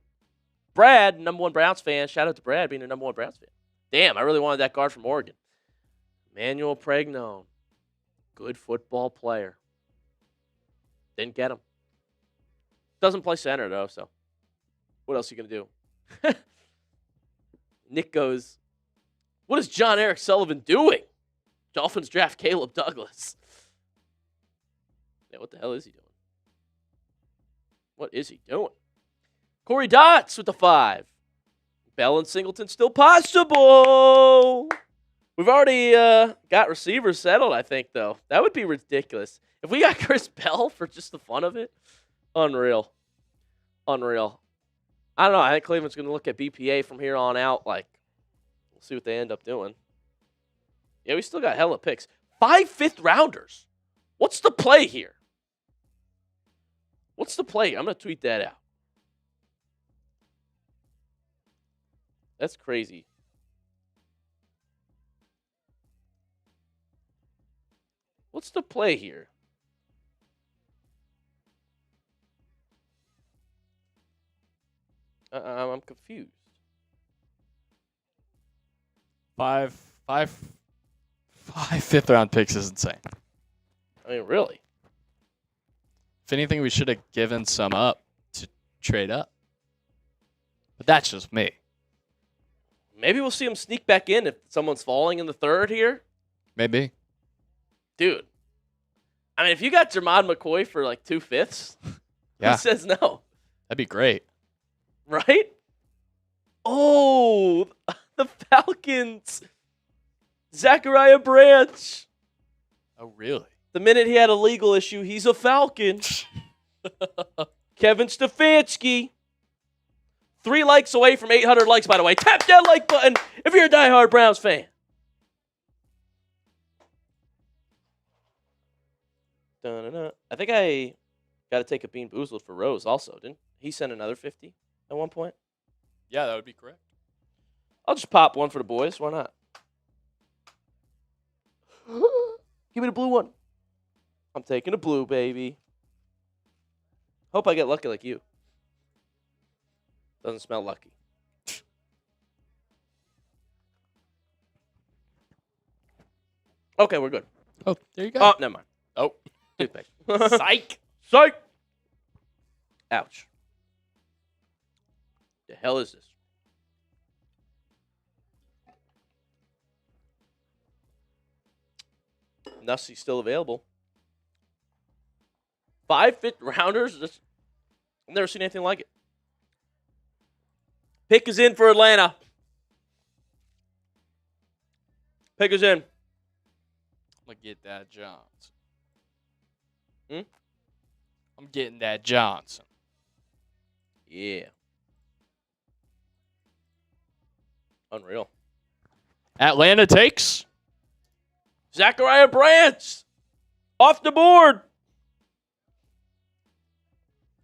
Brad, number one Browns fan. Shout out to Brad being a number one Browns fan. Damn, I really wanted that guard from Oregon. Emmanuel Pregnon. Good football player. Didn't get him. Doesn't play center, though, so what else are you going to do? Nick goes, what is John Eric Sullivan doing? Dolphins draft Caleb Douglas. Yeah, what the hell is he doing? What is he doing? Corey Dots with the 5. Bell and Singleton still possible. We've already got receivers settled, I think, though. That would be ridiculous. If we got Chris Bell for just the fun of it, unreal. Unreal. I don't know. I think Cleveland's going to look at BPA from here on out. Like, we'll see what they end up doing. Yeah, we still got hella picks. 5 fifth-rounders. What's the play here? What's the play? I'm going to tweet that out. That's crazy. What's the play here? I'm confused. Five fifth-round picks is insane. I mean, really? If anything, we should have given some up to trade up. But that's just me. Maybe we'll see him sneak back in if someone's falling in the 3rd here. Maybe. Dude. I mean, if you got Jermod McCoy for like 2 fifths, Yeah. who says no? That'd be great. Right? Oh, the Falcons. Zachariah Branch. Oh, really? The minute he had a legal issue, he's a Falcon. Kevin Stefanski. 3 likes away from 800 likes, by the way. Tap that like button if you're a diehard Browns fan. Dun-dun-dun. I think I got to take a Bean Boozled for Rose also, didn't he? Send another 50 at one point. Yeah, that would be correct. I'll just pop one for the boys. Why not? Give me the blue one. I'm taking the blue, baby. Hope I get lucky like you. Doesn't smell lucky. Okay, we're good. Oh, there you go. Oh, never mind. Oh. Toothpick. Psych. Psych. Ouch. The hell is this? Nussie's still available. 5 fifth-rounders? I've never seen anything like it. Pick is in for Atlanta. Pick is in. I'm going to get that Johnson. Hmm? I'm getting that Johnson. Yeah. Unreal. Atlanta takes. Zachariah Branch. Off the board.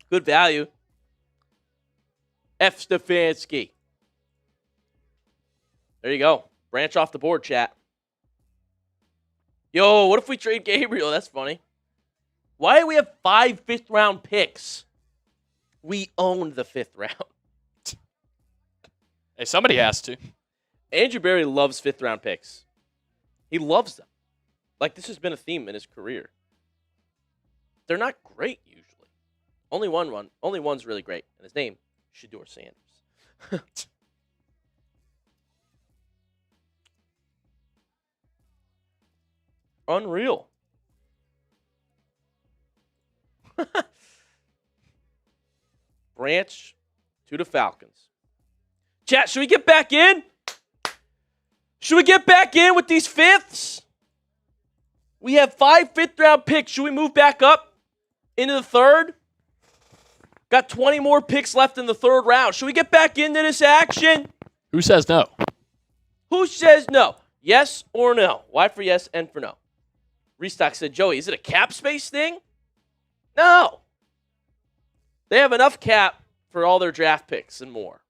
Good value. F. Stefanski. There you go. Branch off the board, chat. Yo, what if we trade Gabriel? That's funny. Why do we have 5 fifth-round picks? We own the 5th round. Hey, somebody has to. Andrew Berry loves 5th-round picks. He loves them. Like, this has been a theme in his career. They're not great, usually. Only one's really great, and his name, Shedeur Sanders. Unreal. Branch to the Falcons. Chat, should we get back in? Should we get back in with these fifths? We have 5 fifth-round picks. Should we move back up into the third? Got 20 more picks left in the third round. Should we get back into this action? Who says no? Who says no? Yes or no? Y for yes, N for no. Restock said, Joey, is it a cap space thing? No. They have enough cap for all their draft picks and more.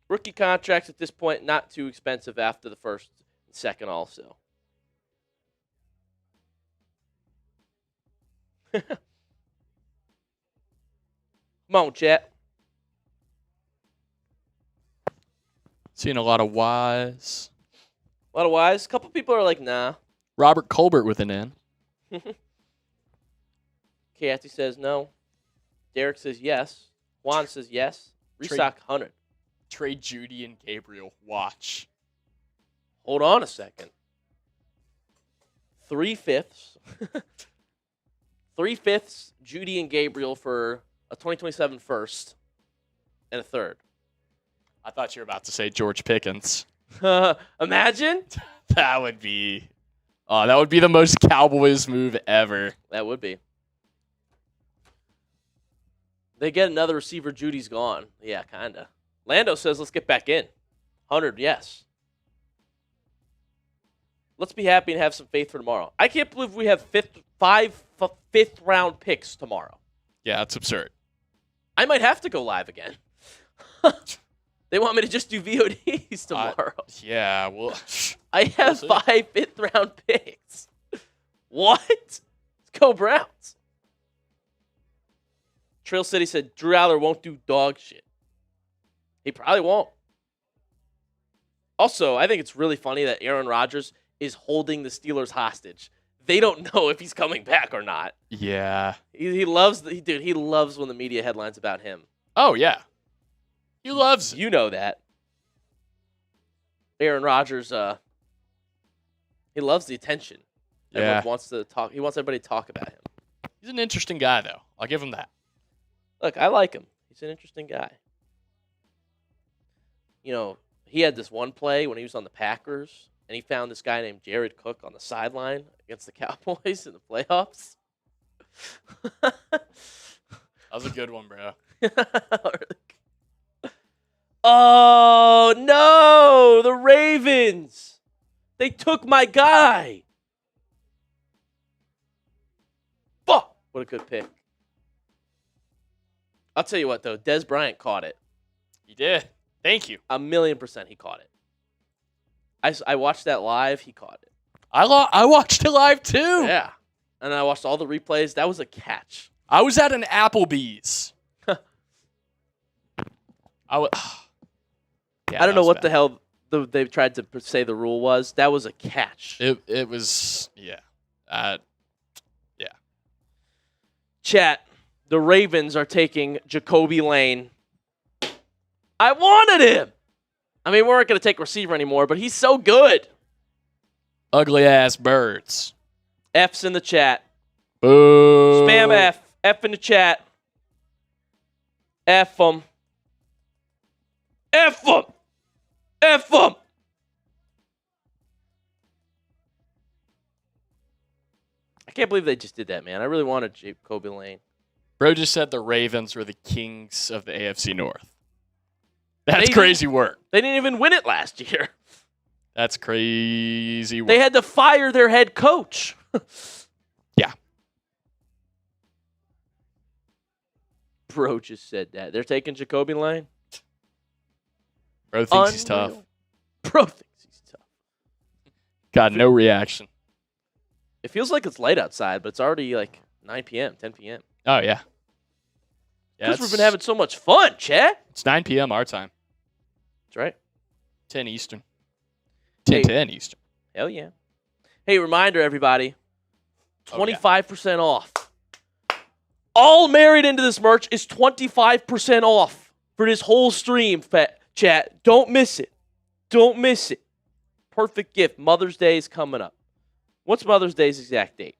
Rookie contracts at this point, not too expensive after the first and second also. Come on, chat. Seeing a lot of Ys. A lot of Ys. A couple people are like, nah. Robert Colbert with an N. Kathy says no. Derek says yes. Juan says yes. Restock 100. Trade Judy and Gabriel. Watch. Hold on a second. 3/5. 3/5 Judy and Gabriel for a 2027 first and a third. I thought you were about to say George Pickens. Imagine. That would be the most Cowboys move ever. That would be. They get another receiver. Judy's gone. Yeah, kind of. Lando says, let's get back in. 100, yes. Let's be happy and have some faith for tomorrow. I can't believe we have 5 fifth-round picks tomorrow. Yeah, it's absurd. I might have to go live again. They want me to just do VODs tomorrow. Yeah, well. I have 5 fifth-round picks. What? Let's go Browns. Trail City said Drew Aller won't do dog shit. He probably won't. Also, I think it's really funny that Aaron Rodgers is holding the Steelers hostage. They don't know if he's coming back or not. Yeah. He loves he loves when the media headlines about him. Oh, yeah. He loves it. You know that. Aaron Rodgers, he loves the attention. Yeah. Everyone wants to talk. He wants everybody to talk about him. He's an interesting guy, though. I'll give him that. Look, I like him. He's an interesting guy. You know, he had this one play when he was on the Packers, and he found this guy named Jared Cook on the sideline against the Cowboys in the playoffs. That was a good one, bro. Oh, no! The Ravens! They took my guy! Fuck! What a good pick. I'll tell you what, though. Des Bryant caught it. He did. Thank you. 1,000,000% he caught it. I watched that live. He caught it. I watched it live, too. Yeah. And I watched all the replays. That was a catch. I was at an Applebee's. I don't know what the hell they tried to say the rule was. That was a catch. It was, yeah. Yeah. Chat, the Ravens are taking Jacoby Lane. I wanted him. I mean, we weren't going to take receiver anymore, but he's so good. Ugly ass birds. F's in the chat. Boo. Spam F. F in the chat. F them. F them. F them. I can't believe they just did that, man. I really wanted Jacoby Lane. Bro just said the Ravens were the kings of the AFC North. That's crazy work. They didn't even win it last year. That's crazy work. They had to fire their head coach. Yeah. Bro just said that. They're taking Jacoby Lane? Bro thinks he's tough. Bro thinks he's tough. Got no reaction. It feels like it's late outside, but it's already like 9 p.m., 10 p.m. Oh, yeah. Because we've been having so much fun, chat. It's 9 p.m. our time. That's right. 10 Eastern. 10 Eastern. Hell yeah. Hey, reminder, everybody. 25% off. All married into this merch is 25% off for this whole stream, chat. Don't miss it. Don't miss it. Perfect gift. Mother's Day is coming up. What's Mother's Day's exact date?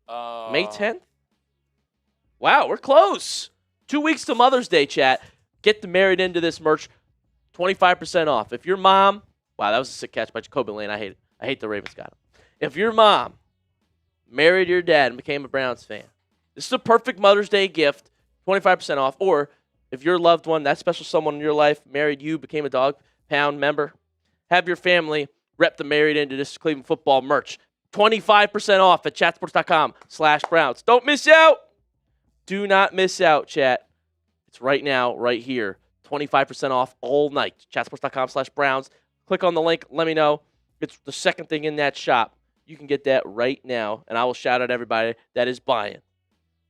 May 10th? Wow, we're close. 2 weeks to Mother's Day, chat. Get the Married Into This merch, 25% off. If your mom, wow, that was a sick catch by Jacoby Lane. I hate it. I hate the Ravens got him. If your mom married your dad and became a Browns fan, this is a perfect Mother's Day gift, 25% off. Or if your loved one, that special someone in your life, married you, became a Dog Pound member, have your family rep the Married Into This Cleveland football merch. 25% off at chatsports.com/Browns. Don't miss out. Do not miss out, chat. It's right now, right here. 25% off all night. Chatsports.com/Browns. Click on the link. Let me know. It's the second thing in that shop. You can get that right now, and I will shout out everybody that is buying.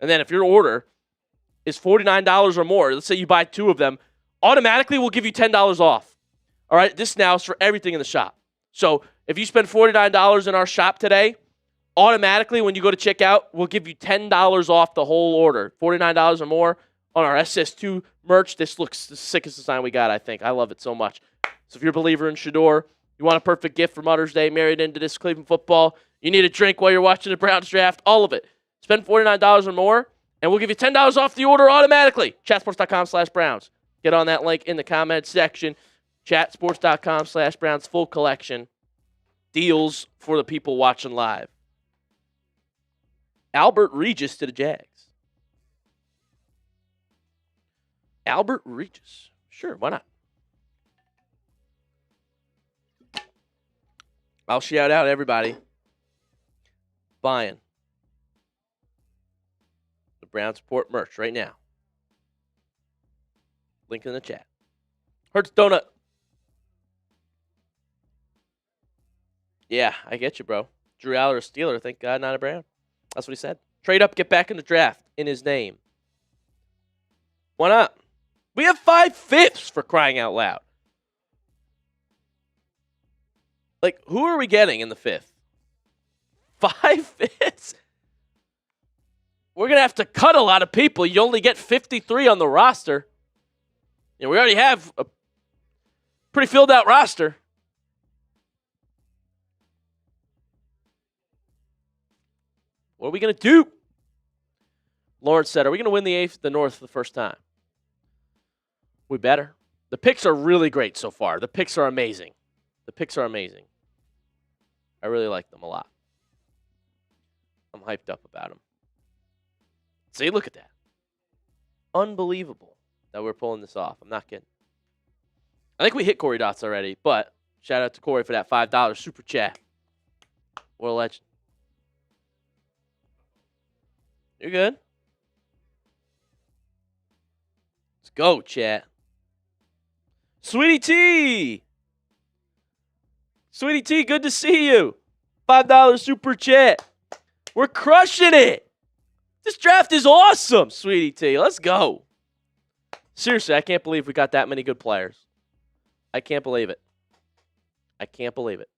And then if your order is $49 or more, let's say you buy 2 of them, automatically we'll give you $10 off. All right? This now is for everything in the shop. So if you spend $49 in our shop today, automatically when you go to checkout, we'll give you $10 off the whole order. $49 or more on our SS2 merch. This looks the sickest design we got, I think. I love it so much. So if you're a believer in Shador, you want a perfect gift for Mother's Day, Married Into This Cleveland football, you need a drink while you're watching the Browns draft, all of it. Spend $49 or more, and we'll give you $10 off the order automatically. Chatsports.com/Browns. Get on that link in the comment section. Chatsports.com/Browns full collection. Deals for the people watching live. Albert Regis to the Jags. Albert Regis. Sure, why not? I'll shout out everybody buying the Browns Report merch right now. Link in the chat. Hurts Donut. Yeah, I get you, bro. Drew Aller, a Steeler. Thank God, not a Brown. That's what he said. Trade up, get back in the draft in his name. Why not? We have 5/5 for crying out loud. Like, who are we getting in the 5th? 5/5? We're going to have to cut a lot of people. You only get 53 on the roster. You know, we already have a pretty filled out roster. What are we going to do? Lawrence said, are we going to win the North for the first time? We better. The picks are really great so far. The picks are amazing. The picks are amazing. I really like them a lot. I'm hyped up about them. See, look at that. Unbelievable that we're pulling this off. I'm not kidding. I think we hit Corey Dots already, but shout out to Corey for that $5 super chat. What a legend. You're good. Let's go, chat. Sweetie T. Sweetie T, good to see you. $5 super chat. We're crushing it. This draft is awesome, Sweetie T. Let's go. Seriously, I can't believe we got that many good players. I can't believe it. I can't believe it.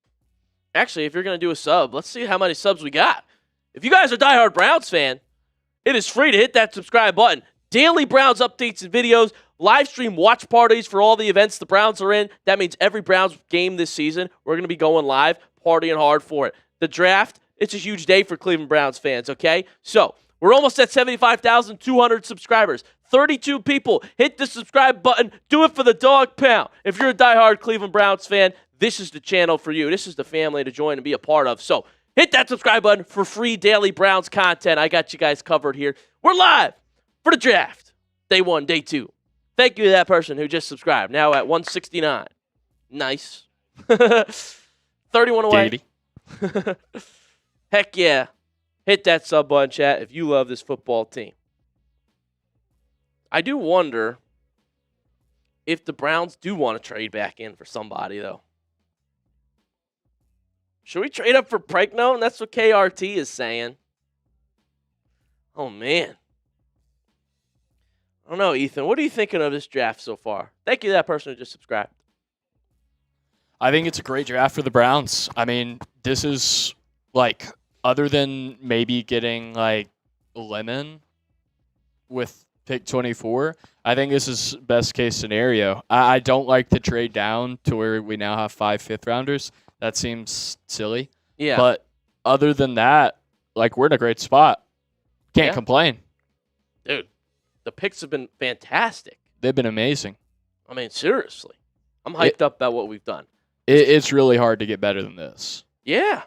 Actually, if you're going to do a sub, let's see how many subs we got. If you guys are diehard Browns fan, it is free to hit that subscribe button. Daily Browns updates and videos, live stream watch parties for all the events the Browns are in. That means every Browns game this season, we're going to be going live, partying hard for it. The draft, it's a huge day for Cleveland Browns fans, okay? So, we're almost at 75,200 subscribers. 32 people. Hit the subscribe button. Do it for the Dawg Pound. If you're a diehard Cleveland Browns fan, this is the channel for you. This is the family to join and be a part of. So, hit that subscribe button for free daily Browns content. I got you guys covered here. We're live for the draft. Day 1, day 2. Thank you to that person who just subscribed. Now at 169. Nice. 31 away. Heck yeah. Hit that sub button, chat, if you love this football team. I do wonder if the Browns do want to trade back in for somebody, though. Should we trade up for Pregno? That's what KRT is saying. Oh, man. I don't know, Ethan. What are you thinking of this draft so far? Thank you to that person who just subscribed. I think it's a great draft for the Browns. I mean, this is, like, other than maybe getting, like, Lemon with pick 24, I think this is best case scenario. I don't like to trade down to where we now have 5 fifth-rounders. That seems silly. Yeah. But other than that, like, we're in a great spot. Can't complain. Dude, the picks have been fantastic. They've been amazing. I mean, seriously. I'm hyped up about what we've done. It's really hard to get better than this. Yeah.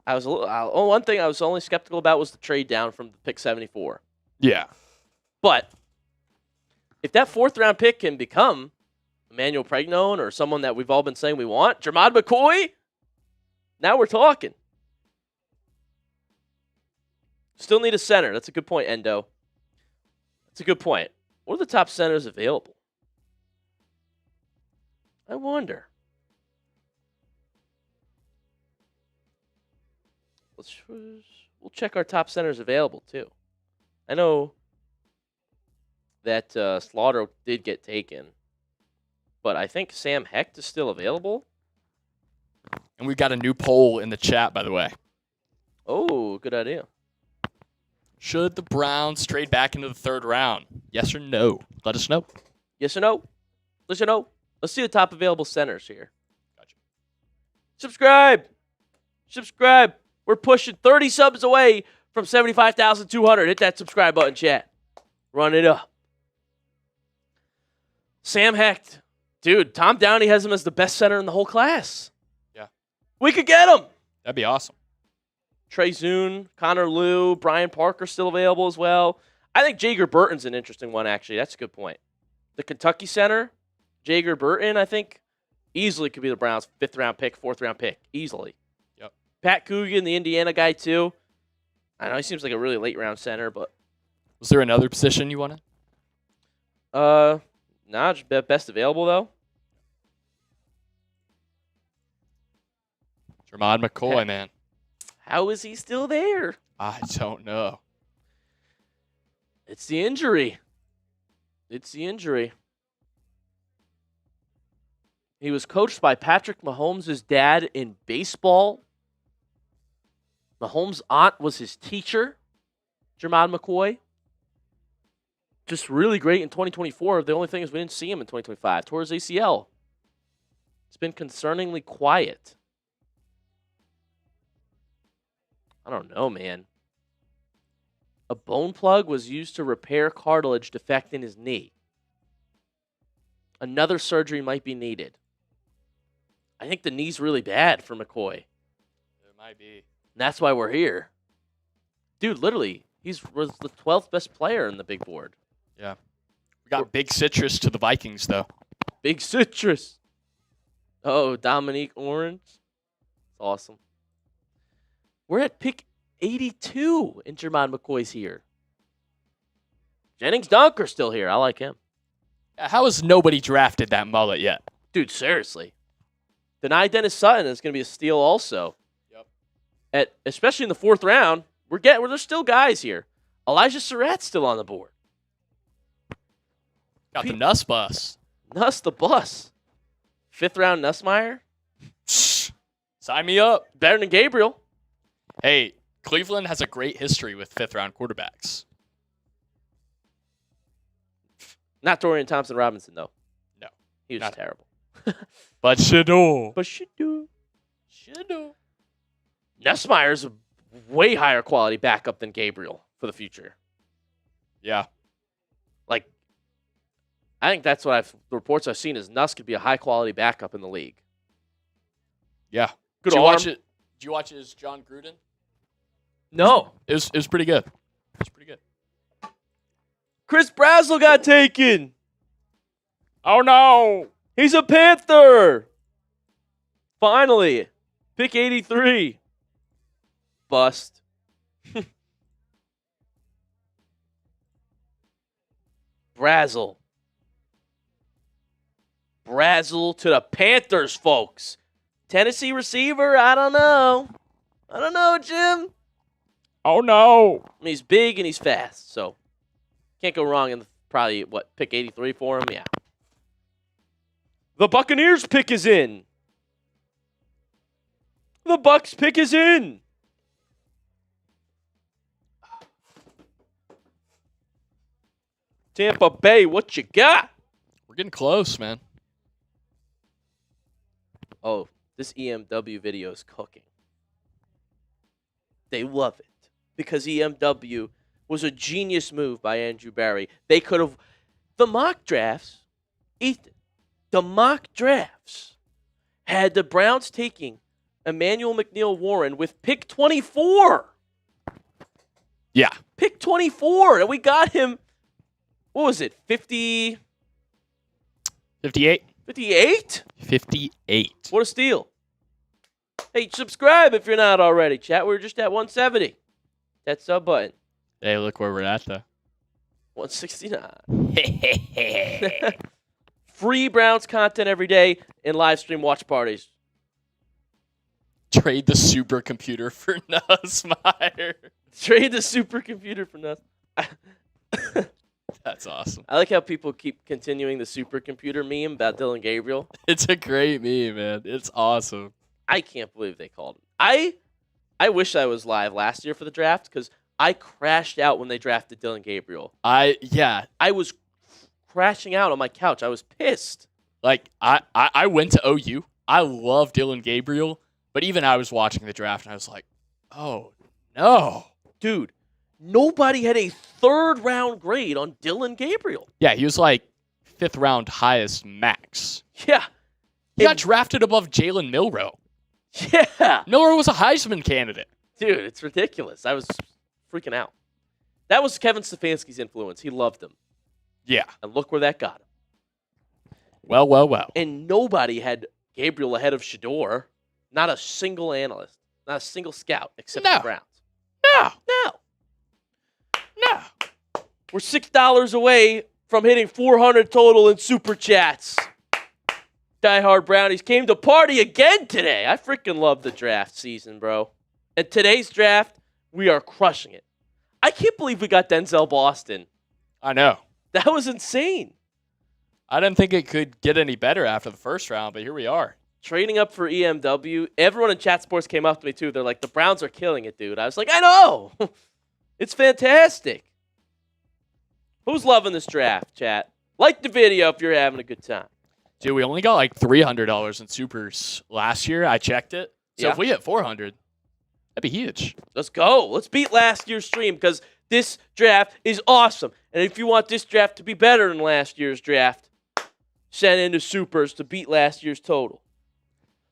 I was a little, one thing I was only skeptical about was the trade down from the pick 74. Yeah. But if that 4th round pick can become Emmanuel Pregnone or someone that we've all been saying we want, Jermod McCoy, now we're talking. Still need a center. That's a good point, Endo. That's a good point. What are the top centers available? I wonder. We'll check our top centers available, too. I know that Slaughter did get taken, but I think Sam Hecht is still available. And we've got a new poll in the chat, by the way. Oh, good idea. Should the Browns trade back into the 3rd round? Yes or no? Let us know. Yes or no? Yes or no? Let's see the top available centers here. Gotcha. Subscribe. Subscribe. We're pushing 30 subs away from 75,200. Hit that subscribe button, chat. Run it up. Sam Hecht. Dude, Tom Downey has him as the best center in the whole class. Yeah. We could get him. That'd be awesome. Trey Zune, Connor Liu, Brian Parker still available as well. I think Jager Burton's an interesting one, actually. That's a good point. The Kentucky center, Jager Burton, I think, easily could be the Browns' 5th round pick, 4th round pick. Easily. Yep. Pat Coogan, the Indiana guy, too. I know he seems like a really late round center, but Was there another position you wanted? nah, just best available though. Jermod McCoy, man. How is he still there? I don't know. It's the injury. It's the injury. He was coached by Patrick Mahomes' dad in baseball. Mahomes' aunt was his teacher, Jermod McCoy. Just really great in 2024. The only thing is we didn't see him in 2025. Tore his ACL. It's been concerningly quiet. I don't know, man. A bone plug was used to repair cartilage defect in his knee. Another surgery might be needed. I think the knee's really bad for McCoy. It might be. And that's why we're here. Dude, literally, was the 12th best player in the big board. Yeah. We got Big Citrus to the Vikings, though. Big Citrus. Oh, Dominique Orange. Awesome. We're at pick 82 and Jermod McCoy's here. Jennings Dunker's still here. I like him. How has nobody drafted that mullet yet? Dude, seriously. Deny Dennis Sutton is going to be a steal also. Yep. Especially in the 4th round, there's still guys here. Elijah Sarratt's still on the board. Got the Nuss bus. Nuss the bus. 5th round Nussmeier. Sign me up. Better than Gabriel. Hey, Cleveland has a great history with 5th round quarterbacks. Not Dorian Thompson-Robinson, though. No. He was Not terrible. But Shadow. Shadow. Nussmeier's a way higher quality backup than Gabriel for the future. Yeah. Like, I think that's what the reports I've seen is Nuss could be a high quality backup in the league. Yeah. Good Did you arm. watch it? Did you watch his John Gruden? No. It was pretty good. It was pretty good. Chris Brazzell got taken. Oh no. He's a Panther. Finally. Pick 83. Bust. Brazzell. Brazzell to the Panthers, folks. Tennessee receiver? I don't know. I don't know, Jim. Oh no. I mean, he's big and he's fast, so can't go wrong in probably, pick 83 for him? Yeah. The Buccaneers pick is in. The Bucks pick is in. Tampa Bay, what you got? We're getting close, man. Oh, this EMW video is cooking. They love it because EMW was a genius move by Andrew Barry. They could have The mock drafts, Ethan, the mock drafts had the Browns taking Emmanuel McNeil Warren with pick 24. Yeah. Pick 24. And we got him, what was it, 50? 58. 58? 58. What a steal. Hey, subscribe if you're not already, chat. We're just at 170. That sub button. Hey, look where we're at, though. 169. Free Browns content every day and live stream watch parties. Trade the supercomputer for Nussmeier. Trade the supercomputer for nothing. That's awesome. I like how people keep continuing the supercomputer meme about Dylan Gabriel. It's a great meme, man. It's awesome. I can't believe they called him. I wish I was live last year for the draft because I crashed out when they drafted Dylan Gabriel. I was crashing out on my couch. I was pissed. Like, I went to OU. I love Dylan Gabriel, but even I was watching the draft and I was like, oh, no. Dude, nobody had a third-round grade on Dylan Gabriel. Yeah, he was like 5th round highest max. Yeah. He got drafted above Jalen Milroe. Yeah. Milroe was a Heisman candidate. Dude, it's ridiculous. I was freaking out. That was Kevin Stefanski's influence. He loved him. Yeah. And look where that got him. Well. And nobody had Gabriel ahead of Shador. Not a single analyst. Not a single scout except the Browns. No. We're $6 away from hitting 400 total in Super Chats. Diehard Brownies came to party again today. I freaking love the draft season, bro. And today's draft, we are crushing it. I can't believe we got Denzel Boston. I know. That was insane. I didn't think it could get any better after the first round, but here we are. Trading up for EMW. Everyone in Chat Sports came up to me, too. They're like, the Browns are killing it, dude. I was like, I know. It's fantastic. Who's loving this draft, chat? Like the video if you're having a good time. Dude, we only got like $300 in supers last year. I checked it. So if we hit 400, that'd be huge. Let's go. Let's beat last year's stream because this draft is awesome. And if you want this draft to be better than last year's draft, send in the supers to beat last year's total.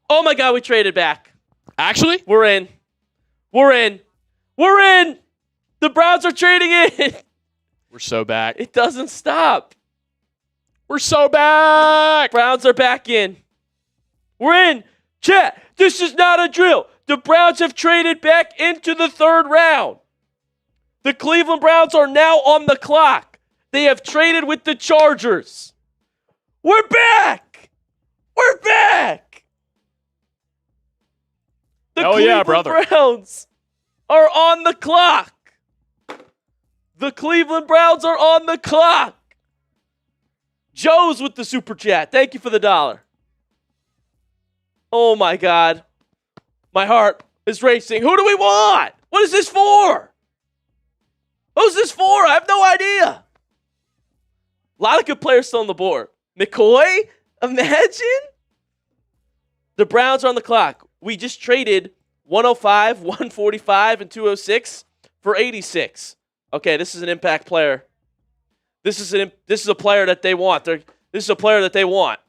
Oh, my God, we traded back. Actually? We're in. The Browns are trading in. We're so back. It doesn't stop. We're so back. Browns are back in. We're in. Chat, this is not a drill. The Browns have traded back into the third round. The Cleveland Browns are now on the clock. They have traded with the Chargers. We're back. The Cleveland Browns are on the clock. Joe's with the super chat. Thank you for the $1. Oh, my God. My heart is racing. Who do we want? What is this for? Who's this for? I have no idea. A lot of good players still on the board. McCoy? Imagine? The Browns are on the clock. We just traded 105, 145, and 206 for 86. Okay, this is an impact player. This is a player that they want. This is a player that they want.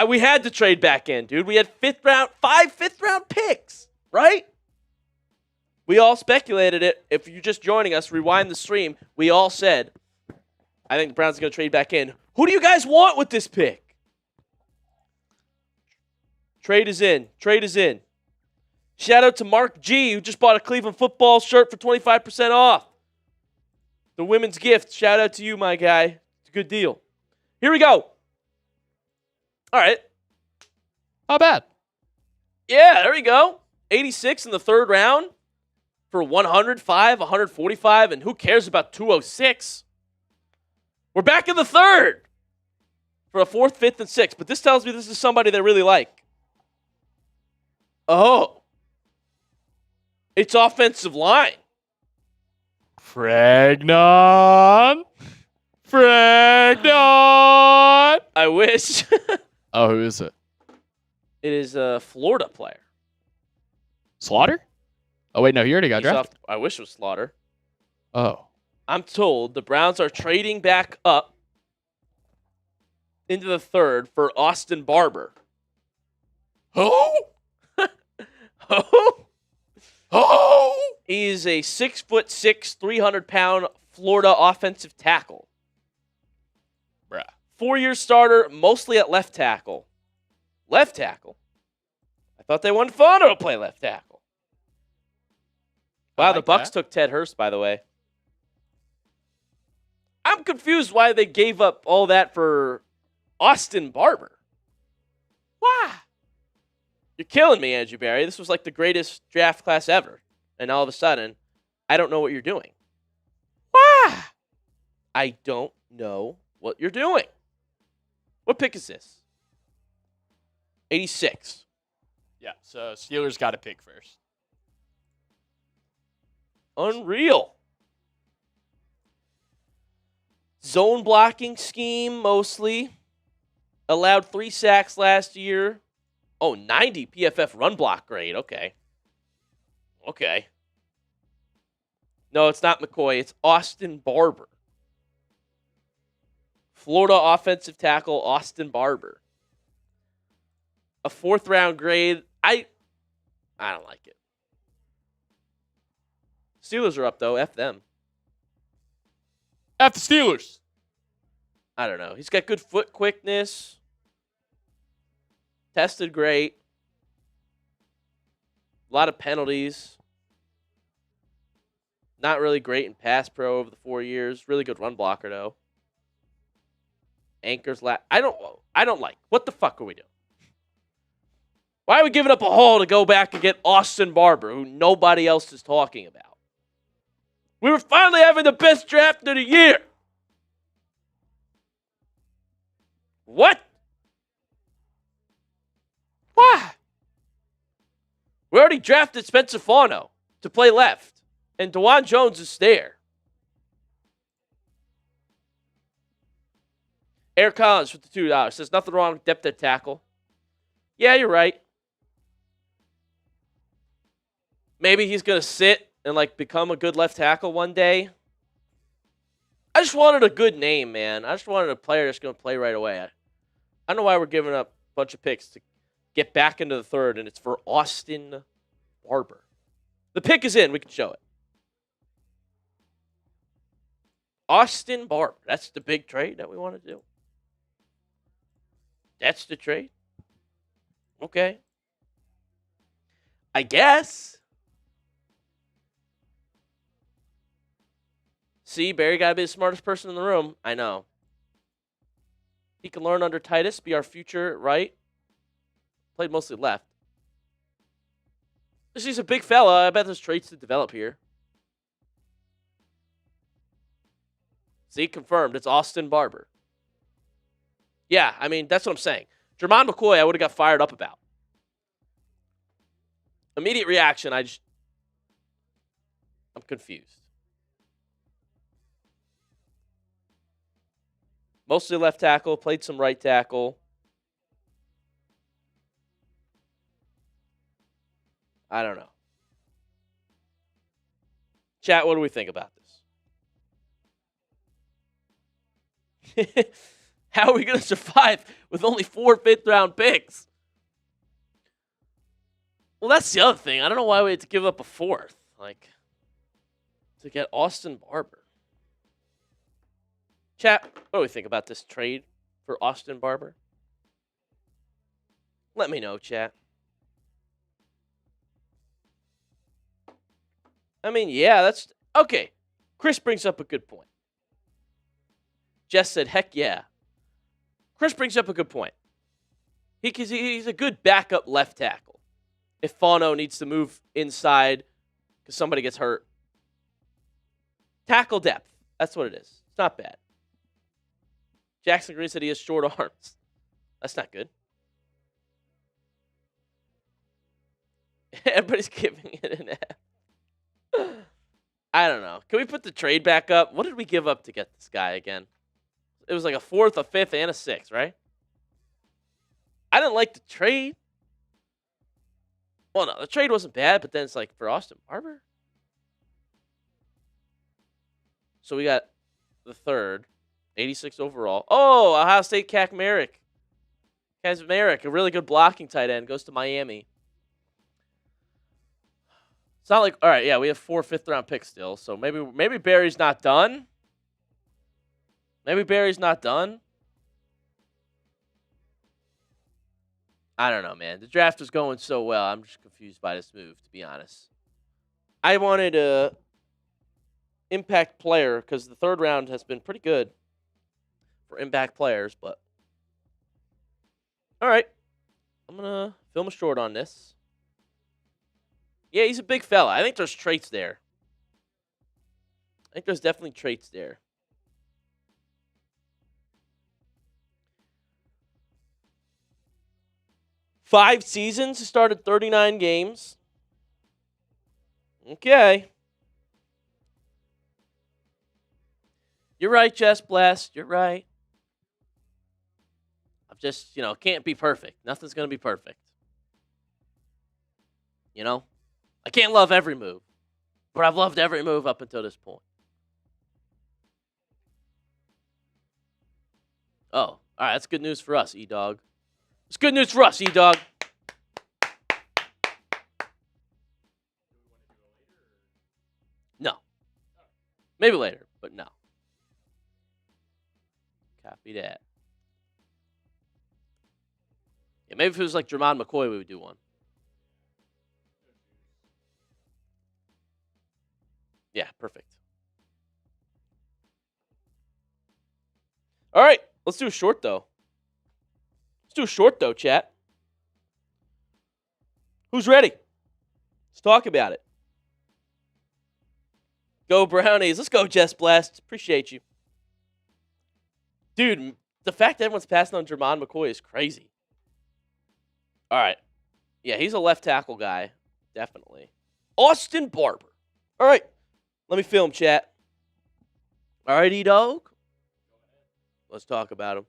We had to trade back in, dude. We had 5 fifth-round picks, right? We all speculated it. If you're just joining us, rewind the stream. We all said, I think the Browns are going to trade back in. Who do you guys want with this pick? Trade is in. Shout out to Mark G, who just bought a Cleveland football shirt for 25% off. The women's gift. Shout out to you, my guy. It's a good deal. Here we go. All right. Not bad. Yeah, there we go. 86 in the third round for 105, 145, and who cares about 206? We're back in the third for a 4th, 5th, and 6th. But this tells me this is somebody they really like. Oh. It's offensive line. Fragnon. I wish. Oh, who is it? It is a Florida player. Slaughter? Oh, wait, no, he already got drafted. I wish it was Slaughter. Oh. I'm told the Browns are trading back up into the third for Austin Barber. Who? Oh, Who? he's a 6'6", 300-pound Florida offensive tackle. Bruh. 4-year starter, mostly at left tackle. Left tackle? I thought they wanted Fano to play left tackle. Wow, I the like Bucks that. took Ted Hurst, by the way. I'm confused why they gave up all that for Austin Barber. Why? You're killing me, Andrew Barry. This was like the greatest draft class ever. And all of a sudden, I don't know what you're doing. Why? I don't know what you're doing. What pick is this? 86. Yeah, so Steelers got to pick first. Unreal. Zone blocking scheme, mostly. Allowed 3 sacks last year. Oh, 90 PFF run block grade. Okay. No, it's not McCoy. It's Austin Barber. Florida offensive tackle Austin Barber. A 4th-round grade. I don't like it. Steelers are up, though. F them. F the Steelers. I don't know. He's got good foot quickness. Tested great. A lot of penalties. Not really great in pass pro over the 4 years. Really good run blocker, though. Anchors I don't like. What the fuck are we doing? Why are we giving up a haul to go back and get Austin Barber, who nobody else is talking about? We were finally having the best draft of the year. What? Why? We already drafted Spencer Fano to play left, and DeJuan Jones is there. Eric Collins with the $2 says nothing wrong with depth at tackle. Yeah, you're right. Maybe he's going to sit and become a good left tackle one day. I just wanted a good name, man. I just wanted a player that's going to play right away. I don't know why we're giving up a bunch of picks to get back into the third, and it's for Austin Barber. The pick is in. We can show it. Austin Barber. That's the big trade that we want to do. That's the trade? Okay. I guess. See, Barry got to be the smartest person in the room. I know. He can learn under Titus, be our future right. Played mostly left. He's a big fella. I bet there's traits to develop here. See, confirmed. It's Austin Barber. Yeah, I mean, that's what I'm saying. Jermon McCoy, I would have got fired up about. Immediate reaction, I'm confused. Mostly left tackle, played some right tackle. I don't know. Chat, what do we think about this? How are we going to survive with only 4 fifth-round picks? Well, that's the other thing. I don't know why we had to give up a 4th, to get Austin Barber. Chat, what do we think about this trade for Austin Barber? Let me know, chat. I mean, yeah, that's... Okay, Chris brings up a good point. Jess said, heck yeah. Chris brings up a good point. He's a good backup left tackle. If Fano needs to move inside because somebody gets hurt. Tackle depth. That's what it is. It's not bad. Jackson Green said he has short arms. That's not good. Everybody's giving it an F. I don't know. Can we put the trade back up? What did we give up to get this guy again? It was like a 4th, a 5th, and a 6th, right? I didn't like the trade. Well, no, the trade wasn't bad, but then it's for Austin Barber? So we got the third, 86 overall. Oh, Ohio State Kaczmarek. Kaczmarek, a really good blocking tight end, goes to Miami. It's not like, all right, yeah, we have 4 fifth-round picks still, so maybe Barry's not done. Maybe Barry's not done. I don't know, man. The draft was going so well. I'm just confused by this move, to be honest. I wanted a impact player because the third round has been pretty good for impact players, but all right. I'm going to film a short on this. Yeah, he's a big fella. I think there's traits there. I think there's definitely traits there. Five seasons, he started 39 games. Okay. You're right, Jess Blast. You're right. I'm just, can't be perfect. Nothing's going to be perfect. I can't love every move, but I've loved every move up until this point. Oh, all right. That's good news for us, E-Dog. It's good news for us, E-Dog. No. Maybe later, but no. Copy that. Yeah, maybe if it was like Jermon McCoy, we would do one. Yeah, perfect. All right, let's do a short, though. Let's do a short, though, chat. Who's ready? Let's talk about it. Go Brownies. Let's go, Jess Blast. Appreciate you. Dude, the fact that everyone's passing on Jermon McCoy is crazy. All right. Yeah, he's a left tackle guy. Definitely. Austin Barber. All right. Let me film, chat. All right, E-Dog. Let's talk about him.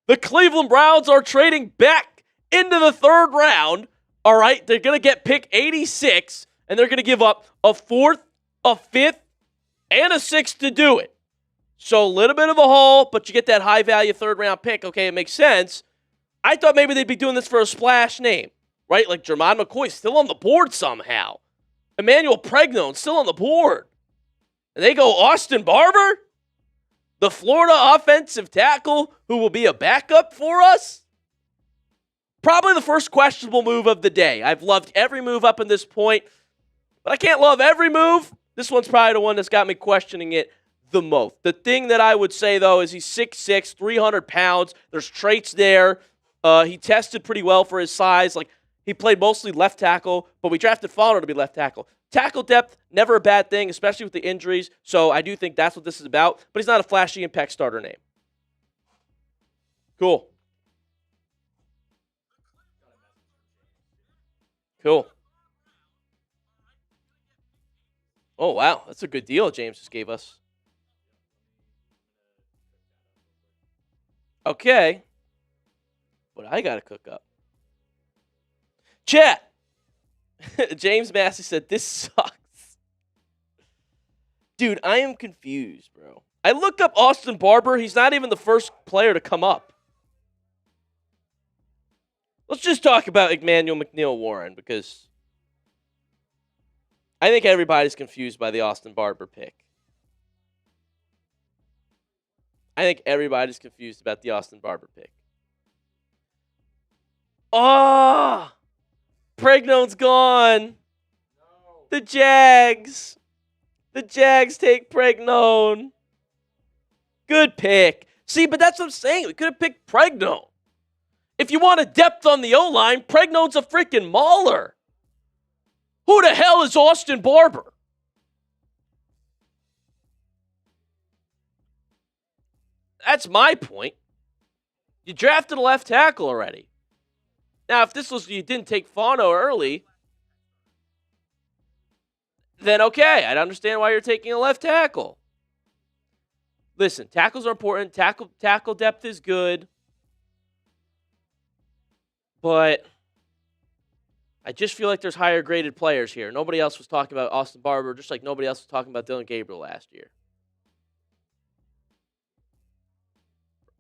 The Cleveland Browns are trading back into the third round. All right, they're going to get pick 86, and they're going to give up a 4th, a 5th, and a 6th to do it. So a little bit of a haul, but you get that high-value third-round pick. Okay, it makes sense. I thought maybe they'd be doing this for a splash name, right? Like Jermon McCoy still on the board somehow. Emmanuel Pregnon still on the board. And they go Austin Barber, the Florida offensive tackle who will be a backup for us. Probably the first questionable move of the day. I've loved every move up in this point, but I can't love every move. This one's probably the one that's got me questioning it the most. The thing that I would say, though, is he's 6'6", 300 pounds. There's traits there. He tested pretty well for his size. Like, he played mostly left tackle, but we drafted Fauner to be left tackle. Tackle depth, never a bad thing, especially with the injuries. So I do think that's what this is about. But he's not a flashy impact starter name. Cool. Cool. Oh, wow. That's a good deal James just gave us. Okay. But I got to cook up. Chat. James Massey said, this sucks. Dude, I am confused, bro. I looked up Austin Barber. He's not even the first player to come up. Let's just talk about Emmanuel McNeil Warren because I think everybody's confused by the Austin Barber pick. I think everybody's confused about the Austin Barber pick. Oh! Pregnon's gone. No. The Jags. The Jags take Pregnon. Good pick. See, but that's what I'm saying. We could have picked Pregnon. If you want a depth on the O-line, Pregnon's a freaking mauler. Who the hell is Austin Barber? That's my point. You drafted a left tackle already. Now, if this was you didn't take Fauno early, then okay, I'd understand why you're taking a left tackle. Listen, tackles are important. Tackle depth is good. But I just feel like there's higher graded players here. Nobody else was talking about Austin Barber, just like nobody else was talking about Dylan Gabriel last year.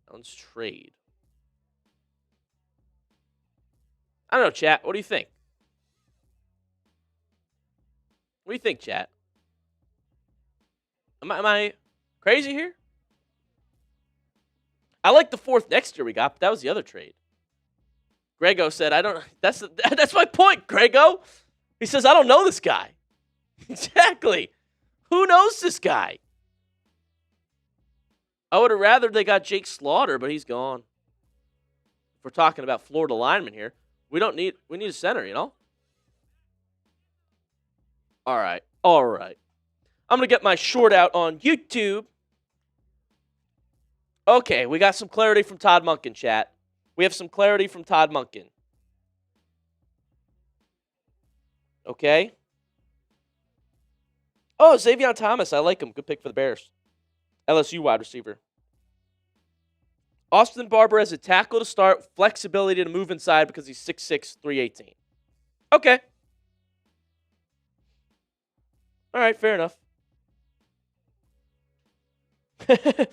Browns trade. I don't know, chat. What do you think? What do you think, chat? Am I crazy here? I like the 4th next year we got, but that was the other trade. Grego said, I don't. That's my point, Grego. He says, I don't know this guy. Exactly. Who knows this guy? I would have rather they got Jake Slaughter, but he's gone. If we're talking about Florida linemen here, we need a center, you know? All right. I'm going to get my short out on YouTube. Okay, we got some clarity from Todd Monken, chat. We have some clarity from Todd Monken. Okay. Oh, Xavier Thomas. I like him. Good pick for the Bears. LSU wide receiver. Austin Barber has a tackle to start, flexibility to move inside because he's 6'6", 318. Okay. All right, fair enough. I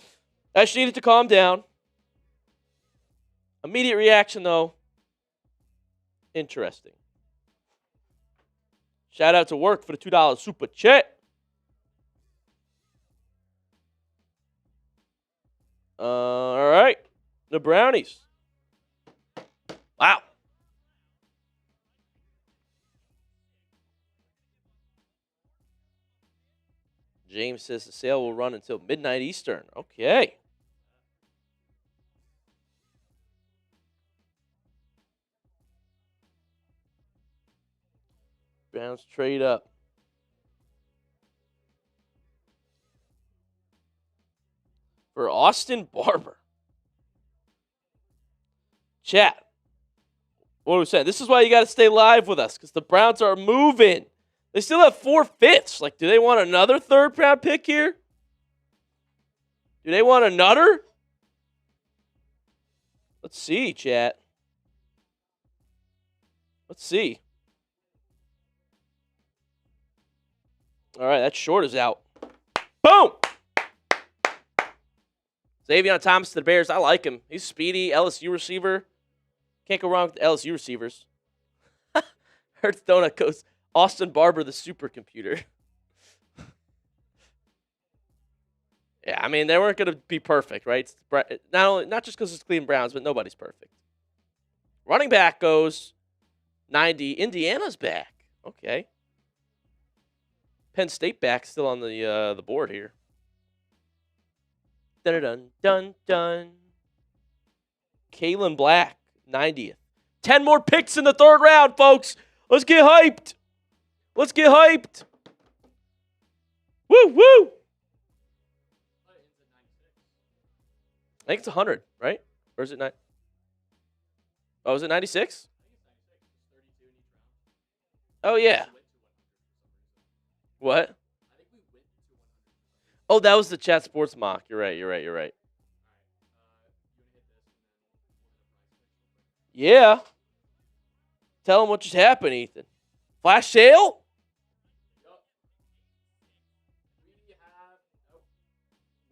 just needed to calm down. Immediate reaction, though. Interesting. Shout out to Work for the $2 super chat. All right. The Brownies. Wow. James says the sale will run until midnight Eastern. Okay. Browns trade up. For Austin Barber. Chat. What are we saying? This is why you got to stay live with us, because the Browns are moving. They still have 4/5. Like, do they want another 3rd-round pick here? Do they want another? Let's see, chat. Let's see. All right, that short is out. Boom! Xavier Thomas to the Bears. I like him. He's speedy, LSU receiver. Can't go wrong with the LSU receivers. Hertz Donut goes, Austin Barber, the supercomputer. Yeah, I mean, they weren't going to be perfect, right? Not just because it's Cleveland Browns, but nobody's perfect. Running back goes 90. Indiana's back. Okay. Penn State back still on the board here. Dun-dun-dun-dun. Kalen Black, 90th. 10 more picks in the 3rd round, folks. Let's get hyped. Let's get hyped. Woo, woo. I think it's 100, right? Or is it 9? Oh, is it 96? Oh, yeah. What? Oh, that was the Chat Sports mock. You're right. Yeah. Tell them what just happened, Ethan. Flash sale?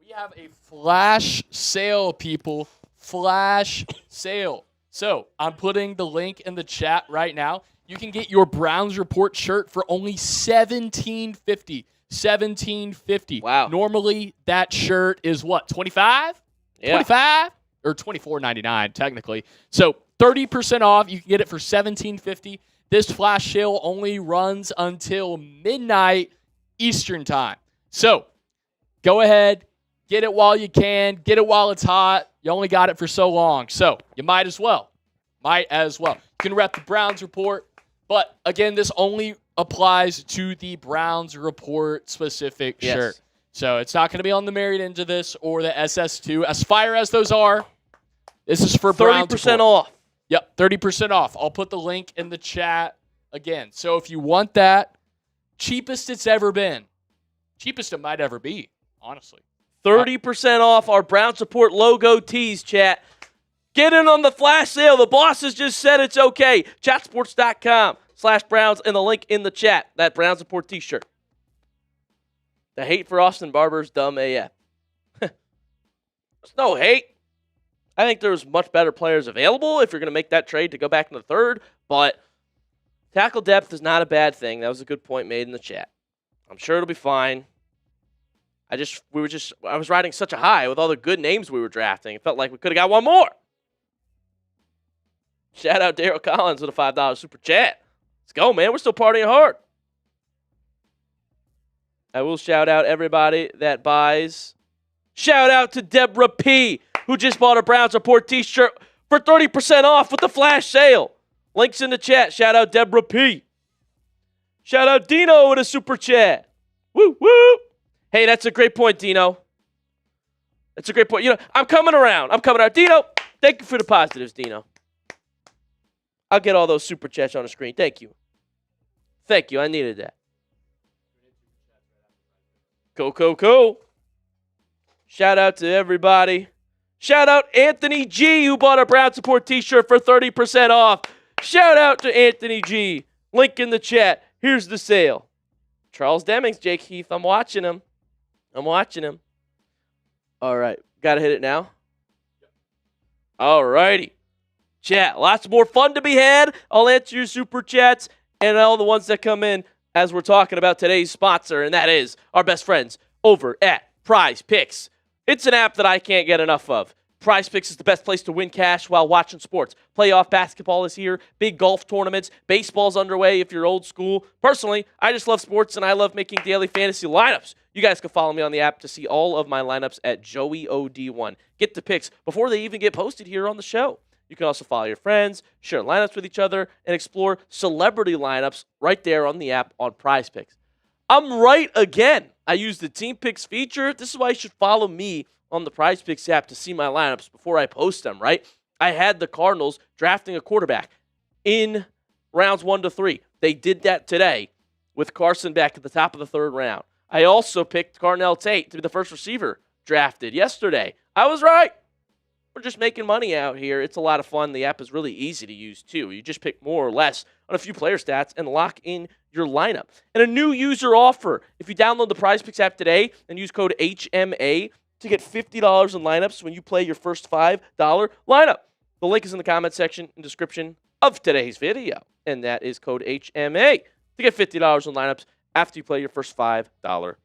We have a flash sale, people. Flash sale. So I'm putting the link in the chat right now. You can get your Browns Report shirt for only $17.50. $17.50. Wow. Normally that shirt is what? $25? Yeah. 25 or $24.99 technically. So 30% off. You can get it for $17.50. This flash sale only runs until midnight Eastern time. So go ahead, get it while you can, get it while it's hot. You only got it for so long, so you might as well. You can rep the Browns Report, but again, this only applies to the Browns Report specific shirt. So it's not going to be on the Married Into This or the SS2. As fire as those are, this is for Browns 30% off. Yep, 30% off. I'll put the link in the chat again. So if you want that, cheapest it's ever been. Cheapest it might ever be, honestly. 30% off our Browns Report logo tees, chat. Get in on the flash sale. The bosses just said it's okay. Chatsports.com/ /Browns and the link in the chat. That Browns Report t-shirt. The hate for Austin Barber is dumb AF. There's no hate. I think there's much better players available if you're going to make that trade to go back in the third, but tackle depth is not a bad thing. That was a good point made in the chat. I'm sure it'll be fine. I was riding such a high with all the good names we were drafting. It felt like we could have got one more. Shout out Daryl Collins with a $5 super chat. Let's go, man. We're still partying hard. I will shout out everybody that buys. Shout out to Deborah P., who just bought a Browns Report t-shirt for 30% off with the flash sale. Links in the chat. Shout out Deborah P. Shout out Dino with a super chat. Woo, woo. Hey, that's a great point, Dino. That's a great point. I'm coming around. Dino, thank you for the positives, Dino. I'll get all those super chats on the screen. Thank you. I needed that. Cool. Shout out to everybody. Shout out Anthony G, who bought a Browns Report t-shirt for 30% off. Shout out to Anthony G. Link in the chat. Here's the sale. Charles Demings, Jake Heath. I'm watching him. All right. Got to hit it now. All righty. Chat. Lots more fun to be had. I'll answer your super chats and all the ones that come in as we're talking about today's sponsor, and that is our best friends over at Prize Picks. It's an app that I can't get enough of. Prize Picks is the best place to win cash while watching sports. Playoff basketball is here. Big golf tournaments. Baseball's underway if you're old school. Personally, I just love sports, and I love making daily fantasy lineups. You guys can follow me on the app to see all of my lineups at JoeyOD1. Get the picks before they even get posted here on the show. You can also follow your friends, share lineups with each other, and explore celebrity lineups right there on the app on Prize Picks. I'm right again. I use the Team Picks feature. This is why you should follow me on the Prize Picks app to see my lineups before I post them, right? I had the Cardinals drafting a quarterback in rounds 1 to 3. They did that today with Carson back at the top of the third round. I also picked Carnell Tate to be the first receiver drafted yesterday. I was right. We're just making money out here. It's a lot of fun. The app is really easy to use, too. You just pick more or less on a few player stats and lock in your lineup. And a new user offer. If you download the Prize Picks app today and use code HMA to get $50 in lineups when you play your first $5 lineup. The link is in the comment section and description of today's video. And that is code HMA to get $50 in lineups after you play your first $5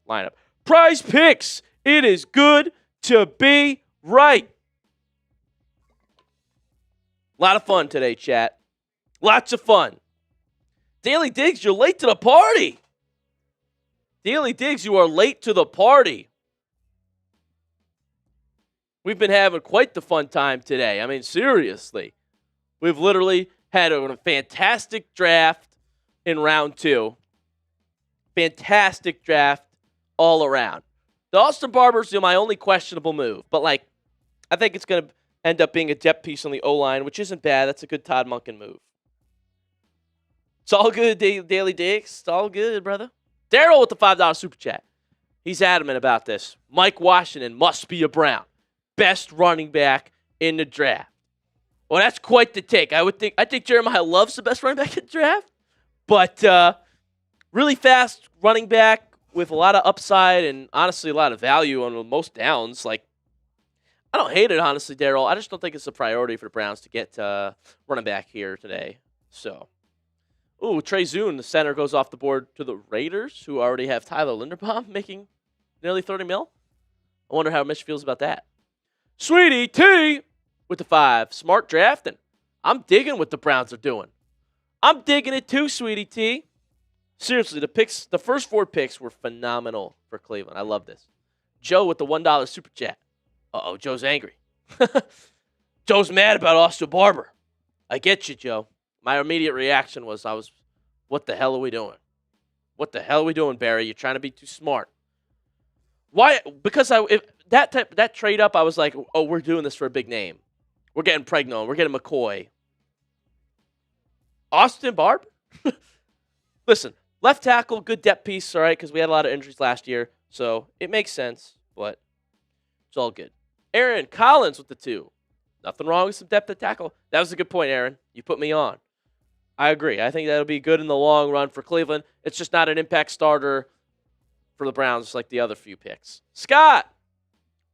lineup. Prize Picks. It is good to be right. A lot of fun today, chat. Lots of fun. Daily Diggs, you're late to the party. Daily Diggs, you are late to the party. We've been having quite the fun time today. I mean, seriously. We've literally had a fantastic draft in round 2. Fantastic draft all around. The Austin Barber's my only questionable move. But, I think it's going to end up being a depth piece on the O-line, which isn't bad. That's a good Todd Monken move. It's all good, Daily Diggs. It's all good, brother. Daryl with the $5 super chat. He's adamant about this. Mike Washington must be a Brown. Best running back in the draft. Well, that's quite the take. I think Jeremiah loves the best running back in the draft. But really fast running back with a lot of upside and honestly a lot of value on most downs. I don't hate it, honestly, Daryl. I just don't think it's a priority for the Browns to get running back here today. So, Trey Zune, the center, goes off the board to the Raiders, who already have Tyler Linderbaum making nearly $30 million. I wonder how Mitch feels about that. Sweetie T with the 5. Smart drafting. I'm digging what the Browns are doing. I'm digging it too, Sweetie T. Seriously, the first 4 picks were phenomenal for Cleveland. I love this. Joe with the $1 super chat. Uh-oh, Joe's angry. Joe's mad about Austin Barber. I get you, Joe. My immediate reaction was, what the hell are we doing? What the hell are we doing, Barry? You're trying to be too smart. Why? Because that trade up, I was like, oh, we're doing this for a big name. We're getting Pregnon. We're getting McCoy. Austin Barber? Listen, left tackle, good depth piece, all right, because we had a lot of injuries last year, so it makes sense, but it's all good. Aaron Collins with the 2. Nothing wrong with some depth at tackle. That was a good point, Aaron. You put me on. I agree. I think that'll be good in the long run for Cleveland. It's just not an impact starter for the Browns like the other few picks. Scott!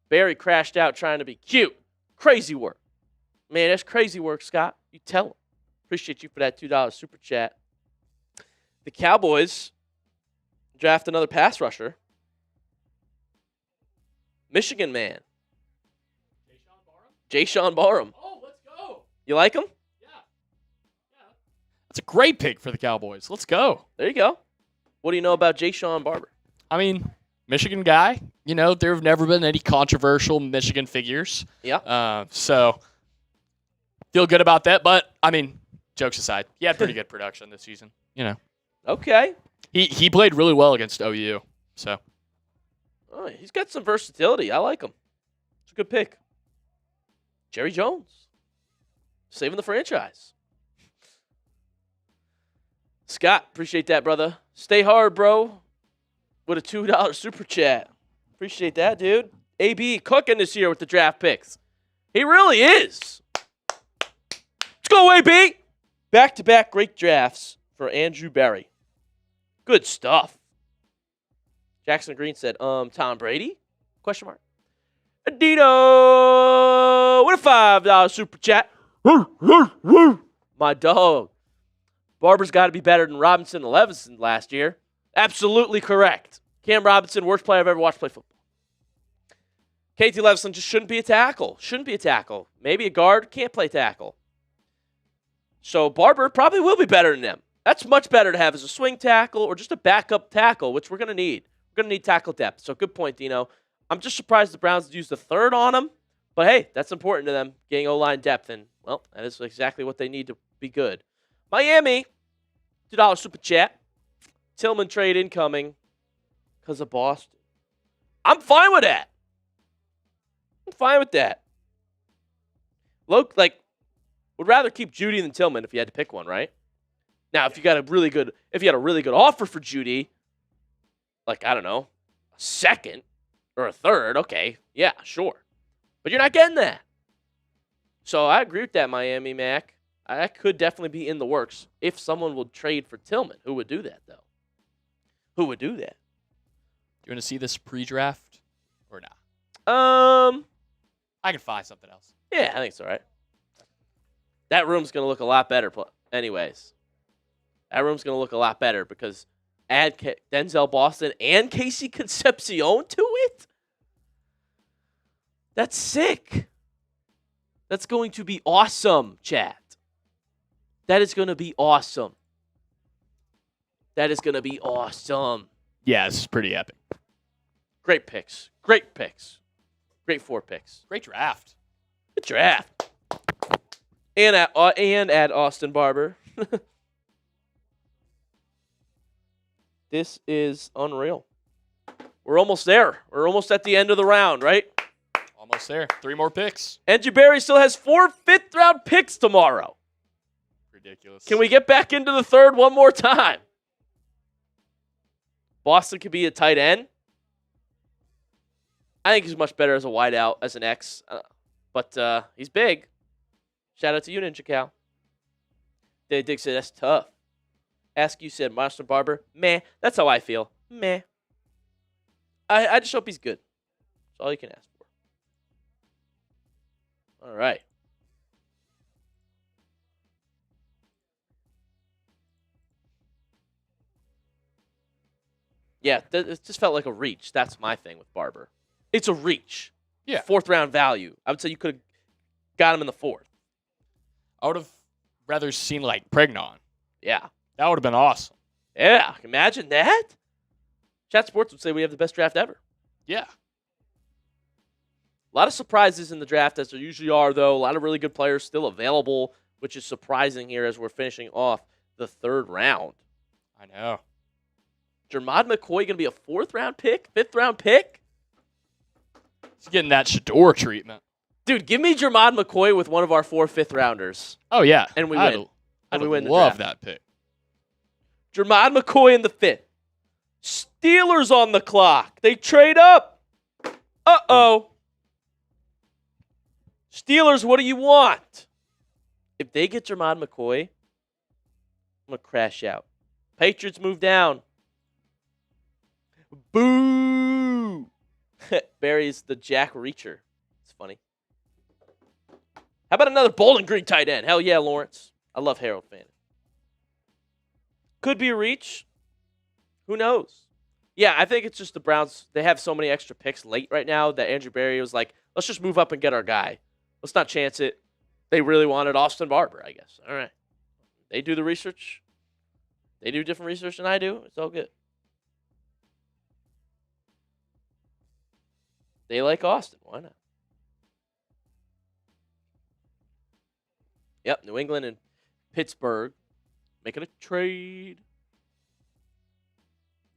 Barry crashed out trying to be cute. Crazy work. Man, that's crazy work, Scott. You tell him. Appreciate you for that $2 super chat. The Cowboys draft another pass rusher. Michigan man. Jaysean Barham. Oh, let's go. You like him? Yeah. That's a great pick for the Cowboys. Let's go. There you go. What do you know about Jaysean Barber? I mean, Michigan guy. You know, there have never been any controversial Michigan figures. Yeah. So, feel good about that. But, I mean, jokes aside, he had pretty good production this season. You know. Okay. He played really well against OU. So. Oh, he's got some versatility. I like him. It's a good pick. Jerry Jones. Saving the franchise. Scott, appreciate that, brother. Stay hard, bro. With a $2 super chat. Appreciate that, dude. AB cooking this year with the draft picks. He really is. Let's go, AB. Back-to-back great drafts for Andrew Berry. Good stuff. Jackson Green said, Tom Brady? Question mark. Adino with a $5 super chat. My dog. Barber's got to be better than Robinson and Levinson last year. Absolutely correct. Cam Robinson, worst player I've ever watched play football. KT Levison just shouldn't be a tackle. Shouldn't be a tackle. Maybe a guard, can't play tackle. So Barber probably will be better than them. That's much better to have as a swing tackle or just a backup tackle, which we're going to need. We're going to need tackle depth. So good point, Dino. I'm just surprised the Browns used the third on him. But, hey, that's important to them, getting O-line depth. And, well, that is exactly what they need to be good. Miami, $2 super chat. Tillman trade incoming because of Boston. I'm fine with that. I'm fine with that. Would rather keep Judy than Tillman if you had to pick one, right? Now, if you had a really good offer for Judy, like, I don't know, a second or a third, okay, yeah, sure. But you're not getting that. So I agree with that, Miami Mac. That could definitely be in the works if someone would trade for Tillman. Who would do that, though? Who would do that? You want to see this pre-draft or not? I can find something else. Yeah, I think it's all right. That room's going to look a lot better. Anyways, that room's going to look a lot better because add Denzel Boston and Casey Concepcion to it? That's sick. That's going to be awesome, chat. That is going to be awesome. That is going to be awesome. Yeah, this is pretty epic. Great picks. Great picks. Great 4 picks. Great draft. Good draft. And add Austin Barber. This is unreal. We're almost there. We're almost at the end of the round, right? Almost there. 3 more picks. Andrew Berry still has 4 fifth-round picks tomorrow. Ridiculous. Can we get back into the third one more time? Boston could be a tight end. I think he's much better as a wideout, as an X. But he's big. Shout out to you, Ninja Cal. Dave Dick said, that's tough. Ask you said, Master Barber. Meh. That's how I feel. Meh. I just hope he's good. That's all you can ask for. All right. Yeah, it just felt like a reach. That's my thing with Barber. It's a reach. Yeah. 4th round value. I would say you could have got him in the 4th. I would have rather seen like Pregnon. Yeah. That would have been awesome. Yeah. Imagine that. Chat Sports would say we have the best draft ever. Yeah. A lot of surprises in the draft, as there usually are, though. A lot of really good players still available, which is surprising here as we're finishing off the 3rd round. I know. Jermod McCoy going to be a 4th round pick? 5th round pick? He's getting that Shador treatment. Dude, give me Jermod McCoy with one of our 4 5th rounders. Oh, yeah. And we win. I we win the love draft. that pick. Jermod McCoy in the 5th. Steelers on the clock. They trade up. Uh-oh. Steelers, what do you want? If they get Jermod McCoy, I'm going to crash out. Patriots move down. Boo! Barry's the Jack Reacher. It's funny. How about another Bowling Green tight end? Hell yeah, Lawrence. I love Harold Fanning. Could be a reach. Who knows? Yeah, I think it's just the Browns. They have so many extra picks late right now that Andrew Berry was like, let's just move up and get our guy. Let's not chance it. They really wanted Austin Barber, I guess. All right. They do the research. They do different research than I do. It's all good. They like Austin. Why not? Yep, New England and Pittsburgh making a trade.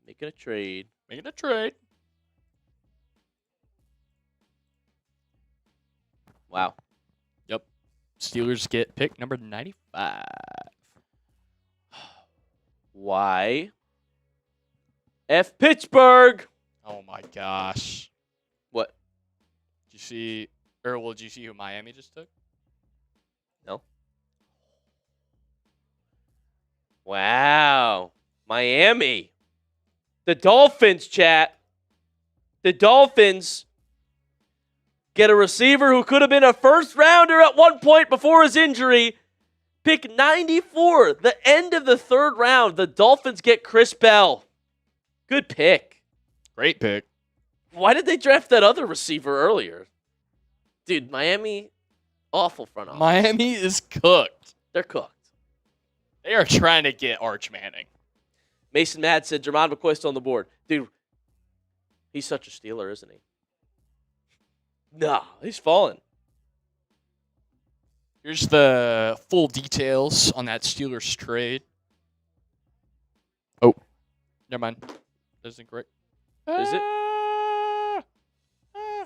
Making a trade. Making a trade. Wow. Yep. Steelers get pick number 95. Why? F Pittsburgh. Oh my gosh. What? Did you see who Miami just took? No. Wow. Miami. The Dolphins, chat. The Dolphins get a receiver who could have been a first rounder at one point before his injury. Pick 94, the end of the third round. The Dolphins get Chris Bell. Good pick. Great pick. Why did they draft that other receiver earlier? Dude, Miami, awful front office. Miami is cooked. They're cooked. They are trying to get Arch Manning. Mason Mad said Jermon McCoy's still on the board. Dude, he's such a Steeler, isn't he? Nah, he's fallen. Here's the full details on that Steelers trade. Oh, never mind. That isn't correct. Is it?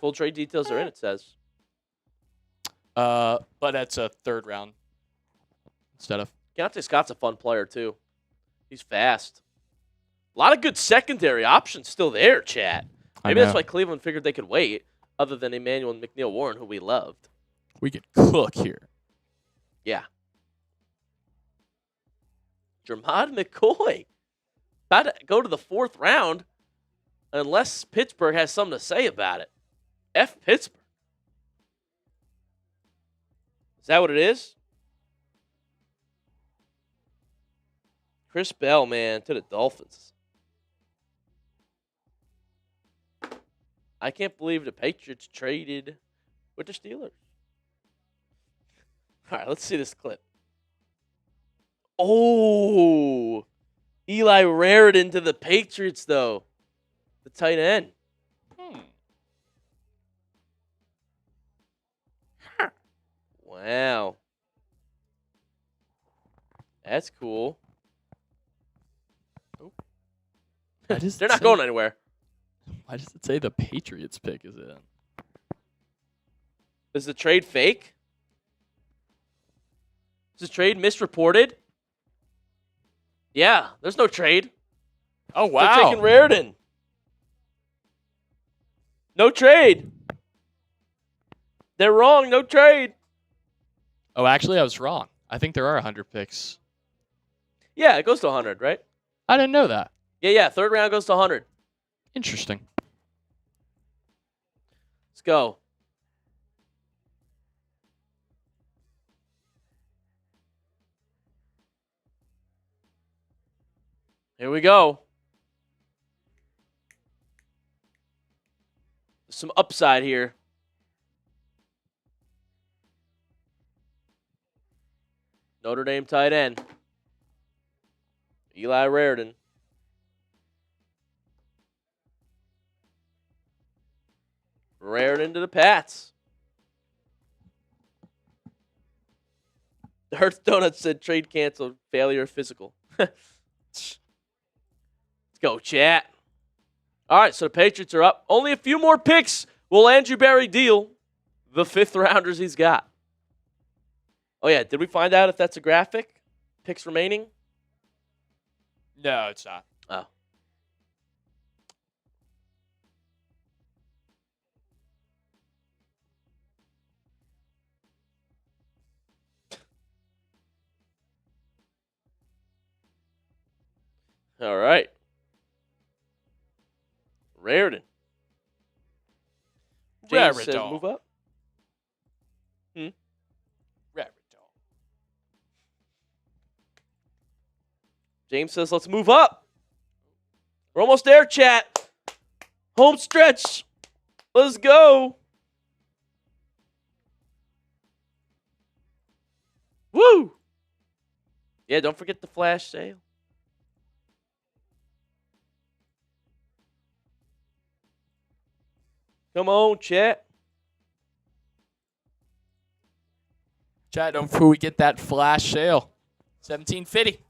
Full trade details are in, it says. But that's a third round instead of. Keontae Scott's a fun player, too. He's fast. A lot of good secondary options still there, chat. Maybe that's why Cleveland figured they could wait, other than Emmanuel and McNeil Warren, who we loved. We could cook here. Yeah. Jermon McCoy. About to go to the fourth round, unless Pittsburgh has something to say about it. F Pittsburgh. Is that what it is? Chris Bell, man, to the Dolphins. I can't believe the Patriots traded with the Steelers. All right, let's see this clip. Oh, Eli Raritan to the Patriots, though. The tight end. Wow. That's cool. They're not going anywhere. Why does it say the Patriots pick is in? Is the trade fake? Is the trade misreported? Yeah, there's no trade. Oh, wow. They're taking Raritan. No trade. They're wrong. No trade. Oh, actually, I was wrong. I think there are 100 picks. Yeah, it goes to 100, right? I didn't know that. Yeah. Third round goes to 100. Interesting. Let's go. Here we go. Some upside here. Notre Dame tight end. Eli Raritan. Raritan to the Pats. The Hertz Donuts said trade canceled, failure physical. Let's go, chat. All right, so the Patriots are up. Only a few more picks will Andrew Berry deal the fifth rounders he's got. Oh, yeah, did we find out if that's a graphic? Picks remaining? No, it's not. Oh. All right. Raritan. James says Raritan. move up. Raritan. James says let's move up. We're almost there, chat. Home stretch. Let's go. Woo! Yeah, don't forget the flash sale. Come on, chat. Chat, don't before we get that flash sale. 1750.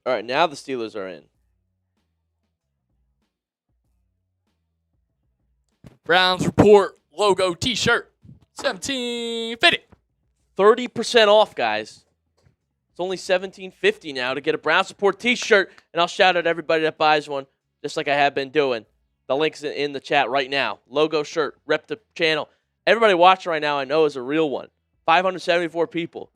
All right, now the Steelers are in. Browns Report logo T-shirt. 1750. 30% off, guys. It's only $17.50 now to get a Browns Report T-shirt, and I'll shout out everybody that buys one, just like I have been doing. The link's in the chat right now. Logo shirt, rep the channel. Everybody watching right now I know is a real one. 574 people.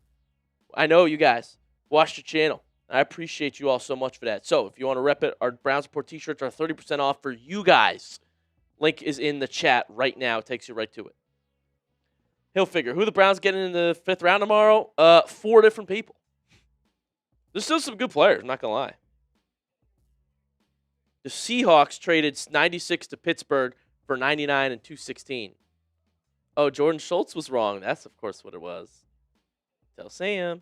I know you guys watch the channel. I appreciate you all so much for that. So if you want to rep it, our Browns Report T-shirts are 30% off for you guys. Link is in the chat right now. It takes you right to it. He'll figure who the Browns getting in the 5th round tomorrow. 4 different people. There's still some good players, I'm not going to lie. The Seahawks traded 96 to Pittsburgh for 99 and 216. Oh, Jordan Schultz was wrong. That's, of course, what it was. Tell Sam.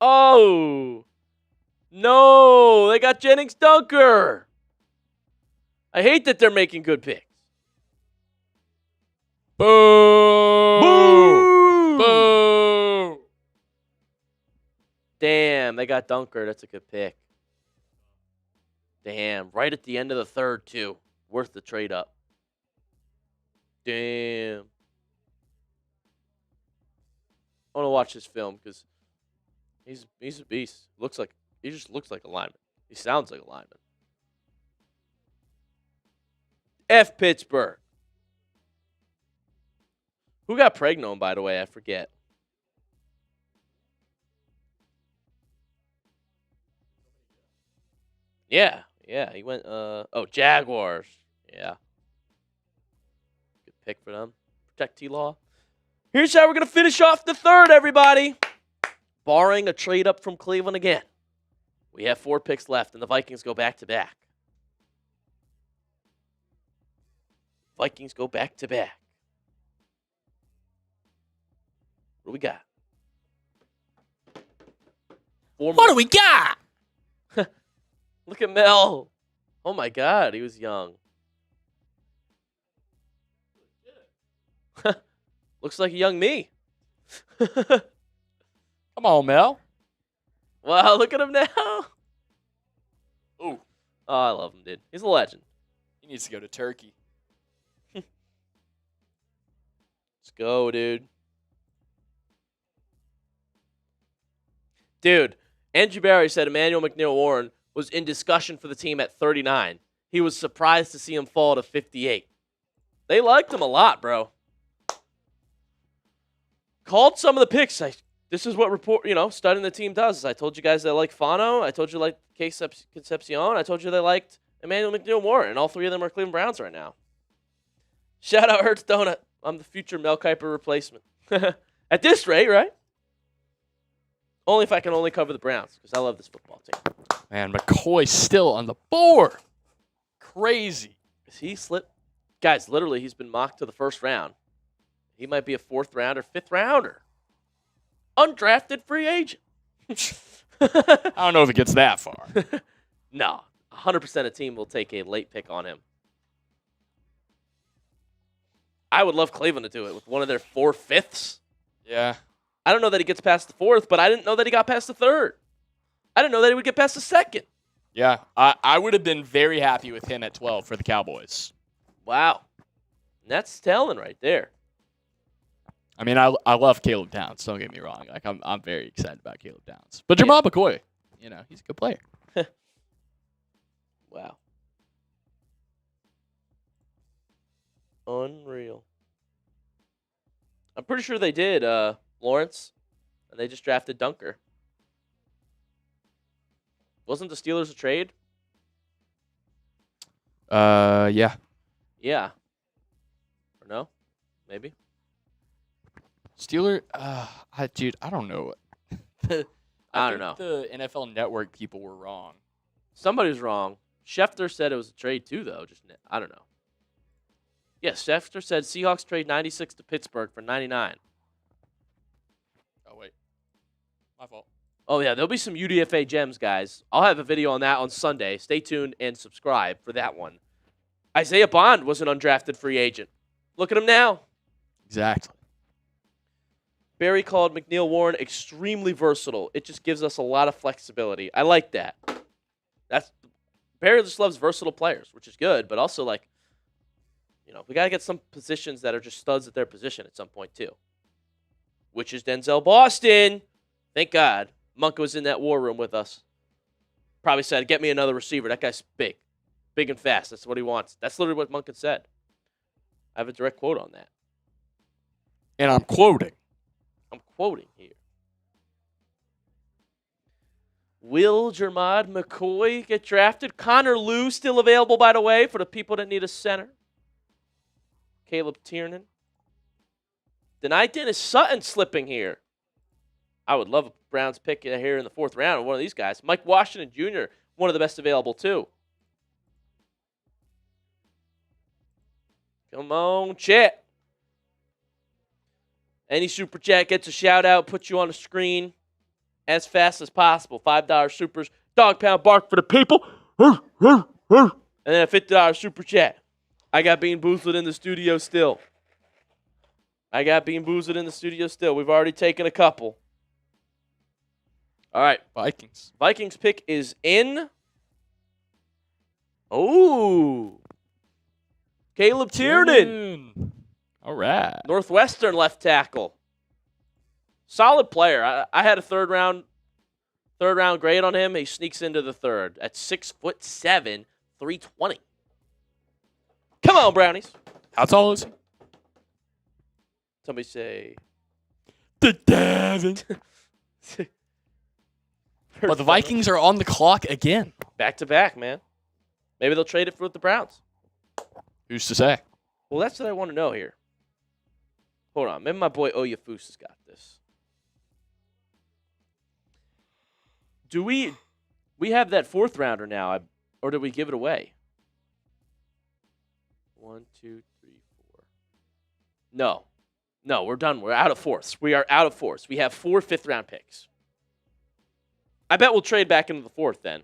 Oh, no. They got Jennings Dunker. I hate that they're making good picks. Boo! Boo! Boo! Damn, they got Dunker. That's a good pick. Damn, right at the end of the 3rd, too. Worth the trade up. Damn. I want to watch this film because he's a beast. He just looks like a lineman. He sounds like a lineman. F Pittsburgh. Who got Pregnon, by the way? I forget. Yeah, he went, Jaguars. Yeah. Good pick for them. Protect T-Law. Here's how we're going to finish off the 3rd, everybody. Barring a trade up from Cleveland again. We have 4 picks left, and the Vikings go back-to-back. Vikings go back-to-back. What do we got? 4 more. What do we got? Look at Mel. Oh, my God. He was young. Looks like a young me. Come on, Mel. Wow, look at him now. Ooh. Oh, I love him, dude. He's a legend. He needs to go to Turkey. Let's go, dude. Dude, Andrew Barry said Emmanuel McNeil-Warren was in discussion for the team at 39. He was surprised to see him fall to 58. They liked him a lot, bro. Called some of the picks. This is what studying the team does. I told you guys they like Fano. I told you they like Concepcion. I told you they liked Emmanuel McNeil-Warren. And all 3 of them are Cleveland Browns right now. Shout out Hertz Donut. I'm the future Mel Kiper replacement. At this rate, right? Only if I can only cover the Browns, because I love this football team. Man, McCoy's still on the board. Crazy. Is he slipped? Guys, literally, he's been mocked to the 1st round. He might be a 4th rounder, 5th rounder. Undrafted free agent. I don't know if it gets that far. No. 100% of team will take a late pick on him. I would love Cleveland to do it with one of their 4 5ths. Yeah. I don't know that he gets past the 4th, but I didn't know that he got past the 3rd. I didn't know that he would get past the 2nd. Yeah. I would have been very happy with him at 12 for the Cowboys. Wow. That's telling right there. I mean, I love Caleb Downs. Don't get me wrong. Like I'm very excited about Caleb Downs. But Jamal McCoy, he's a good player. Wow. Unreal. I'm pretty sure they did Lawrence, and they just drafted Dunker. Wasn't the Steelers a trade? Yeah. Yeah. Or no? Maybe. Steeler. Dude, I don't know. I don't know. The NFL Network people were wrong. Somebody's wrong. Schefter said it was a trade too, though. I don't know. Yes, Schefter said Seahawks trade 96 to Pittsburgh for 99. Oh wait, my fault. Oh yeah, there'll be some UDFA gems, guys. I'll have a video on that on Sunday. Stay tuned and subscribe for that one. Isaiah Bond was an undrafted free agent. Look at him now. Exactly. Barry called McNeil Warren extremely versatile. It just gives us a lot of flexibility. I like that. Barry just loves versatile players, which is good, but also we got to get some positions that are just studs at their position at some point too. Which is Denzel Boston. Thank God. Monk was in that war room with us. Probably said, get me another receiver. That guy's big. Big and fast. That's what he wants. That's literally what Monk had said. I have a direct quote on that. And I'm quoting here. Will Jermod McCoy get drafted? Connor Liu still available, by the way, for the people that need a center. Caleb Tiernan. Denied Dennis Sutton slipping here. I would love a Browns pick here in the 4th round of one of these guys. Mike Washington Jr., one of the best available, too. Come on, chat. Any super chat gets a shout out, puts you on the screen as fast as possible. $5 supers, dog pound bark for the people. And then a $50 super chat. I got Bean Boozled in the studio still. We've already taken a couple. All right. Vikings pick is in. Oh. Caleb Tiernan. All right. Northwestern left tackle. Solid player. I had a third round grade on him. He sneaks into the 3rd at 6'7", 320. Come on, Brownies. How tall is he? Somebody say the Devin. But the Vikings are on the clock again. Back to back, man. Maybe they'll trade it with the Browns. Who's to say? Well, that's what I want to know here. Hold on. Maybe my boy Oyafus has got this. Do we have that 4th rounder now, or did we give it away? 1, 2, 3, 4. No, we're done. We're out of 4ths. We are out of 4ths. We have 4 5th round picks. I bet we'll trade back into the 4th then.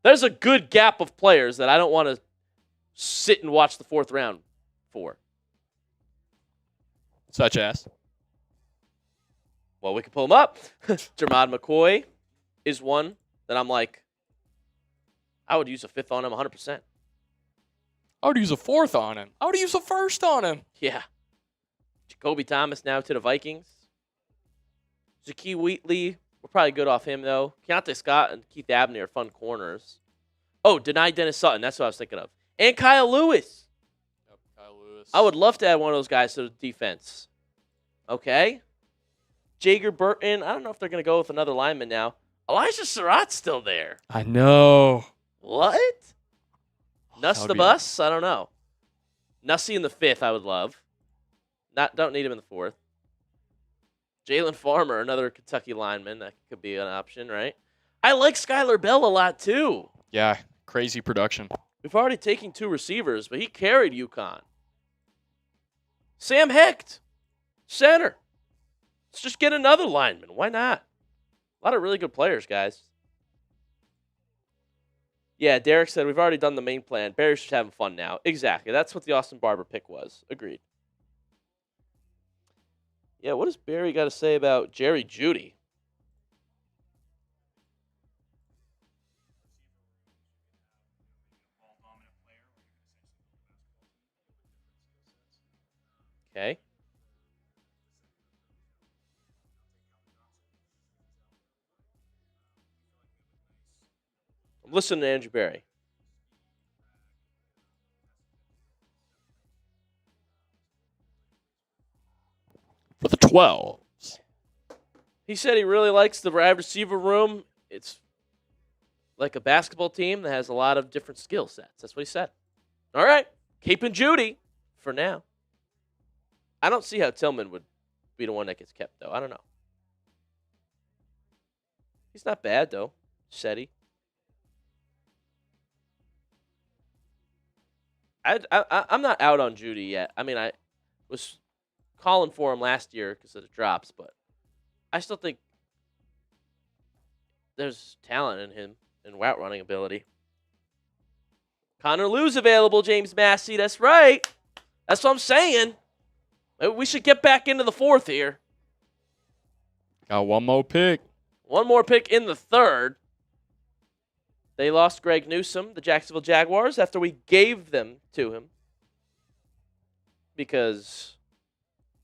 There's a good gap of players that I don't want to sit and watch the 4th round for. Such as? Well, we can pull them up. Jermod McCoy is one that I'm like, I would use a 5th on him 100%. I would use a 4th on him. I would use a 1st on him. Yeah. Jacoby Thomas now to the Vikings. Zakee Wheatley, we're probably good off him, though. Keontae Scott and Keith Abney are fun corners. Oh, denied Dennis Sutton. That's what I was thinking of. And Kyle Lewis. Yep, Kyle Lewis. I would love to add one of those guys to the defense. Okay. Jager Burton. I don't know if they're going to go with another lineman now. Elijah Sarratt's still there. I know. What? Nuss would the be- bus? I don't know. Nussy in the 5th, I would love. Don't need him in the 4th. Jalen Farmer, another Kentucky lineman. That could be an option, right? I like Skylar Bell a lot, too. Yeah, crazy production. We've already taken 2 receivers, but he carried UConn. Sam Hecht, center. Let's just get another lineman. Why not? A lot of really good players, guys. Yeah, Derek said we've already done the main plan. Barry's just having fun now. Exactly. That's what the Austin Barber pick was. Agreed. Yeah, what does Barry got to say about Jerry Jeudy? Okay. I'm listening to Andrew Barry. For the 12s. He said he really likes the wide receiver room. It's like a basketball team that has a lot of different skill sets. That's what he said. All right. Keeping Judy for now. I don't see how Tillman would be the one that gets kept, though. I don't know. He's not bad, though. Shetty. I'm not out on Judy yet. I mean, I was calling for him last year because of the drops, but I still think there's talent in him and route running ability. Connor Liu's available, James Massey. That's right. That's what I'm saying. Maybe we should get back into the fourth here. Got one more pick. One more pick in the third. They lost Greg Newsome, the Jacksonville Jaguars, after we gave them to him because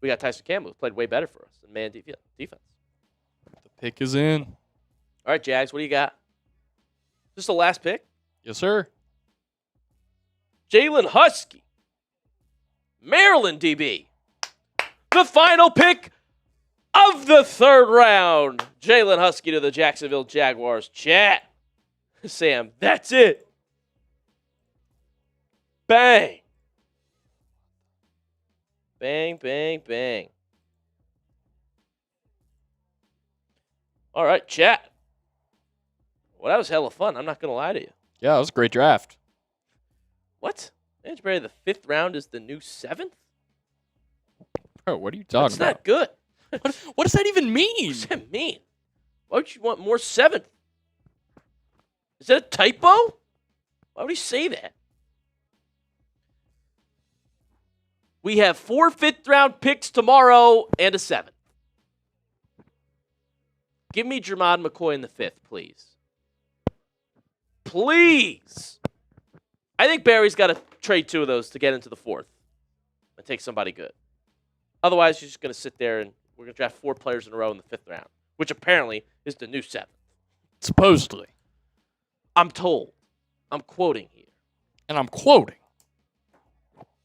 we got Tyson Campbell, who played way better for us in man defense. The pick is in. All right, Jags, what do you got? Just the last pick? Yes, sir. Jalen Husky, Maryland DB. The final pick of the third round. Jalen Husky to the Jacksonville Jaguars. Chat. Sam, that's it. Bang. Bang, bang, bang. All right, chat. Well, that was hella fun. I'm not going to lie to you. Yeah, that was a great draft. What? Angeberry, the fifth round is the new seventh? Bro, what are you talking That's about? not good. What does that even mean? What does that mean? Why would you want more seventh? Is that a typo? Why would he say that? We have 4 fifth-round picks tomorrow and a 7th. Give me Jermod McCoy in the 5th, please. Please. I think Barry's got to trade 2 of those to get into the 4th and take somebody good. Otherwise, you're just going to sit there and we're going to draft 4 players in a row in the 5th round, which apparently is the new 7th. Supposedly. I'm told. I'm quoting here. And I'm quoting.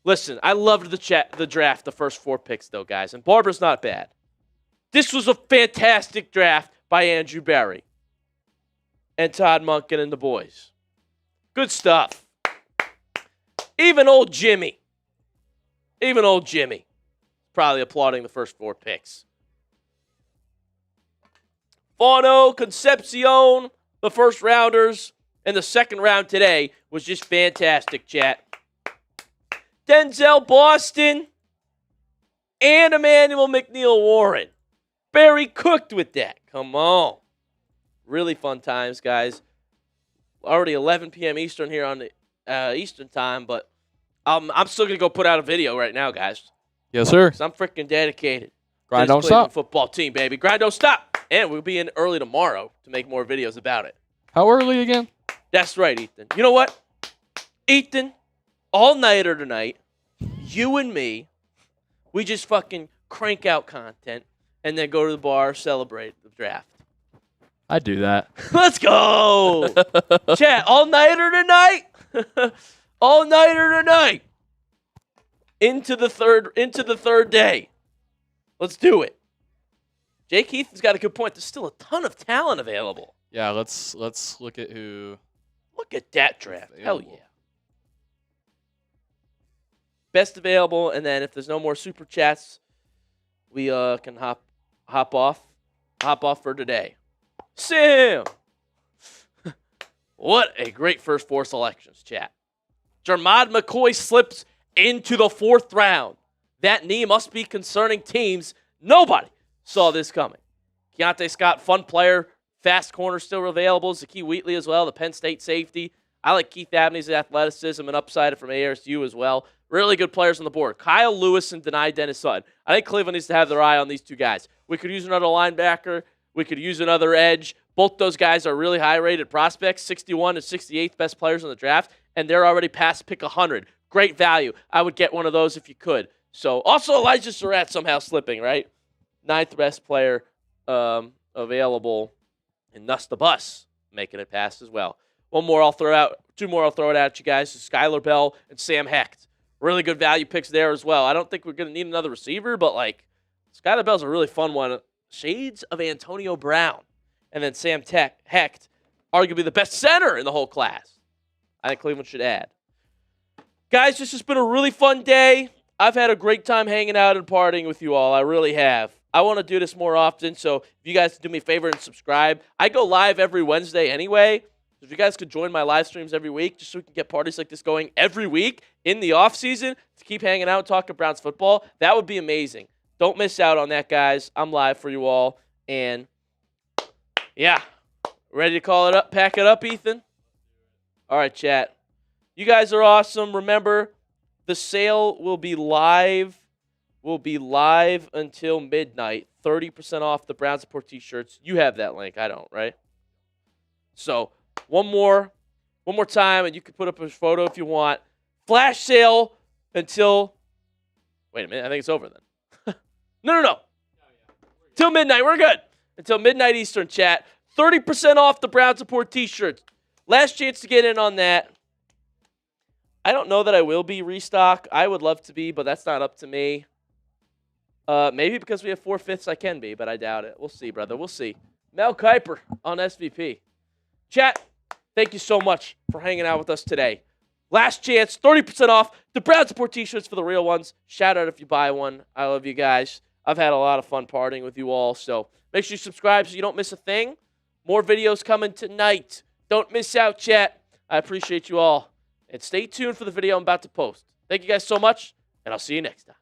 Listen, I loved the draft, the first 4 picks, though, guys. And Barbara's not bad. This was a fantastic draft by Andrew Barry and Todd Monken and the boys. Good stuff. Even old Jimmy. Probably applauding the first 4 picks. Fauno, Concepcion, the first rounders, and the second round today was just fantastic, chat. Denzel Boston and Emmanuel McNeil Warren. Barry cooked with that. Come on. Really fun times, guys. Already 11 p.m. Eastern here on the Eastern time, but I'm still going to go put out a video right now, guys. Yes, sir. Because I'm freaking dedicated. Grind to don't this Cleveland stop. Football team, baby. Grind don't stop. And we'll be in early tomorrow to make more videos about it. How early again? That's right, Ethan. You know what? Ethan, all-nighter tonight, you and me, we just fucking crank out content and then go to the bar, celebrate the draft. I'd do that. Let's go! Chat, all-nighter tonight? All-nighter tonight. Into the third day. Let's do it. Jake Heath has got a good point. There's still a ton of talent available. Yeah, let's look at who. Look at that draft. Hell Available. yeah. Best available, and then if there's no more super chats, we can hop off for today. Sam! What a great first 4 selections, chat. Jermod McCoy slips into the 4th round. That knee must be concerning teams. Nobody saw this coming. Keontae Scott, fun player. Fast corner still available. Zakee Wheatley as well, the Penn State safety. I like Keith Abney's athleticism and upside from ASU as well. Really good players on the board. Kyle Lewis and Denai Dennis Sutton. I think Cleveland needs to have their eye on these 2 guys. We could use another linebacker. We could use another edge. Both those guys are really high-rated prospects, 61 and 68th best players in the draft, and they're already past pick 100. Great value. I would get one of those if you could. So also Elijah Sarratt somehow slipping, right? 9th best player available, and thus the bus making it past as well. 2 more I'll throw it at you guys. Skylar Bell and Sam Hecht. Really good value picks there as well. I don't think we're going to need another receiver, but Sky the Bell's a really fun one. Shades of Antonio Brown. And then Sam Hecht, arguably the best center in the whole class. I think Cleveland should add. Guys, this has been a really fun day. I've had a great time hanging out and partying with you all. I really have. I want to do this more often, so if you guys do me a favor and subscribe. I go live every Wednesday anyway. If you guys could join my live streams every week, just so we can get parties like this going every week in the off season to keep hanging out and talking Browns football, that would be amazing. Don't miss out on that, guys. I'm live for you all. And, yeah. Ready to call it up? Pack it up, Ethan? All right, chat. You guys are awesome. Remember, the sale will be live. Until midnight. 30% off the Browns Support t-shirts. You have that link. I don't, right? So, one more time, and you can put up a photo if you want. Flash sale until, wait a minute, I think it's over then. No. Till midnight, we're good. Until midnight Eastern, chat. 30% off the Browns Support t-shirts. Last chance to get in on that. I don't know that I will be restock. I would love to be, but that's not up to me. Maybe because we have 4/5 I can be, but I doubt it. We'll see, brother. We'll see. Mel Kiper on SVP. Chat, thank you so much for hanging out with us today. Last chance, 30% off the Browns Support t-shirts for the real ones. Shout out if you buy one. I love you guys. I've had a lot of fun partying with you all, so make sure you subscribe so you don't miss a thing. More videos coming tonight. Don't miss out, chat. I appreciate you all. And stay tuned for the video I'm about to post. Thank you guys so much, and I'll see you next time.